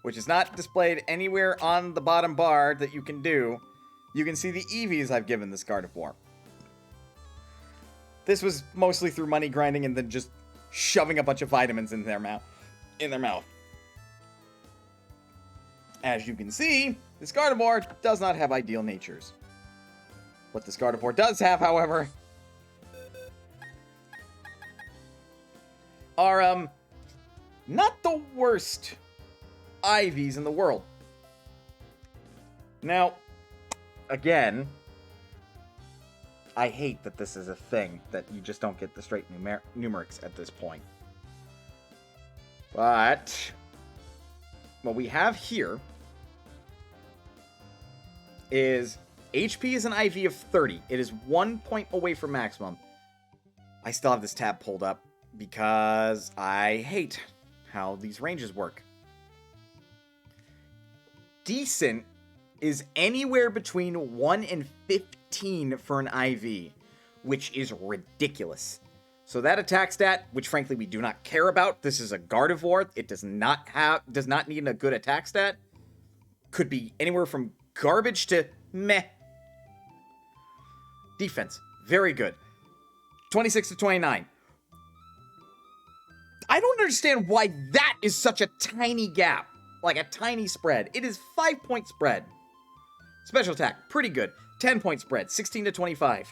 which is not displayed anywhere on the bottom bar that you can do, you can see the EVs I've given this Gardevoir. This was mostly through money grinding and then just shoving a bunch of vitamins in their mouth. As you can see, this Gardevoir does not have ideal natures. What this Gardevoir does have, however, are, not the worst IVs in the world. Now, again, I hate that this is a thing, that you just don't get the straight numerics at this point. But what we have here is HP is an IV of 30. It is 1 point away from maximum. I still have this tab pulled up because I hate how these ranges work. Decent is anywhere between 1 and 15 for an IV, which is ridiculous. So that attack stat, which frankly we do not care about, this is a Gardevoir, it does not need a good attack stat, could be anywhere from garbage to meh. Defense, very good. 26 to 29. I don't understand why that is such a tiny gap. Like a tiny spread. It is 5-point spread. Special attack, pretty good. 10-point spread, 16 to 25.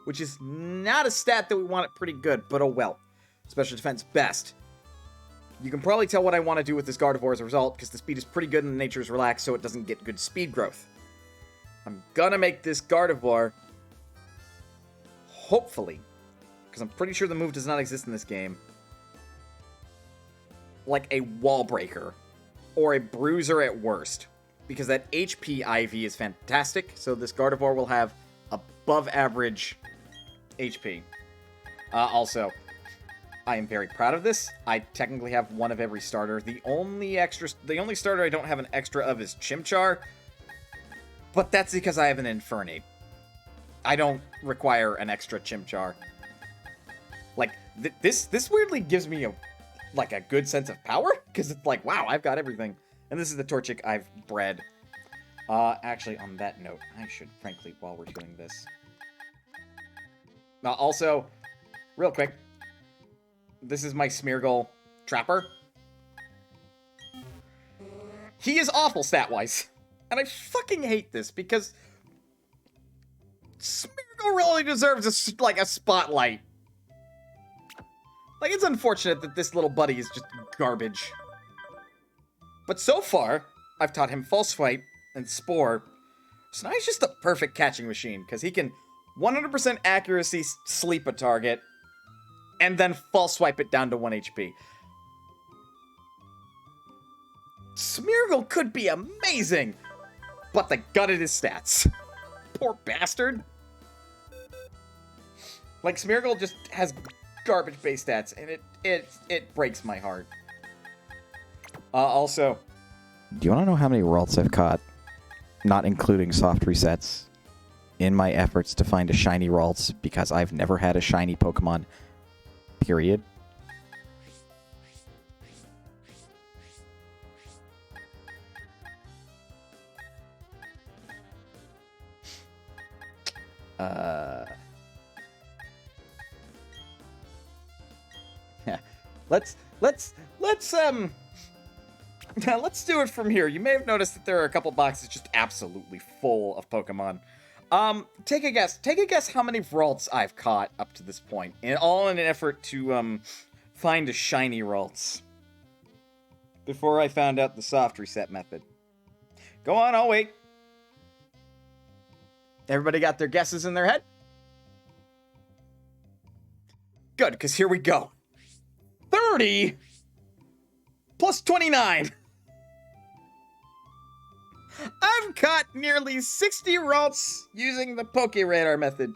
Which is not a stat that we want it pretty good, but oh well. Special defense, best. You can probably tell what I want to do with this Gardevoir as a result, because the speed is pretty good and the nature is relaxed, so it doesn't get good speed growth. I'm gonna make this Gardevoir, hopefully, because I'm pretty sure the move does not exist in this game, like a wall breaker, or a bruiser at worst, because that HP IV is fantastic, so this Gardevoir will have above average HP. Also, I am very proud of this. I technically have one of every starter. The only starter I don't have an extra of is Chimchar, but that's because I have an Infernape. I don't require an extra Chimchar. Like, this weirdly gives me a good sense of power, because it's like, wow, I've got everything. And this is the Torchic I've bred. Actually, on that note, I should, frankly, while we're doing this. Also, real quick, this is my Smeargle Trapper. He is awful stat-wise. And I fucking hate this, because Smeargle really deserves a spotlight. Like, it's unfortunate that this little buddy is just garbage. But so far, I've taught him False Swipe and Spore, so now he's just the perfect catching machine, because he can 100% accuracy sleep a target, and then False Swipe it down to 1 HP. Smeargle could be amazing, but they gutted his stats. Poor bastard. Like, Smeargle just has garbage-based stats, and it breaks my heart. Also, do you want to know how many Ralts I've caught, not including soft resets, in my efforts to find a shiny Ralts, because I've never had a shiny Pokemon, period? Yeah. Let's do it from here. You may have noticed that there are a couple boxes just absolutely full of Pokemon. Take a guess. Take a guess how many Ralts I've caught up to this point, and all in an effort to find a shiny Ralts. Before I found out the soft reset method. Go on, I'll wait. Everybody got their guesses in their head? good, because here we go. 30 plus 29. I've caught nearly 60 Ralts using the Poke Radar method.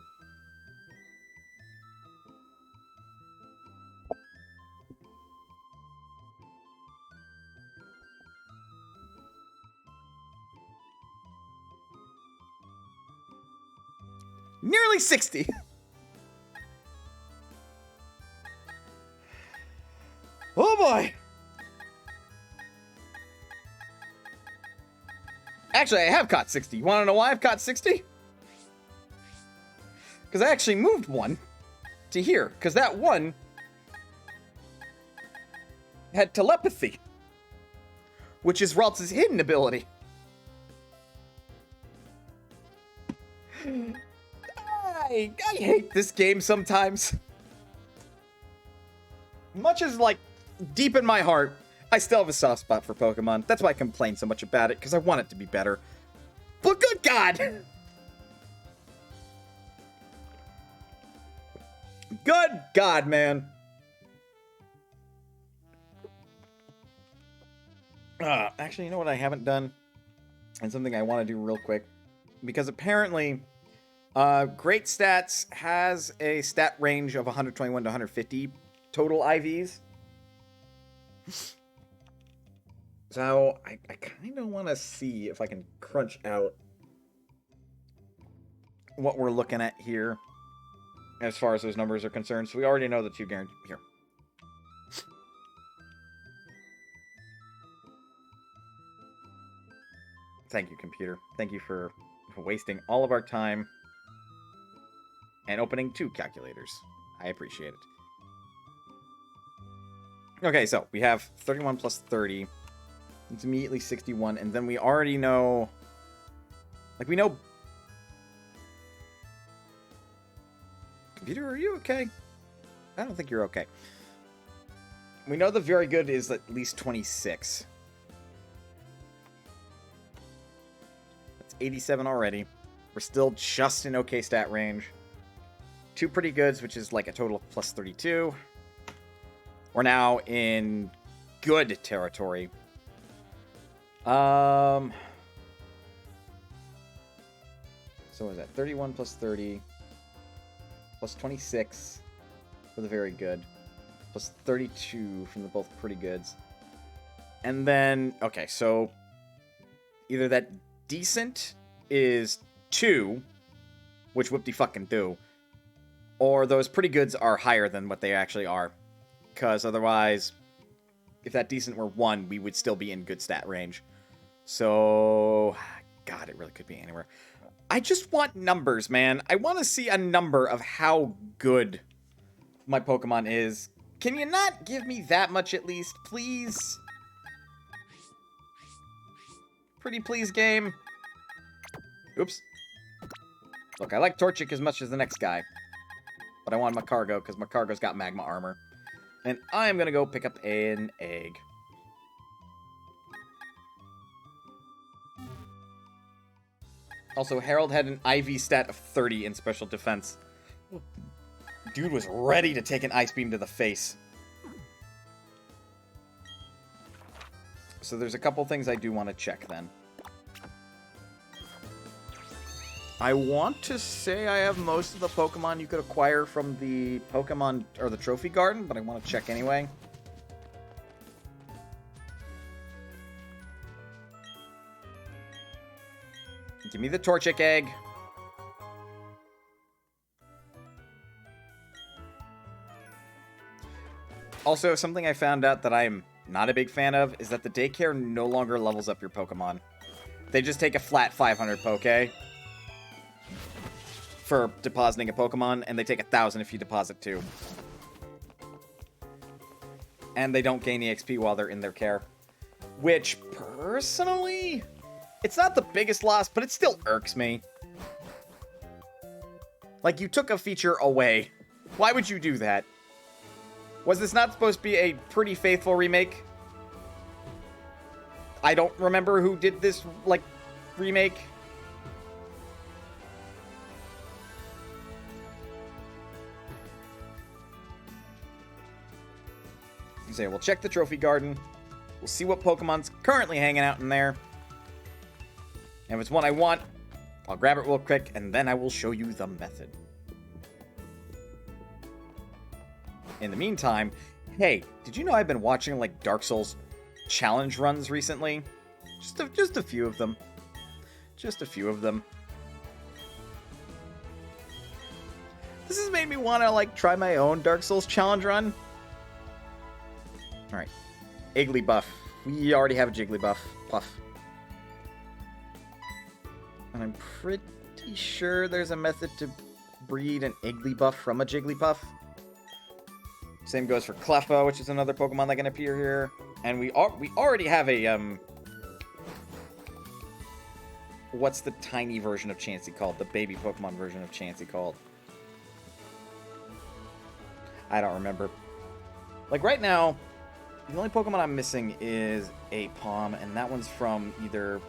Nearly 60. Oh boy. Actually, I have caught 60. You want to know why I've caught 60? Because I actually moved one to here. Because that one had telepathy, which is Ralts' hidden ability. I hate this game sometimes. Much as, like, deep in my heart, I still have a soft spot for Pokemon. That's why I complain so much about it, because I want it to be better. But good God! Good God, man. Actually, you know what I haven't done? And something I want to do real quick. Because apparently, Great Stats has a stat range of 121 to 150 total IVs. So, I kind of want to see if I can crunch out what we're looking at here as far as those numbers are concerned. So we already know the two guaranteed. Here. Thank you, computer. Thank you for wasting all of our time and opening 2 calculators. I appreciate it. Okay, so we have 31 plus 30. It's immediately 61, and then we already know... Like, we know... Computer, are you okay? I don't think you're okay. We know the very good is at least 26. That's 87 already. We're still just in okay stat range. 2 pretty goods, which is like a total of plus 32. We're now in good territory. So what is that? 31 plus 30 plus 26 for the very good, plus 32 from the both pretty goods. And then, okay, so either that decent is 2, which whoop-de fucking do, or those pretty goods are higher than what they actually are. Because otherwise, if that decent were 1, we would still be in good stat range. So, God, it really could be anywhere. I just want numbers, man. I want to see a number of how good my Pokemon is. Can you not give me that much at least, please? Pretty please, game. Oops. Look, I like Torchic as much as the next guy. But I want Macargo, because Macargo's got magma armor. And I am going to go pick up an egg. Also, Harold had an IV stat of 30 in special defense. Dude was ready to take an Ice Beam to the face. So there's a couple things I do want to check then. I want to say I have most of the Pokemon you could acquire from the Pokemon, or the Trophy Garden, but I want to check anyway. Give me the Torchic egg. Also, something I found out that I'm not a big fan of is that the daycare no longer levels up your Pokemon. They just take a flat 500 Poke for depositing a Pokemon, and they take 1,000 if you deposit 2. And they don't gain EXP while they're in their care. Which, personally... It's not the biggest loss, but it still irks me. Like, you took a feature away. Why would you do that? Was this not supposed to be a pretty faithful remake? I don't remember who did this, like, remake. So yeah, we'll check the trophy garden. We'll see what Pokemon's currently hanging out in there. And if it's one I want, I'll grab it real quick, and then I will show you the method. In the meantime, hey, did you know I've been watching, like, Dark Souls challenge runs recently? Just a few of them. Just a few of them. This has made me want to, like, try my own Dark Souls challenge run. Alright. Igglybuff. We already have a Jigglypuff. Puff. And I'm pretty sure there's a method to breed an Igglybuff from a Jigglypuff. Same goes for Cleffa, which is another Pokemon that can appear here. And we already have a, what's the tiny version of Chansey called? The baby Pokemon version of Chansey called? I don't remember. Like, right now, the only Pokemon I'm missing is a Palm, and that one's from either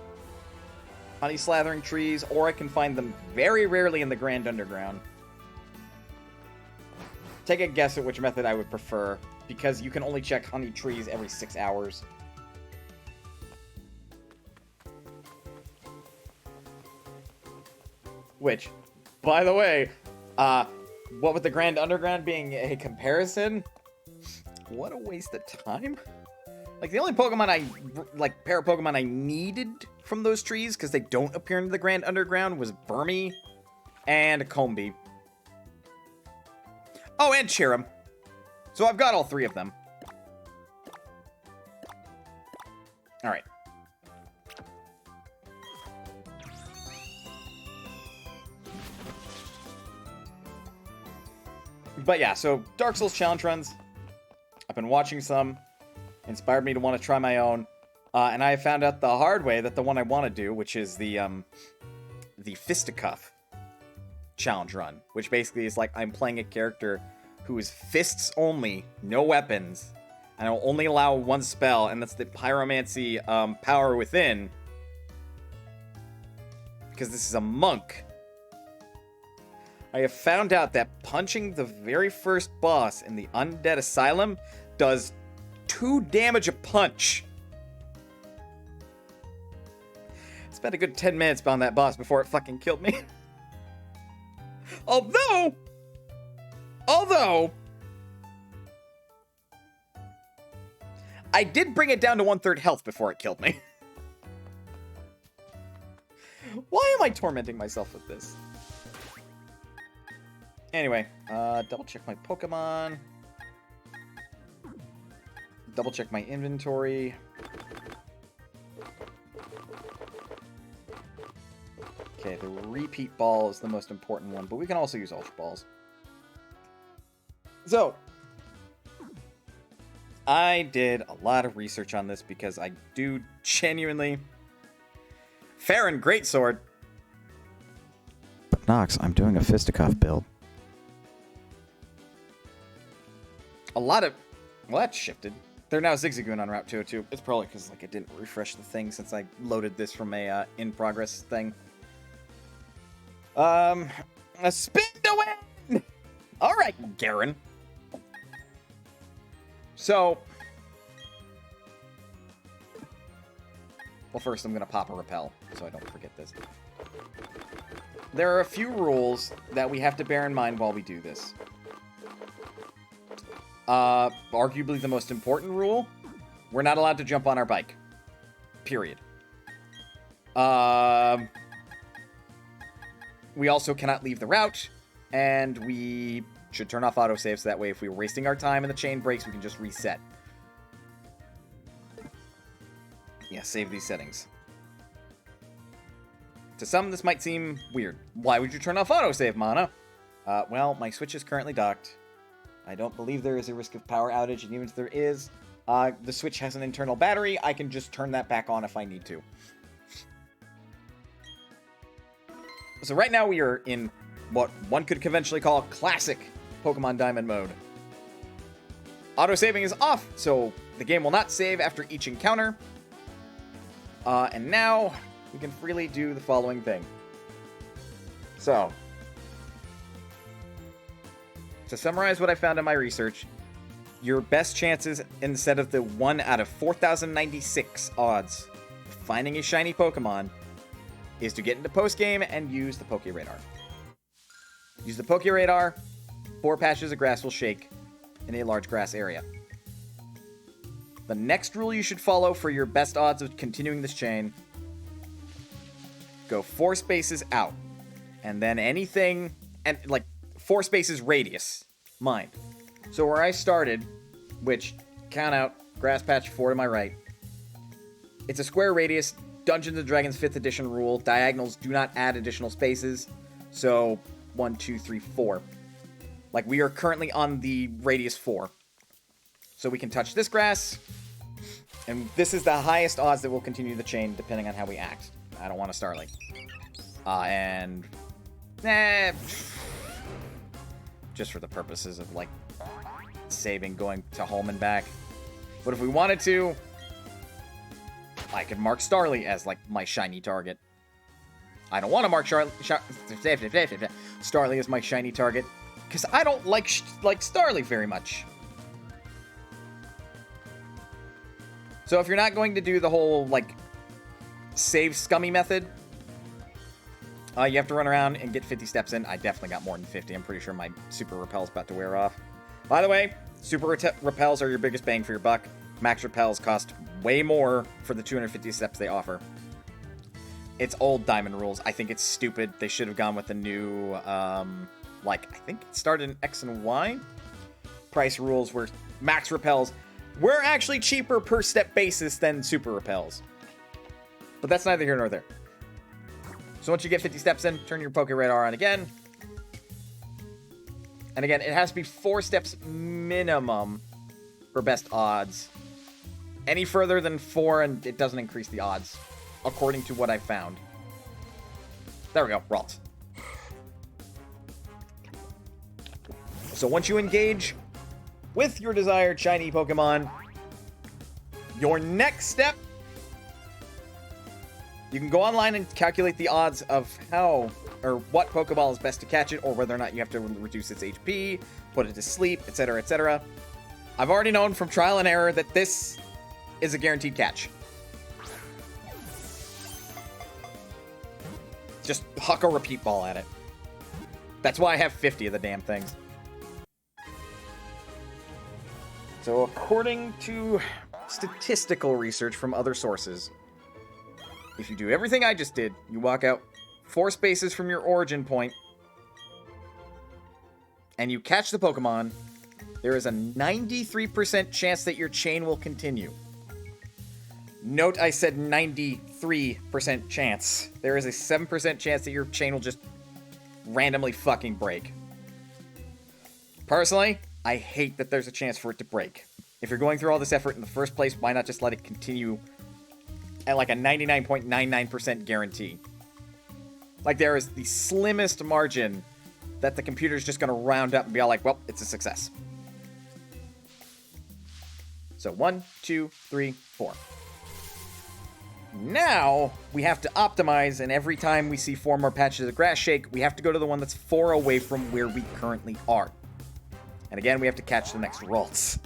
Honey Slathering Trees, or I can find them very rarely in the Grand Underground. Take a guess at which method I would prefer, because you can only check Honey Trees every 6 hours. Which, by the way, what with the Grand Underground being a comparison, what a waste of time. Like, the only Pokemon pair of Pokemon I needed from those trees, because they don't appear in the Grand Underground, was Burmy and Combee. Oh, and Cherim. So I've got all three of them. Alright. But yeah, so Dark Souls challenge runs. I've been watching some. Inspired me to want to try my own. And I found out the hard way that the one I want to do, which is the Fisticuff challenge run. Which basically is like I'm playing a character who is fists only, no weapons. And I will only allow one spell, and that's the Pyromancy Power Within. Because this is a monk. I have found out that punching the very first boss in the Undead Asylum does 2 damage a punch. Spent a good 10 minutes on that boss before it fucking killed me. Although, I did bring it down to 1/3 health before it killed me. Why am I tormenting myself with this? Anyway, double check my Pokemon. Double check my inventory. Okay, the repeat ball is the most important one, but we can also use Ultra Balls. So, I did a lot of research on this because I do genuinely... Farron Greatsword. But Nox, I'm doing a Fisticuff build. A lot of... Well, that shifted. They're now Zigzagoon on Route 202. It's probably because like I didn't refresh the thing since I loaded this from a in-progress thing. A spin to win! Alright, Garen. So... Well, first I'm going to pop a Repel, so I don't forget this. There are a few rules that we have to bear in mind while we do this. Arguably the most important rule, we're not allowed to jump on our bike. Period. We also cannot leave the route, and we should turn off autosave so that way if we're wasting our time and the chain breaks, we can just reset. Yeah, save these settings. To some, this might seem weird. Why would you turn off autosave, Mana? Well, my Switch is currently docked. I don't believe there is a risk of power outage, and even if there is, the Switch has an internal battery. I can just turn that back on if I need to. So right now we are in what one could conventionally call classic Pokemon Diamond mode. Autosaving is off, so the game will not save after each encounter. And now we can freely do the following thing. So, to summarize what I found in my research, your best chances instead of the 1 out of 4,096 odds of finding a shiny Pokemon is to get into post-game and use the Poke Radar. Use the Poke Radar, 4 patches of grass will shake in a large grass area. The next rule you should follow for your best odds of continuing this chain, go 4 spaces out. And then anything, and like 4 spaces radius, mind. So where I started, which, count out, grass patch 4 to my right, it's a square radius, Dungeons & Dragons 5th edition rule, diagonals do not add additional spaces, so 1, 2, 3, 4. Like, we are currently on the radius 4. So we can touch this grass, and this is the highest odds that we'll continue the chain depending on how we act. I don't want a Starly. Just for the purposes of, like, saving going to home and back. But if we wanted to, I could mark Starly as, like, my shiny target. I don't want to mark Starly as my shiny target, because I don't like Starly very much. So if you're not going to do the whole, like, save scummy method, you have to run around and get 50 steps in. I definitely got more than 50. I'm pretty sure my Super Repel's about to wear off. By the way, Super Repels are your biggest bang for your buck. Max Repels cost way more for the 250 steps they offer. It's old Diamond rules. I think it's stupid. They should have gone with the new, I think it started in X and Y price rules where Max Repels were actually cheaper per step basis than Super Repels. But that's neither here nor there. So once you get 50 steps in, turn your Poke Radar on again. And again, it has to be 4 steps minimum for best odds. Any further than 4 and it doesn't increase the odds, according to what I found. There we go, Ralt. So once you engage with your desired shiny Pokemon, your next step, you can go online and calculate the odds of how or what Pokeball is best to catch it, or whether or not you have to reduce its HP, put it to sleep, etc., etc. I've already known from trial and error that this is a guaranteed catch. Just huck a repeat ball at it. That's why I have 50 of the damn things. So according to statistical research from other sources, if you do everything I just did, you walk out 4 spaces from your origin point, and you catch the Pokemon, there is a 93% chance that your chain will continue. Note I said 93% chance. There is a 7% chance that your chain will just randomly fucking break. Personally, I hate that there's a chance for it to break. If you're going through all this effort in the first place, why not just let it continue at like a 99.99% guarantee? Like, there is the slimmest margin that the computer's just going to round up and be all like, well, it's a success. So 1, 2, 3, 4. Now, we have to optimize, and every time we see 4 more patches of grass shake, we have to go to the one that's 4 away from where we currently are. And again, we have to catch the next Ralts.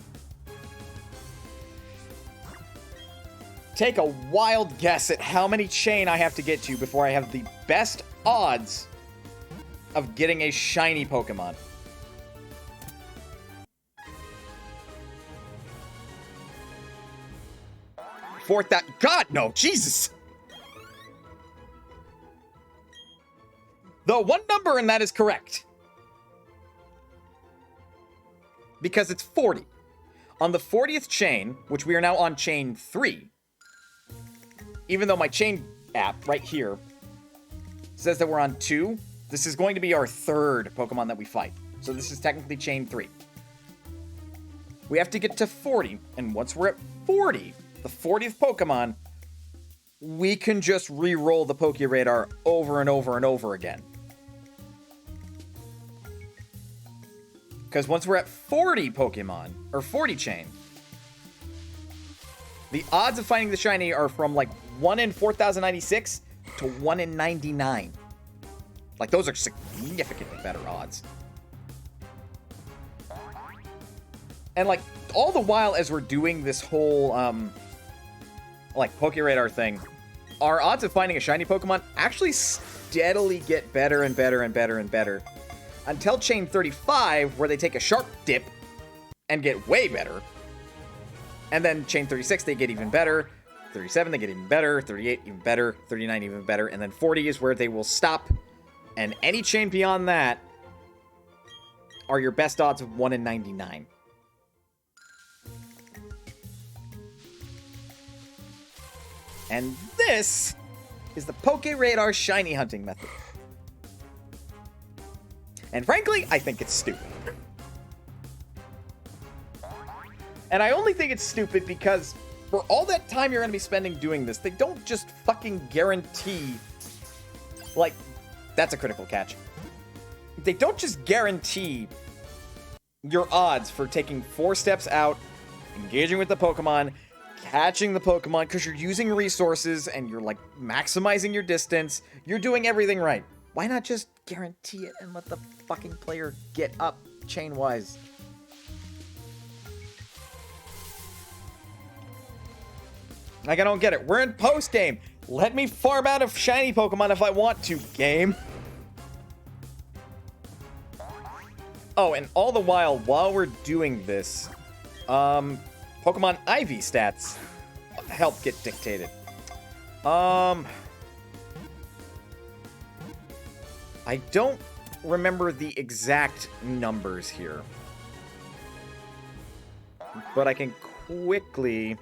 Take a wild guess at how many chain I have to get to before I have the best odds of getting a shiny Pokemon. God, no, Jesus! The one number in that is correct. Because it's 40. On the 40th chain, which we are now on chain 3, even though my chain app right here says that we're on 2, this is going to be our 3rd Pokemon that we fight. So this is technically chain 3. We have to get to 40, and once we're at 40, the 40th Pokemon, we can just re-roll the Poke Radar over and over and over again. Because once we're at 40 Pokemon, or 40 chain, the odds of finding the shiny are from like 1 in 4,096 to 1 in 99. Like, those are significantly better odds. And, like, all the while as we're doing this whole, like, Pokeradar thing, our odds of finding a shiny Pokemon actually steadily get better and better and better and better. Until Chain 35, where they take a sharp dip and get way better. And then Chain 36, they get even better. 37, they get even better. 38, even better. 39, even better. And then 40 is where they will stop. And any chain beyond that are your best odds of 1 in 99. And this is the Pokeradar shiny hunting method. And frankly, I think it's stupid. And I only think it's stupid because for all that time you're going to be spending doing this, they don't just fucking guarantee... Like, that's a critical catch. They don't just guarantee your odds for taking 4 steps out, engaging with the Pokemon, catching the Pokemon, because you're using resources and you're, like, maximizing your distance. You're doing everything right. Why not just guarantee it and let the fucking player get up chain-wise? Like, I don't get it. We're in post-game. Let me farm out of shiny Pokemon if I want to, game. Oh, and all the while we're doing this, Pokemon IV stats help get dictated. I don't remember the exact numbers here, but I can quickly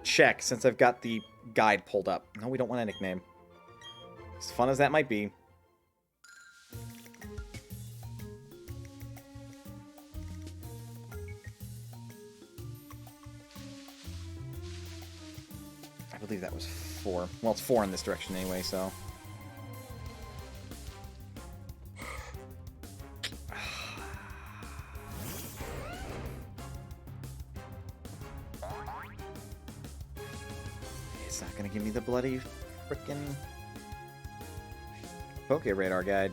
check since I've got the guide pulled up. No, we don't want a nickname. As fun as that might be. I believe that was 4. Well, it's 4 in this direction anyway, so... It's not gonna give me the bloody frickin' Pokeradar guide.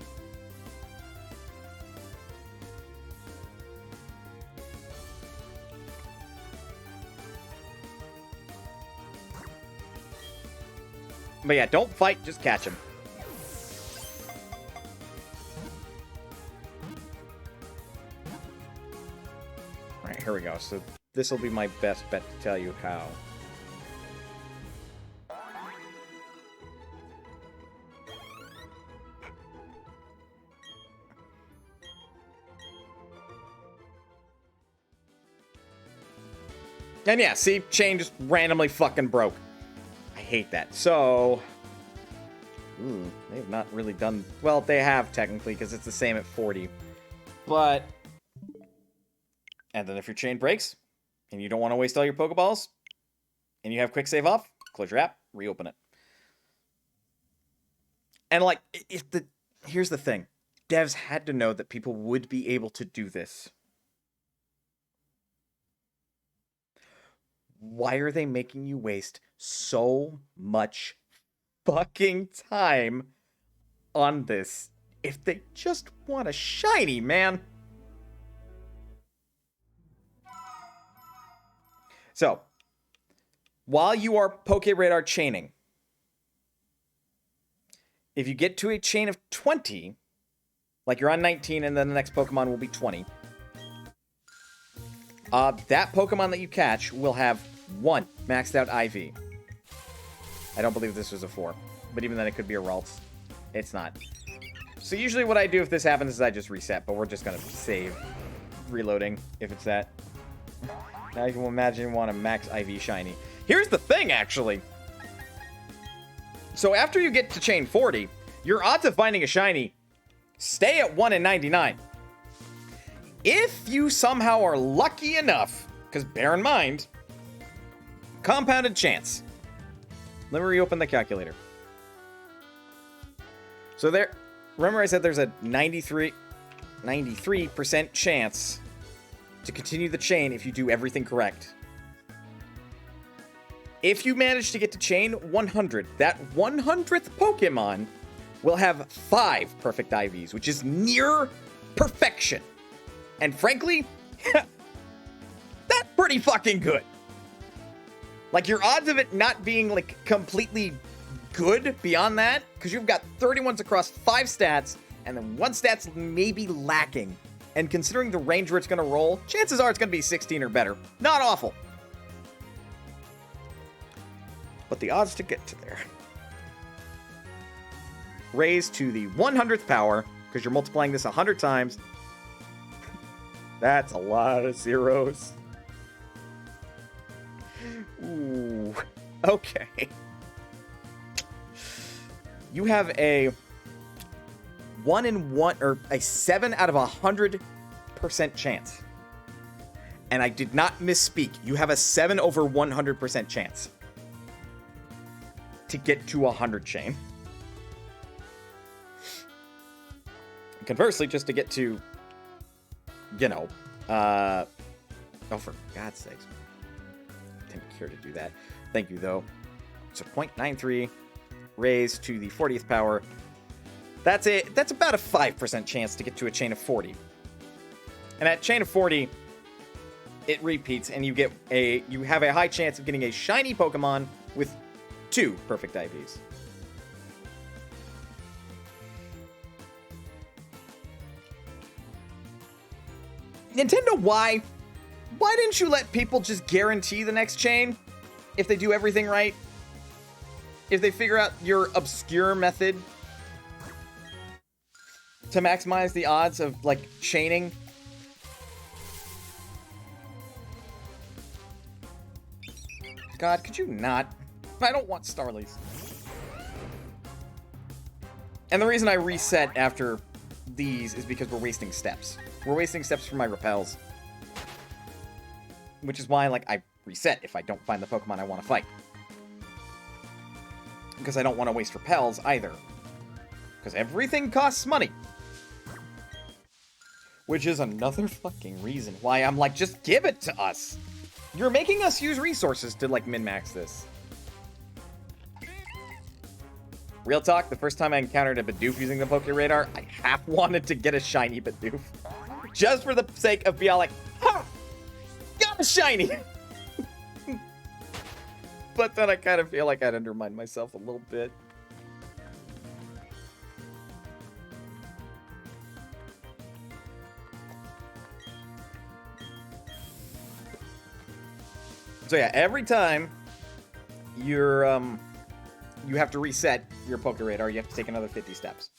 But yeah, don't fight, just catch him. Alright, here we go. So this will be my best bet to tell you how. And yeah, see, chain just randomly fucking broke. I hate that. So, they've not really done... Well, they have, technically, because it's the same at 40. But... And then if your chain breaks, and you don't want to waste all your Pokeballs, and you have quick save off, close your app, reopen it. And, like, here's the thing. Devs had to know that people would be able to do this. Why are they making you waste so much fucking time on this if they just want a shiny, man? So, while you are Pokeradar chaining, if you get to a chain of 20, like you're on 19 and then the next Pokemon will be 20, that Pokemon that you catch will have 1 maxed out IV. I don't believe this was a 4, but even then it could be a Ralts. It's not. So usually what I do if this happens is I just reset, but we're just gonna save reloading if it's that. Now you can imagine you want a max IV shiny. Here's the thing, actually. So after you get to chain 40, your odds of finding a shiny stay at 1 in 99. If you somehow are lucky enough, because bear in mind, compounded chance. Let me reopen the calculator. So there, remember I said there's a 93% chance to continue the chain if you do everything correct. If you manage to get to chain 100, that 100th Pokemon will have 5 perfect IVs, which is near perfection. And frankly, that's pretty fucking good. Like, your odds of it not being, like, completely good beyond that, because you've got 31s across 5 stats, and then 1 stat's maybe lacking. And considering the range where it's going to roll, chances are it's going to be 16 or better. Not awful. But the odds to get to there. Raised to the 100th power, because you're multiplying this 100 times. That's a lot of zeros. Ooh. Okay. You have a 1 in 1, or a 7 out of 100% chance. And I did not misspeak. You have a 7 over 100% chance to get to 100 chain. Conversely, just to get to, you know, oh, for God's sakes. Didn't care to do that. Thank you, though. So 0.93 raised to the 40th power. That's about a 5% chance to get to a chain of 40. And at chain of 40, it repeats, and you have a high chance of getting a shiny Pokemon with 2 perfect IVs. Nintendo, why? Why didn't you let people just guarantee the next chain if they do everything right? If they figure out your obscure method to maximize the odds of, like, chaining? God, could you not? I don't want Starlies. And the reason I reset after these is because we're wasting steps. We're wasting steps for my repels. Which is why, like, I reset if I don't find the Pokemon I want to fight. Because I don't want to waste repels either. Because everything costs money. Which is another fucking reason why I'm like, just give it to us. You're making us use resources to, like, min-max this. Real talk, the first time I encountered a Bidoof using the Poké Radar, I half wanted to get a shiny Bidoof. Just for the sake of being like, ha! Got a shiny! But then I kind of feel like I'd undermine myself a little bit. So yeah, every time you're, you have to reset your Poké Radar, you have to take another 50 steps.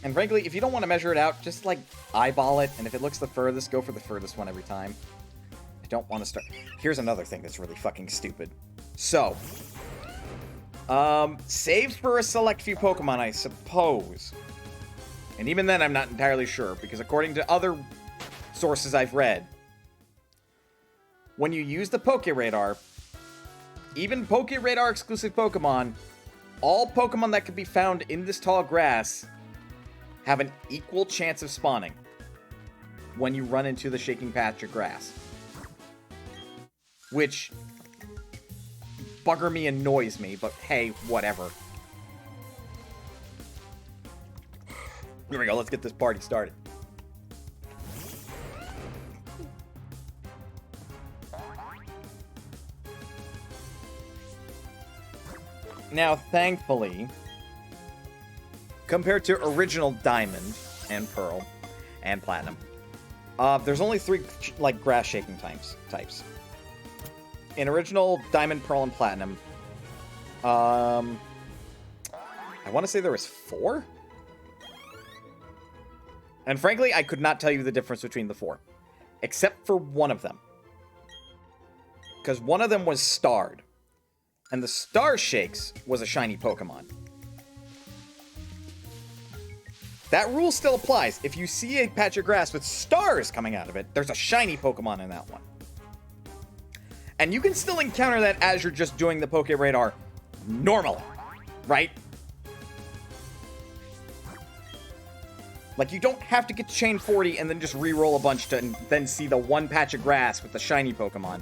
And frankly, if you don't want to measure it out, just, like, eyeball it, and if it looks the furthest, go for the furthest one every time. I don't want to start... Here's another thing that's really fucking stupid. So, save for a select few Pokemon, I suppose. And even then, I'm not entirely sure, because according to other sources I've read, when you use the Poké Radar, even Poké Radar exclusive Pokemon, all Pokemon that can be found in this tall grass have an equal chance of spawning when you run into the shaking patch of grass. Which bugger me, annoys me, but hey, whatever. Here we go, let's get this party started. Now, thankfully, compared to original Diamond and Pearl and Platinum, there's only 3 like grass shaking types. In original Diamond, Pearl, and Platinum, I want to say there was 4. And frankly, I could not tell you the difference between the 4, except for one of them, because one of them was starred, and the Star Shakes was a shiny Pokemon. That rule still applies. If you see a patch of grass with stars coming out of it, there's a shiny Pokemon in that one. And you can still encounter that as you're just doing the Poké Radar normally, right? Like, you don't have to get to chain 40 and then just re-roll a bunch to then see the one patch of grass with the shiny Pokemon.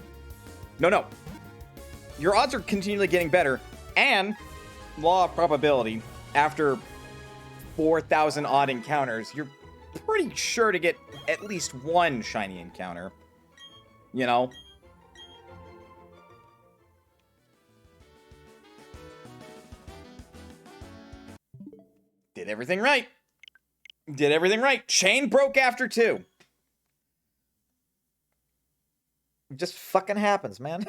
No. Your odds are continually getting better, and law of probability, after 4,000 odd encounters, you're pretty sure to get at least one shiny encounter. You know? Did everything right. Did everything right. Chain broke after 2. It just fucking happens, man.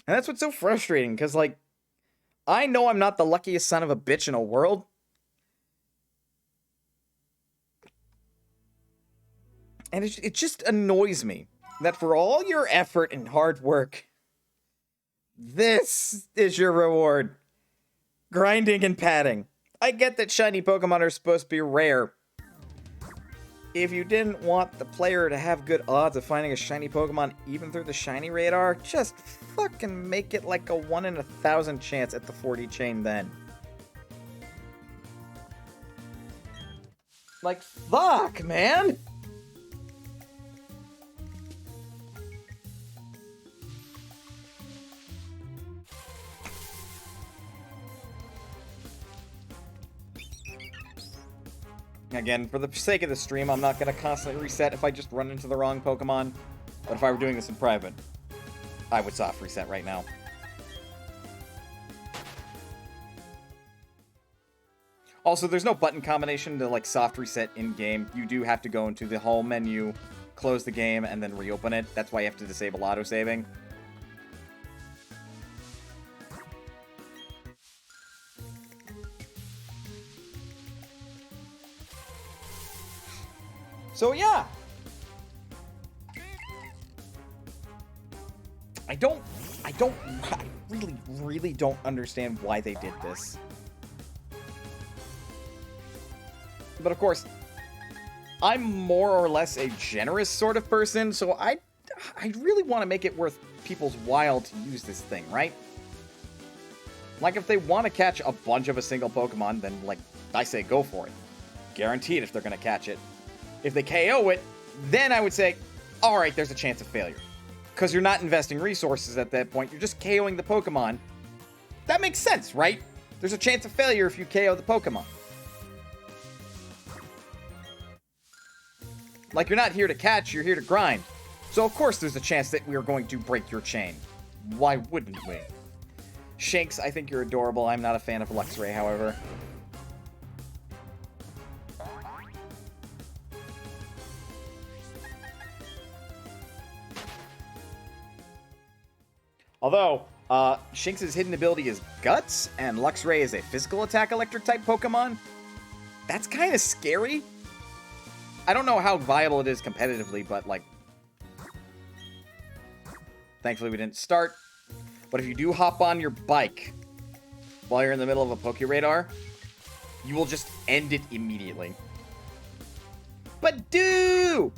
And that's what's so frustrating, because, like, I know I'm not the luckiest son of a bitch in a world. And it just annoys me that for all your effort and hard work, this is your reward. Grinding and padding. I get that shiny Pokemon are supposed to be rare. If you didn't want the player to have good odds of finding a shiny Pokemon even through the shiny radar, just fucking make it like a 1 in 1,000 chance at the 40 chain then. Like, fuck, man! Again, for the sake of the stream, I'm not going to constantly reset if I just run into the wrong Pokemon. But if I were doing this in private, I would soft reset right now. Also, there's no button combination to, like, soft reset in-game. You do have to go into the home menu, close the game, and then reopen it. That's why you have to disable autosaving. So yeah, I really don't understand why they did this. But of course, I'm more or less a generous sort of person, so I really want to make it worth people's while to use this thing, right? Like, if they want to catch a bunch of a single Pokemon, then, like, I say go for it. Guaranteed if they're going to catch it. If they KO it, then I would say, alright, there's a chance of failure. Because you're not investing resources at that point, you're just KOing the Pokemon. That makes sense, right? There's a chance of failure if you KO the Pokemon. Like, you're not here to catch, you're here to grind. So of course there's a chance that we are going to break your chain. Why wouldn't we? Shanks, I think you're adorable. I'm not a fan of Luxray, however. Although, Shinx's hidden ability is Guts, and Luxray is a physical attack electric-type Pokemon. That's kind of scary. I don't know how viable it is competitively, but, like... Thankfully, we didn't start. But if you do hop on your bike while you're in the middle of a Pokeradar, you will just end it immediately. But do!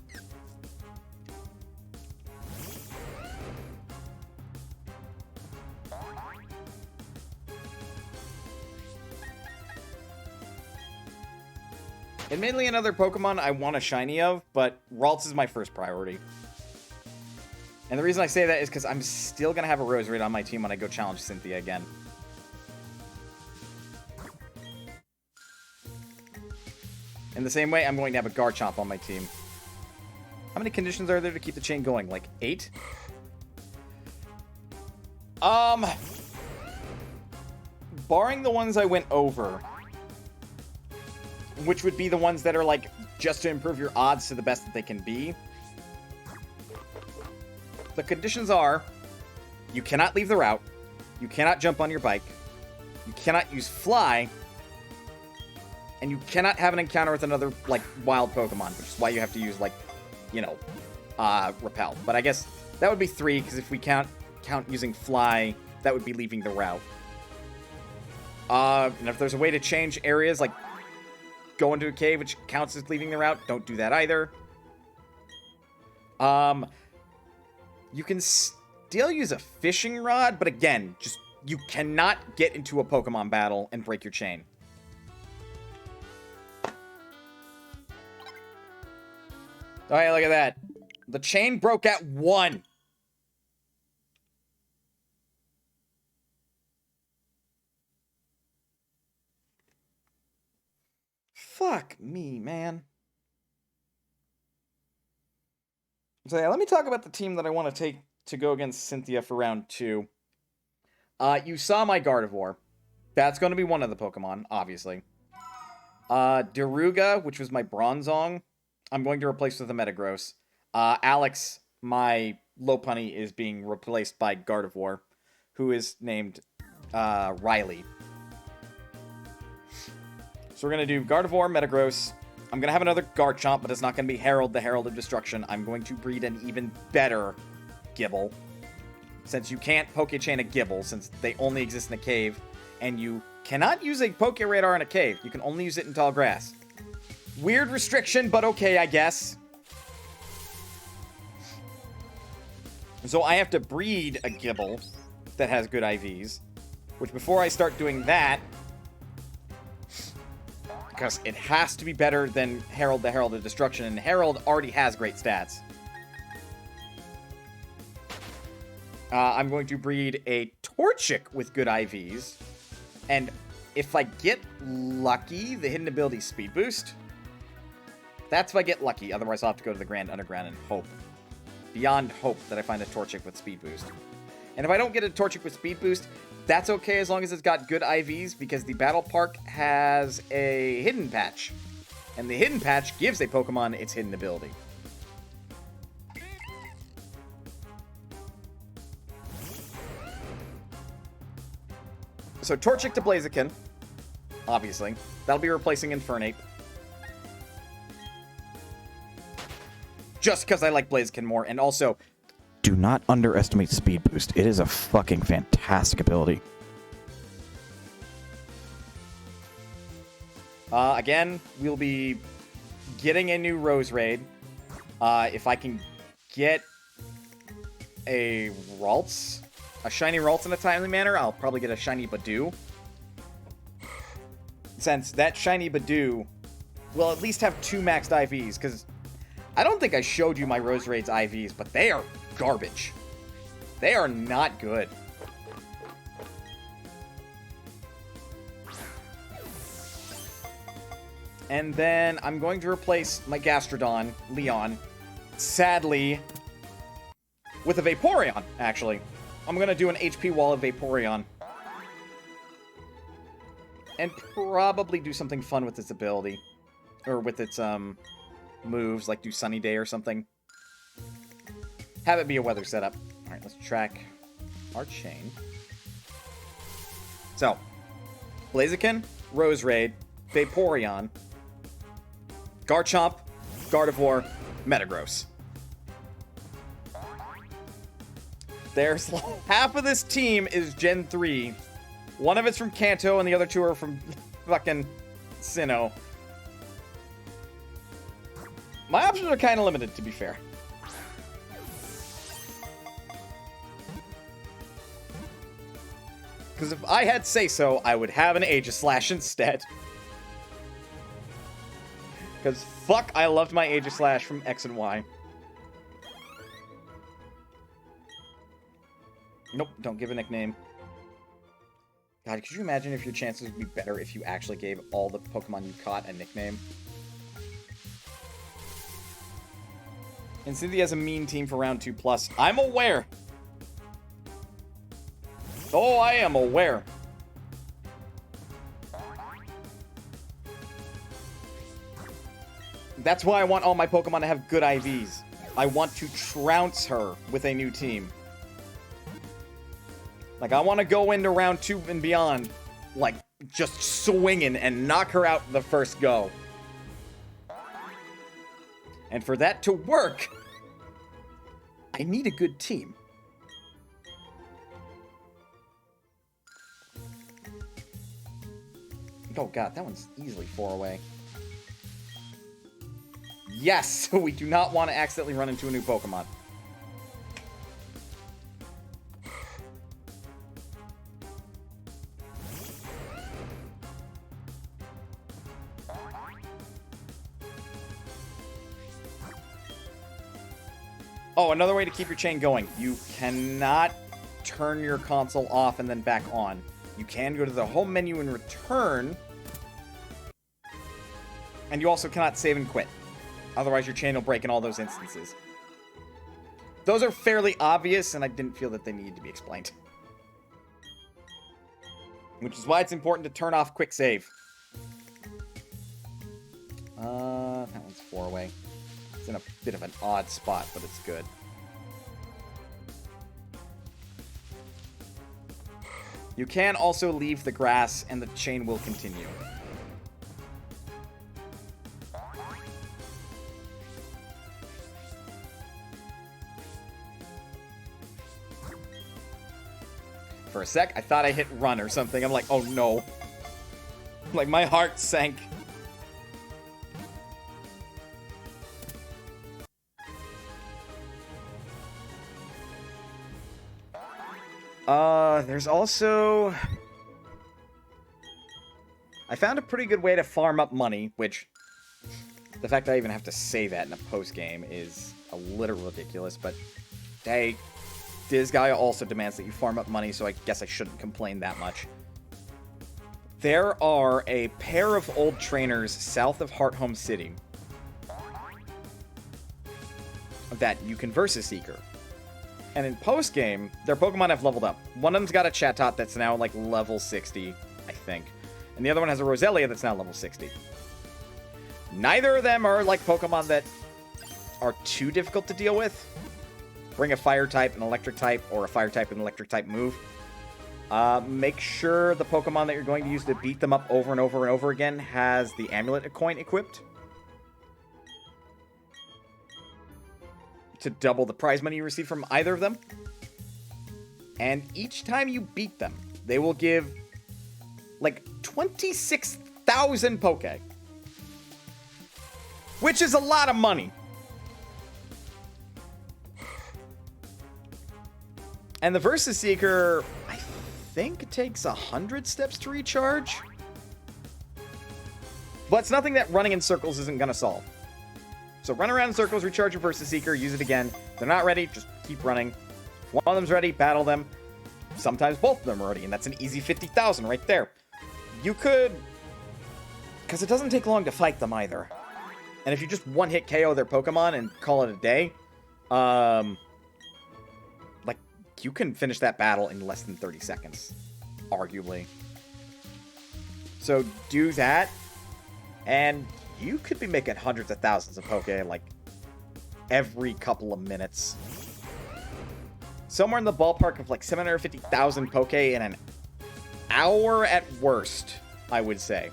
Admittedly, another Pokemon I want a shiny of, but Ralts is my first priority. And the reason I say that is because I'm still going to have a Roserade on my team when I go challenge Cynthia again. In the same way, I'm going to have a Garchomp on my team. How many conditions are there to keep the chain going? Like 8? Barring the ones I went over, which would be the ones that are, like, just to improve your odds to the best that they can be. The conditions are, you cannot leave the route, you cannot jump on your bike, you cannot use Fly, and you cannot have an encounter with another, like, wild Pokemon, which is why you have to use, like, you know, Repel. But I guess that would be 3, because if we count using Fly, that would be leaving the route. And if there's a way to change areas, like, go into a cave, which counts as leaving the route, don't do that either. You can still use a fishing rod, but again, just, you cannot get into a Pokemon battle and break your chain. Alright, look at that. The chain broke at 1. Fuck me, man. So yeah, let me talk about the team that I want to take to go against Cynthia for round 2. You saw my Gardevoir. That's going to be one of the Pokemon, obviously. Daruga, which was my Bronzong, I'm going to replace with a Metagross. Alex, my Lopunny, is being replaced by Gardevoir, who is named Riley. So we're going to do Gardevoir, Metagross. I'm going to have another Garchomp, but it's not going to be Herald, the Herald of Destruction. I'm going to breed an even better Gibble. Since you can't Pokechain a Gibble, since they only exist in a cave, and you cannot use a Poke Radar in a cave. You can only use it in tall grass. Weird restriction, but okay, I guess. So I have to breed a Gibble that has good IVs, which before I start doing that, because it has to be better than Herald, the Herald of Destruction, and Herald already has great stats. I'm going to breed a Torchic with good IVs, and if I get lucky, the hidden ability Speed Boost. That's if I get lucky, otherwise I'll have to go to the Grand Underground and hope. Beyond hope that I find a Torchic with Speed Boost. And if I don't get a Torchic with Speed Boost, that's okay as long as it's got good IVs, because the Battle Park has a Hidden Patch. And the Hidden Patch gives a Pokemon its hidden ability. So Torchic to Blaziken, obviously. That'll be replacing Infernape. Just because I like Blaziken more, and also... Do not underestimate Speed Boost. It is a fucking fantastic ability. Again, we'll be getting a new Rose Raid. If I can get a Ralts, a shiny Ralts in a timely manner, I'll probably get a shiny Badoo. Since that shiny Badoo will at least have 2 maxed IVs, because I don't think I showed you my Rose Raid's IVs, but they are garbage. They are not good. And then I'm going to replace my Gastrodon, Leon, sadly, with a Vaporeon, actually. I'm going to do an HP wall of Vaporeon. And probably do something fun with its ability. Or with its, moves, like do Sunny Day or something. Have it be a weather setup. Alright, let's track our chain. So, Blaziken, Rose Raid, Vaporeon, Garchomp, Gardevoir, Metagross. There's half of this team is Gen 3. One of it's from Kanto and the other 2 are from fucking Sinnoh. My options are kind of limited, to be fair. Because if I had say-so, I would have an Aegislash instead. Because fuck, I loved my Aegislash from X and Y. Nope, don't give a nickname. God, could you imagine if your chances would be better if you actually gave all the Pokemon you caught a nickname? And Cynthia has a mean team for round 2+. I'm aware. Oh, I am aware. That's why I want all my Pokemon to have good IVs. I want to trounce her with a new team. Like, I want to go into round 2 and beyond, like, just swinging and knock her out the first go. And for that to work, I need a good team. Oh god, that one's easily 4 away. Yes, we do not want to accidentally run into a new Pokemon. Oh, another way to keep your chain going. You cannot turn your console off and then back on. You can go to the home menu and return. And you also cannot save and quit. Otherwise, your chain will break in all those instances. Those are fairly obvious, and I didn't feel that they needed to be explained. Which is why it's important to turn off quick save. That one's 4 away. It's in a bit of an odd spot, but it's good. You can also leave the grass, and the chain will continue. For a sec, I thought I hit run or something. I'm like, oh no. Like, my heart sank. There's also... I found a pretty good way to farm up money, which... The fact that I even have to say that in a post-game is a little ridiculous, but... Hey, Disgaea also demands that you farm up money, so I guess I shouldn't complain that much. There are a pair of old trainers south of Hearthome City that you can Versus Seeker. And in post-game, their Pokemon have leveled up. One of them's got a Chatot that's now, like, level 60, I think. And the other one has a Roselia that's now level 60. Neither of them are, like, Pokemon that are too difficult to deal with. Bring a Fire type, an Electric type, or a Fire type and Electric type move. Make sure the Pokemon that you're going to use to beat them up over and over and over again has the Amulet coin equipped. To double the prize money you receive from either of them. And each time you beat them, they will give, like, 26,000 Poke. Which is a lot of money. And the Versus Seeker, I think it takes 100 steps to recharge. But it's nothing that running in circles isn't going to solve. So run around in circles, recharge your Versus Seeker, use it again. If they're not ready, just keep running. If one of them's ready, battle them. Sometimes both of them are ready, and that's an easy 50,000 right there. You could... Because it doesn't take long to fight them either. And if you just one-hit KO their Pokemon and call it a day, like, you can finish that battle in less than 30 seconds, arguably. So do that, and you could be making hundreds of thousands of Poke, like, every couple of minutes. Somewhere in the ballpark of, like, 750,000 Poke in an hour at worst, I would say.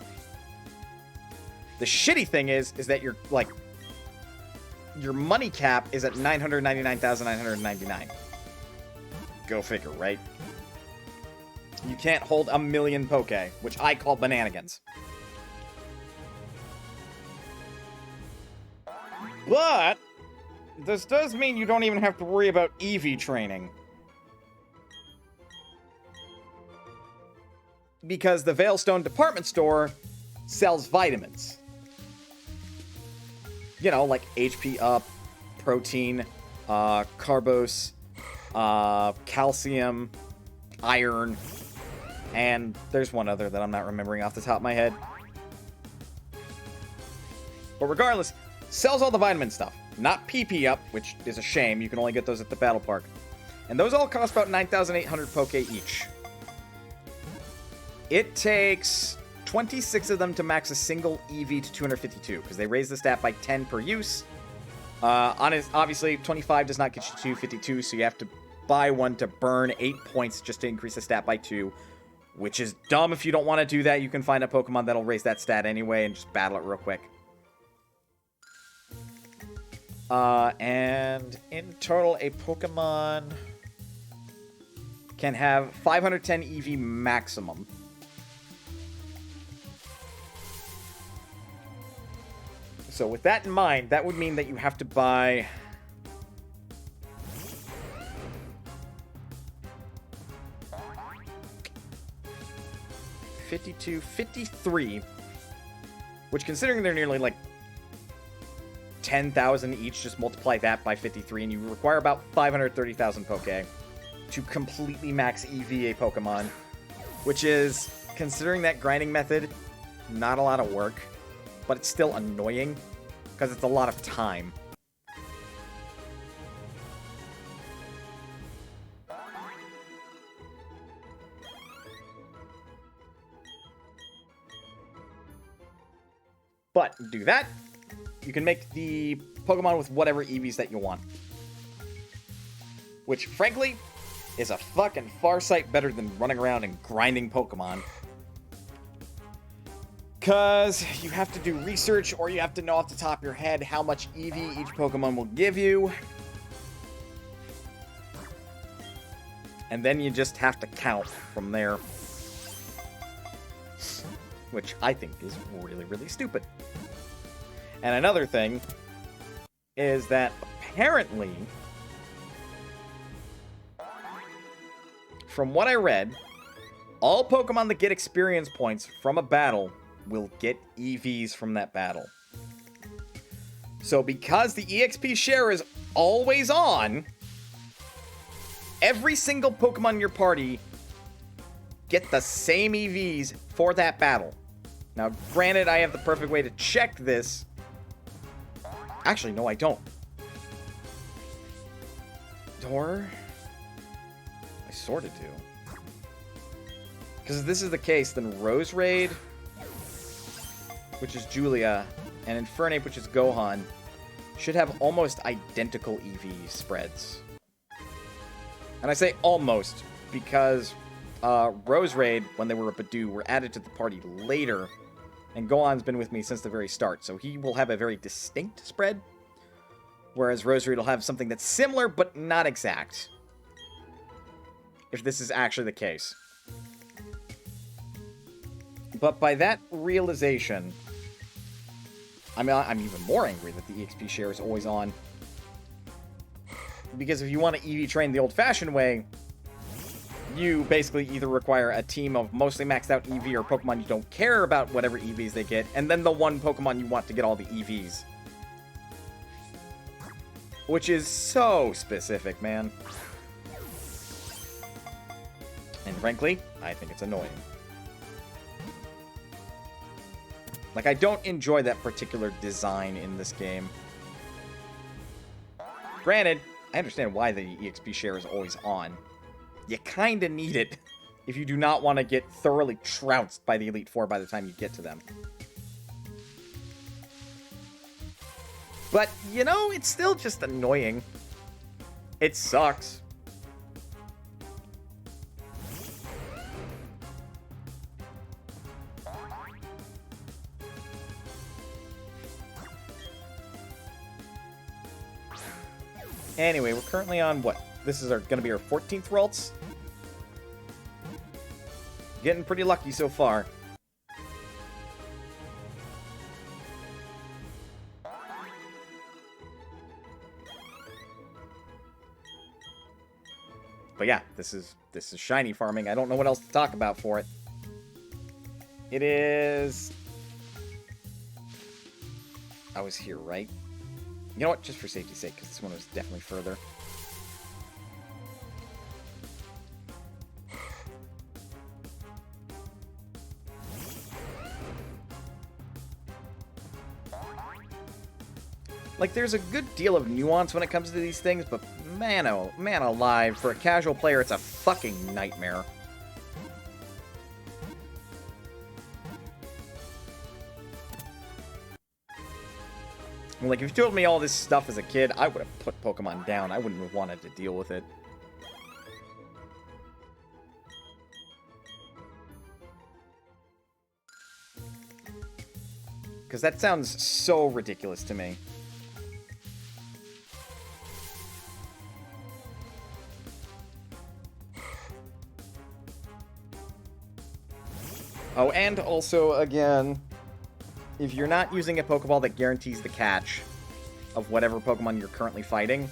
The shitty thing is that you're, like, your money cap is at 999,999. Go figure, right? You can't hold 1 million Poke, which I call bananigans. But this does mean you don't even have to worry about EV training. Because the Veilstone department store sells vitamins. You know, like HP up, protein, carbose, calcium, iron, and there's one other that I'm not remembering off the top of my head. But regardless, sells all the vitamin stuff. Not PP up, which is a shame. You can only get those at the Battle Park. And those all cost about 9,800 Poke each. It takes 26 of them to max a single EV to 252, because they raise the stat by 10 per use. Obviously, 25 does not get you to 252, so you have to buy one to burn 8 points just to increase the stat by 2, which is dumb if you don't want to do that. You can find a Pokemon that'll raise that stat anyway and just battle it real quick. And in total, a Pokemon can have 510 EV maximum. So with that in mind, that would mean that you have to buy... $52.53, which, considering they're nearly like 10,000 each, just multiply that by 53, and you require about 530,000 Poke to completely max EV a Pokemon, which is, considering that grinding method, not a lot of work. but it's still annoying because it's a lot of time. But do that, you can make the Pokemon with whatever EVs that you want. Which, frankly, is a fucking far sight better than running around and grinding Pokemon. Because you have to do research, or you have to know off the top of your head how much EV each Pokemon will give you. And then you just have to count from there. Which I think is really, really stupid. And another thing is that apparently, from what I read, all Pokemon that get experience points from a battle will get EVs from that battle. So because the EXP share is always on, every single Pokemon in your party get the same EVs for that battle. Now, granted, I have the perfect way to check this. Actually, no, I don't. Or I sort of do. Because if this is the case, then Rose Raid, which is Julia, and Infernape, which is Gohan, should have almost identical EV spreads. And I say almost because Rose Raid, when they were a Badoo, were added to the party later. And Gohan's been with me since the very start, so he will have a very distinct spread. Whereas Rose Raid will have something that's similar, but not exact. If this is actually the case. But by that realization, I'm even more angry that the EXP share is always on. Because if you want to EV train the old-fashioned way, you basically either require a team of mostly maxed out EV or Pokemon you don't care about whatever EVs they get, and then the one Pokemon you want to get all the EVs. Which is so specific, man. And frankly, I think it's annoying. Like, I don't enjoy that particular design in this game. Granted, I understand why the EXP share is always on. You kinda need it if you do not want to get thoroughly trounced by the Elite Four by the time you get to them. But, you know, it's still just annoying. It sucks. Anyway, we're currently on what? This is going to be our 14th Ralts. Getting pretty lucky so far. But yeah, this is shiny farming. I don't know what else to talk about for it. It is... I was here, right? You know what? Just for safety's sake, because this one was definitely further. Like, there's a good deal of nuance when it comes to these things, but man, oh, man alive, for a casual player, it's a fucking nightmare. Like, if you told me all this stuff as a kid, I would have put Pokemon down. I wouldn't have wanted to deal with it. Because that sounds so ridiculous to me. Oh, and also, again, if you're not using a Pokeball that guarantees the catch of whatever Pokemon you're currently fighting,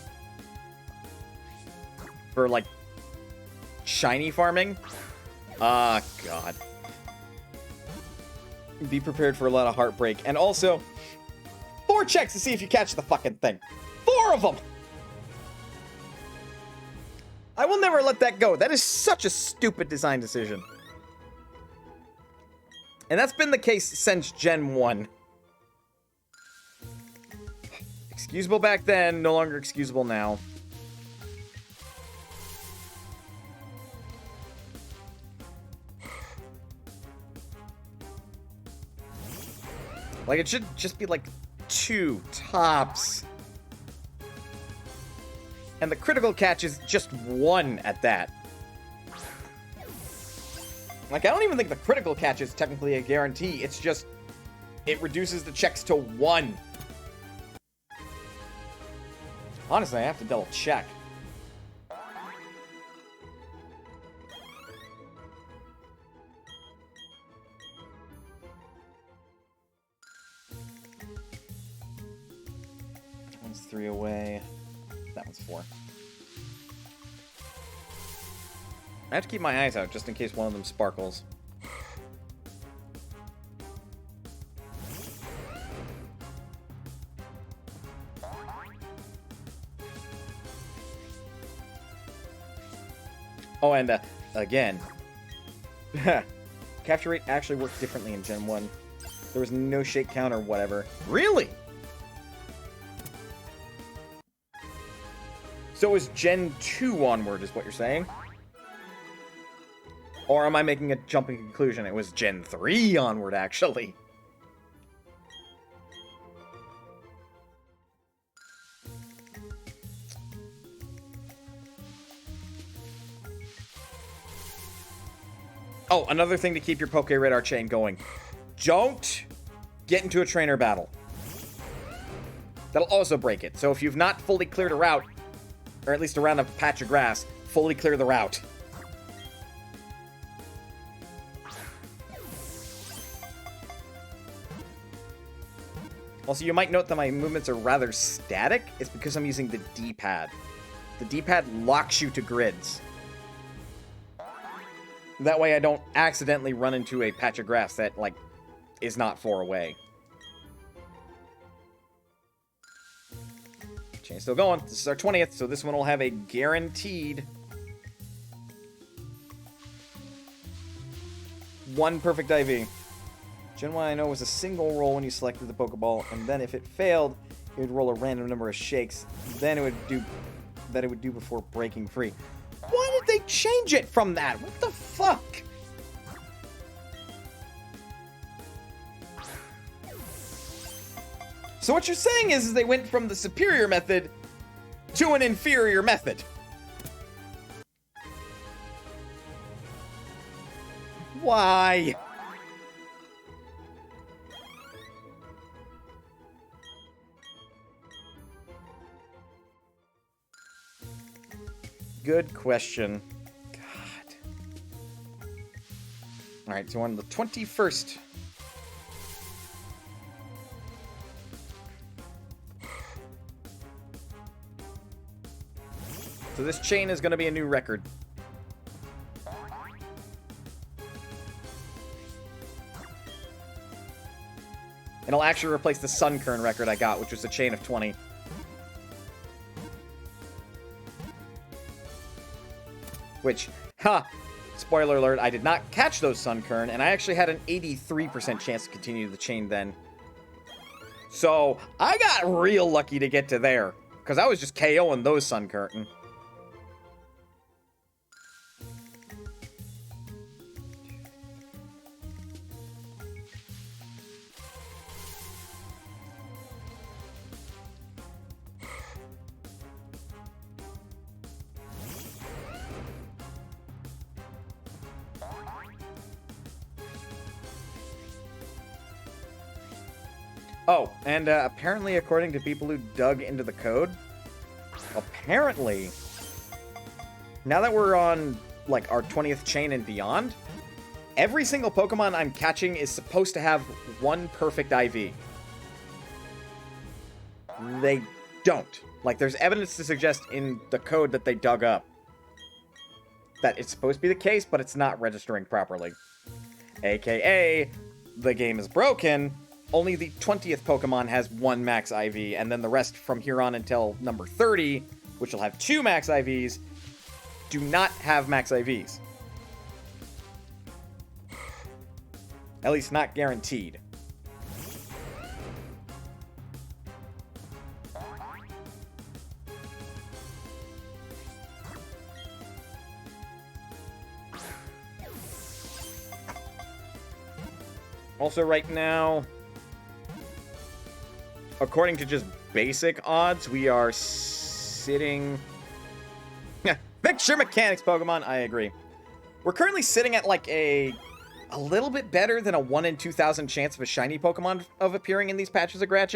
for, like, shiny farming, God. Be prepared for a lot of heartbreak. And also, 4 checks to see if you catch the fucking thing. 4 of them! I will never let that go. That is such a stupid design decision. And that's been the case since Gen 1. Excusable back then, no longer excusable now. Like, it should just be like 2 tops. And the critical catch is just 1 at that. Like, I don't even think the critical catch is technically a guarantee. It's just, it reduces the checks to 1. Honestly, I have to double check. That one's 3 away. That one's 4. I have to keep my eyes out just in case one of them sparkles. Oh, and again, capture rate actually worked differently in Gen 1. There was no shake count or whatever. Really? So it was Gen 2 onward, is what you're saying? Or am I making a jumping conclusion? It was Gen 3 onward, actually. Oh, another thing to keep your Poke Radar chain going. Don't get into a trainer battle. That'll also break it. So if you've not fully cleared a route, or at least around a patch of grass, fully clear the route. Also, you might note that my movements are rather static. It's because I'm using the D-pad. The D-pad locks you to grids. That way I don't accidentally run into a patch of grass that, like, is not far away. Chain's still going. This is our 20th, so this one will have a guaranteed 1 perfect IV. Gen 1 I know was a single roll when you selected the Pokeball, and then if it failed, it would roll a random number of shakes. Then it would do before breaking free. Why did they change it from that? What the fuck? So what you're saying is they went from the superior method to an inferior method. Why? Good question. God. Alright, so on the 21st. So this chain is going to be a new record. It'll actually replace the Sunkern record I got, which was a chain of 20. Which, spoiler alert, I did not catch those Sunkern, and I actually had an 83% chance to continue the chain then. So, I got real lucky to get to there, because I was just KOing those Sunkern. Oh, and apparently, according to people who dug into the code, apparently, now that we're on, like, our 20th chain and beyond, every single Pokemon I'm catching is supposed to have 1 perfect IV. They don't. Like, there's evidence to suggest in the code that they dug up that it's supposed to be the case, but it's not registering properly. AKA, the game is broken. Only the 20th Pokemon has 1 max IV, and then the rest from here on until number 30, which will have 2 max IVs, do not have max IVs. At least not guaranteed. Also, right now, according to just basic odds, we are sitting... Picture mechanics, Pokemon, I agree. We're currently sitting at like a little bit better than a 1 in 2,000 chance of a shiny Pokemon of appearing in these patches of grass.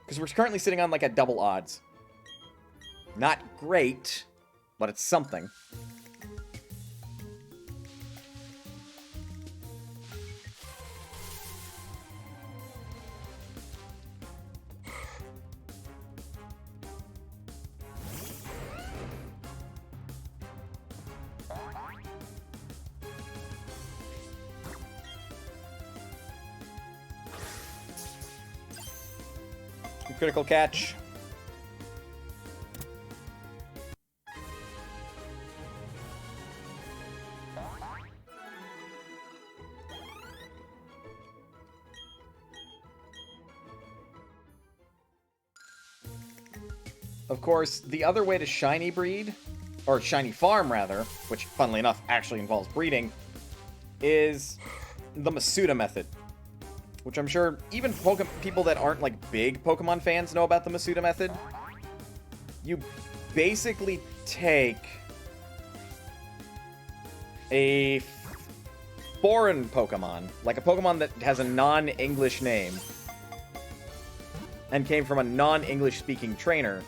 Because we're currently sitting on like a double odds. Not great, but it's something. Critical catch. Of course, the other way to shiny breed, or shiny farm rather, which funnily enough actually involves breeding, is the Masuda method. Which I'm sure even people that aren't like big Pokemon fans know about the Masuda method. You basically take a foreign Pokemon, like a Pokemon that has a non-English name, and came from a non-English speaking trainer.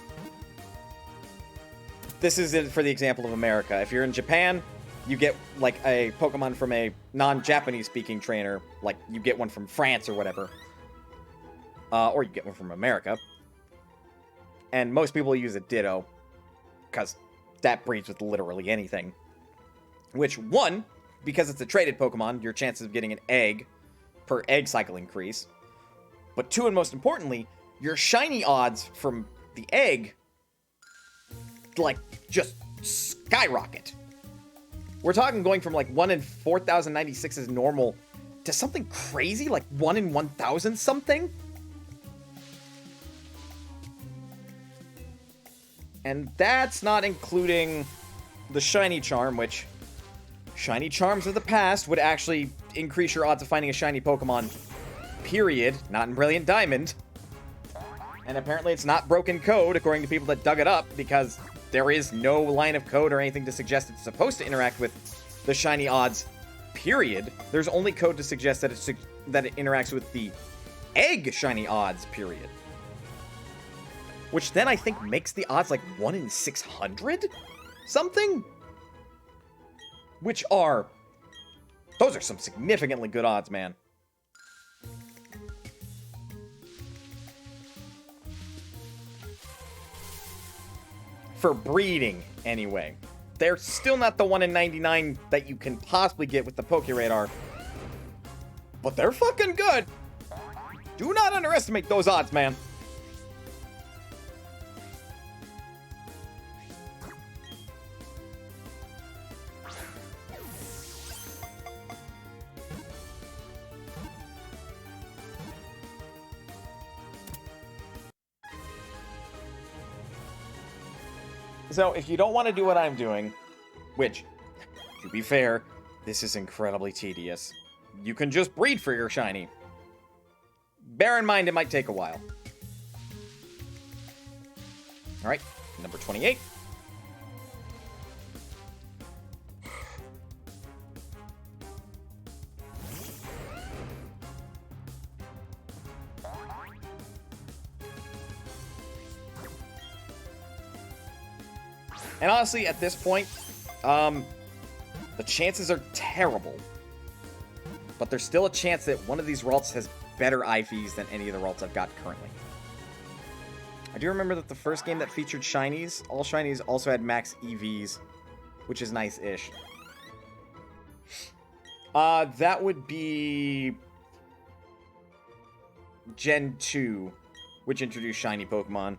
This is it for the example of America. If you're in Japan, you get like a Pokemon from a non-Japanese speaking trainer, like you get one from France or whatever. Or you get one from America. And most people use a Ditto, because that breeds with literally anything. Which, one, because it's a traded Pokemon, your chances of getting an egg per egg cycle increase. But two, and most importantly, your shiny odds from the egg, like, just skyrocket. We're talking going from like 1 in 4,096 is normal to something crazy like 1 in 1,000 something. And that's not including the shiny charm, which shiny charms of the past would actually increase your odds of finding a shiny Pokemon, period, not in Brilliant Diamond. And apparently it's not broken code, according to people that dug it up, because there is no line of code or anything to suggest it's supposed to interact with the shiny odds, period. There's only code to suggest that it interacts with the egg shiny odds, period. Which then I think makes the odds like 1 in 600? Something? Which are... those are some significantly good odds, man. For breeding, anyway. They're still not the 1 in 99 that you can possibly get with the Pokeradar. But they're fucking good! Do not underestimate those odds, man. So, if you don't want to do what I'm doing, which, to be fair, this is incredibly tedious, you can just breed for your shiny. Bear in mind it might take a while. Alright, number 28. And honestly, at this point, the chances are terrible. But there's still a chance that one of these Ralts has better IVs than any of the Ralts I've got currently. I do remember that the first game that featured Shinies, all Shinies also had max EVs, which is nice-ish. That would be Gen 2, which introduced Shiny Pokemon.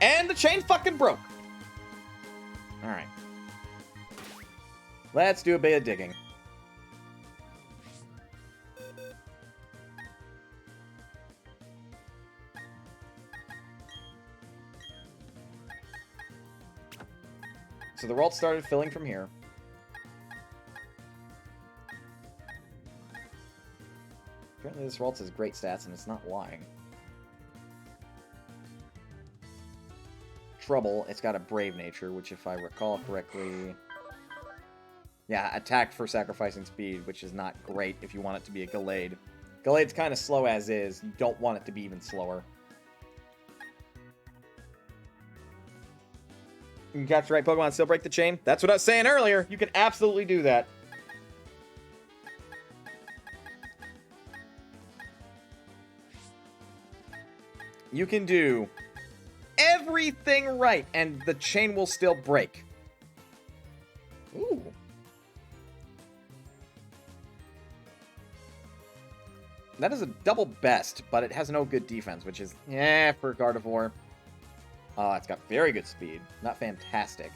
And the chain fucking broke. Alright. Let's do a bit of digging. So the world started filling from here. Apparently this Ralts has great stats, and it's not lying. Trouble, it's got a brave nature, which if I recall correctly... Yeah, attack for sacrificing speed, which is not great if you want it to be a Gallade. Gallade's kind of slow as is. You don't want it to be even slower. You can catch the right Pokemon and still break the chain. That's what I was saying earlier. You can absolutely do that. You can do everything right, and the chain will still break. Ooh. That is a double best, but it has no good defense, which is, for Gardevoir. It's got very good speed. Not fantastic.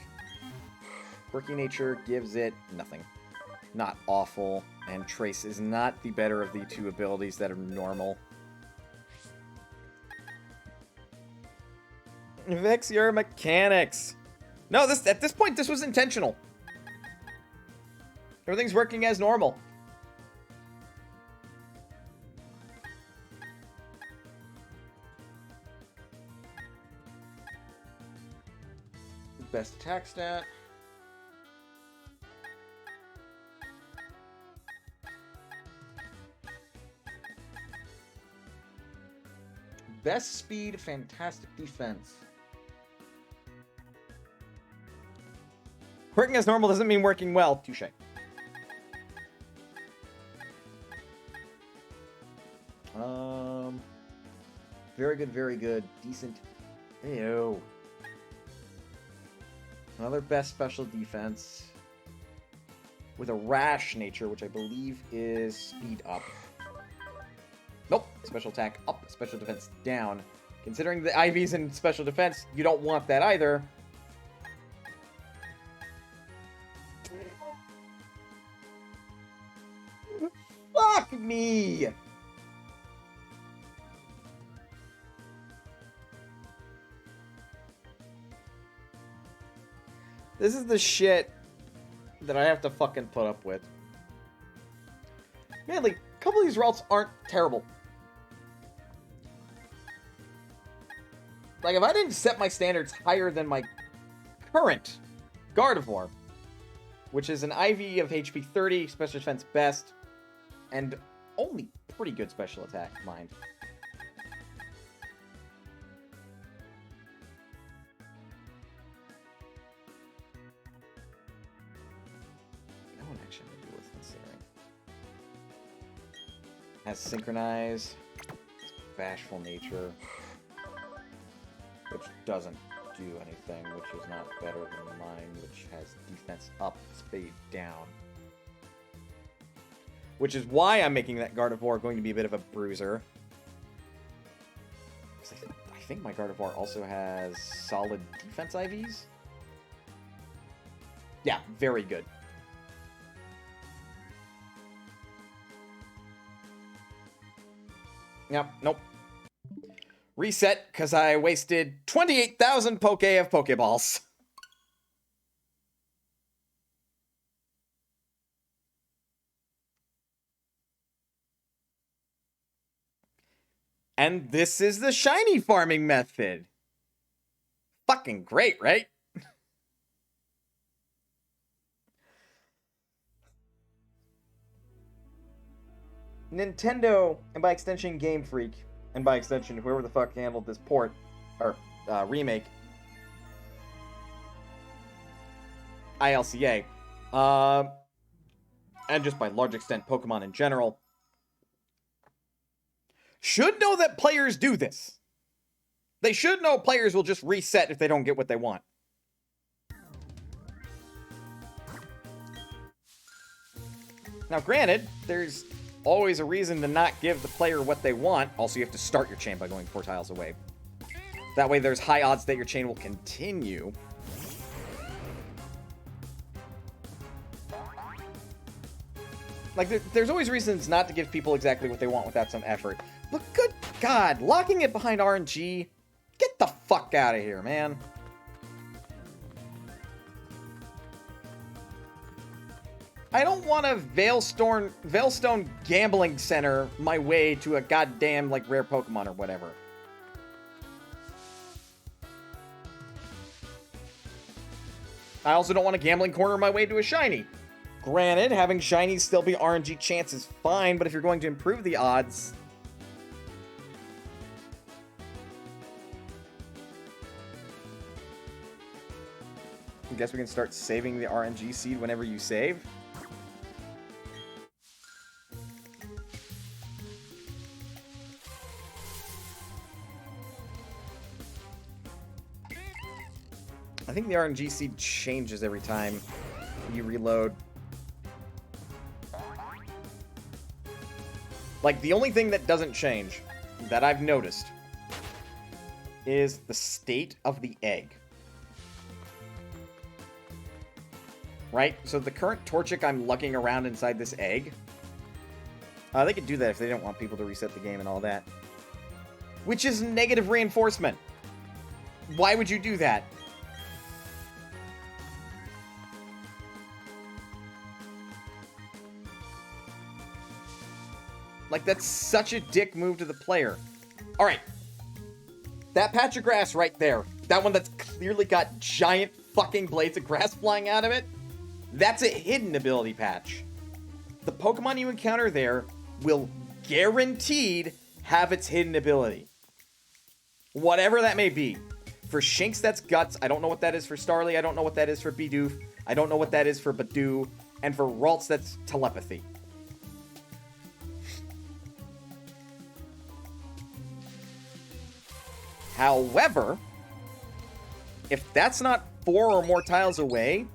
Quirky nature gives it nothing. Not awful. And Trace is not the better of the two abilities that are normal. Fix your mechanics. No, at this point, this was intentional. Everything's working as normal. Best attack stat. Best speed, fantastic defense. Working as normal doesn't mean working well. Touche. Very good, very good. Decent. Ew. Another best special defense. With a rash nature, which I believe is speed up. Nope. Special attack up, special defense down. Considering the IVs in special defense, you don't want that either. Fuck me! This is the shit that I have to fucking put up with. Man, like, a couple of these routes aren't terrible. Like, if I didn't set my standards higher than my current Gardevoir, which is an IV of HP 30, special defense best, and only pretty good special attack, mind. That one actually may be worth considering. Has Synchronize, Bashful Nature, which doesn't do anything, which is not better than mine, which has defense up, speed down. Which is why I'm making that Gardevoir going to be a bit of a bruiser. I think my Gardevoir also has solid defense IVs. Yeah, very good. Yep, nope. Reset, because I wasted 28,000 Poke of Pokeballs. And this is the shiny farming method. Fucking great, right? Nintendo, and by extension Game Freak, and by extension whoever the fuck handled this port, or remake, ILCA, and just by large extent Pokemon in general, should know that players do this. They should know players will just reset if they don't get what they want. Now, granted, there's always a reason to not give the player what they want. Also, you have to start your chain by going 4 tiles away. That way, there's high odds that your chain will continue. Like, there's always reasons not to give people exactly what they want without some effort. But good God, locking it behind RNG? Get the fuck out of here, man. I don't want a Veilstone gambling center my way to a goddamn, like, rare Pokemon or whatever. I also don't want a gambling corner my way to a shiny. Granted, having shinies still be RNG chance is fine, but if you're going to improve the odds... I guess we can start saving the RNG seed whenever you save. I think the RNG seed changes every time you reload. Like, the only thing that doesn't change, that I've noticed, is the state of the egg. Right? So the current Torchic, I'm lugging around inside this egg. They could do that if they don't want people to reset the game and all that. Which is negative reinforcement. Why would you do that? Like, that's such a dick move to the player. Alright. That patch of grass right there, that one that's clearly got giant fucking blades of grass flying out of it, that's a hidden ability patch. The Pokemon you encounter there will guaranteed have its hidden ability. Whatever that may be. For Shinx, that's Guts. I don't know what that is for Starly. I don't know what that is for Bidoof. I don't know what that is for Badoo. And for Ralts, that's Telepathy. However, if that's not 4 or more tiles away,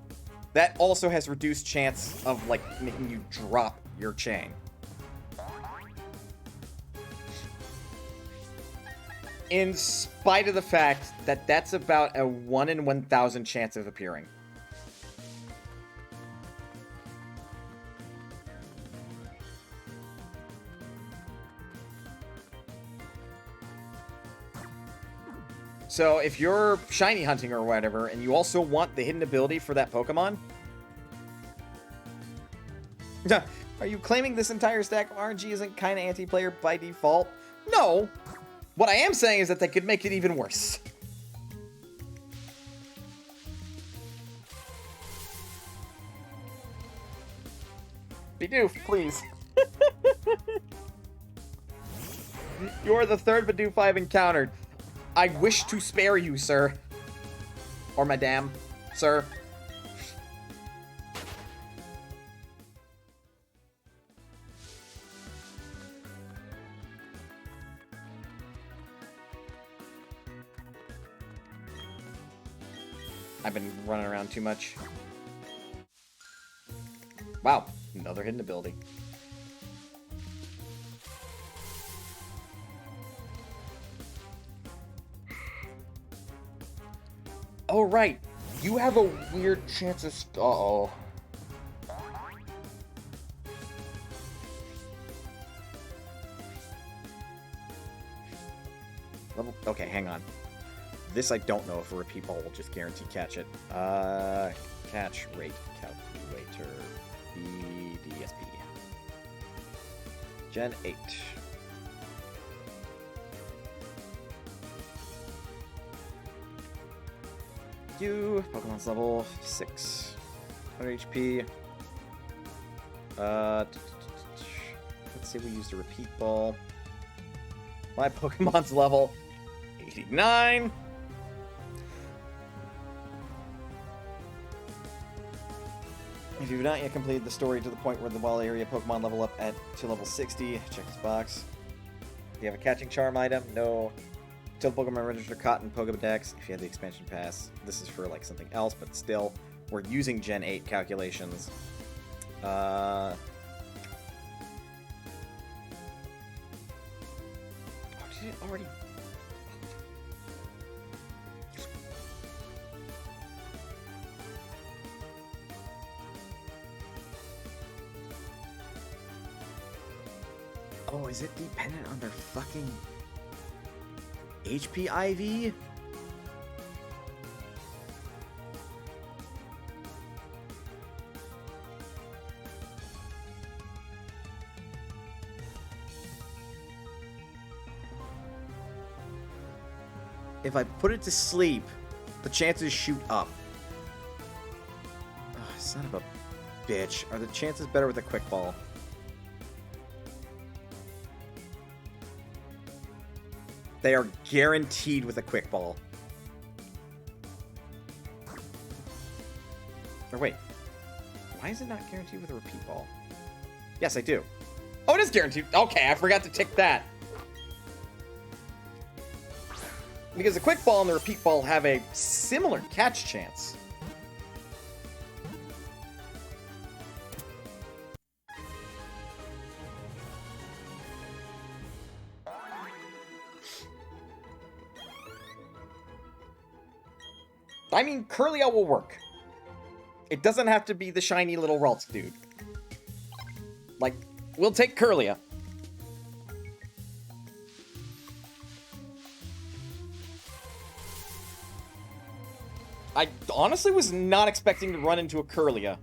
that also has reduced chance of, like, making you drop your chain. In spite of the fact that that's about a 1 in 1,000 chance of appearing. So if you're shiny hunting or whatever, and you also want the hidden ability for that Pokemon... Are you claiming this entire stack of RNG isn't kind of anti-player by default? No! What I am saying is that they could make it even worse. Bidoof, please. You are the third Bidoof I've encountered. I wish to spare you, sir. Or madame, sir. I've been running around too much. Wow, another hidden ability. Oh, right. You have a weird chance of... Uh-oh. Okay, hang on. This I don't know if a repeat ball will just guarantee catch it. Catch rate calculator. BDSP. Gen 8. Pokemon's level 6. 100 HP. Let's say we used a repeat ball. My Pokemon's level 89. If you've not yet completed the story to the point where the wild area Pokemon level up to level 60, check this box. Do you have a catching charm item? No. Until Pokemon register caught in Pokedex, if you have the expansion pass. This is for like something else, but still, we're using Gen 8 calculations. Oh, did it already? Oh, is it dependent on their fucking HP IV? if I put it to sleep, the chances shoot up. Oh, son of a bitch. Are the chances better with a quick ball? They are guaranteed with a quick ball. Or wait. Why is it not guaranteed with a repeat ball? Yes, I do. Oh, it is guaranteed. Okay, I forgot to tick that. Because the quick ball and the repeat ball have a similar catch chance. I mean, Curlia will work. It doesn't have to be the shiny little Ralts dude. Like, we'll take Curlia. I honestly was not expecting to run into a Curlia.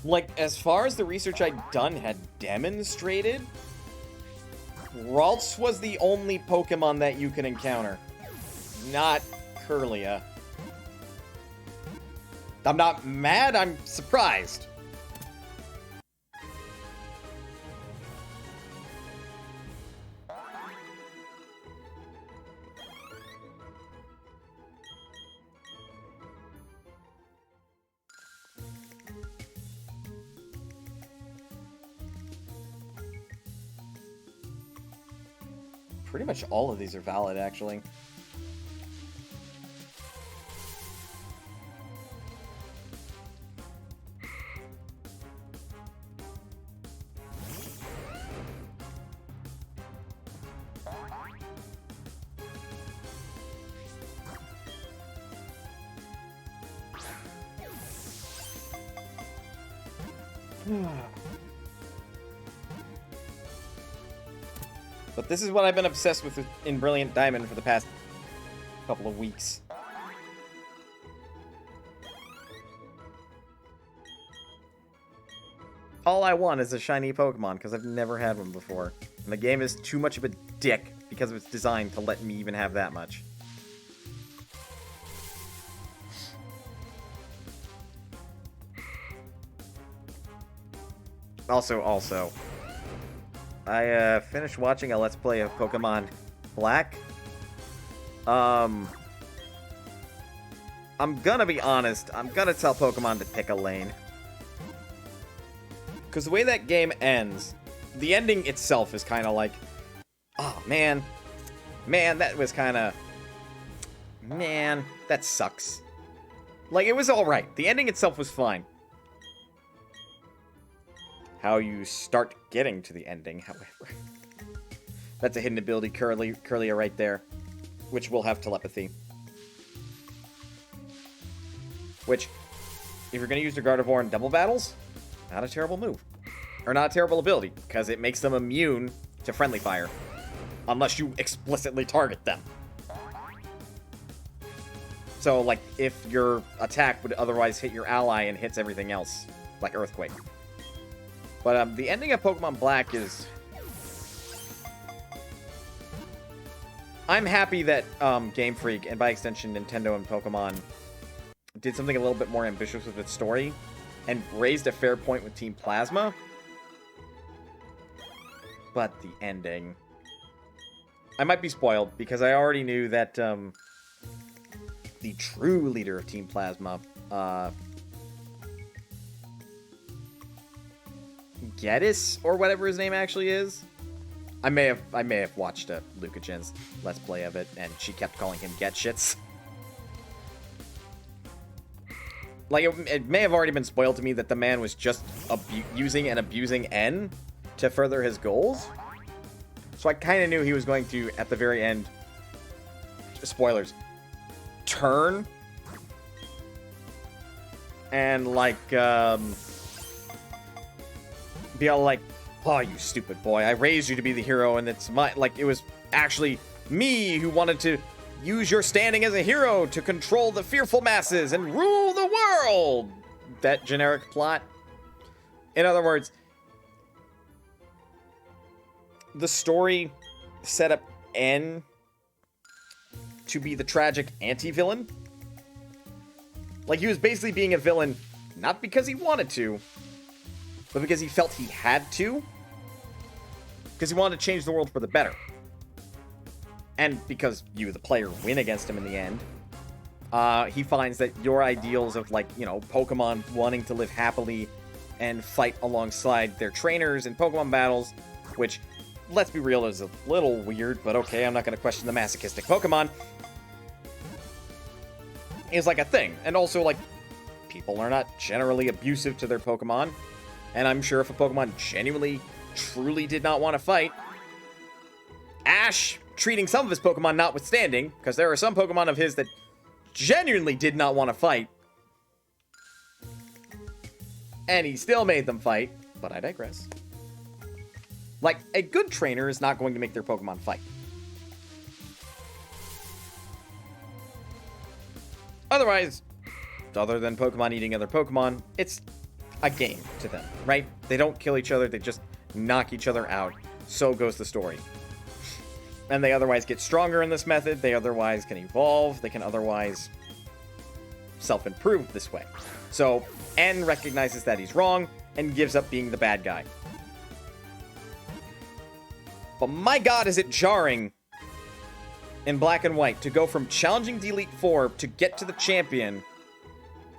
Like, as far as the research I'd done had demonstrated, Ralts was the only Pokemon that you can encounter. Not Curlia. I'm not mad, I'm surprised. Pretty much all of these are valid, actually. But this is what I've been obsessed with in Brilliant Diamond for the past couple of weeks. All I want is a shiny Pokemon, because I've never had one before. And the game is too much of a dick because of its design to let me even have that much. Also, I finished watching a Let's Play of Pokemon Black. I'm gonna be honest, I'm gonna tell Pokemon to pick a lane. Because the way that game ends, the ending itself is kind of like, oh man, that was kind of, man, that sucks. Like, it was alright. The ending itself was fine. How you start getting to the ending, however. That's a hidden ability, Curlia right there. Which will have telepathy. Which, if you're going to use your Gardevoir in double battles, not a terrible move. Or not a terrible ability, because it makes them immune to friendly fire. Unless you explicitly target them. So, like, if your attack would otherwise hit your ally and hits everything else, like Earthquake. But the ending of Pokemon Black is... I'm happy that Game Freak, and by extension Nintendo and Pokemon, did something a little bit more ambitious with its story, and raised a fair point with Team Plasma. But the ending... I might be spoiled, because I already knew that the true leader of Team Plasma... Geddes, or whatever his name actually is. I may have watched Luca Chen's Let's Play of it, and she kept calling him Getshits. Like, it may have already been spoiled to me that the man was just using and abusing N to further his goals. So I kind of knew he was going to, at the very end, spoilers, turn and, like, be all like, oh, you stupid boy, I raised you to be the hero, and it's my, like, it was actually me who wanted to use your standing as a hero to control the fearful masses and rule the world. That generic plot. In other words, the story set up N to be the tragic anti-villain. Like, he was basically being a villain not because he wanted to, but because he felt he had to. Because he wanted to change the world for the better. And because you, the player, win against him in the end, he finds that your ideals of, like, you know, Pokemon wanting to live happily and fight alongside their trainers in Pokemon battles, which, let's be real, is a little weird, but okay, I'm not going to question the masochistic Pokemon, is like a thing. And also, like, people are not generally abusive to their Pokemon, and I'm sure if a Pokemon genuinely, truly did not want to fight, Ash treating some of his Pokemon notwithstanding, because there are some Pokemon of his that genuinely did not want to fight, and he still made them fight, but I digress. Like, a good trainer is not going to make their Pokemon fight. Otherwise, other than Pokemon eating other Pokemon, it's a game to them, right? They don't kill each other, they just knock each other out. So goes the story. And they otherwise get stronger in this method, they otherwise can evolve, they can otherwise self-improve this way. So, N recognizes that he's wrong, and gives up being the bad guy. But my god, is it jarring in Black and White to go from challenging the Elite Four to get to the champion,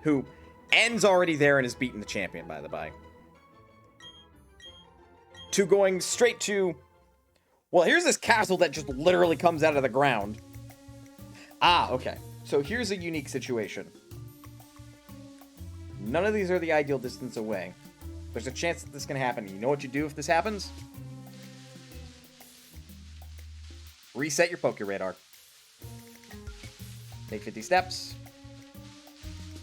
who N's already there and has beaten the champion, by the by, to going straight to, well, here's this castle that just literally comes out of the ground. Ah, okay. So here's a unique situation. None of these are the ideal distance away. There's a chance that this can happen. You know what you do if this happens? Reset your Pokeradar. Take 50 steps.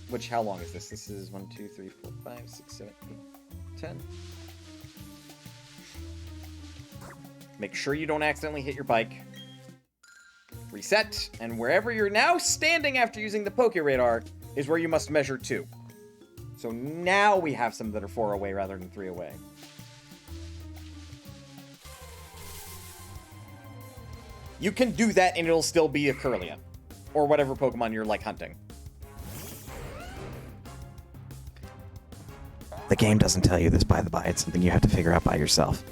Which, how long is this? This is 1, 2, 3, 4, 5, 6, 7, 8, 10. Make sure you don't accidentally hit your bike. Reset, and wherever you're now standing after using the Pokeradar is where you must measure to. So now we have some that are 4 away rather than 3 away. You can do that and it'll still be a Kirlia. Or whatever Pokemon you're, like, hunting. The game doesn't tell you this, by the by. It's something you have to figure out by yourself.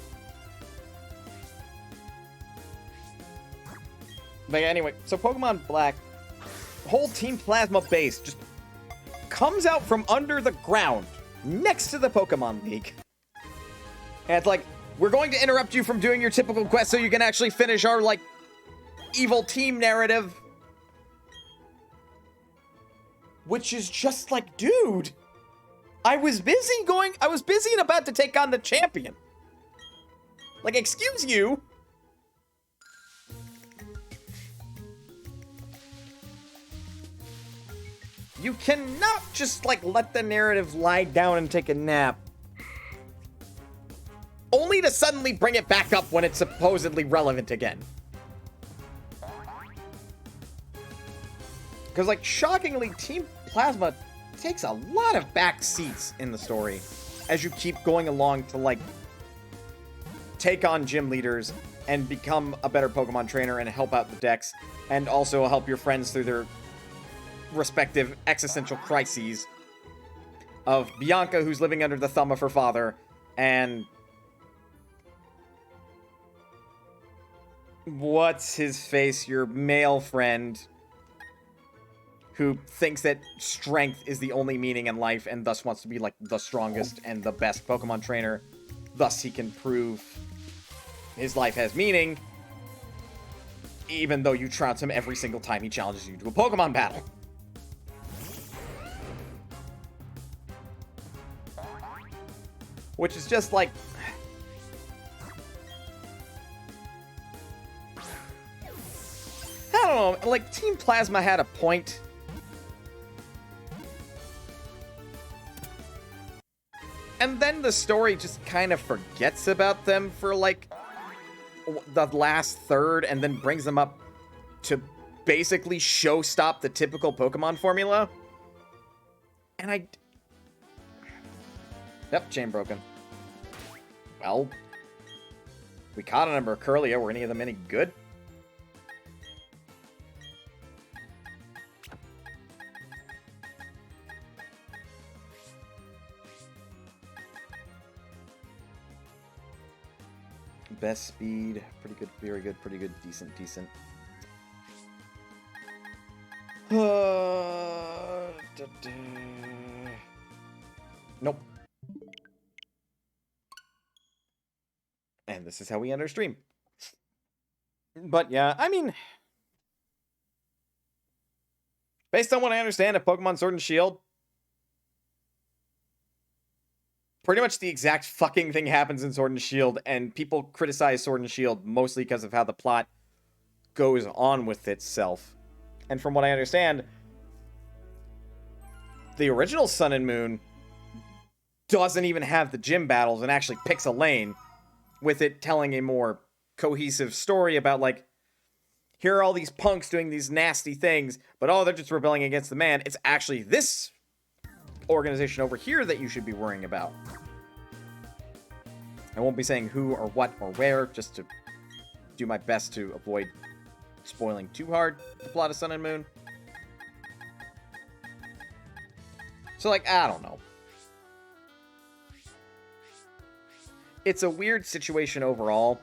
But anyway, so Pokemon Black, whole Team Plasma base just comes out from under the ground next to the Pokemon League. And it's like, we're going to interrupt you from doing your typical quest so you can actually finish our, like, evil team narrative. Which is just like, dude, I was busy and about to take on the champion. Like, excuse you. You cannot just, like, let the narrative lie down and take a nap. Only to suddenly bring it back up when it's supposedly relevant again. Because, like, shockingly, Team Plasma takes a lot of back seats in the story as you keep going along to, like, take on gym leaders and become a better Pokemon trainer and help out the decks, and also help your friends through their respective existential crises of Bianca, who's living under the thumb of her father, and what's his face, your male friend, who thinks that strength is the only meaning in life and thus wants to be, like, the strongest and the best Pokemon trainer. Thus, he can prove his life has meaning, even though you trounce him every single time he challenges you to a Pokemon battle. Which is just like, I don't know, like, Team Plasma had a point. And then the story just kind of forgets about them for, like, the last third, and then brings them up to basically show-stop the typical Pokemon formula. And Yep, chain broken. Well, We caught a number of Curlia. Were any of them any good? Best speed, pretty good, very good, pretty good, decent, decent. Nope. And this is how we end our stream. But yeah, I mean, based on what I understand of Pokemon Sword and Shield, pretty much the exact fucking thing happens in Sword and Shield, and people criticize Sword and Shield mostly because of how the plot goes on with itself. And from what I understand, the original Sun and Moon doesn't even have the gym battles and actually picks a lane, with it telling a more cohesive story about, like, here are all these punks doing these nasty things, but oh, they're just rebelling against the man. It's actually this organization over here that you should be worrying about. I won't be saying who or what or where, just to do my best to avoid spoiling too hard the plot of Sun and Moon. So, like, I don't know. It's a weird situation overall.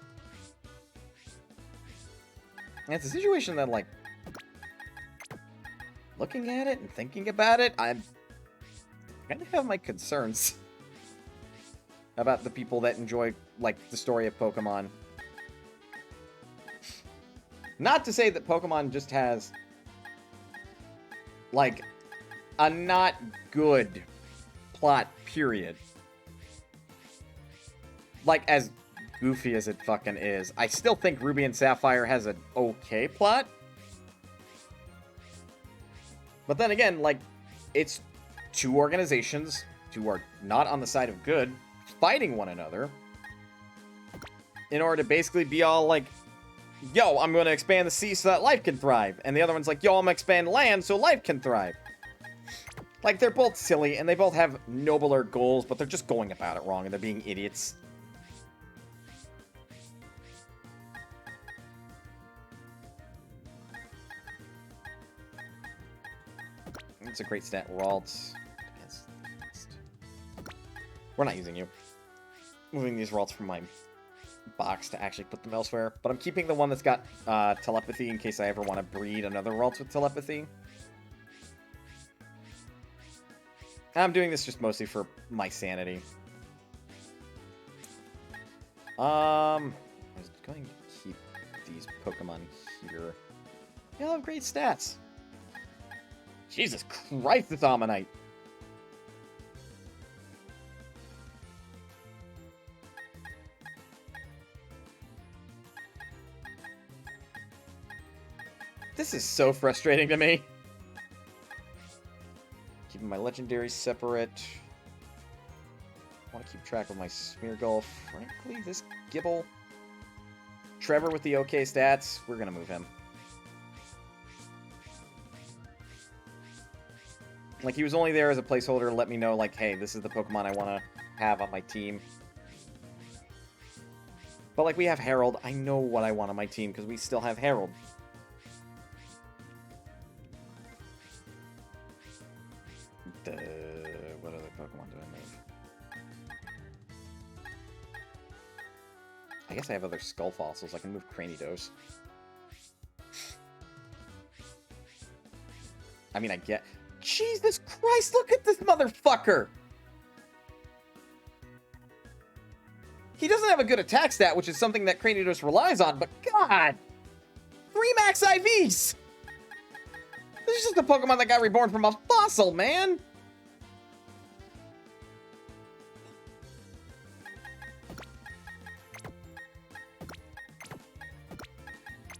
And it's a situation that, like, looking at it and thinking about it, I kind of have my concerns about the people that enjoy, like, the story of Pokemon. Not to say that Pokemon just has, like, a not good plot, period. Like, as goofy as it fucking is, I still think Ruby and Sapphire has an okay plot. But then again, like, it's two organizations who are not on the side of good fighting one another in order to basically be all like, yo, I'm going to expand the sea so that life can thrive. And the other one's like, yo, I'm going to expand land so life can thrive. Like, they're both silly and they both have nobler goals, but they're just going about it wrong and they're being idiots. It's a great stat. Ralts. We're not using you. Moving these Ralts from my box to actually put them elsewhere. But I'm keeping the one that's got telepathy in case I ever want to breed another Ralts with telepathy. I'm doing this just mostly for my sanity. I was going to keep these Pokemon here. They all have great stats. Jesus Christ, this Ammonite. This is so frustrating to me. Keeping my legendaries separate. I want to keep track of my Smeargle. Frankly, this Gibble. Trevor with the okay stats. We're going to move him. Like, he was only there as a placeholder to let me know, like, hey, this is the Pokemon I want to have on my team. But, like, we have Harold. I know what I want on my team, because we still have Harold. What other Pokemon do I move? I guess I have other Skull Fossils. I can move Cranidos. I mean, I get... Jesus Christ, look at this motherfucker! He doesn't have a good attack stat, which is something that Cranidos relies on, but God! 3 max IVs! This is just a Pokemon that got reborn from a fossil, man!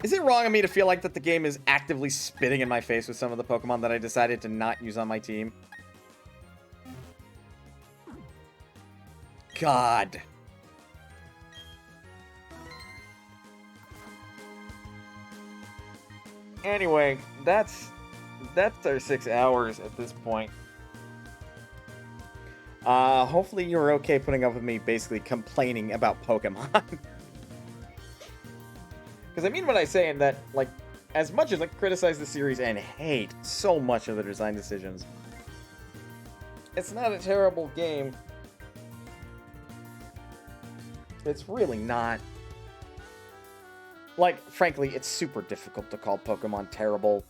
Is it wrong of me to feel like that the game is actively spitting in my face with some of the Pokemon that I decided to not use on my team? God. Anyway, that's our 6 hours at this point. Hopefully you're okay putting up with me basically complaining about Pokemon. Because I mean what I say in that, like, as much as I criticize the series and hate so much of the design decisions, it's not a terrible game. It's really not. Like, frankly, it's super difficult to call Pokemon terrible.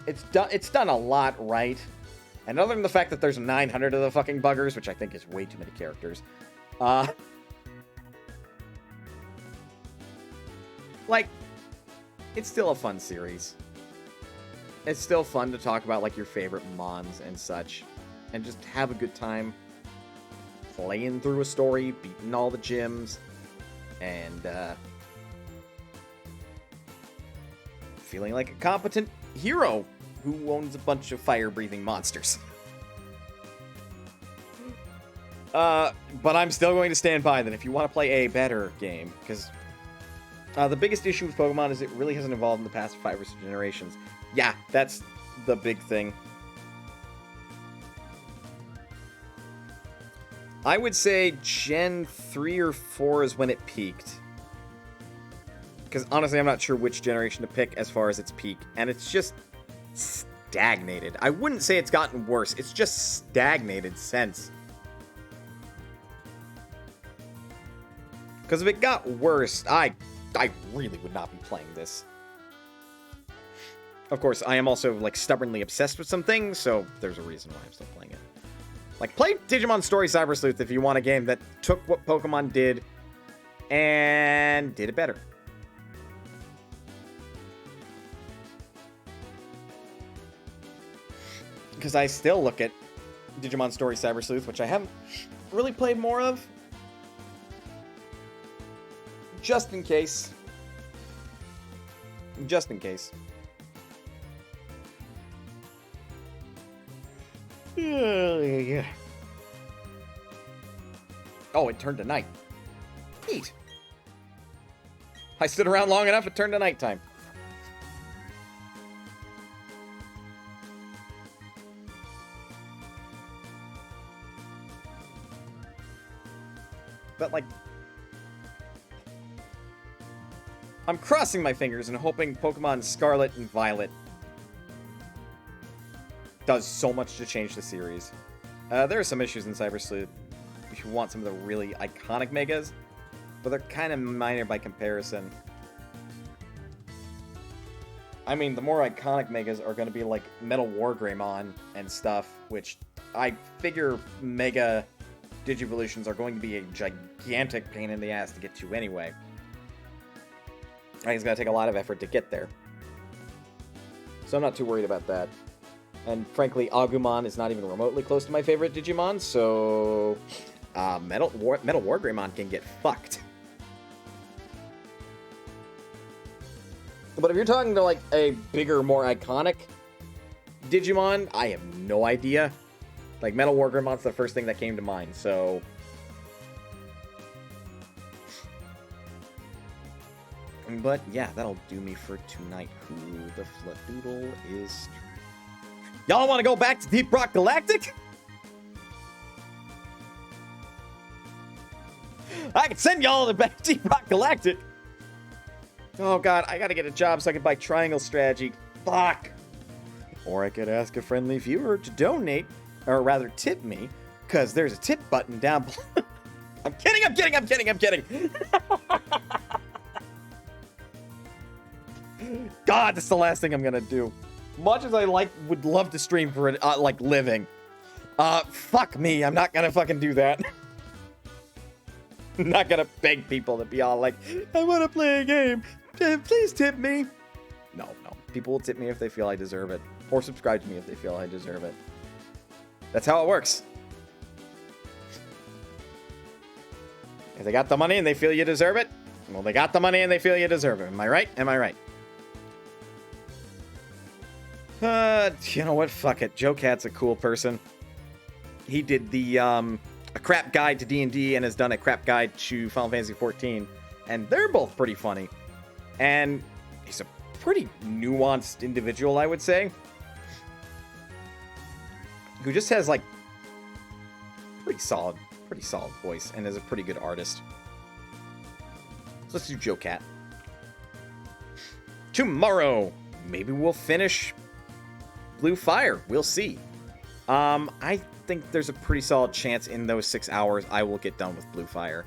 It's done a lot right. And other than the fact that there's 900 of the fucking buggers, which I think is way too many characters, like, it's still a fun series. It's still fun to talk about, like, your favorite mons and such, and just have a good time playing through a story, beating all the gyms, and feeling like a competent hero who owns a bunch of fire-breathing monsters. But I'm still going to stand by that if you want to play a better game, because the biggest issue with Pokemon is it really hasn't evolved in the past 5 or 6 generations. Yeah, that's the big thing. I would say Gen 3 or 4 is when it peaked. Because honestly, I'm not sure which generation to pick as far as its peak. And it's just stagnated. I wouldn't say it's gotten worse. It's just stagnated since. Because if it got worse, I really would not be playing this. Of course, I am also, like, stubbornly obsessed with some things, so there's a reason why I'm still playing it. Like, play Digimon Story Cyber Sleuth if you want a game that took what Pokemon did and did it better. Because I still look at Digimon Story Cyber Sleuth, which I haven't really played more of, just in case. Just in case. Yeah. Oh, it turned to night. Neat. I stood around long enough, it turned to nighttime. But, like, I'm crossing my fingers and hoping Pokemon Scarlet and Violet does so much to change the series. There are some issues in Cyber Sleuth if you want some of the really iconic megas, but they're kind of minor by comparison. I mean, the more iconic megas are going to be like Metal Wargreymon and stuff, which I figure mega Digivolutions are going to be a gigantic pain in the ass to get to anyway. I think it's going to take a lot of effort to get there. So I'm not too worried about that. And frankly, Agumon is not even remotely close to my favorite Digimon, so Metal Wargreymon can get fucked. But if you're talking to, like, a bigger, more iconic Digimon, I have no idea. Like, Metal Wargreymon's the first thing that came to mind, so... But, yeah, that'll do me for tonight. Who the Fladoodle is... Y'all want to go back to Deep Rock Galactic? I can send y'all to back to Deep Rock Galactic. Oh, God, I gotta get a job so I can buy Triangle Strategy. Fuck. Or I could ask a friendly viewer to donate, or rather tip me, because there's a tip button down below. I'm kidding. God, that's the last thing I'm gonna do. Much as I would love to stream for it, like, living. Fuck me, I'm not gonna fucking do that. I'm not gonna beg people to be all like, I wanna play a game, please tip me. No. People will tip me if they feel I deserve it. Or subscribe to me if they feel I deserve it. That's how it works. If they got the money and they feel you deserve it, well, they got the money and they feel you deserve it. Am I right? Am I right? You know what? Fuck it. Joe Cat's a cool person. He did the, a crap guide to D&D and has done a crap guide to Final Fantasy XIV. And they're both pretty funny. And he's a pretty nuanced individual, I would say. Who just has, like, pretty solid voice and is a pretty good artist. So let's do Joe Cat. tomorrow, maybe we'll finish Blue Fire. We'll see. I think there's a pretty solid chance in those 6 hours I will get done with Blue Fire.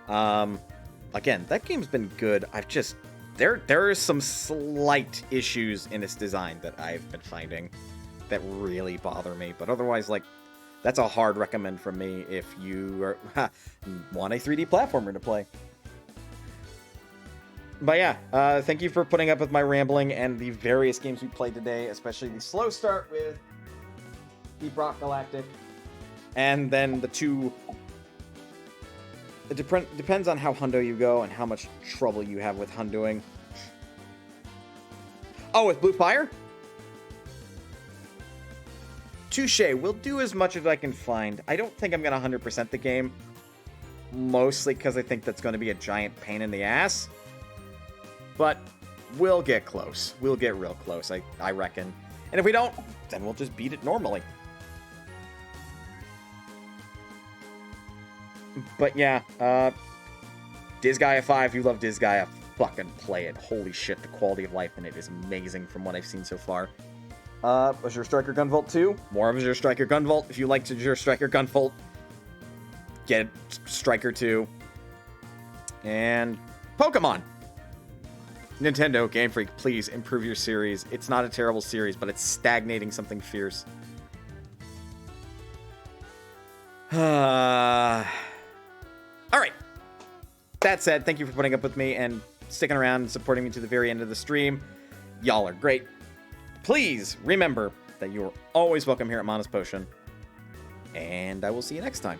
Again, that game's been good. I've just... There are some slight issues in its design that I've been finding that really bother me. But otherwise, like, that's a hard recommend from me if you want a 3D platformer to play. But yeah, thank you for putting up with my rambling and the various games we played today, especially the slow start with Deep Rock Galactic, and then the two... It depends on how hundo you go and how much trouble you have with hundoing. Oh, with Blue Fire? Touche. We'll do as much as I can find. I don't think I'm going to 100% the game. Mostly because I think that's going to be a giant pain in the ass. But we'll get close. We'll get real close, I reckon. And if we don't, then we'll just beat it normally. But yeah, Disgaea 5, you love Disgaea, fucking play it. Holy shit, the quality of life in it is amazing from what I've seen so far. Azure Striker Gunvolt 2, more of Azure Striker Gunvolt. If you liked Azure Striker Gunvolt, get Striker 2. And Pokemon! Nintendo, Game Freak, please improve your series. It's not a terrible series, but it's stagnating something fierce. Alright. That said, thank you for putting up with me and sticking around and supporting me to the very end of the stream. Y'all are great. Please remember that you are always welcome here at Mana's Potion. And I will see you next time.